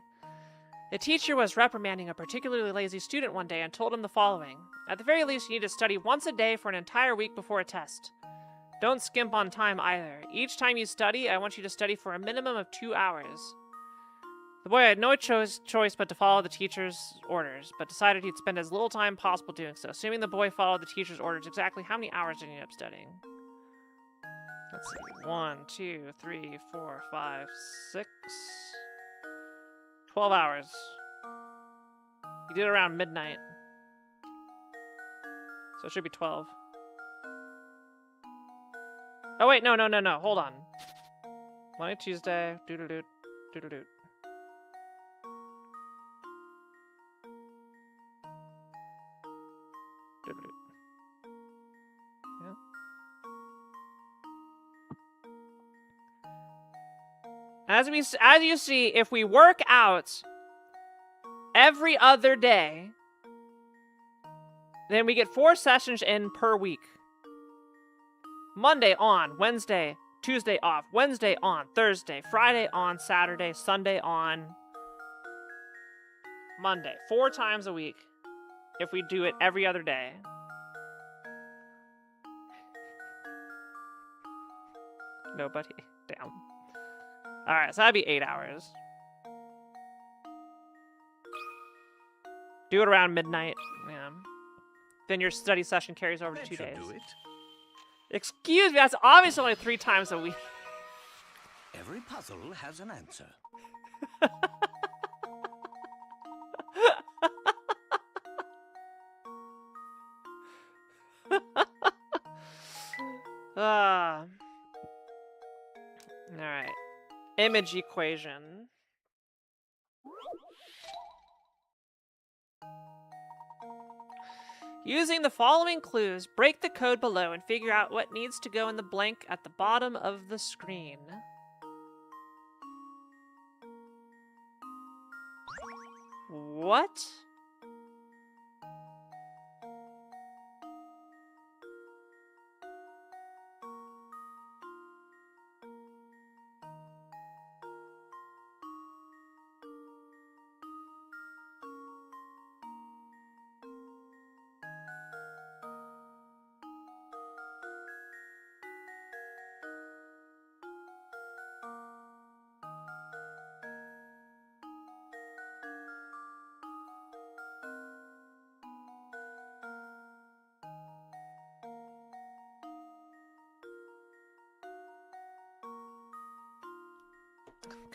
The teacher was reprimanding a particularly lazy student one day and told him the following. At the very least, you need to study once a day for an entire week before a test. Don't skimp on time either. Each time you study, I want you to study for a minimum of 2 hours. The boy had no choice but to follow the teacher's orders, but decided he'd spend as little time possible doing so. Assuming the boy followed the teacher's orders, exactly how many hours did he end up studying? Let's see. 1, 2, 3, 4, 5, 6. 12 hours. He did it around midnight. So it should be 12. Oh wait, no. Hold on. Monday, Tuesday, doodle-doot, doodle-doot. Doodle-doot. Yeah. As you see, if we work out every other day, then we get 4 sessions in per week. Monday on, Wednesday, Tuesday off, Wednesday on, Thursday, Friday on, Saturday, Sunday on, Monday. 4 times a week if we do it every other day. Nobody. Damn. Alright, so that'd be 8 hours. Do it around midnight. Yeah. Then your study session carries over to 2 days. Do it. Excuse me, that's obviously only 3 times a week. Every puzzle has an answer. Alright. Image equation. Using the following clues, break the code below and figure out what needs to go in the blank at the bottom of the screen. What?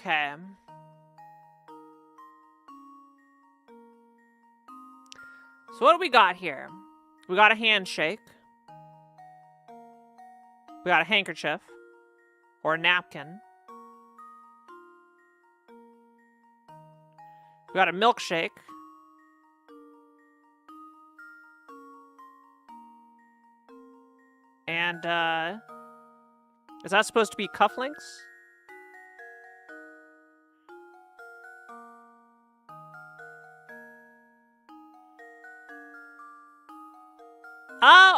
Okay. So what do we got here? We got a handshake. We got a handkerchief. Or a napkin. We got a milkshake. And, is that supposed to be cufflinks?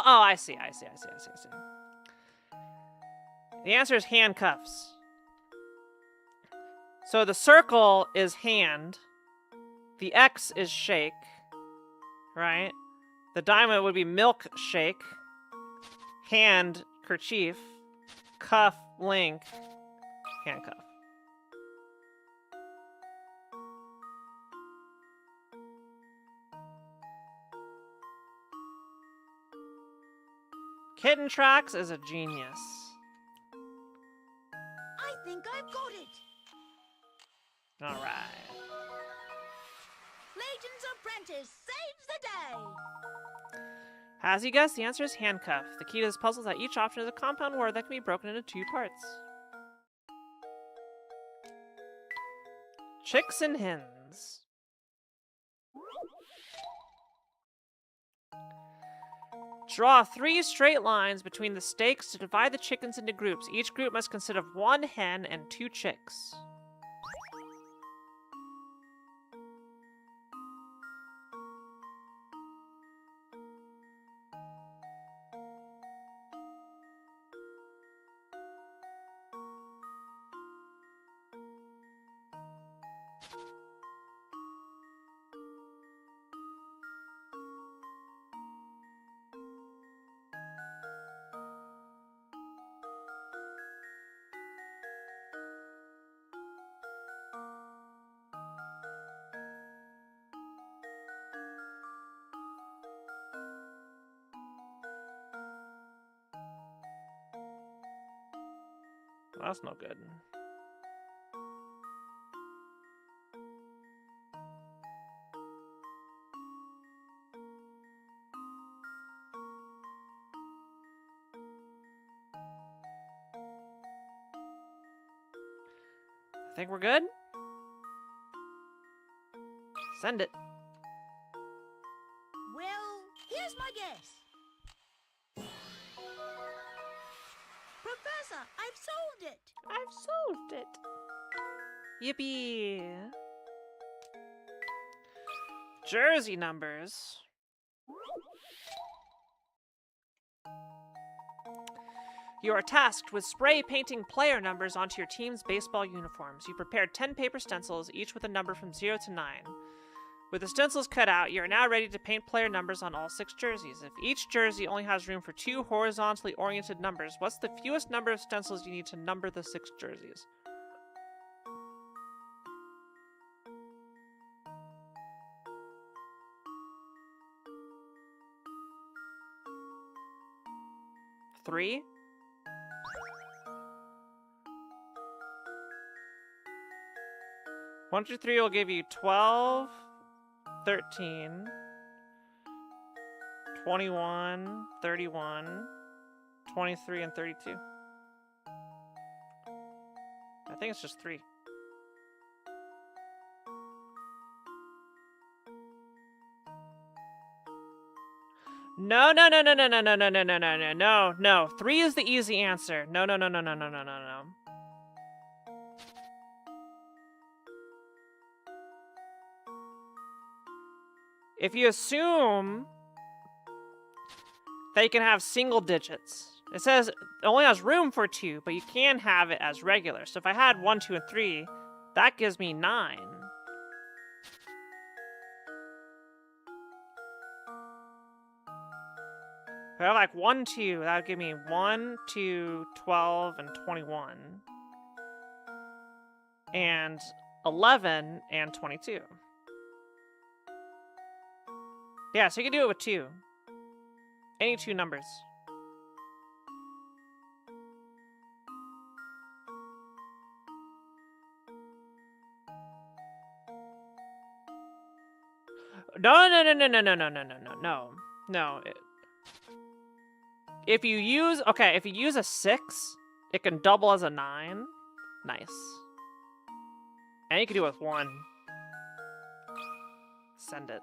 Oh, I see. The answer is handcuffs. So the circle is hand. The X is shake. Right? The diamond would be milkshake. Hand, kerchief. Cuff, link. Handcuff. Kitten Tracks is a genius. I think I've got it. Alright. Layton's apprentice saves the day. As you guessed, the answer is handcuff. The key to this puzzle is that each option is a compound word that can be broken into 2 parts. Chicks and hens. Draw 3 straight lines between the stakes to divide the chickens into groups. Each group must consist of 1 hen and 2 chicks. That's no good. I think we're good. Send it. Well, here's my guess. Professor, I've solved it. I've solved it. Yippee. Jersey numbers. You are tasked with spray painting player numbers onto your team's baseball uniforms. You prepared 10 paper stencils, each with a number from 0 to 9. With the stencils cut out, you are now ready to paint player numbers on all 6 jerseys. If each jersey only has room for 2 horizontally oriented numbers, what's the fewest number of stencils you need to number the 6 jerseys? Three? One, 2, 3 will give you 12, 13, 21, 31, 23, and 32. I think it's just 3. No. 3 is the easy answer. No. If you assume that you can have single digits, it says it only has room for 2, but you can have it as regular. So if I had 1, 2, and 3, that gives me 9. If I have like 1, 2, that would give me 1, 2, 12, and 21. And 11 and 22. Yeah, so you can do it with 2. Any 2 numbers. No. If you use a 6, it can double as a 9. Nice. And you can do it with 1. Send it.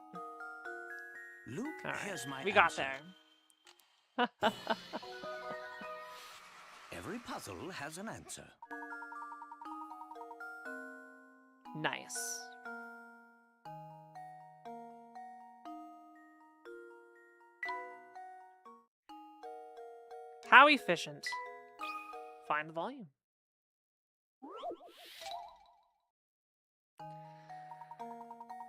Luke, All right. here's my We got answer. there. Every puzzle has an answer. Nice. How efficient. Find the volume.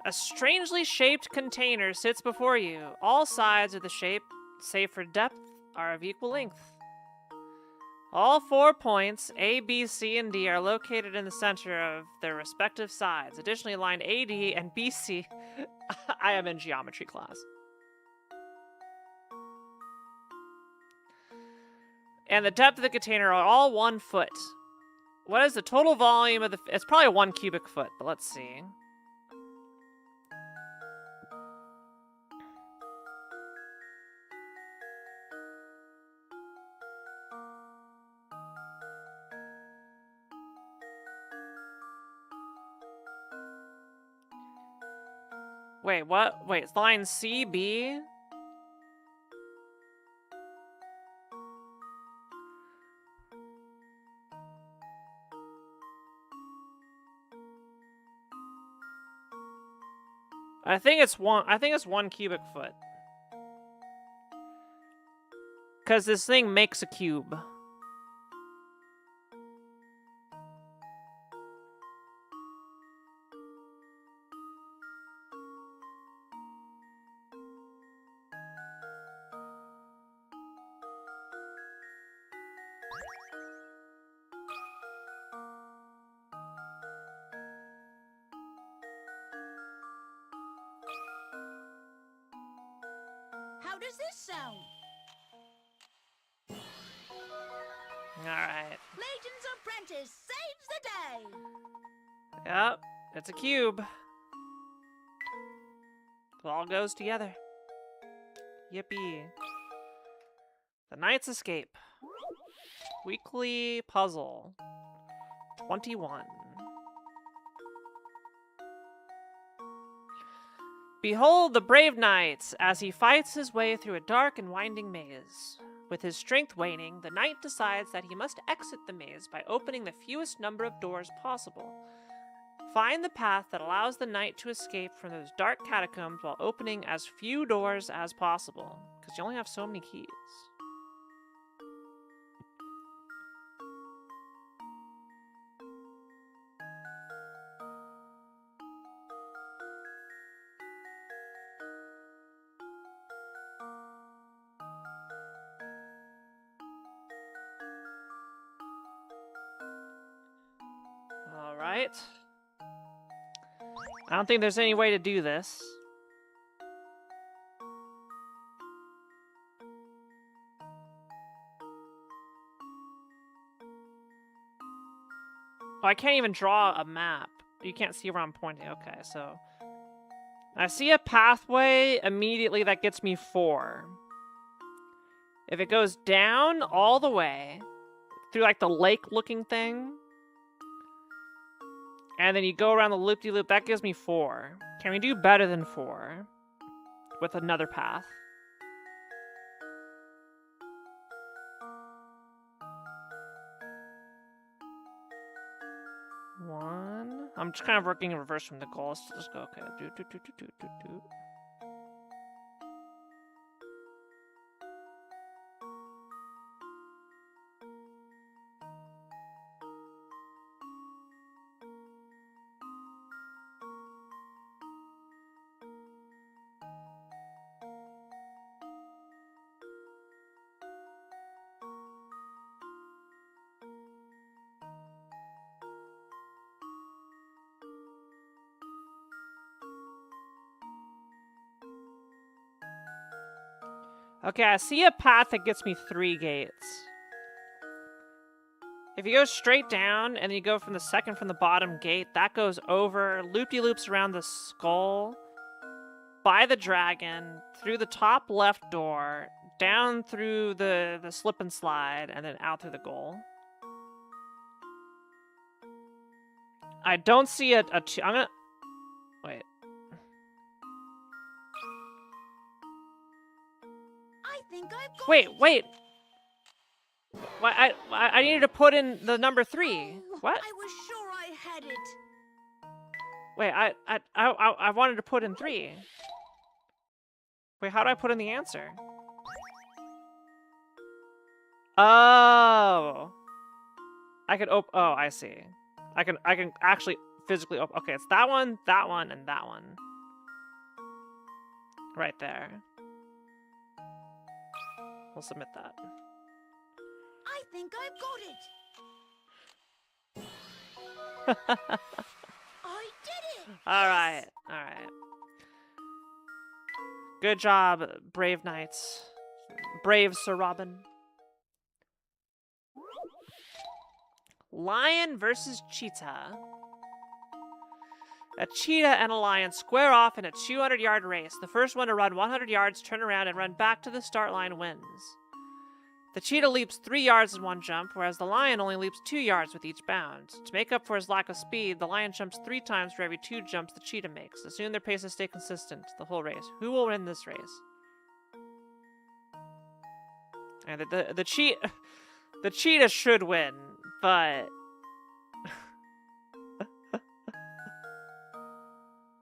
A strangely shaped container sits before you. All sides of the shape, save for depth, are of equal length. All 4 points, A, B, C, and D, are located in the center of their respective sides. Additionally, aligned AD and BC. I am in geometry class. And the depth of the container are all 1 foot. What is the total volume of the... It's probably 1 cubic foot, but let's see. Wait, what? Wait, it's line C, B? I think it's 1 cubic foot. Cause this thing makes a cube. How does this sound? Alright. Layton's apprentice saves the day. Yep, it's a cube. It all goes together. Yippee. The Knight's Escape. Weekly puzzle. 21. Behold the brave knight as he fights his way through a dark and winding maze. With his strength waning, the knight decides that he must exit the maze by opening the fewest number of doors possible. Find the path that allows the knight to escape from those dark catacombs while opening as few doors as possible, because you only have so many keys. Alright. I don't think there's any way to do this. Oh, I can't even draw a map. You can't see where I'm pointing. Okay, so... I see a pathway immediately that gets me 4. If it goes down all the way, through like the lake-looking thing, and then you go around the loop-de-loop, that gives me 4. Can we do better than 4? With another path. One. I'm just kind of working in reverse from the goal. Let's just go, okay. Do. Okay, I see a path that gets me 3 gates. If you go straight down and you go from the second from the bottom gate, that goes over, loop-de-loops around the skull, by the dragon, through the top left door, down through the slip and slide, and then out through the goal. I don't see I'm gonna... Wait. I think I've got Wait. I needed to put in the number 3. What? I was sure I had it. Wait, I wanted to put in 3. Wait, how do I put in the answer? Oh. I could oh, I see. I can actually physically open. Okay, it's that one, and that one. Right there. We'll submit that. I think I've got it. I did it. All right. Good job, brave knights. Brave Sir Robin. Lion versus cheetah. A cheetah and a lion square off in a 200-yard race. The first one to run 100 yards, turn around, and run back to the start line wins. The cheetah leaps 3 yards in one jump, whereas the lion only leaps 2 yards with each bound. To make up for his lack of speed, the lion jumps 3 times for every 2 jumps the cheetah makes. Assume their paces stay consistent the whole race. Who will win this race? And the cheetah should win, but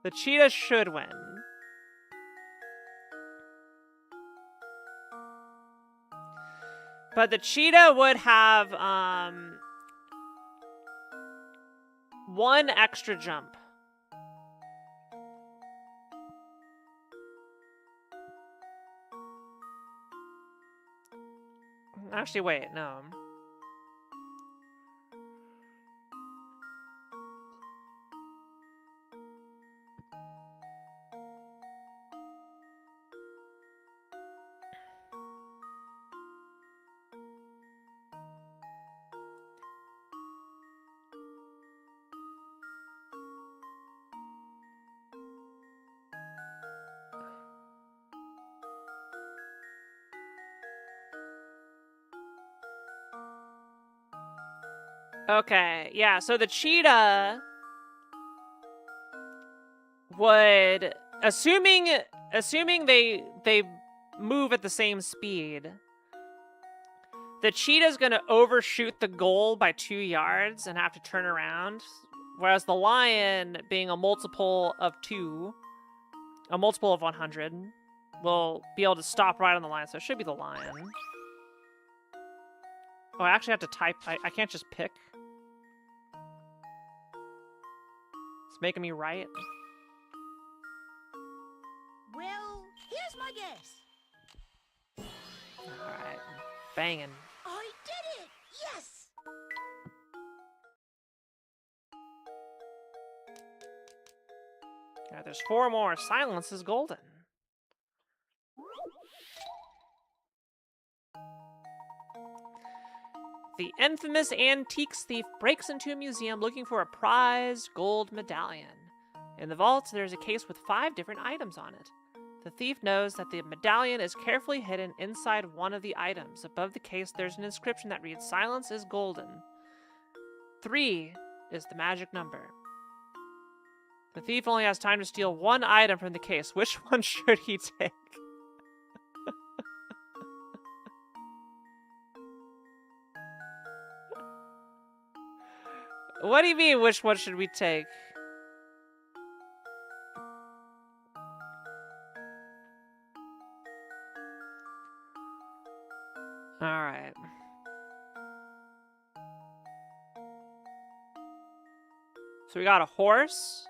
the cheetah should win. But the cheetah would have 1 extra jump. Actually, wait, no. Okay, yeah, so the cheetah would, assuming they move at the same speed, the cheetah's gonna overshoot the goal by 2 yards and have to turn around, whereas the lion, being a multiple of 2, a multiple of 100, will be able to stop right on the line, so it should be the lion. Oh, I actually have to type. I can't just pick. It's making me write. Well, here's my guess. Alright. Banging. I did it! Yes! Alright, there's 4 more. Silence is golden. The infamous antiques thief breaks into a museum looking for a prized gold medallion. In the vault, there's a case with 5 different items on it. The thief knows that the medallion is carefully hidden inside one of the items. Above the case, there's an inscription that reads, "Silence is golden." 3 is the magic number. The thief only has time to steal 1 item from the case. Which one should he take? What do you mean, which one should we take? Alright. So we got a horse.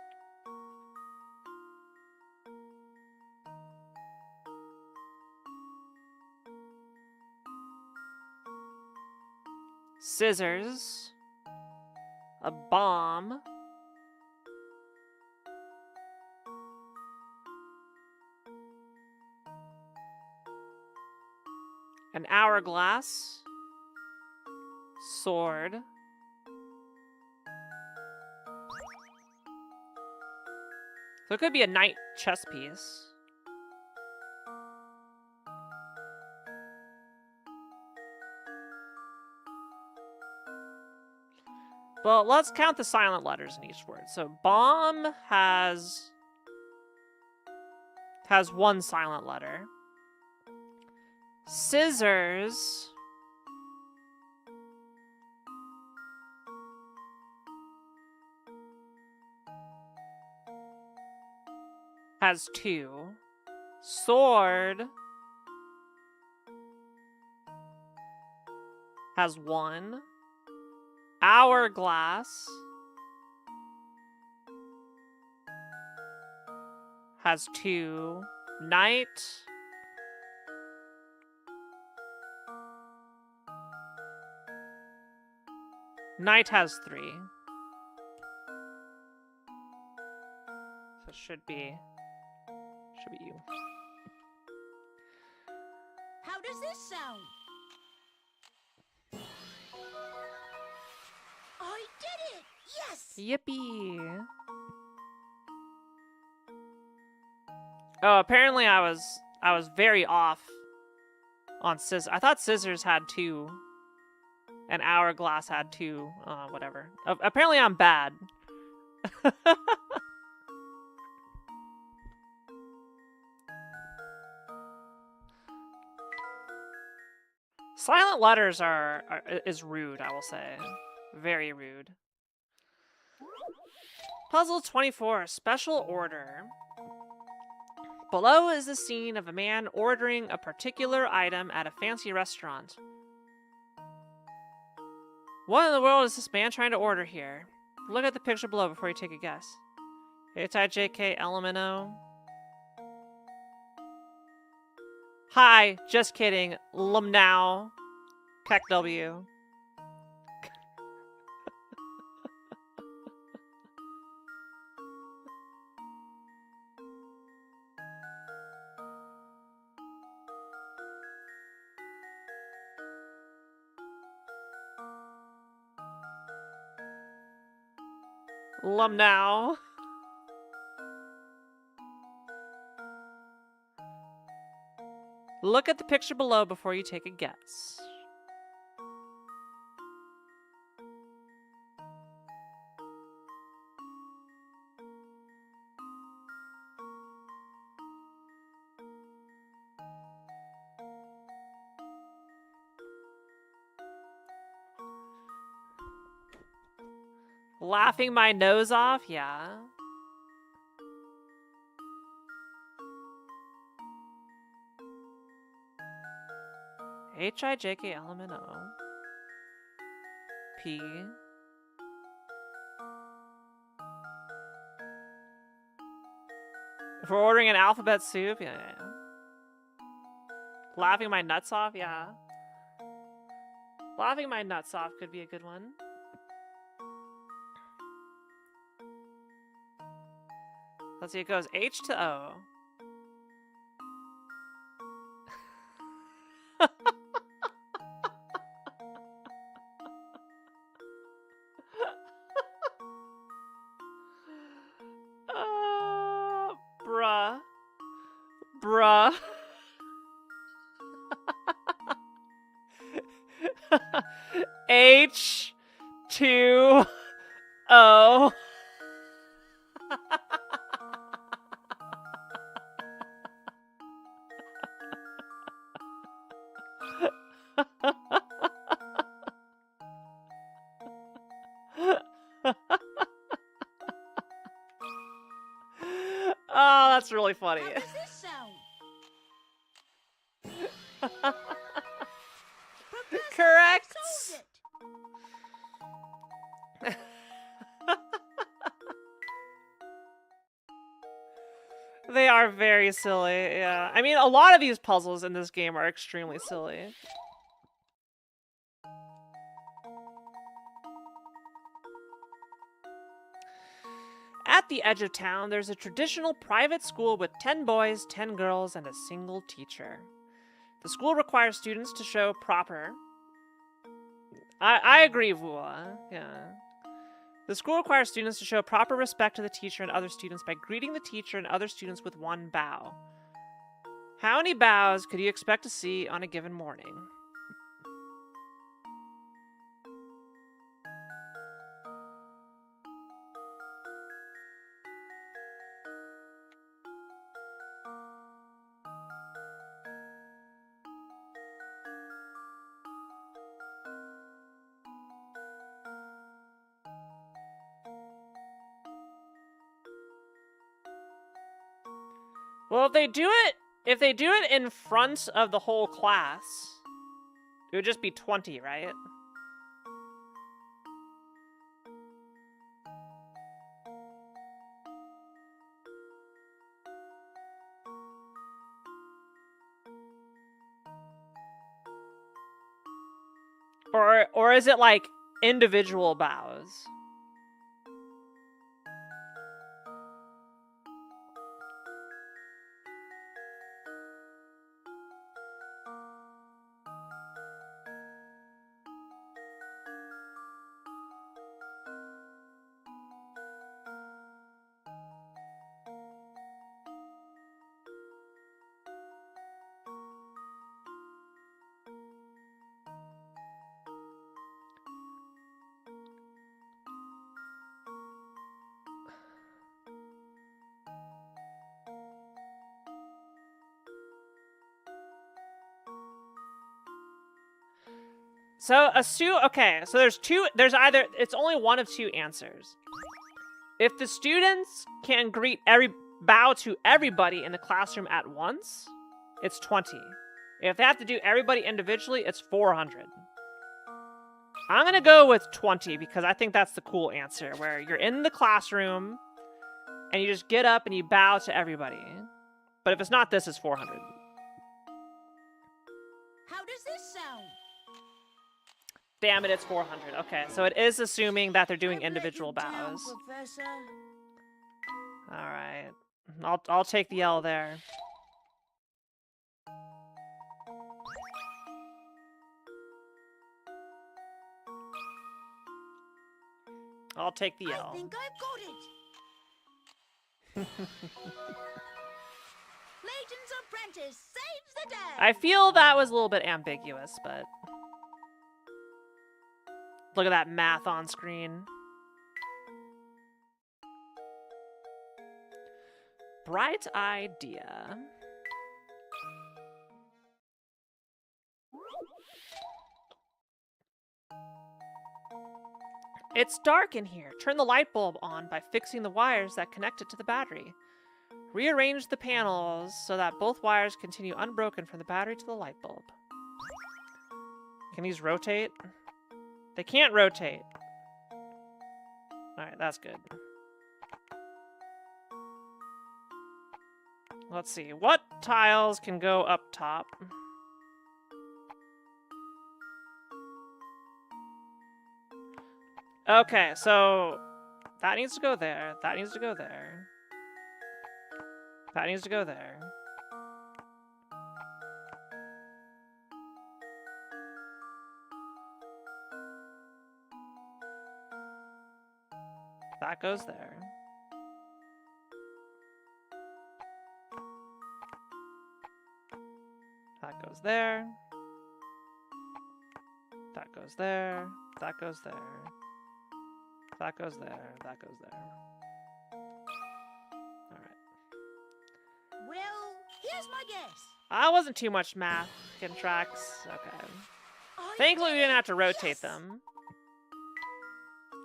Scissors. A bomb. An hourglass. Sword. So it could be a knight chess piece. Well, let's count the silent letters in each word. So bomb has 1 silent letter. Scissors has 2. Sword has 1. Hourglass has 2. Knight has 3. So it should be you. How does this sound? I did it! Yes! Yippee! Oh, apparently I was very off on scissors. I thought scissors had 2, and hourglass had 2. Whatever. Apparently I'm bad. Silent letters is rude, I will say. Very rude. Puzzle 24, Special Order. Below is the scene of a man ordering a particular item at a fancy restaurant. What in the world is this man trying to order here? Look at the picture below before you take a guess. HIJK Hi, just kidding. Lumnow. Keck W. Lumnow. Look at the picture below before you take a guess. Laughing my nose off? Yeah. HIJKLMNO. P. If we're ordering an alphabet soup, yeah. Laughing my nuts off, yeah. Laughing my nuts off could be a good one. Let's see, it goes H to O. Bruh. Bruh. H to O. Oh, that's really funny. How does this sound? Professor, Correct. I solved it. They are very silly, yeah. I mean, a lot of these puzzles in this game are extremely silly. At the edge of town, there's a traditional private school with 10 boys, 10 girls, and a single teacher. The school requires students to show proper... I agree, Vua. Yeah. The school requires students to show proper respect to the teacher and other students by greeting the teacher and other students with one bow. How many bows could you expect to see on a given morning? Well, if they do it in front of the whole class, it would just be 20, right? Or is it like individual bows? So okay, so there's either, it's only one of two answers. If the students can bow to everybody in the classroom at once, it's 20. If they have to do everybody individually, it's 400. I'm gonna go with 20 because I think that's the cool answer, where you're in the classroom and you just get up and you bow to everybody. But if it's not this, it's 400. How does this sound? Damn it, it's 400. Okay, so it is assuming that they're doing individual bows. Professor. All right, I'll take the L there. I'll take the L. I think I've got it. Layton's apprentice saves the day. I feel that was a little bit ambiguous, but look at that math on screen. Bright idea. It's dark in here. Turn the light bulb on by fixing the wires that connect it to the battery. Rearrange the panels so that both wires continue unbroken from the battery to the light bulb. Can these rotate? They can't rotate. Alright, that's good. Let's see. What tiles can go up top? Okay, so that needs to go there. That needs to go there. That needs to go there. That goes there. That goes there. That goes there. That goes there. That goes there. That goes there. Alright. Well, here's my guess. I wasn't too much math getting tracks. Okay. Thankfully, we didn't have to rotate them.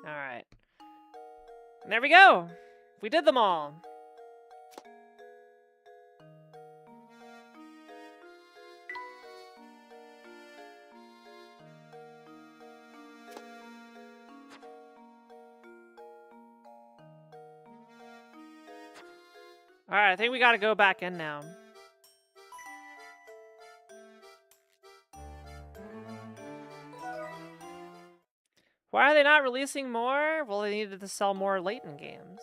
Alright. And there we go. We did them all. Alright, I think we gotta go back in now. Why are they not releasing more? Well, they needed to sell more Layton games.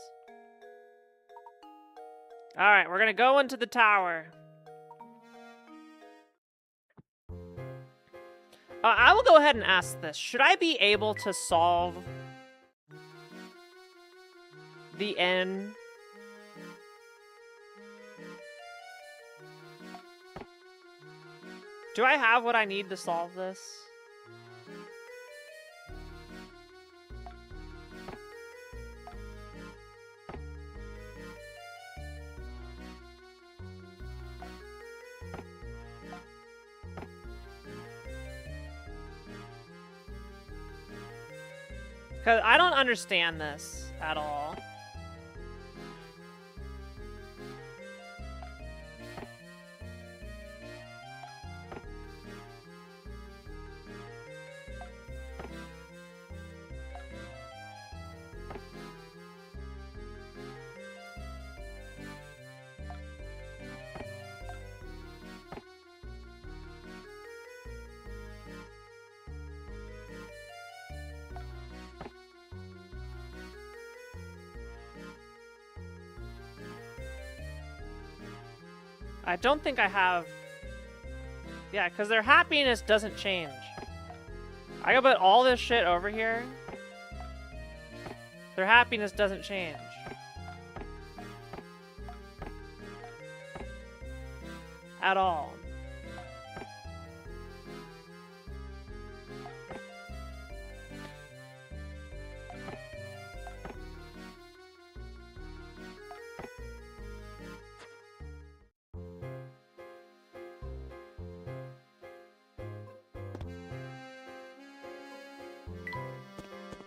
Alright, we're gonna go into the tower. I will go ahead and ask this. Should I be able to solve the N? Do I have what I need to solve this? Because I don't understand this at all. I don't think I have... Yeah, because their happiness doesn't change. I gotta put all this shit over here. Their happiness doesn't change. At all.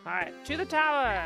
Alright, to the tower!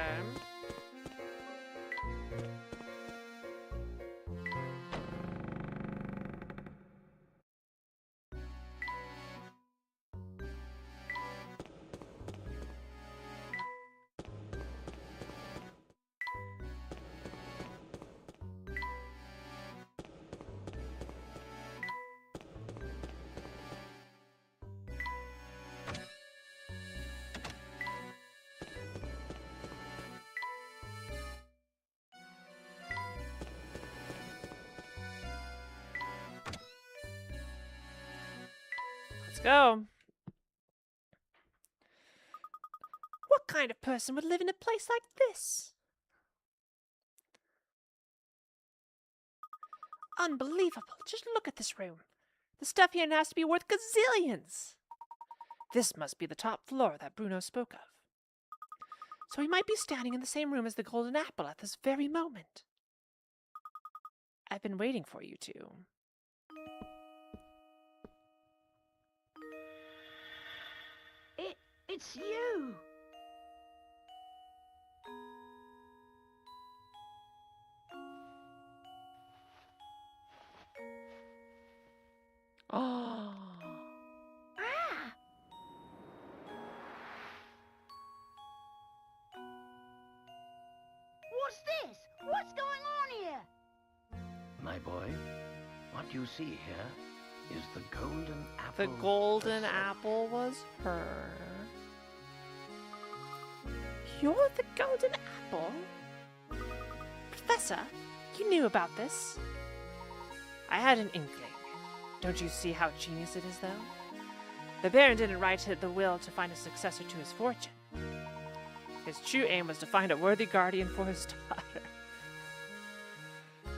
Let's go. What kind of person would live in a place like this? Unbelievable. Just look at this room. The stuff here has to be worth gazillions. This must be the top floor that Bruno spoke of. So he might be standing in the same room as the golden apple at this very moment. I've been waiting for you two. It's you! Oh. Ah! What's this? What's going on here? My boy, what you see here is the golden apple. The golden herself. apple was her. You're the golden apple? Professor, you knew about this. I had an inkling. Don't you see how genius it is, though? The Baron didn't write the will to find a successor to his fortune. His true aim was to find a worthy guardian for his daughter.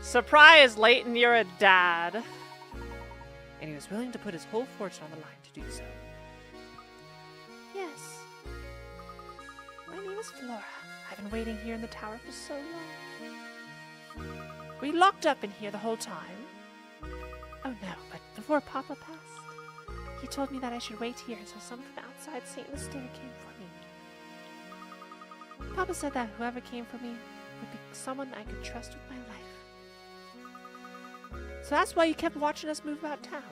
Surprise, Layton, you're a dad. And he was willing to put his whole fortune on the line to do so. Yes. My name is Flora. I've been waiting here in the tower for so long. Were you locked up in here the whole time? Oh no, but before Papa passed, he told me that I should wait here until someone from outside St. Mystere came for me. Papa said that whoever came for me would be someone I could trust with my life. So that's why you kept watching us move about town.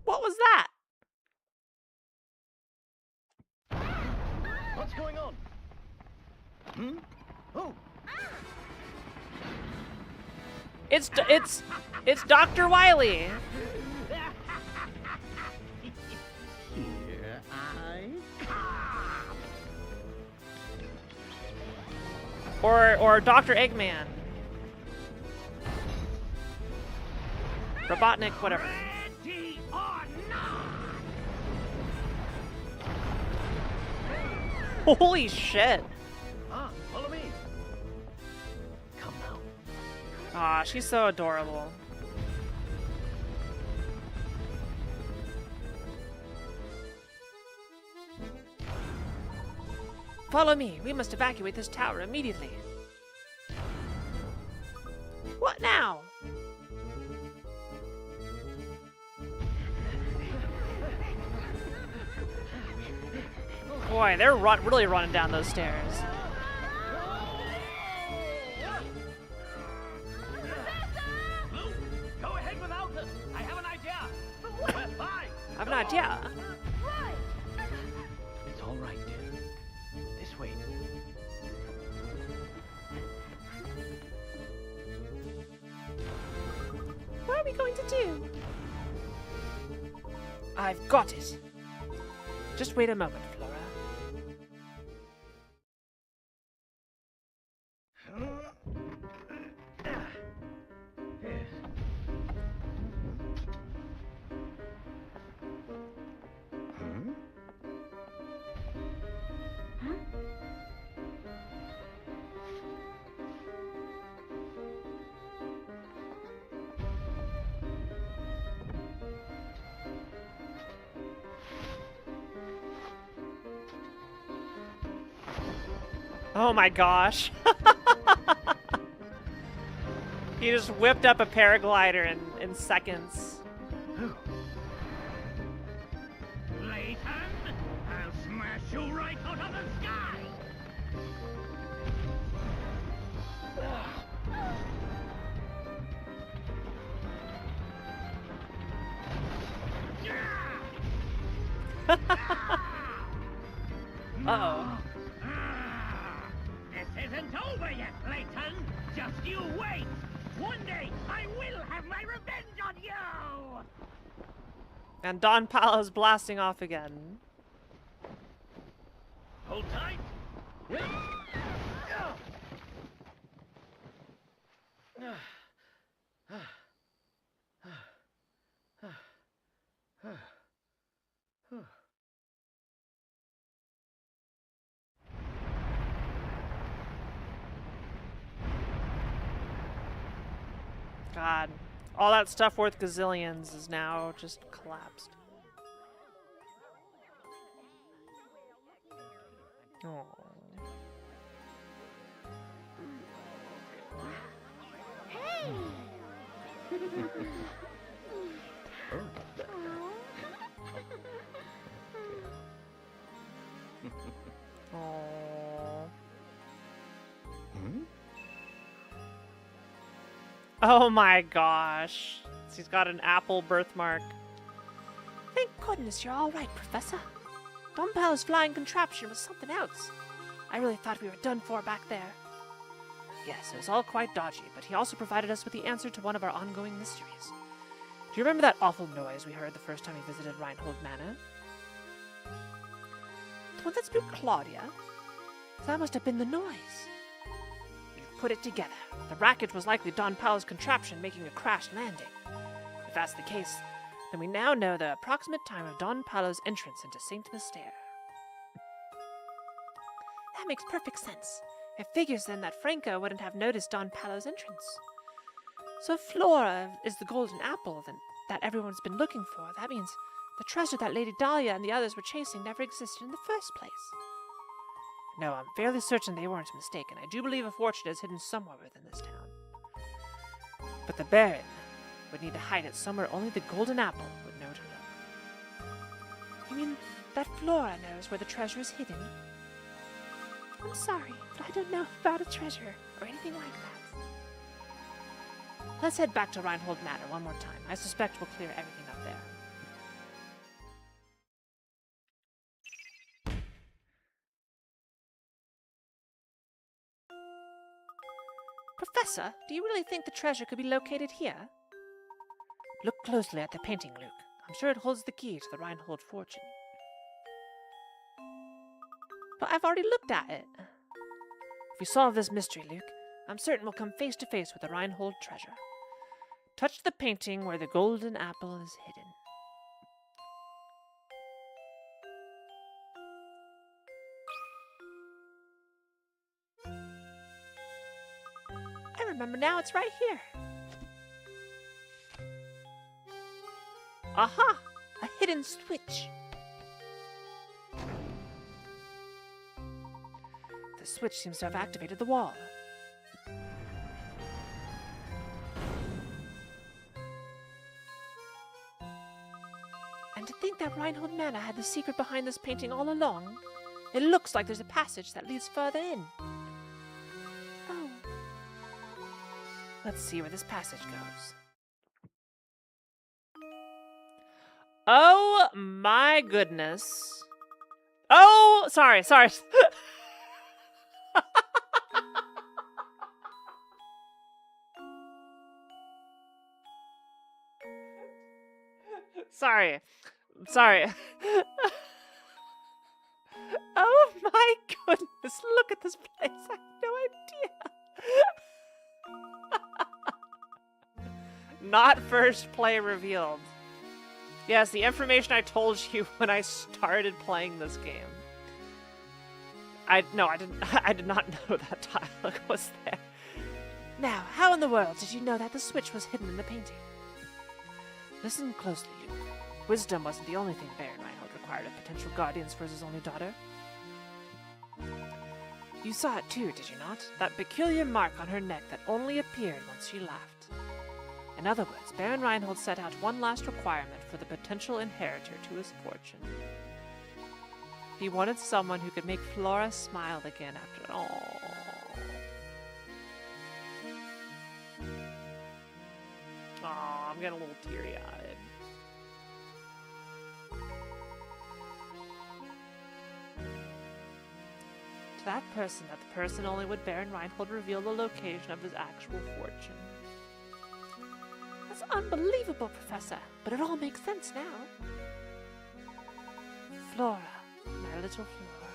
What was that? What's going on? Hmm? Oh, It's Dr. Wily. here I Or Dr. Eggman. Robotnik, whatever. Ready or not? Holy shit. follow me. Come now. Aw, she's so adorable. Follow me. We must evacuate this tower immediately. What now? Boy, they're really running down those stairs. Luke, go ahead without us. I have an idea. We're fine. I have an idea. Right! It's all right, dear. This way. What are we going to do? I've got it. Just wait a moment, Flora. Oh my gosh. He just whipped up a paraglider in seconds. Layton, I'll smash you right out of the sky! Uh-oh. This isn't over yet, Layton! Just you wait! One day, I will have my revenge on you! And Don Paolo's blasting off again. Hold tight! God. All that stuff worth gazillions is now just collapsed. Oh. Oh. Oh my gosh. He's got an apple birthmark. Thank goodness you're all right, Professor. Don Paolo's flying contraption was something else. I really thought we were done for back there. Yes, it was all quite dodgy, but he also provided us with the answer to one of our ongoing mysteries. Do you remember that awful noise we heard the first time we visited Reinhold Manor? The one that spooked Claudia? That must have been the noise. We've put it together. The racket was likely Don Paolo's contraption making a crash landing. If that's the case, then we now know the approximate time of Don Paolo's entrance into Saint Mystere. That makes perfect sense. It figures then that Franco wouldn't have noticed Don Paolo's entrance. So if Flora is the golden apple that everyone's been looking for, that means the treasure that Lady Dahlia and the others were chasing never existed in the first place. No, I'm fairly certain they weren't mistaken. I do believe a fortune is hidden somewhere within this town. But the Baron would need to hide it somewhere only the golden apple would know to look. You mean that Flora knows where the treasure is hidden? I'm sorry, but I don't know about a treasure or anything like that. Let's head back to Reinhold Manor one more time. I suspect we'll clear everything up there. Professor, do you really think the treasure could be located here? Look closely at the painting, Luke. I'm sure it holds the key to the Reinhold fortune. But I've already looked at it. If we solve this mystery, Luke, I'm certain we'll come face to face with the Reinhold treasure. Touch the painting where the golden apple is hidden. I remember now, it's right here. Aha! A hidden switch. The switch seems to have activated the wall. And to think that Reinhold Manor had the secret behind this painting all along. It looks like there's a passage that leads further in. Oh. Let's see where this passage goes. Oh my goodness. Oh, sorry. Sorry. Oh my goodness, look at this place. I have no idea. Not first play revealed. Yes, the information I told you when I started playing this game. I did not know that dialogue was there. Now, how in the world did you know that the switch was hidden in the painting? Listen closely, Luke. Wisdom wasn't the only thing Baron Reinhold required of potential guardians for his only daughter. You saw it too, did you not? That peculiar mark on her neck that only appeared once she laughed. In other words, Baron Reinhold set out one last requirement for the potential inheritor to his fortune. He wanted someone who could make Flora smile again after all. Aw, I'm getting a little teary-eyed. To that person only would Baron Reinhold reveal the location of his actual fortune. That's unbelievable, Professor, but it all makes sense now. Flora, my little Flora.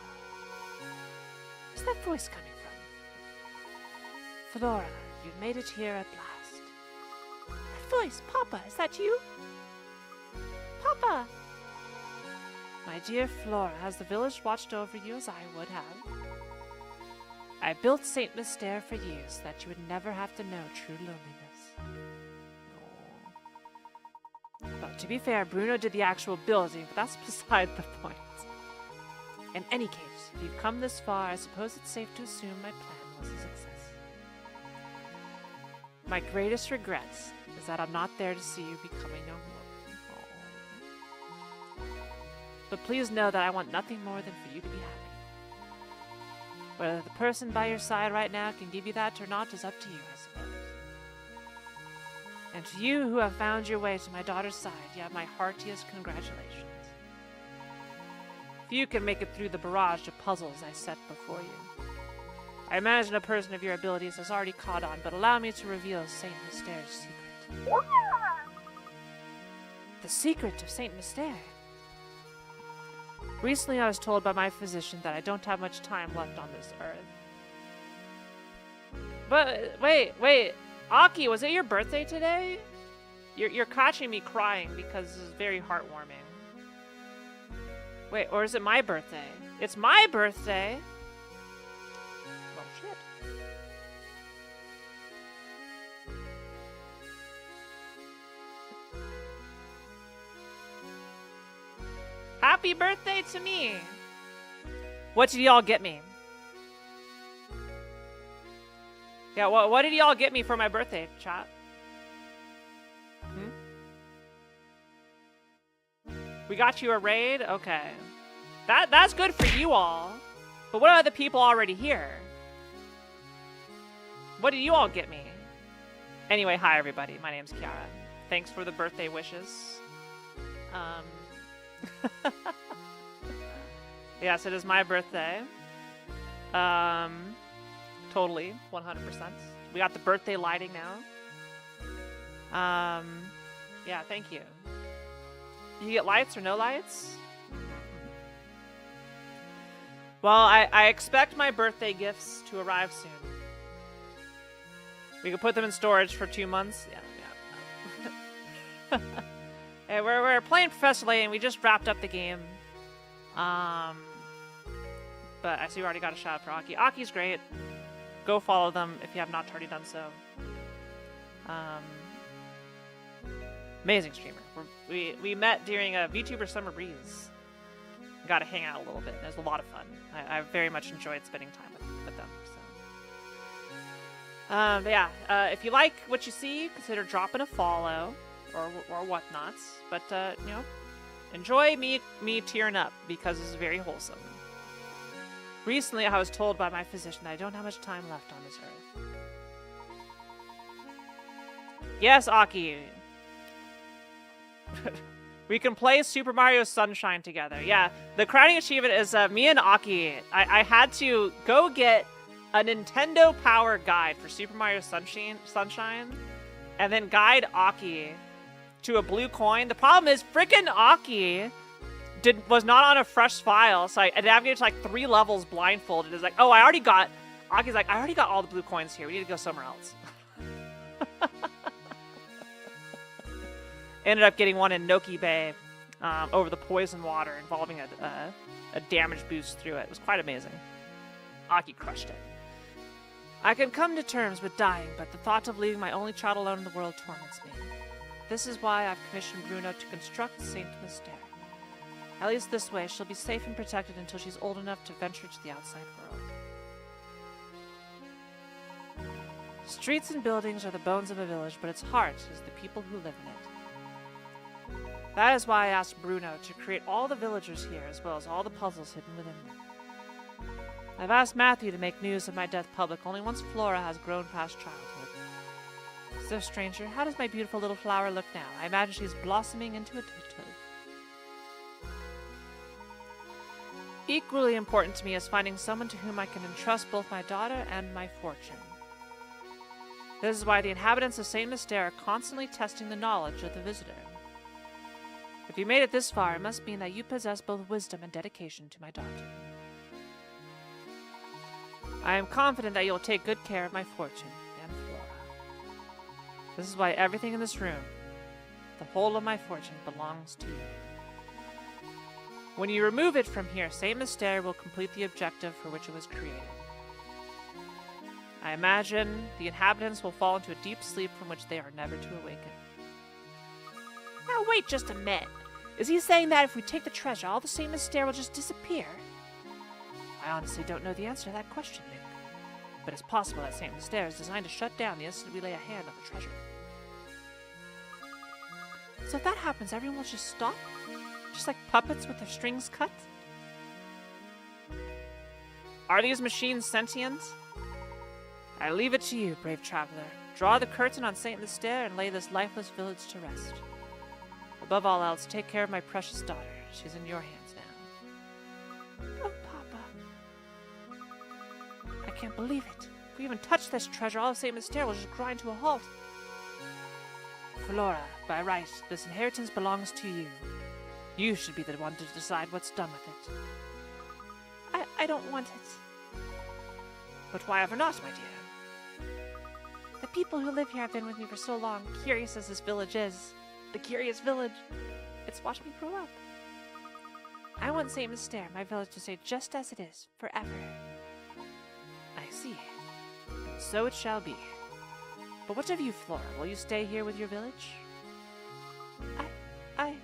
Where's that voice coming from? Flora, you've made it here at last. That voice, Papa, is that you? Papa! My dear Flora, has the village watched over you as I would have? I built Saint Mystere for you so that you would never have to know true loneliness. But to be fair, Bruno did the actual building, but that's beside the point. In any case, if you've come this far, I suppose it's safe to assume my plan was a success. My greatest regrets is that I'm not there to see you become a young woman. But please know that I want nothing more than for you to be happy. Whether the person by your side right now can give you that or not is up to you, I suppose. And to you who have found your way to my daughter's side, you have my heartiest congratulations. Few can make it through the barrage of puzzles I set before you. I imagine a person of your abilities has already caught on, but allow me to reveal Saint Mystere's secret. The secret of Saint Mystere? Recently I was told by my physician that I don't have much time left on this earth. But, wait, Aki, was it your birthday today? You're catching me crying because this is very heartwarming. Wait, or is it my birthday? It's my birthday! Well, shit. Happy birthday to me! What did y'all get me? Yeah, what did y'all get me for my birthday, chat? We got you a raid? Okay. That's good for you all. But what are the people already here? What did you all get me? Anyway, hi everybody. My name's Kiara. Thanks for the birthday wishes. Yes, it is my birthday. Totally, 100%. We got the birthday lighting now. Yeah, thank you. You get lights or no lights? Well, I expect my birthday gifts to arrive soon. We can put them in storage for 2 months. Yeah. Hey, we're playing Professor Layton. We just wrapped up the game. But I see we already got a shout out for Aki. Aki's great. Go follow them if you have not already done so. Amazing streamer. We met during a VTuber Summer Breeze. Got to hang out a little bit. It was a lot of fun. I very much enjoyed spending time with them. So, yeah. If you like what you see, consider dropping a follow or whatnots. But you know, enjoy me tearing up because this is very wholesome. Recently, I was told by my physician that I don't have much time left on this earth. Yes, Aki. We can play Super Mario Sunshine together. Yeah, the crowning achievement is me and Aki. I had to go get a Nintendo Power guide for Super Mario Sunshine, and then guide Aki to a blue coin. The problem is, frickin' Aki was not on a fresh file, so I navigated to like 3 levels blindfolded. It's like, oh, Aki's like, I already got all the blue coins here. We need to go somewhere else. Ended up getting one in Noki Bay over the poison water, involving a damage boost through it. It was quite amazing. Aki crushed it. I can come to terms with dying, but the thought of leaving my only child alone in the world torments me. This is why I've commissioned Bruno to construct Saint Mystere. At least this way, she'll be safe and protected until she's old enough to venture to the outside world. Streets and buildings are the bones of a village, but its heart is the people who live in it. That is why I asked Bruno to create all the villagers here, as well as all the puzzles hidden within them. I've asked Matthew to make news of my death public only once Flora has grown past childhood. So, stranger, how does my beautiful little flower look now? I imagine she's blossoming into adulthood. Equally important to me is finding someone to whom I can entrust both my daughter and my fortune. This is why the inhabitants of Saint Mystere are constantly testing the knowledge of the visitor. If you made it this far, it must mean that you possess both wisdom and dedication to my daughter. I am confident that you will take good care of my fortune and Flora. This is why everything in this room, the whole of my fortune, belongs to you. When you remove it from here, Saint Mystere will complete the objective for which it was created. I imagine the inhabitants will fall into a deep sleep from which they are never to awaken. Now wait just a minute. Is he saying that if we take the treasure, all the Saint Mystere will just disappear? I honestly don't know the answer to that question, Luke. But it's possible that Saint Mystere is designed to shut down the instant we lay a hand on the treasure. So if that happens, everyone will just stop? Just like puppets with their strings cut? Are these machines sentient? I leave it to you, brave traveler. Draw the curtain on Saint Mystere and lay this lifeless village to rest. Above all else, take care of my precious daughter. She's in your hands now. Oh, Papa. I can't believe it. If we even touch this treasure, all of Saint Mystere will just grind to a halt. Flora, by right, this inheritance belongs to you. You should be the one to decide what's done with it. I don't want it. But why ever not, my dear? The people who live here have been with me for so long, curious as this village is. The curious village. It's watched me grow up. I want Saint Mystere, my village, to stay just as it is, forever. I see. And so it shall be. But what of you, Flora? Will you stay here with your village? I...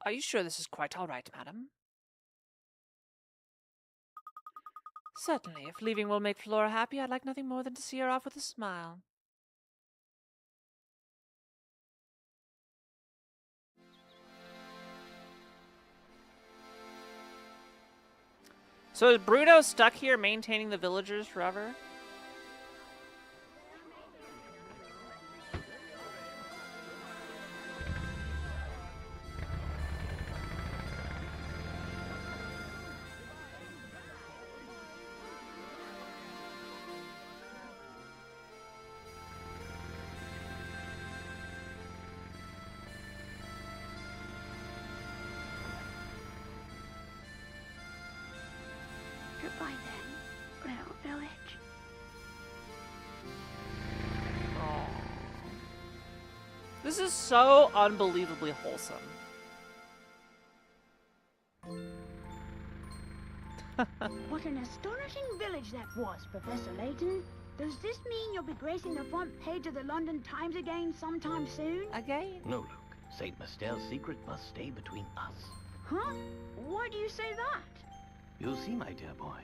Are you sure this is quite all right, madam? Certainly. If leaving will make Flora happy, I'd like nothing more than to see her off with a smile. So is Bruno stuck here maintaining the villagers forever? Goodbye then, little village. Aww. This is so unbelievably wholesome. What an astonishing village that was, Professor Layton. Does this mean you'll be gracing the front page of the London Times again sometime soon? Again? No, Luke. Saint Mystere's secret must stay between us. Huh? Why do you say that? You see, my dear boy,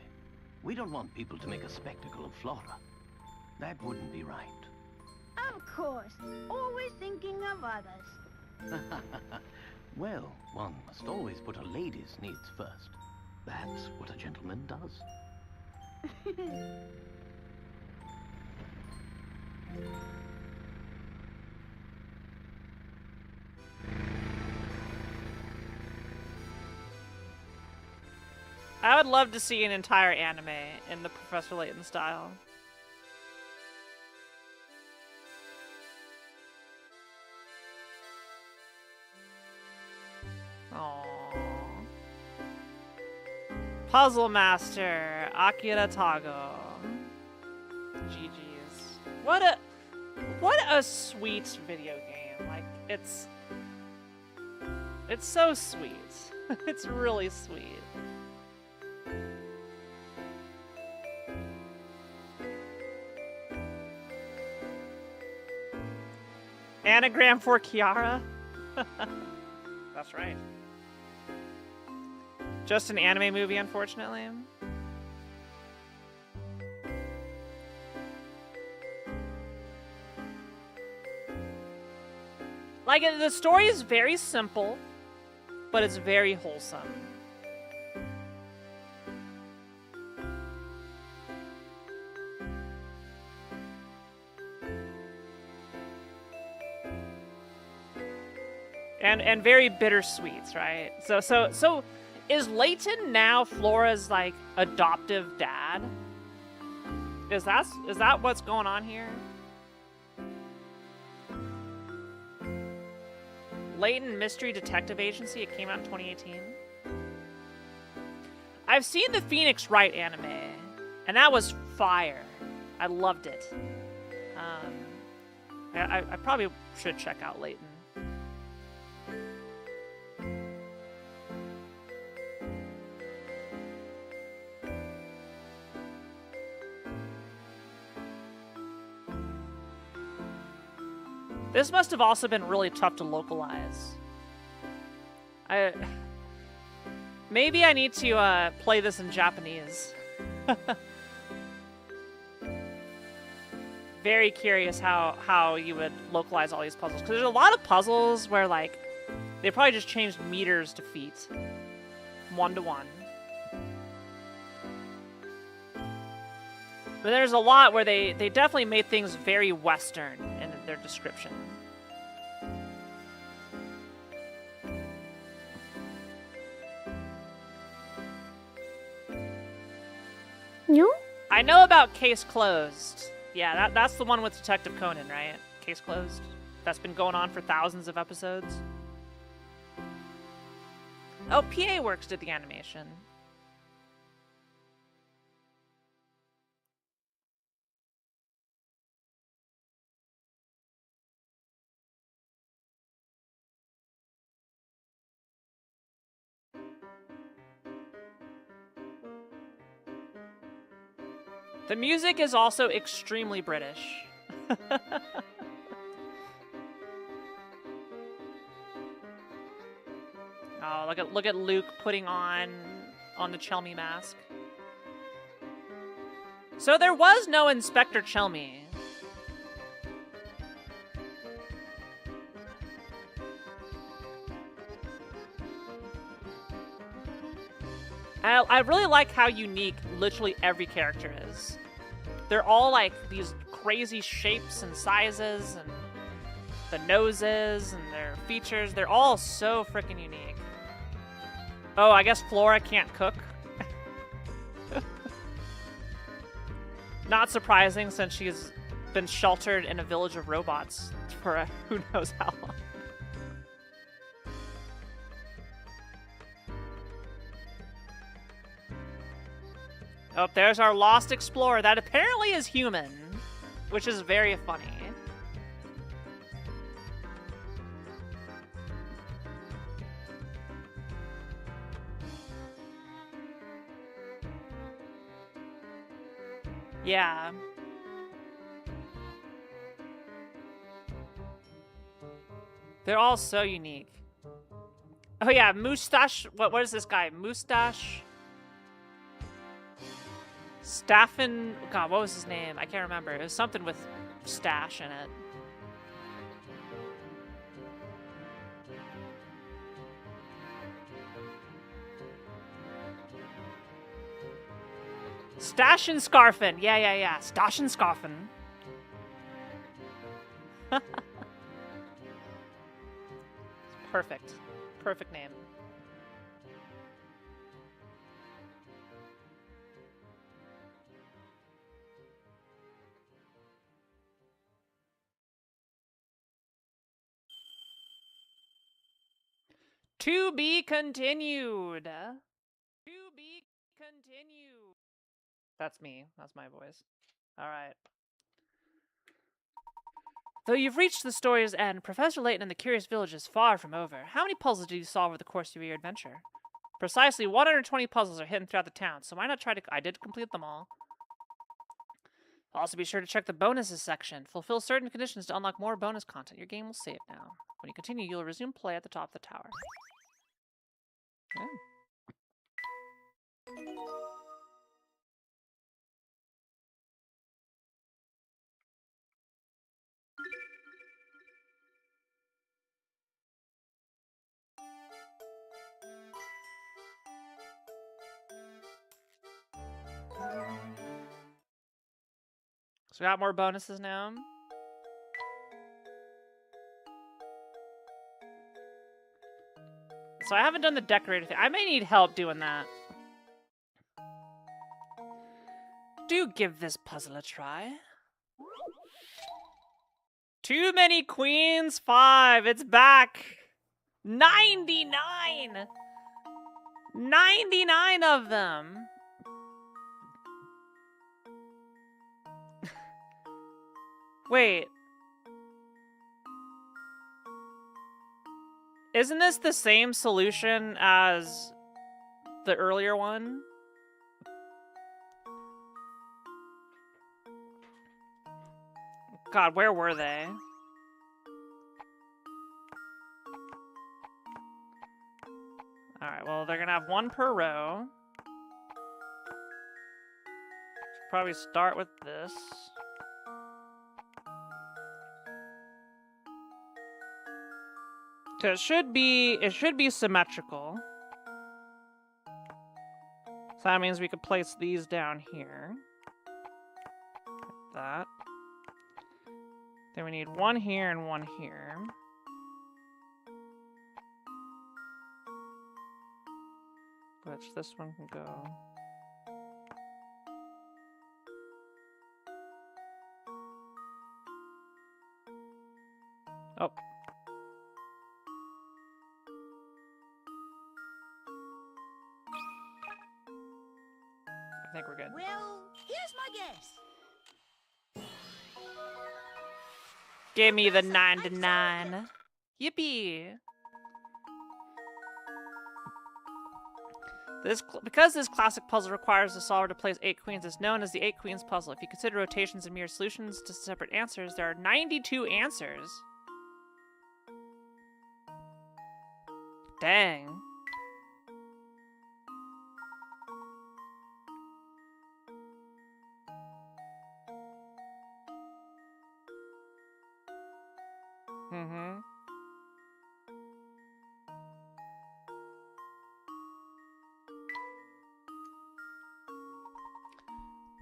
we don't want people to make a spectacle of Flora. That wouldn't be right. Of course. Always thinking of others. Well, one must always put a lady's needs first. That's what a gentleman does. I would love to see an entire anime in the Professor Layton style. Aww. Puzzle Master, Akira Tago. GG's. What a sweet video game. Like, it's so sweet. It's really sweet. Anagram for Kiara? That's right. Just an anime movie, unfortunately. Like, the story is very simple, but it's very wholesome. And very bittersweet, right? So is Layton now Flora's like adoptive dad? Is that what's going on here? Layton Mystery Detective Agency. It came out in 2018. I've seen the Phoenix Wright anime, and that was fire. I loved it. I probably should check out Layton. This must have also been really tough to localize. Maybe I need to play this in Japanese. Very curious how you would localize all these puzzles. Because there's a lot of puzzles where, like, they probably just changed meters to feet. 1 to 1. But there's a lot where they definitely made things very Western in their description. No? I know about Case Closed. Yeah, that's the one with Detective Conan, right? Case Closed. That's been going on for thousands of episodes. Oh, PA Works did the animation. The music is also extremely British. Oh, look at Luke putting on the Chelmy mask. So there was no Inspector Chelmy. I really like how unique literally every character is. They're all like these crazy shapes and sizes, and the noses and their features. They're all so freaking unique. Oh, I guess Flora can't cook. Not surprising, since she's been sheltered in a village of robots for who knows how long. Oh, there's our lost explorer that apparently is human, which is very funny. Yeah. They're all so unique. Oh yeah, Moustache. What is this guy? Moustache. Staffen. God, what was his name? I can't remember. It was something with stash in it. Stash and Scarfin. Yeah. Stash and Scarfin. Perfect. Perfect name. To be continued. To be continued. That's me. That's my voice. All right. Though you've reached the story's end, Professor Layton and the Curious Village is far from over. How many puzzles did you solve over the course of your adventure? Precisely 120 puzzles are hidden throughout the town, so why not try to... I did complete them all. Also, be sure to check the bonuses section. Fulfill certain conditions to unlock more bonus content. Your game will save now. When you continue, you'll resume play at the top of the tower. Oh. So we got more bonuses now. So I haven't done the decorator thing. I may need help doing that. Do give this puzzle a try. Too many queens. 5. It's back. 99. 99 of them. Wait. Isn't this the same solution as the earlier one? God, where were they? Alright, well, they're gonna have 1 per row. Should probably start with this. So it should be symmetrical. So that means we could place these down here. Like that. Then we need 1 here and 1 here. Which this one can go. Oh. I think we're good. Well, here's my guess. Give me the 99. Yippee! Because this classic puzzle requires the solver to place 8 queens, it's known as the 8 queens puzzle. If you consider rotations and mirror solutions to separate answers, there are 92 answers. Dang. Mm-hmm.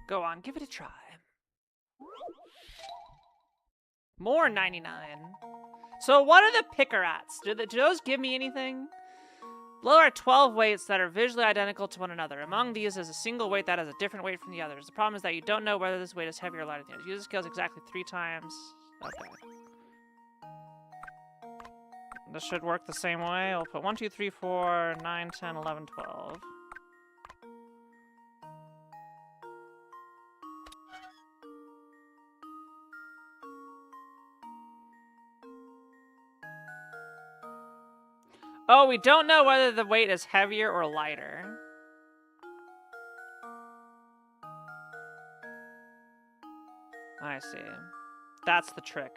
Go on, give it a try. More 99. So what are the picarats? Do those give me anything? Below are 12 weights that are visually identical to one another. Among these is a single weight that has a different weight from the others. The problem is that you don't know whether this weight is heavier or lighter than the others. Use the scales exactly 3 times. Okay. This should work the same way. I'll put 1, 2, 3, 4, 9, 10, 11, 12. Oh, we don't know whether the weight is heavier or lighter. I see. That's the trick.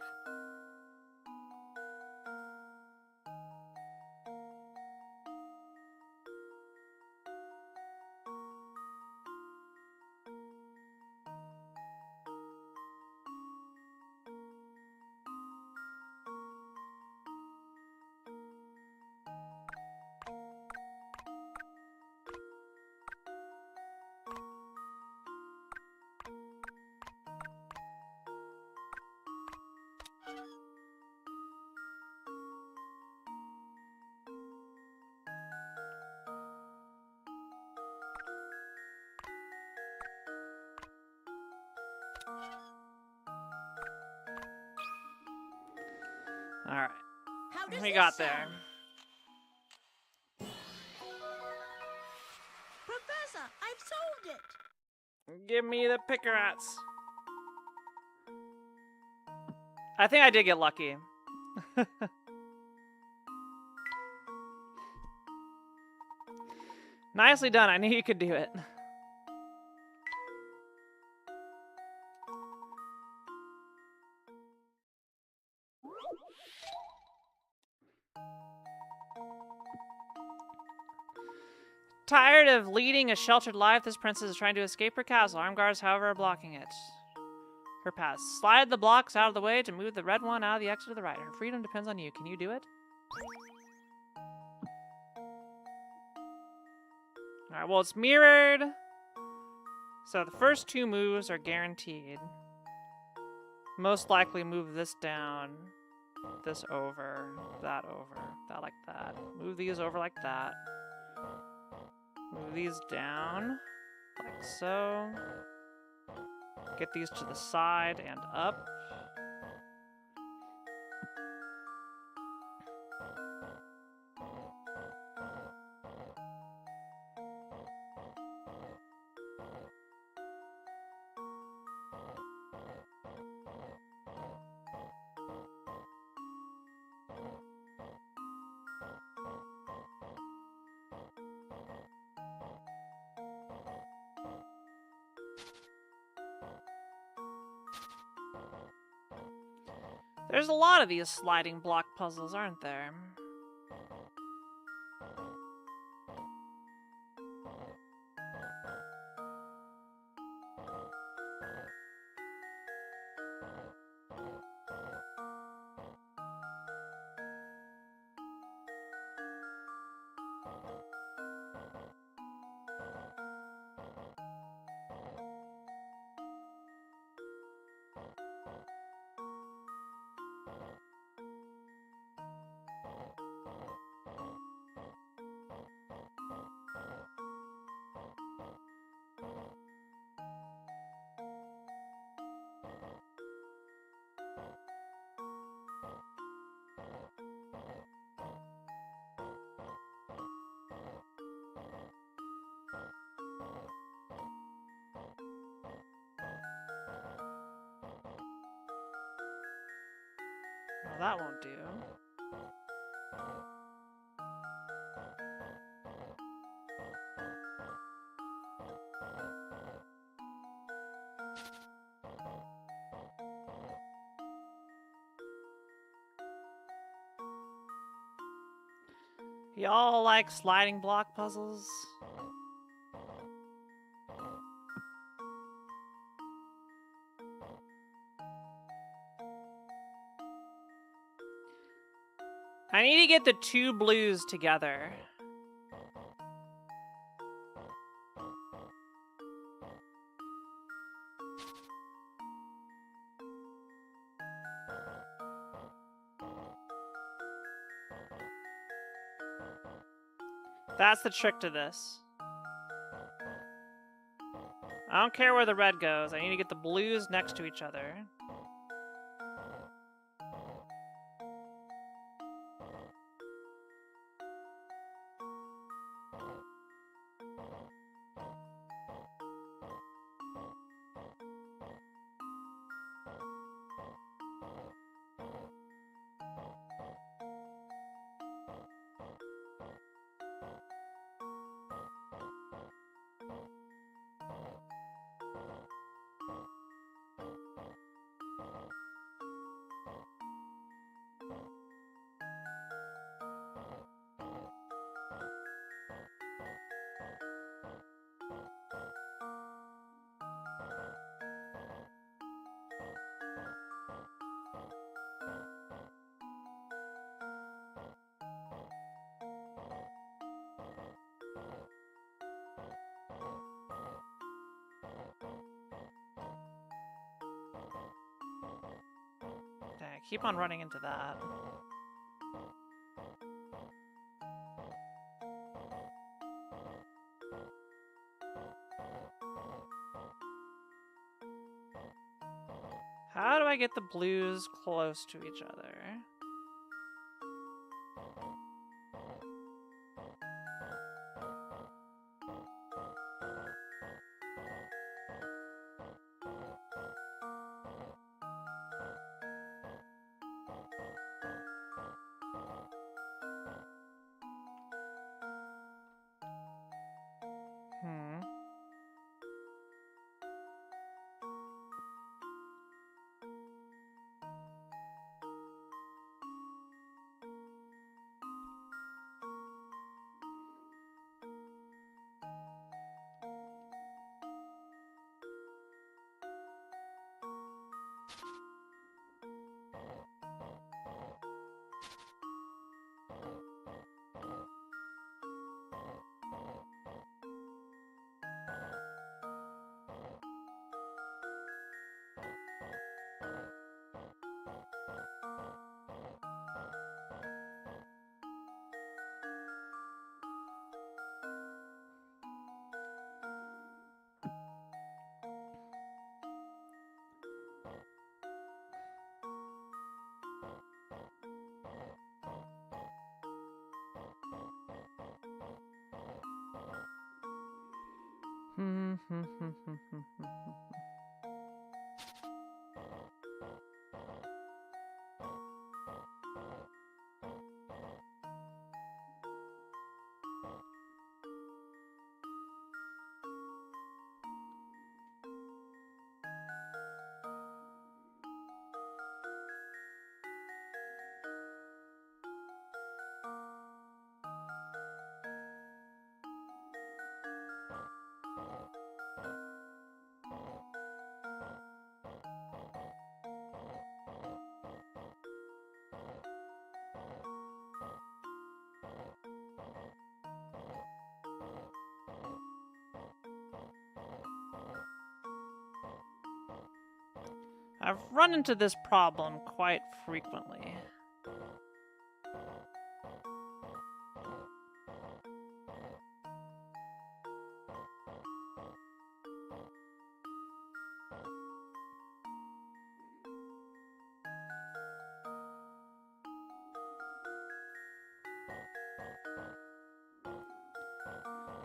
Alright. We got there. Professor, I've solved it. Give me the picarats. I think I did get lucky. Nicely done. I knew you could do it. Tired of leading a sheltered life, this princess is trying to escape her castle. Armed guards, however, are blocking it. Her path. Slide the blocks out of the way to move the red one out of the exit to the right. Her freedom depends on you. Can you do it? Alright, well, it's mirrored. So the first two moves are guaranteed. Most likely move this down, this over, that like that. Move these over like that. Move these down, like so. Get these to the side and up. There's a lot of these sliding block puzzles, aren't there? Well, that won't do. Y'all like sliding block puzzles? I need to get the two blues together. That's the trick to this. I don't care where the red goes. I need to get the blues next to each other. Dang, keep on running into that. How do I get the blues close to each other? I've run into this problem quite frequently.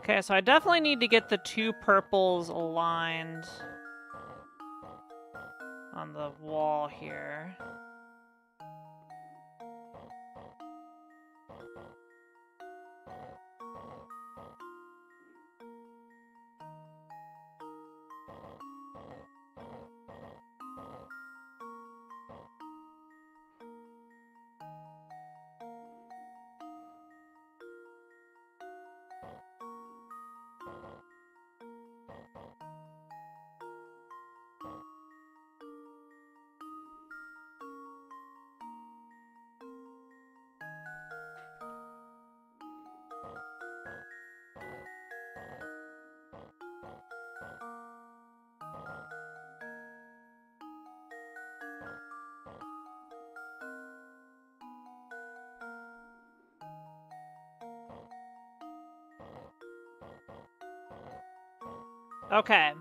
Okay, so I definitely need to get the two purples aligned on the wall here. Okay.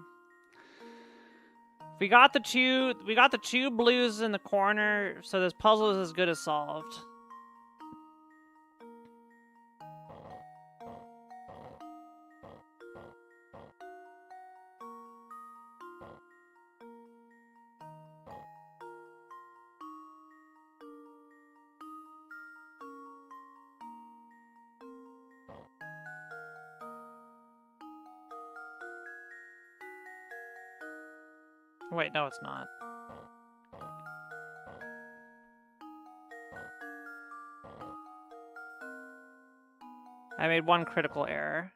We got the two blues in the corner, so this puzzle is as good as solved. Wait, no, it's not. I made one critical error.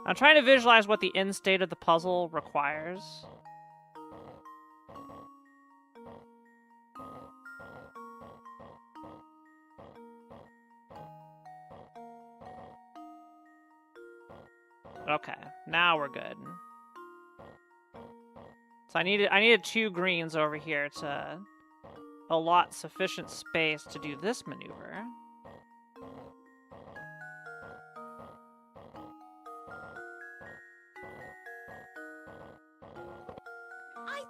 I'm trying to visualize what the end state of the puzzle requires. Okay, now we're good. So I needed two greens over here to allot sufficient space to do this maneuver.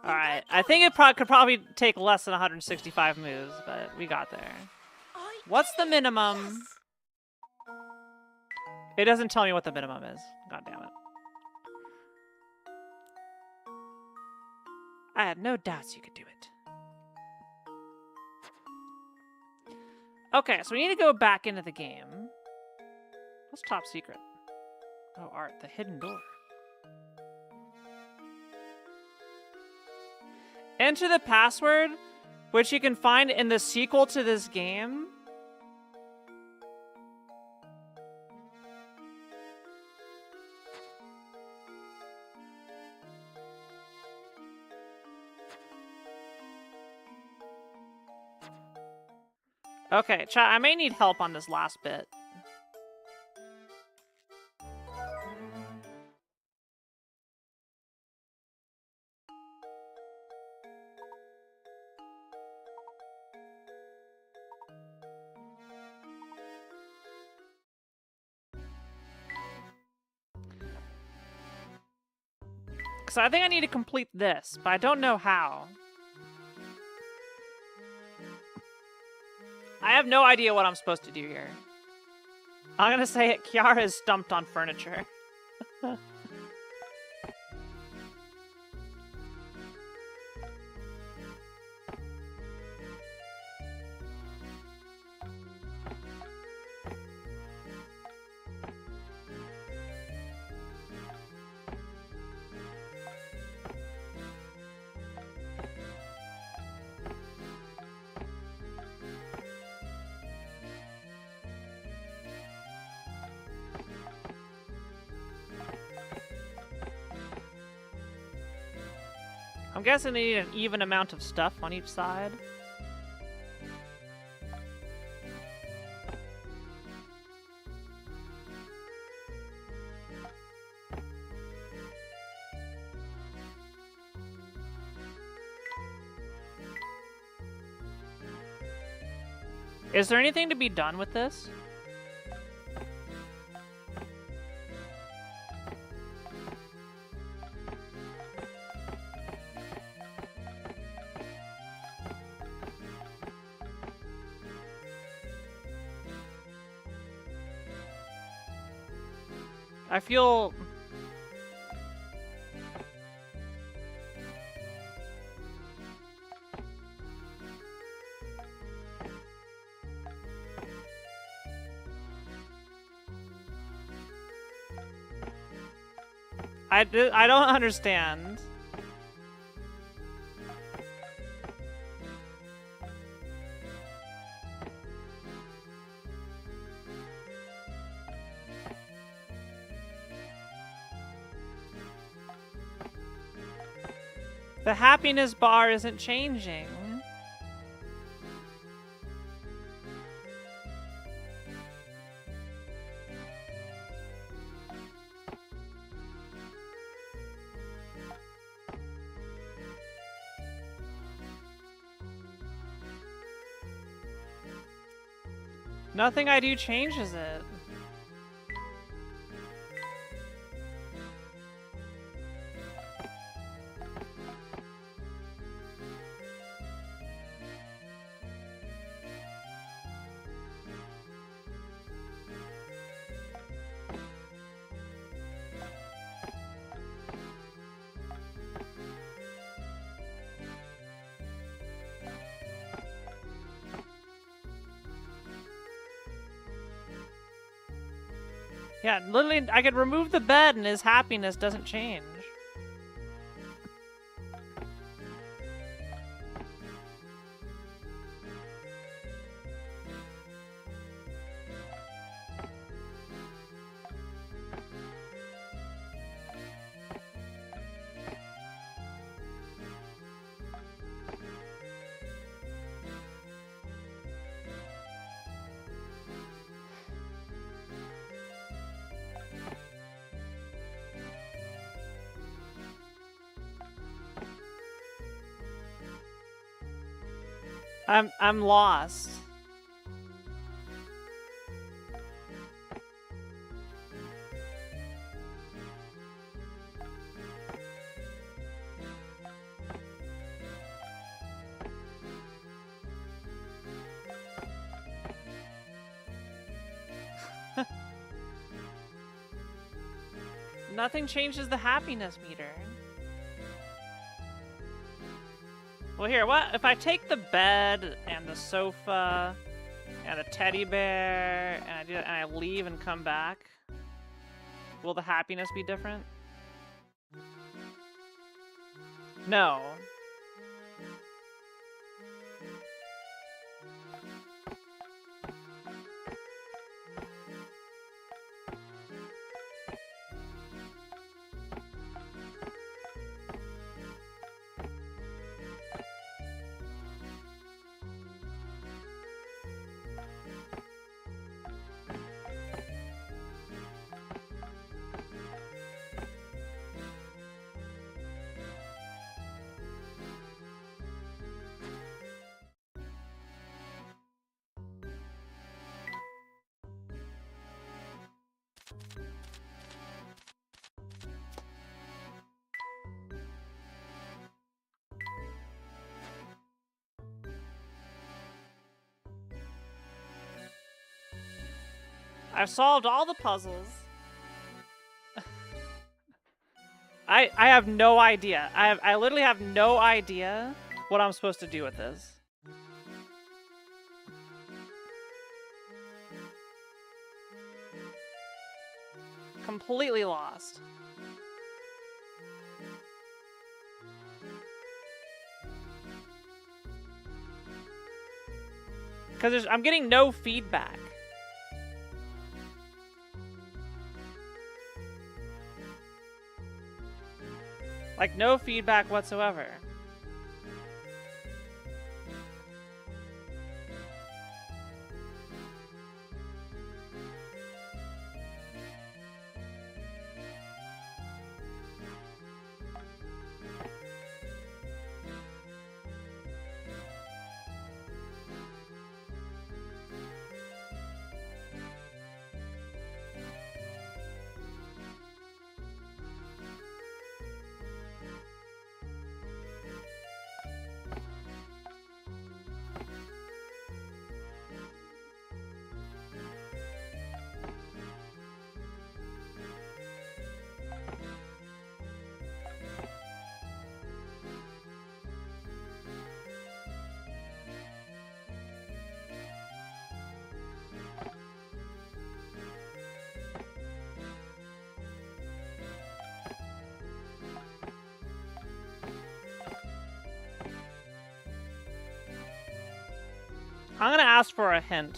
Alright, I think it could probably take less than 165 moves, but we got there. What's the minimum? It doesn't tell me what the minimum is. God damn it. I had no doubts you could do it. Okay, so we need to go back into the game. What's top secret? Oh, art, the hidden door. Enter the password, which you can find in the sequel to this game. Okay, chat, I may need help on this last bit. So I think I need to complete this, but I don't know how. I have no idea what I'm supposed to do here. I'm gonna say it. Kiara is stumped on furniture. I'm guessing they need an even amount of stuff on each side. Is there anything to be done with this? I feel... I don't understand. The happiness bar isn't changing. Nothing I do changes it. Yeah, literally, I could remove the bed and his happiness doesn't change. I'm lost. Nothing changes the happiness meter. Well, here, what if I take the bed and the sofa and the teddy bear and I leave and come back? Will the happiness be different? No. I've solved all the puzzles. I have no idea. I literally have no idea what I'm supposed to do with this. Completely lost. Because I'm getting no feedback. Like, no feedback whatsoever. I'm gonna ask for a hint.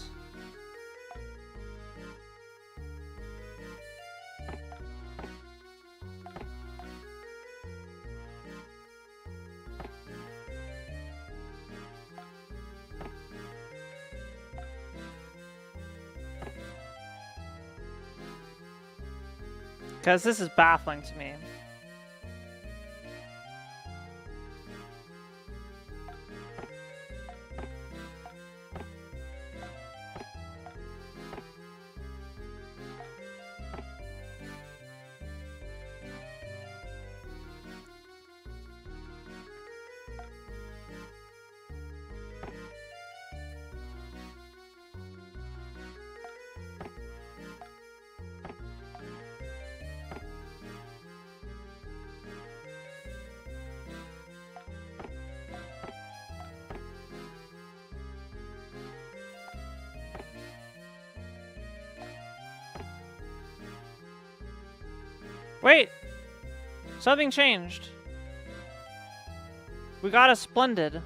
Because this is baffling to me. Wait! Something changed. We got a splendid.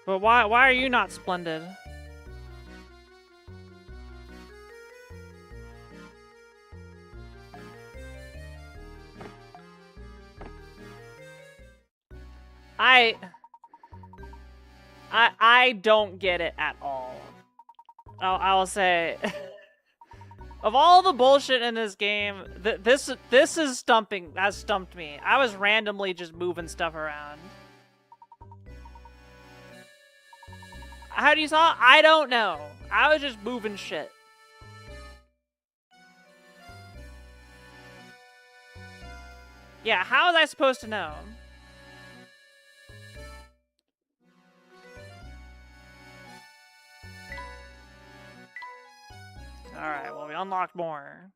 But why are you not splendid? I don't get it at all. I will say, of all the bullshit in this game, this is has stumped me. I was randomly just moving stuff around. How do you saw? I don't know. I was just moving shit. Yeah, how was I supposed to know? Alright, well, we unlocked more.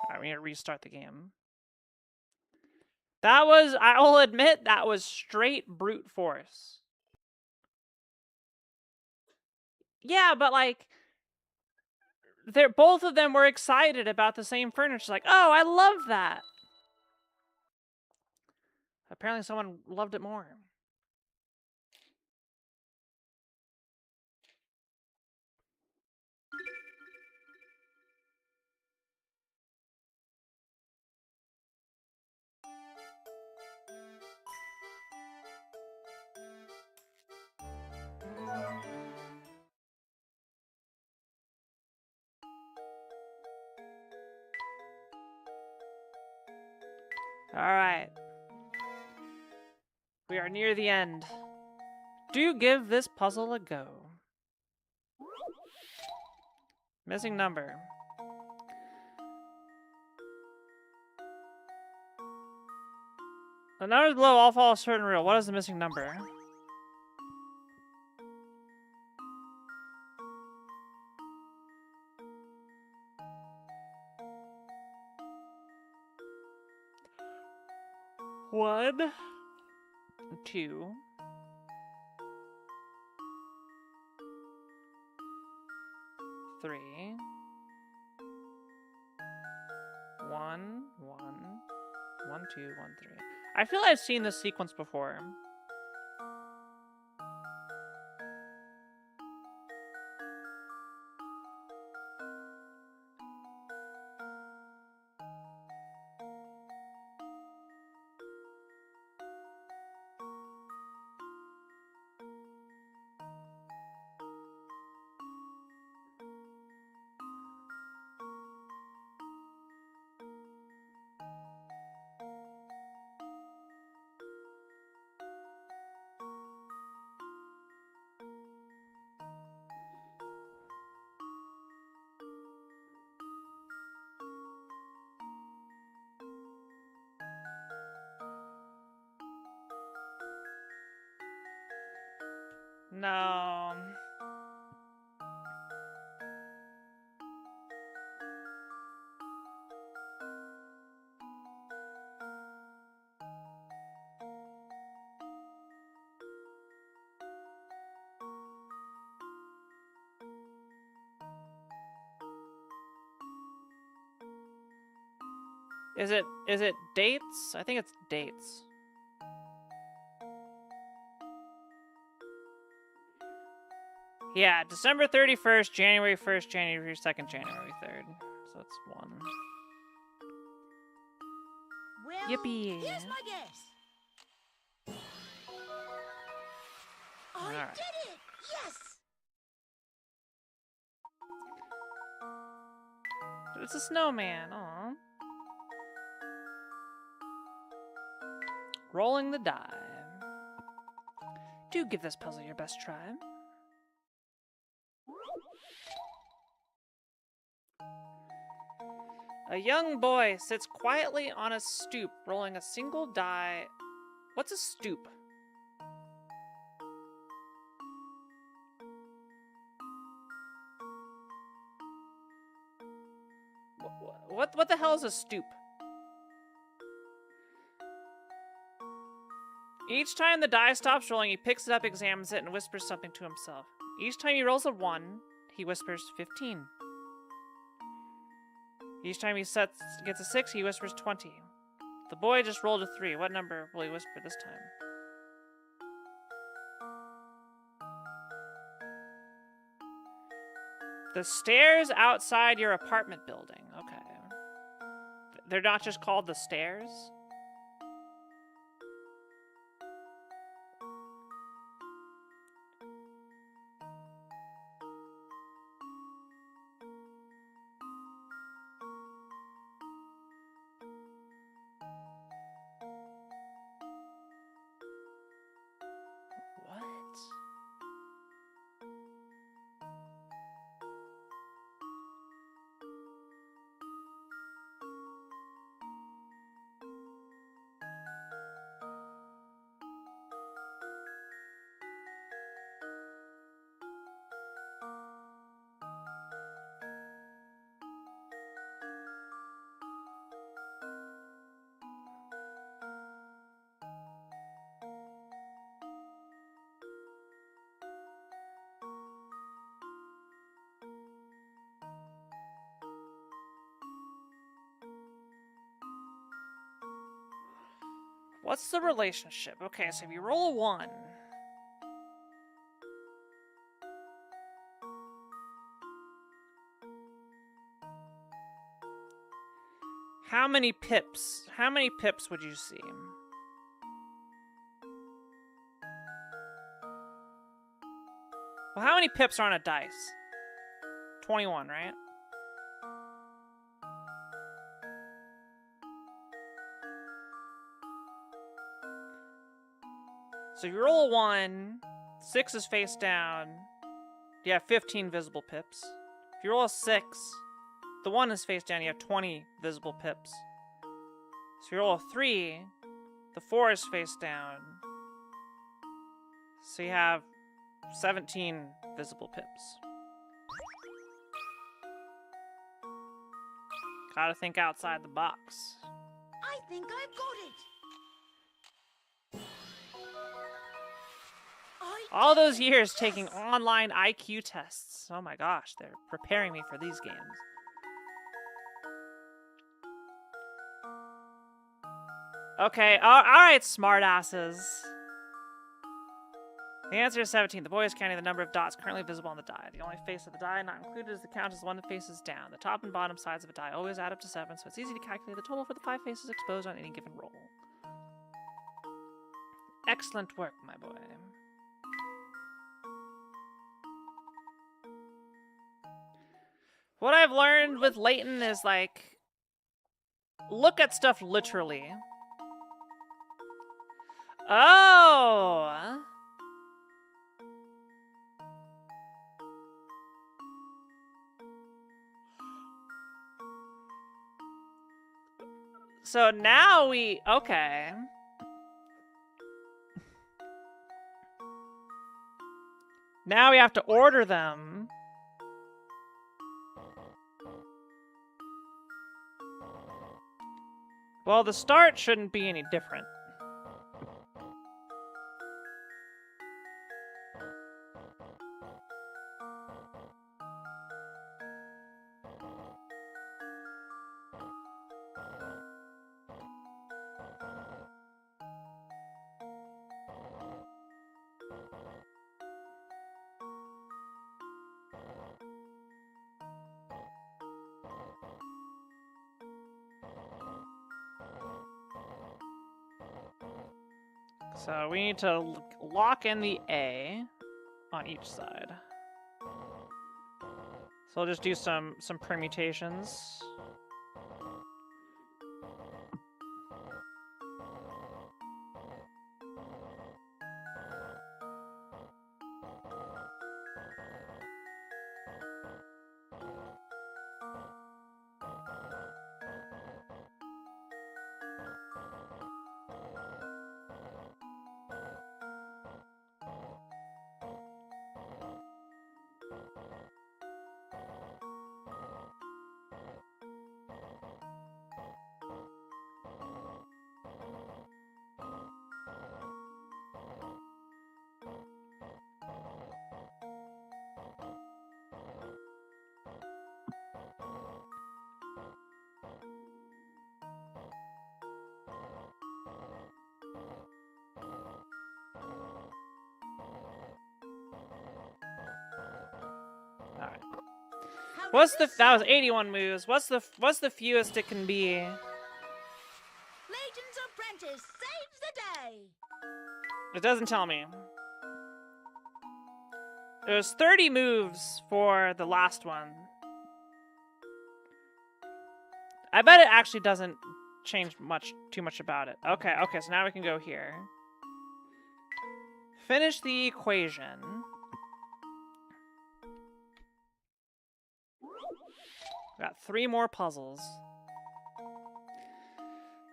Alright, we need to restart the game. That was, I will admit, that was straight brute force. Yeah, but like, both of them were excited about the same furniture. Like, oh, I love that. Apparently someone loved it more. Alright. We are near the end. Do give this puzzle a go. Missing number. The numbers below all follow a certain rule. What is the missing number? One, 2, 3, 1, 1, 2, 1, 3. I feel I've seen this sequence before. No. Is it dates? I think it's dates. Yeah, December 31st, January 1st, January 2nd, January 3rd. So it's 1. Well, Yippee. here's my guess. I Alright. did it! Yes! It's a snowman. Aw. Rolling the die. Do give this puzzle your best try. A young boy sits quietly on a stoop, rolling a single die. What's a stoop? What the hell is a stoop? Each time the die stops rolling, he picks it up, examines it, and whispers something to himself. Each time he rolls a 1, he whispers 15. Each time he gets a 6, he whispers 20. The boy just rolled a 3. What number will he whisper this time? The stairs outside your apartment building. Okay. They're not just called the stairs? What? What's the relationship? Okay, so if you roll a 1... How many pips? How many pips would you see? Well, how many pips are on a dice? 21, right? So if you roll a 1, 6 is face down. You have 15 visible pips. If you roll a 6, the 1 is face down, you have 20 visible pips. So if you roll a 3, the 4 is face down. So you have 17 visible pips. Gotta think outside the box. I think I've got it. All those years taking online IQ tests. Oh my gosh, they're preparing me for these games. Okay, alright, smartasses. The answer is 17. The boy is counting the number of dots currently visible on the die. The only face of the die not included is the count is the one that faces down. The top and bottom sides of a die always add up to 7, so it's easy to calculate the total for the 5 faces exposed on any given roll. Excellent work, my boy. What I've learned with Layton is, like, look at stuff literally. Oh! So now okay. Now we have to order them. Well, the start shouldn't be any different. So we need to lock in the A on each side. So I'll just do some permutations. Alright. That was 81 moves. What's the fewest it can be? Layton's apprentice saves the day. It doesn't tell me. There's 30 moves for the last one. I bet it actually doesn't change too much about it. Okay, so now we can go here. Finish the equation. Got 3 more puzzles.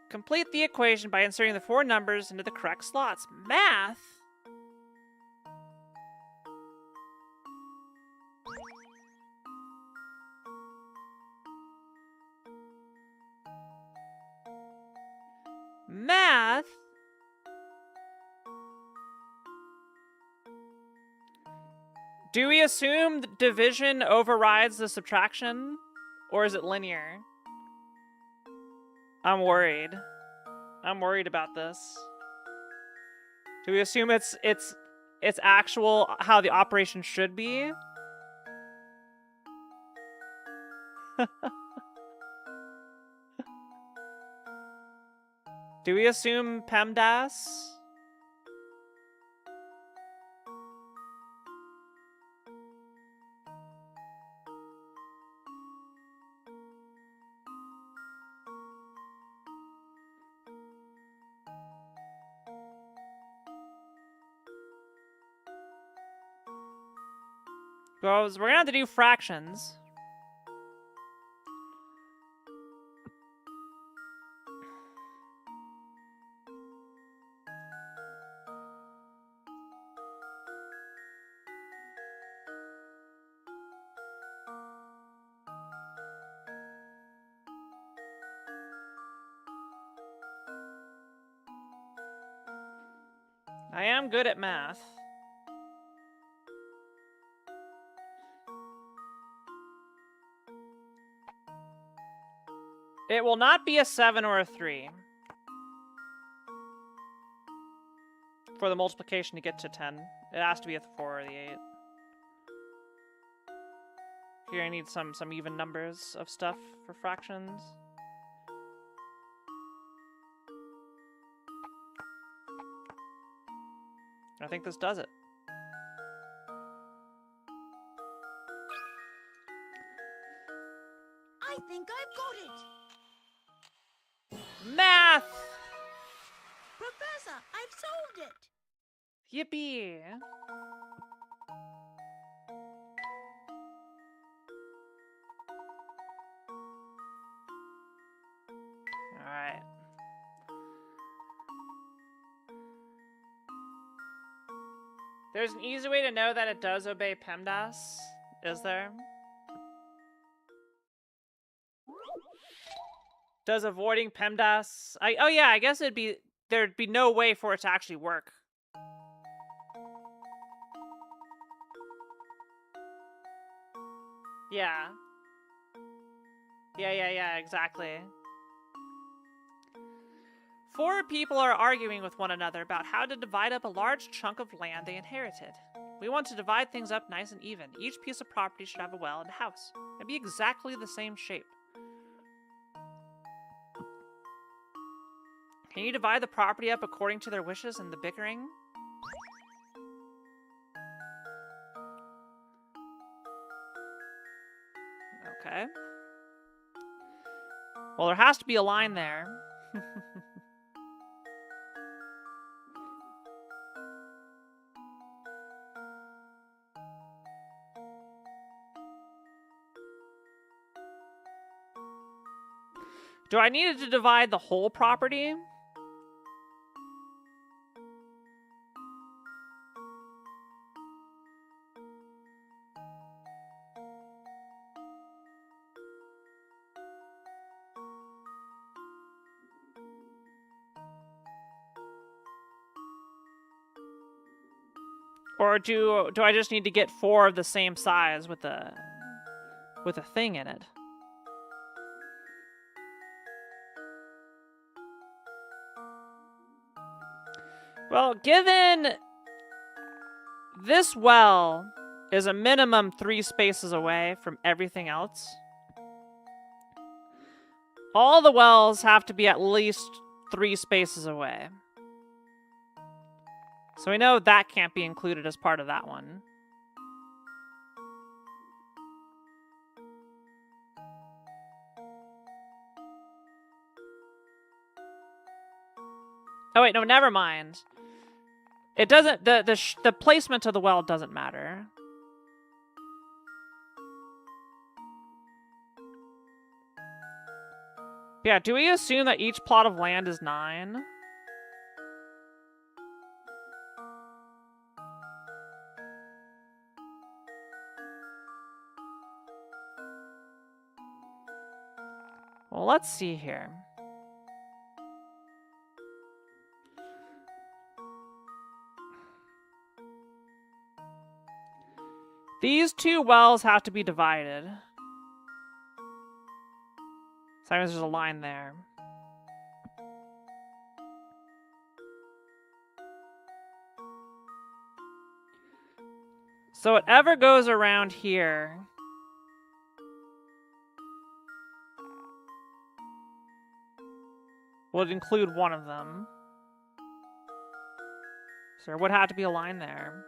Complete the equation by inserting the 4 numbers into the correct slots. Math? Math? Do we assume that division overrides the subtraction? Or is it linear? I'm worried. I'm worried about this. Do we assume it's actual how the operation should be? Do we assume PEMDAS? We're gonna have to do fractions. I am good at math. It will not be a 7 or a 3. For the multiplication to get to 10. It has to be a 4 or the 8. Here I need some even numbers of stuff for fractions. I think this does it. I think I've got it. Math! Professor, I've solved it. Yippee! Alright. There's an easy way to know that it does obey PEMDAS, is there? Does avoiding PEMDAS... oh yeah, I guess there'd be no way for it to actually work. Yeah. Yeah, exactly. 4 people are arguing with one another about how to divide up a large chunk of land they inherited. We want to divide things up nice and even. Each piece of property should have a well and a house, and be exactly the same shape. Can you divide the property up according to their wishes and the bickering? Okay. Well, there has to be a line there. Do I need to divide the whole property? Or do I just need to get 4 of the same size with a thing in it? Well, given this well is a minimum 3 spaces away from everything else, all the wells have to be at least 3 spaces away. So we know that can't be included as part of that one. Oh wait, no, never mind. It doesn't. The placement of the well doesn't matter. Yeah, do we assume that each plot of land is 9? Well, let's see here. These 2 wells have to be divided. So there's a line there. So whatever goes around here would include one of them. So there would have to be a line there.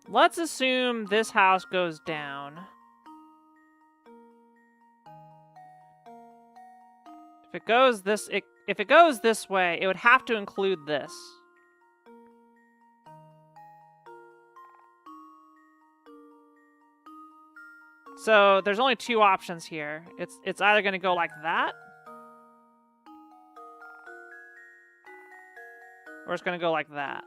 Let's assume this house goes down. If it goes this way, it would have to include this. So there's only two options here. It's either going to go like that, or it's going to go like that.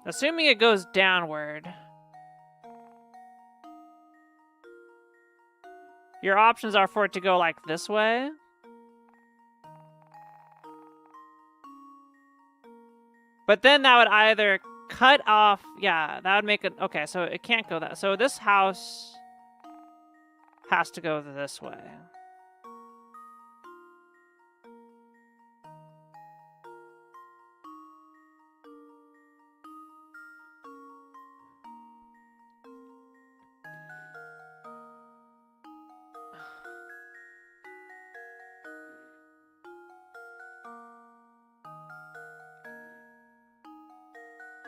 Assuming it goes downward, your options are for it to go like this way, but then that would either cut off, yeah, that would make it, okay, so it can't go that, so this house has to go this way.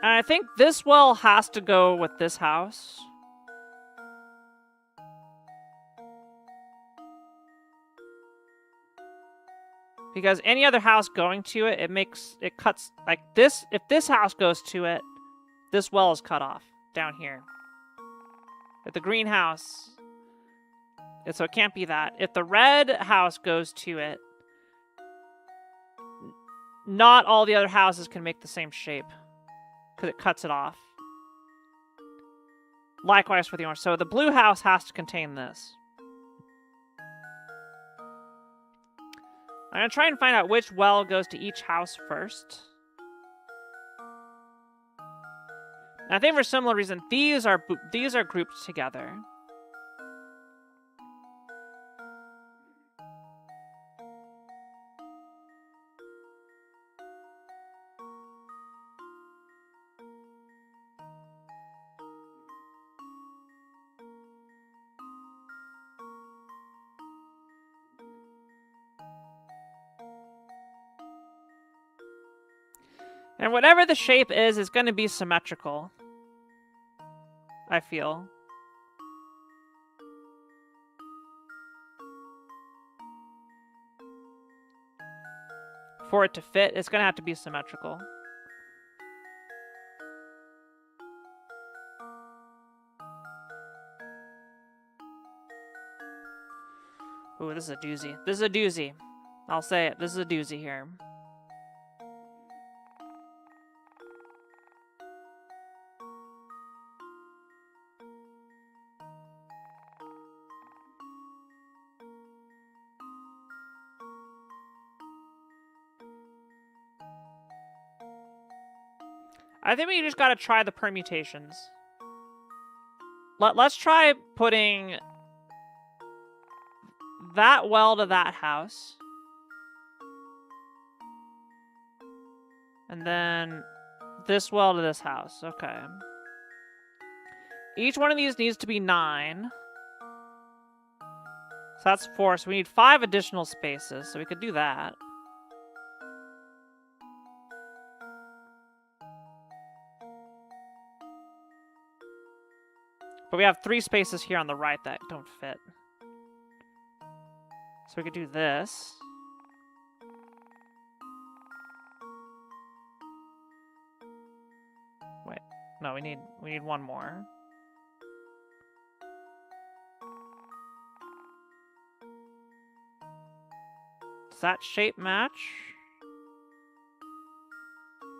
And I think this well has to go with this house. Because any other house going to it, it cuts, like this, if this house goes to it, this well is cut off down here. If the greenhouse, so it can't be that. If the red house goes to it, not all the other houses can make the same shape. Because it cuts it off. Likewise for the orange. So the blue house has to contain this. I'm going to try and find out which well goes to each house first. And I think for a similar reason, these are grouped together. And whatever the shape is going to be symmetrical. I feel. For it to fit, it's going to have to be symmetrical. Ooh, this is a doozy. This is a doozy. I'll say it. This is a doozy here. I think we just gotta try the permutations. Let's try putting that well to that house. And then this well to this house. Okay. Each one of these needs to be 9. So that's 4. So we need 5 additional spaces. So we could do that. But we have 3 spaces here on the right that don't fit. So we could do this. Wait, no, we need one more. Does that shape match?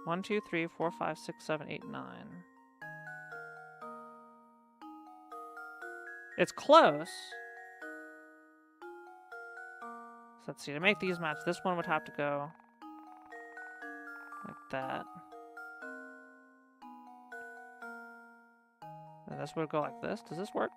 1, 2, 3, 4, 5, 6, 7, 8, 9. It's close. So let's see, to make these match, this one would have to go like that. And this would go like this. Does this work?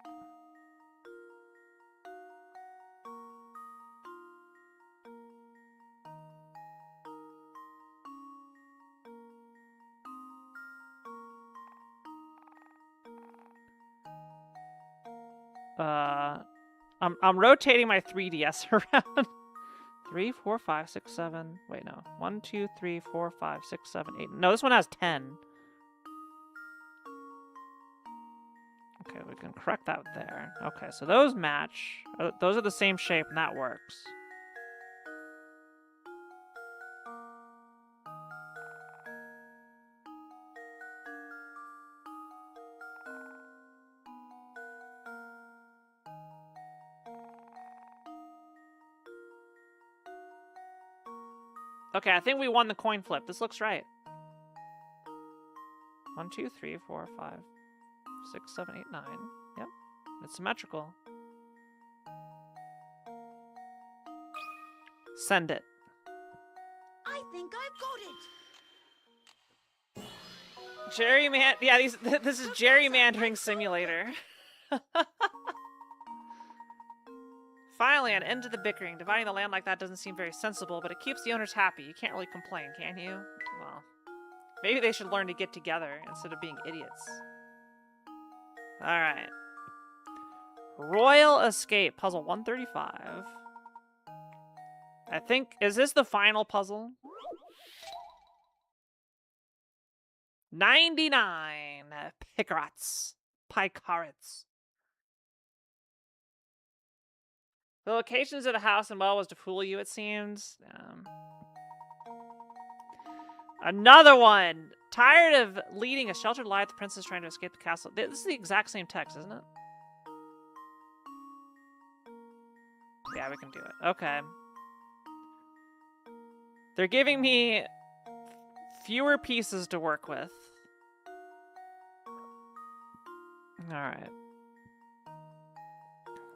I'm rotating my 3DS around. 3, 4, 5, 6, 7. Wait, no. 1, 2, 3, 4, 5, 6, 7, 8. No, this one has 10. Okay, we can correct that there. Okay, so those match. Those are the same shape, and that works. Okay, I think we won the coin flip. This looks right. 1, 2, 3, 4, 5, 6, 7, 8, 9. Yep, it's symmetrical. Send it. I think I've got it. Yeah, this is gerrymandering simulator. Finally, an end to the bickering. Dividing the land like that doesn't seem very sensible, but it keeps the owners happy. You can't really complain, can you? Well, maybe they should learn to get together instead of being idiots. Alright. Royal Escape, puzzle 135. I think, is this the final puzzle? 99 Picarats. The locations of the house and well was to fool you, it seems. Another one! Tired of leading a sheltered life, the princess trying to escape the castle. This is the exact same text, isn't it? Yeah, we can do it. Okay. They're giving me fewer pieces to work with. Alright.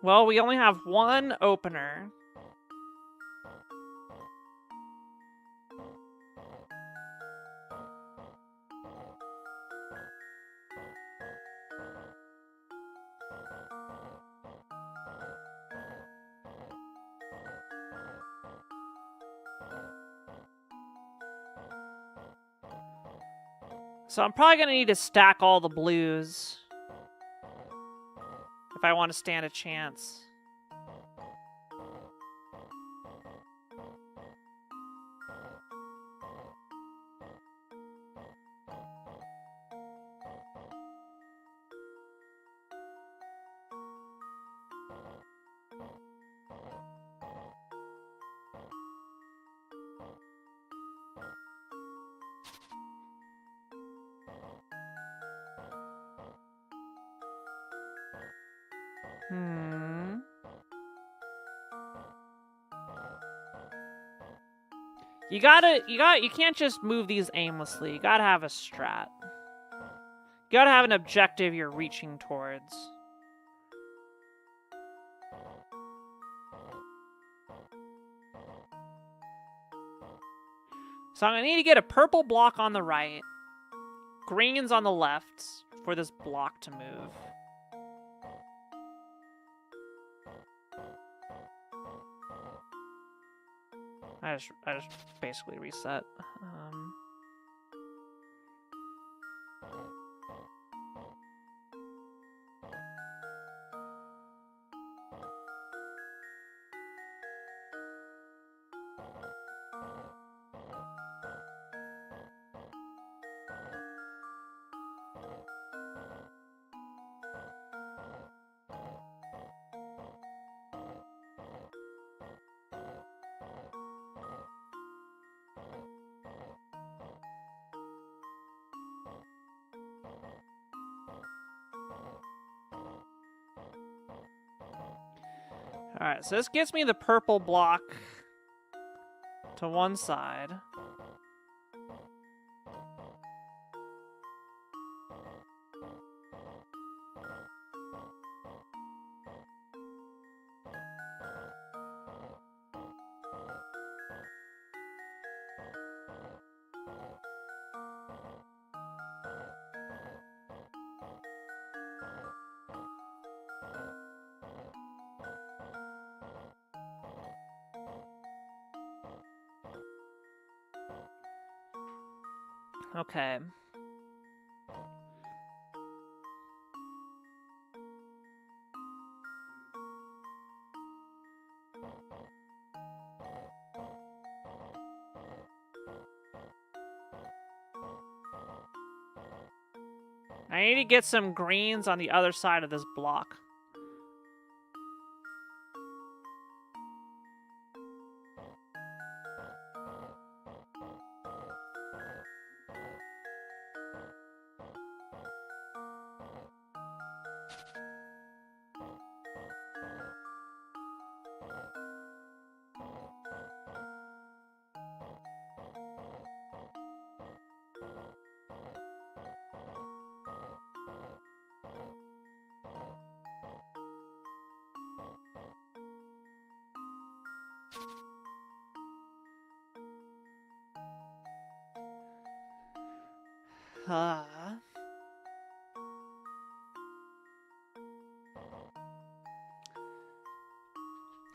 Well, we only have one opener. So I'm probably going to need to stack all the blues if I want to stand a chance. You can't just move these aimlessly. You gotta have a strat. You gotta have an objective you're reaching towards. So I'm gonna need to get a purple block on the right, greens on the left for this block to move. I just basically reset. Alright, so this gets me the purple block to one side. Okay. I need to get some greens on the other side of this block.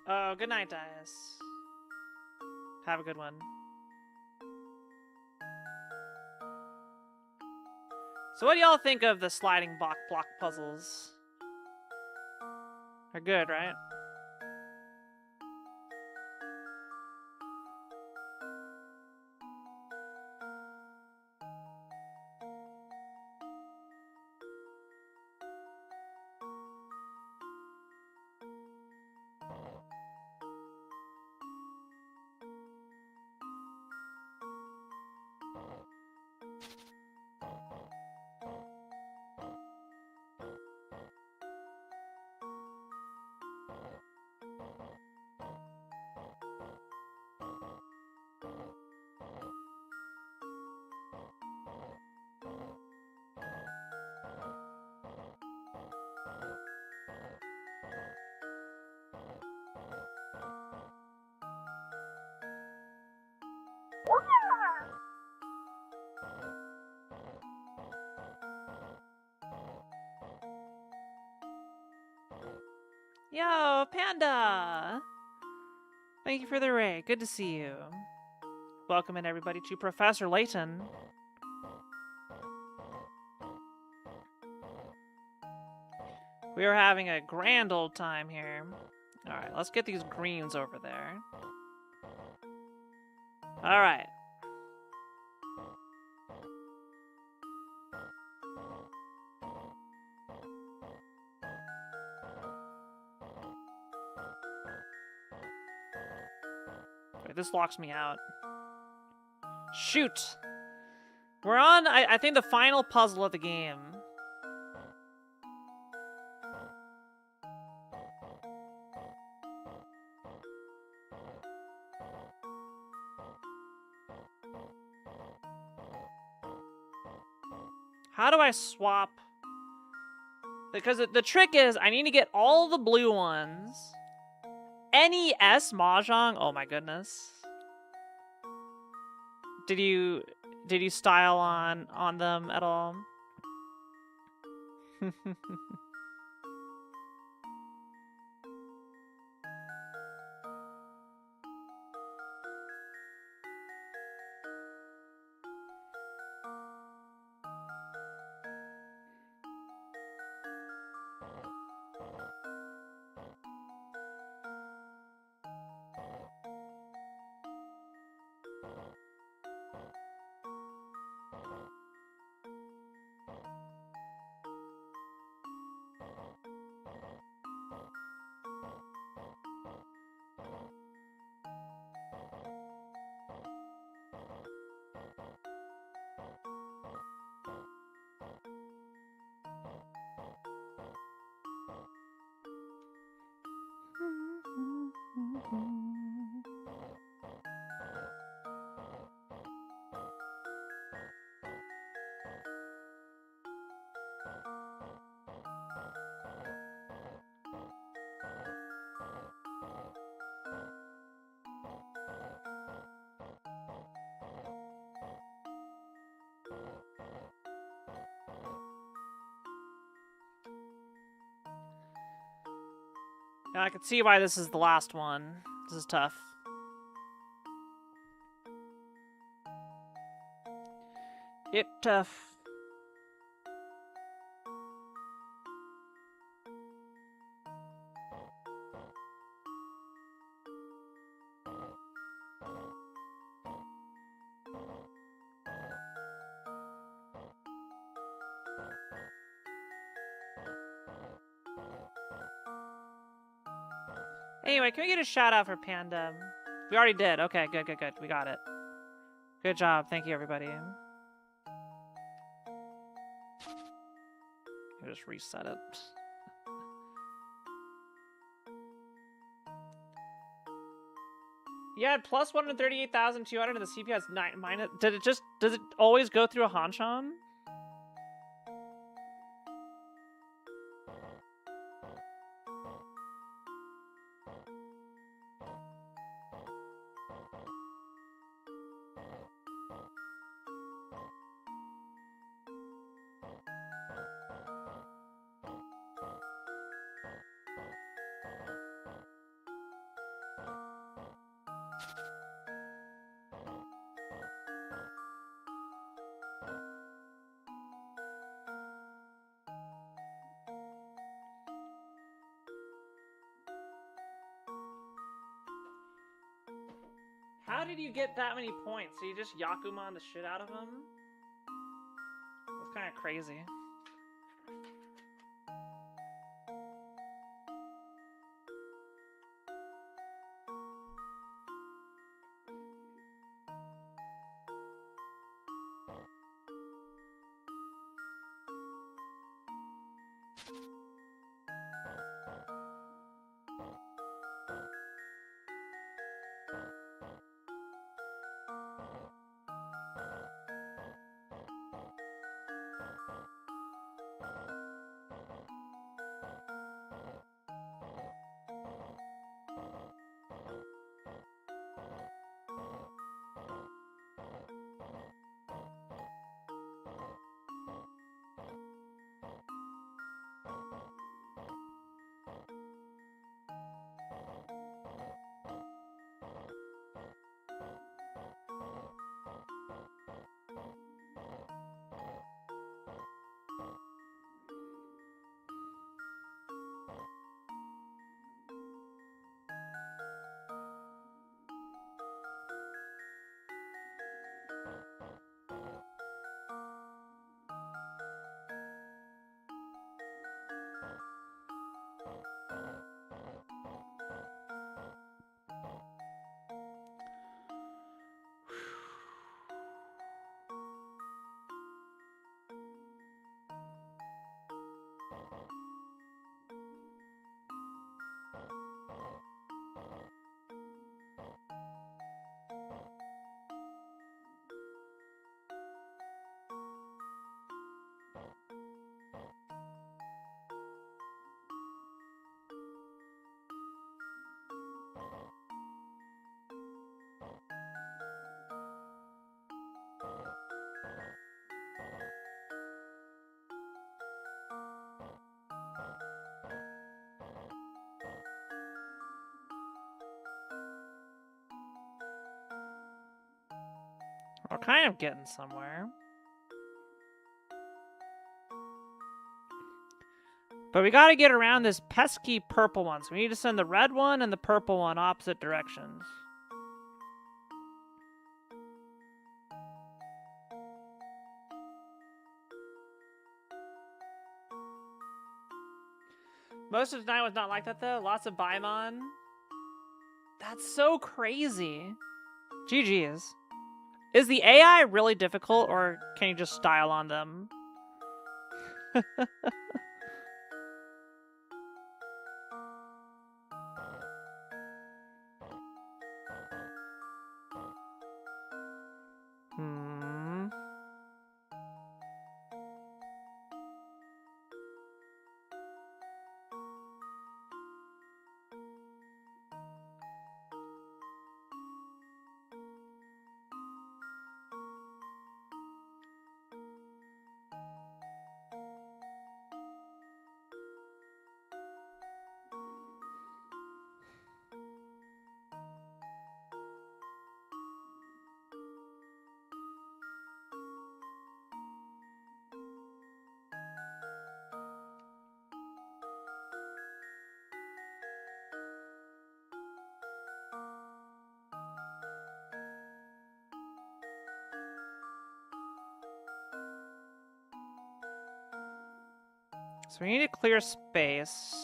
Oh, good night, Dias. Have a good one. So what do y'all think of the sliding block puzzles? They're good, right? Yo, Panda! Thank you for the raid. Good to see you. Welcome in, everybody, to Professor Layton. We are having a grand old time here. Alright, let's get these greens over there. Alright. Wait, this locks me out. Shoot! We're on, I think, the final puzzle of the game. How do I swap? Because the trick is, I need to get all the blue ones. NES Mahjong? Oh my goodness. Did you style on them at all? Now I can see why this is the last one. This is tough. It tough. Anyway, can we get a shout out for Panda? We already did. Okay, good. We got it. Good job. Thank you, everybody. I'll just reset it. You had plus 138,200 and the CPU has 9 minus. Does it always go through a Hanshan? How did you get that many points? So you just Yakuman the shit out of him? That's kind of crazy. We're kind of getting somewhere. But we gotta get around this pesky purple one. So we need to send the red one and the purple one opposite directions. Most of the night was not like that though. Lots of Baimon. That's so crazy. GG's. Is the AI really difficult, or can you just style on them? So we need to clear space.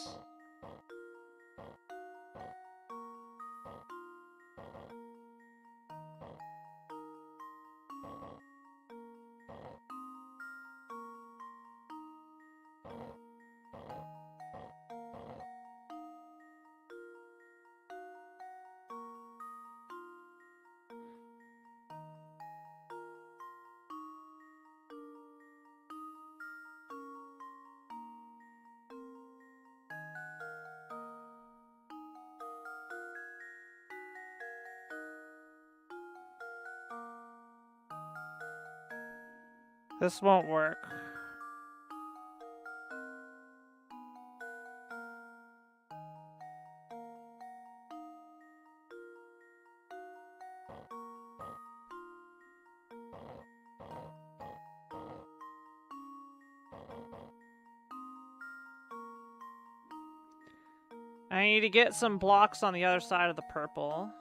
This won't work. I need to get some blocks on the other side of the purple.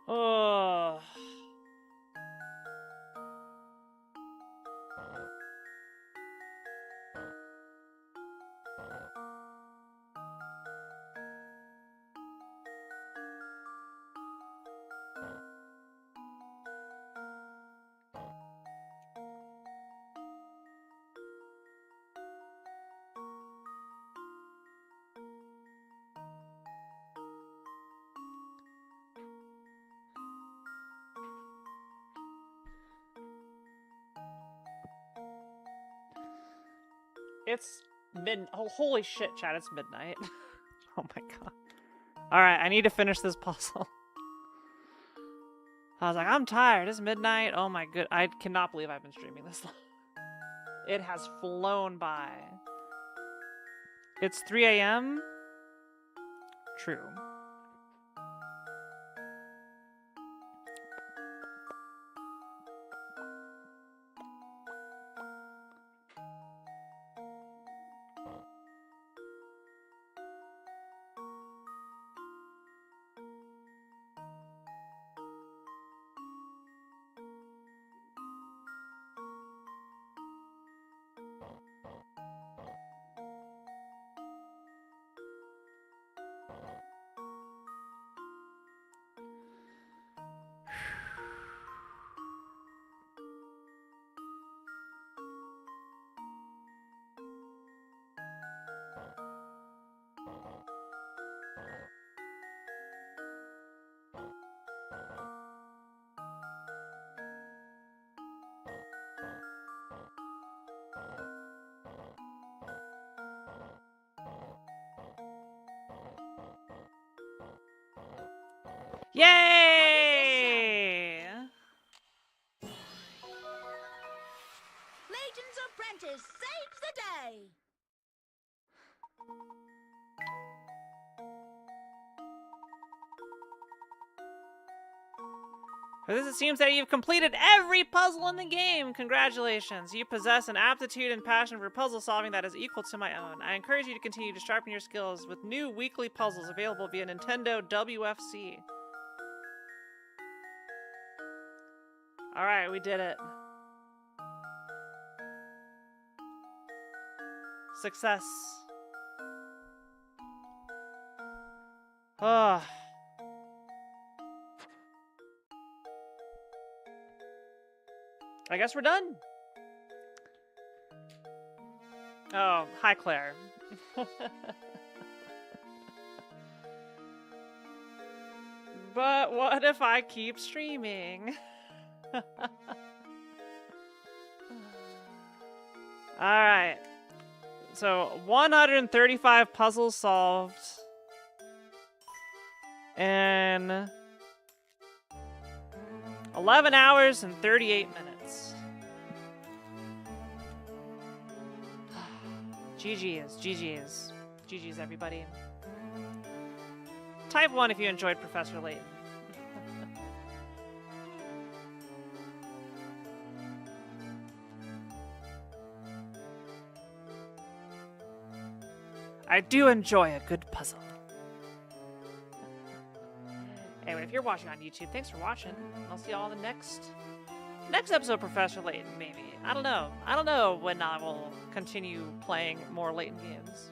Oh. It's oh, holy shit, chat, it's midnight. Oh my god. Alright, I need to finish this puzzle. I was like, I'm tired, it's midnight. Oh my good, I cannot believe I've been streaming this long. It has flown by. It's 3 a.m.? True. Yay! Layton's apprentice saves the day. For this, it seems that you've completed every puzzle in the game. Congratulations. You possess an aptitude and passion for puzzle solving that is equal to my own. I encourage you to continue to sharpen your skills with new weekly puzzles available via Nintendo WFC. Alright, we did it. Success. Ah. I guess we're done. Oh, hi, Claire. But what if I keep streaming? Alright. So, 135 puzzles solved. In 11 hours and 38 minutes. GG's, GG's. GG's, everybody. Type 1 if you enjoyed Professor Layton. I do enjoy a good puzzle. Anyway, if you're watching on YouTube, thanks for watching. I'll see y'all in the next episode of Professor Layton, maybe. I don't know. I don't know when I will continue playing more Layton games.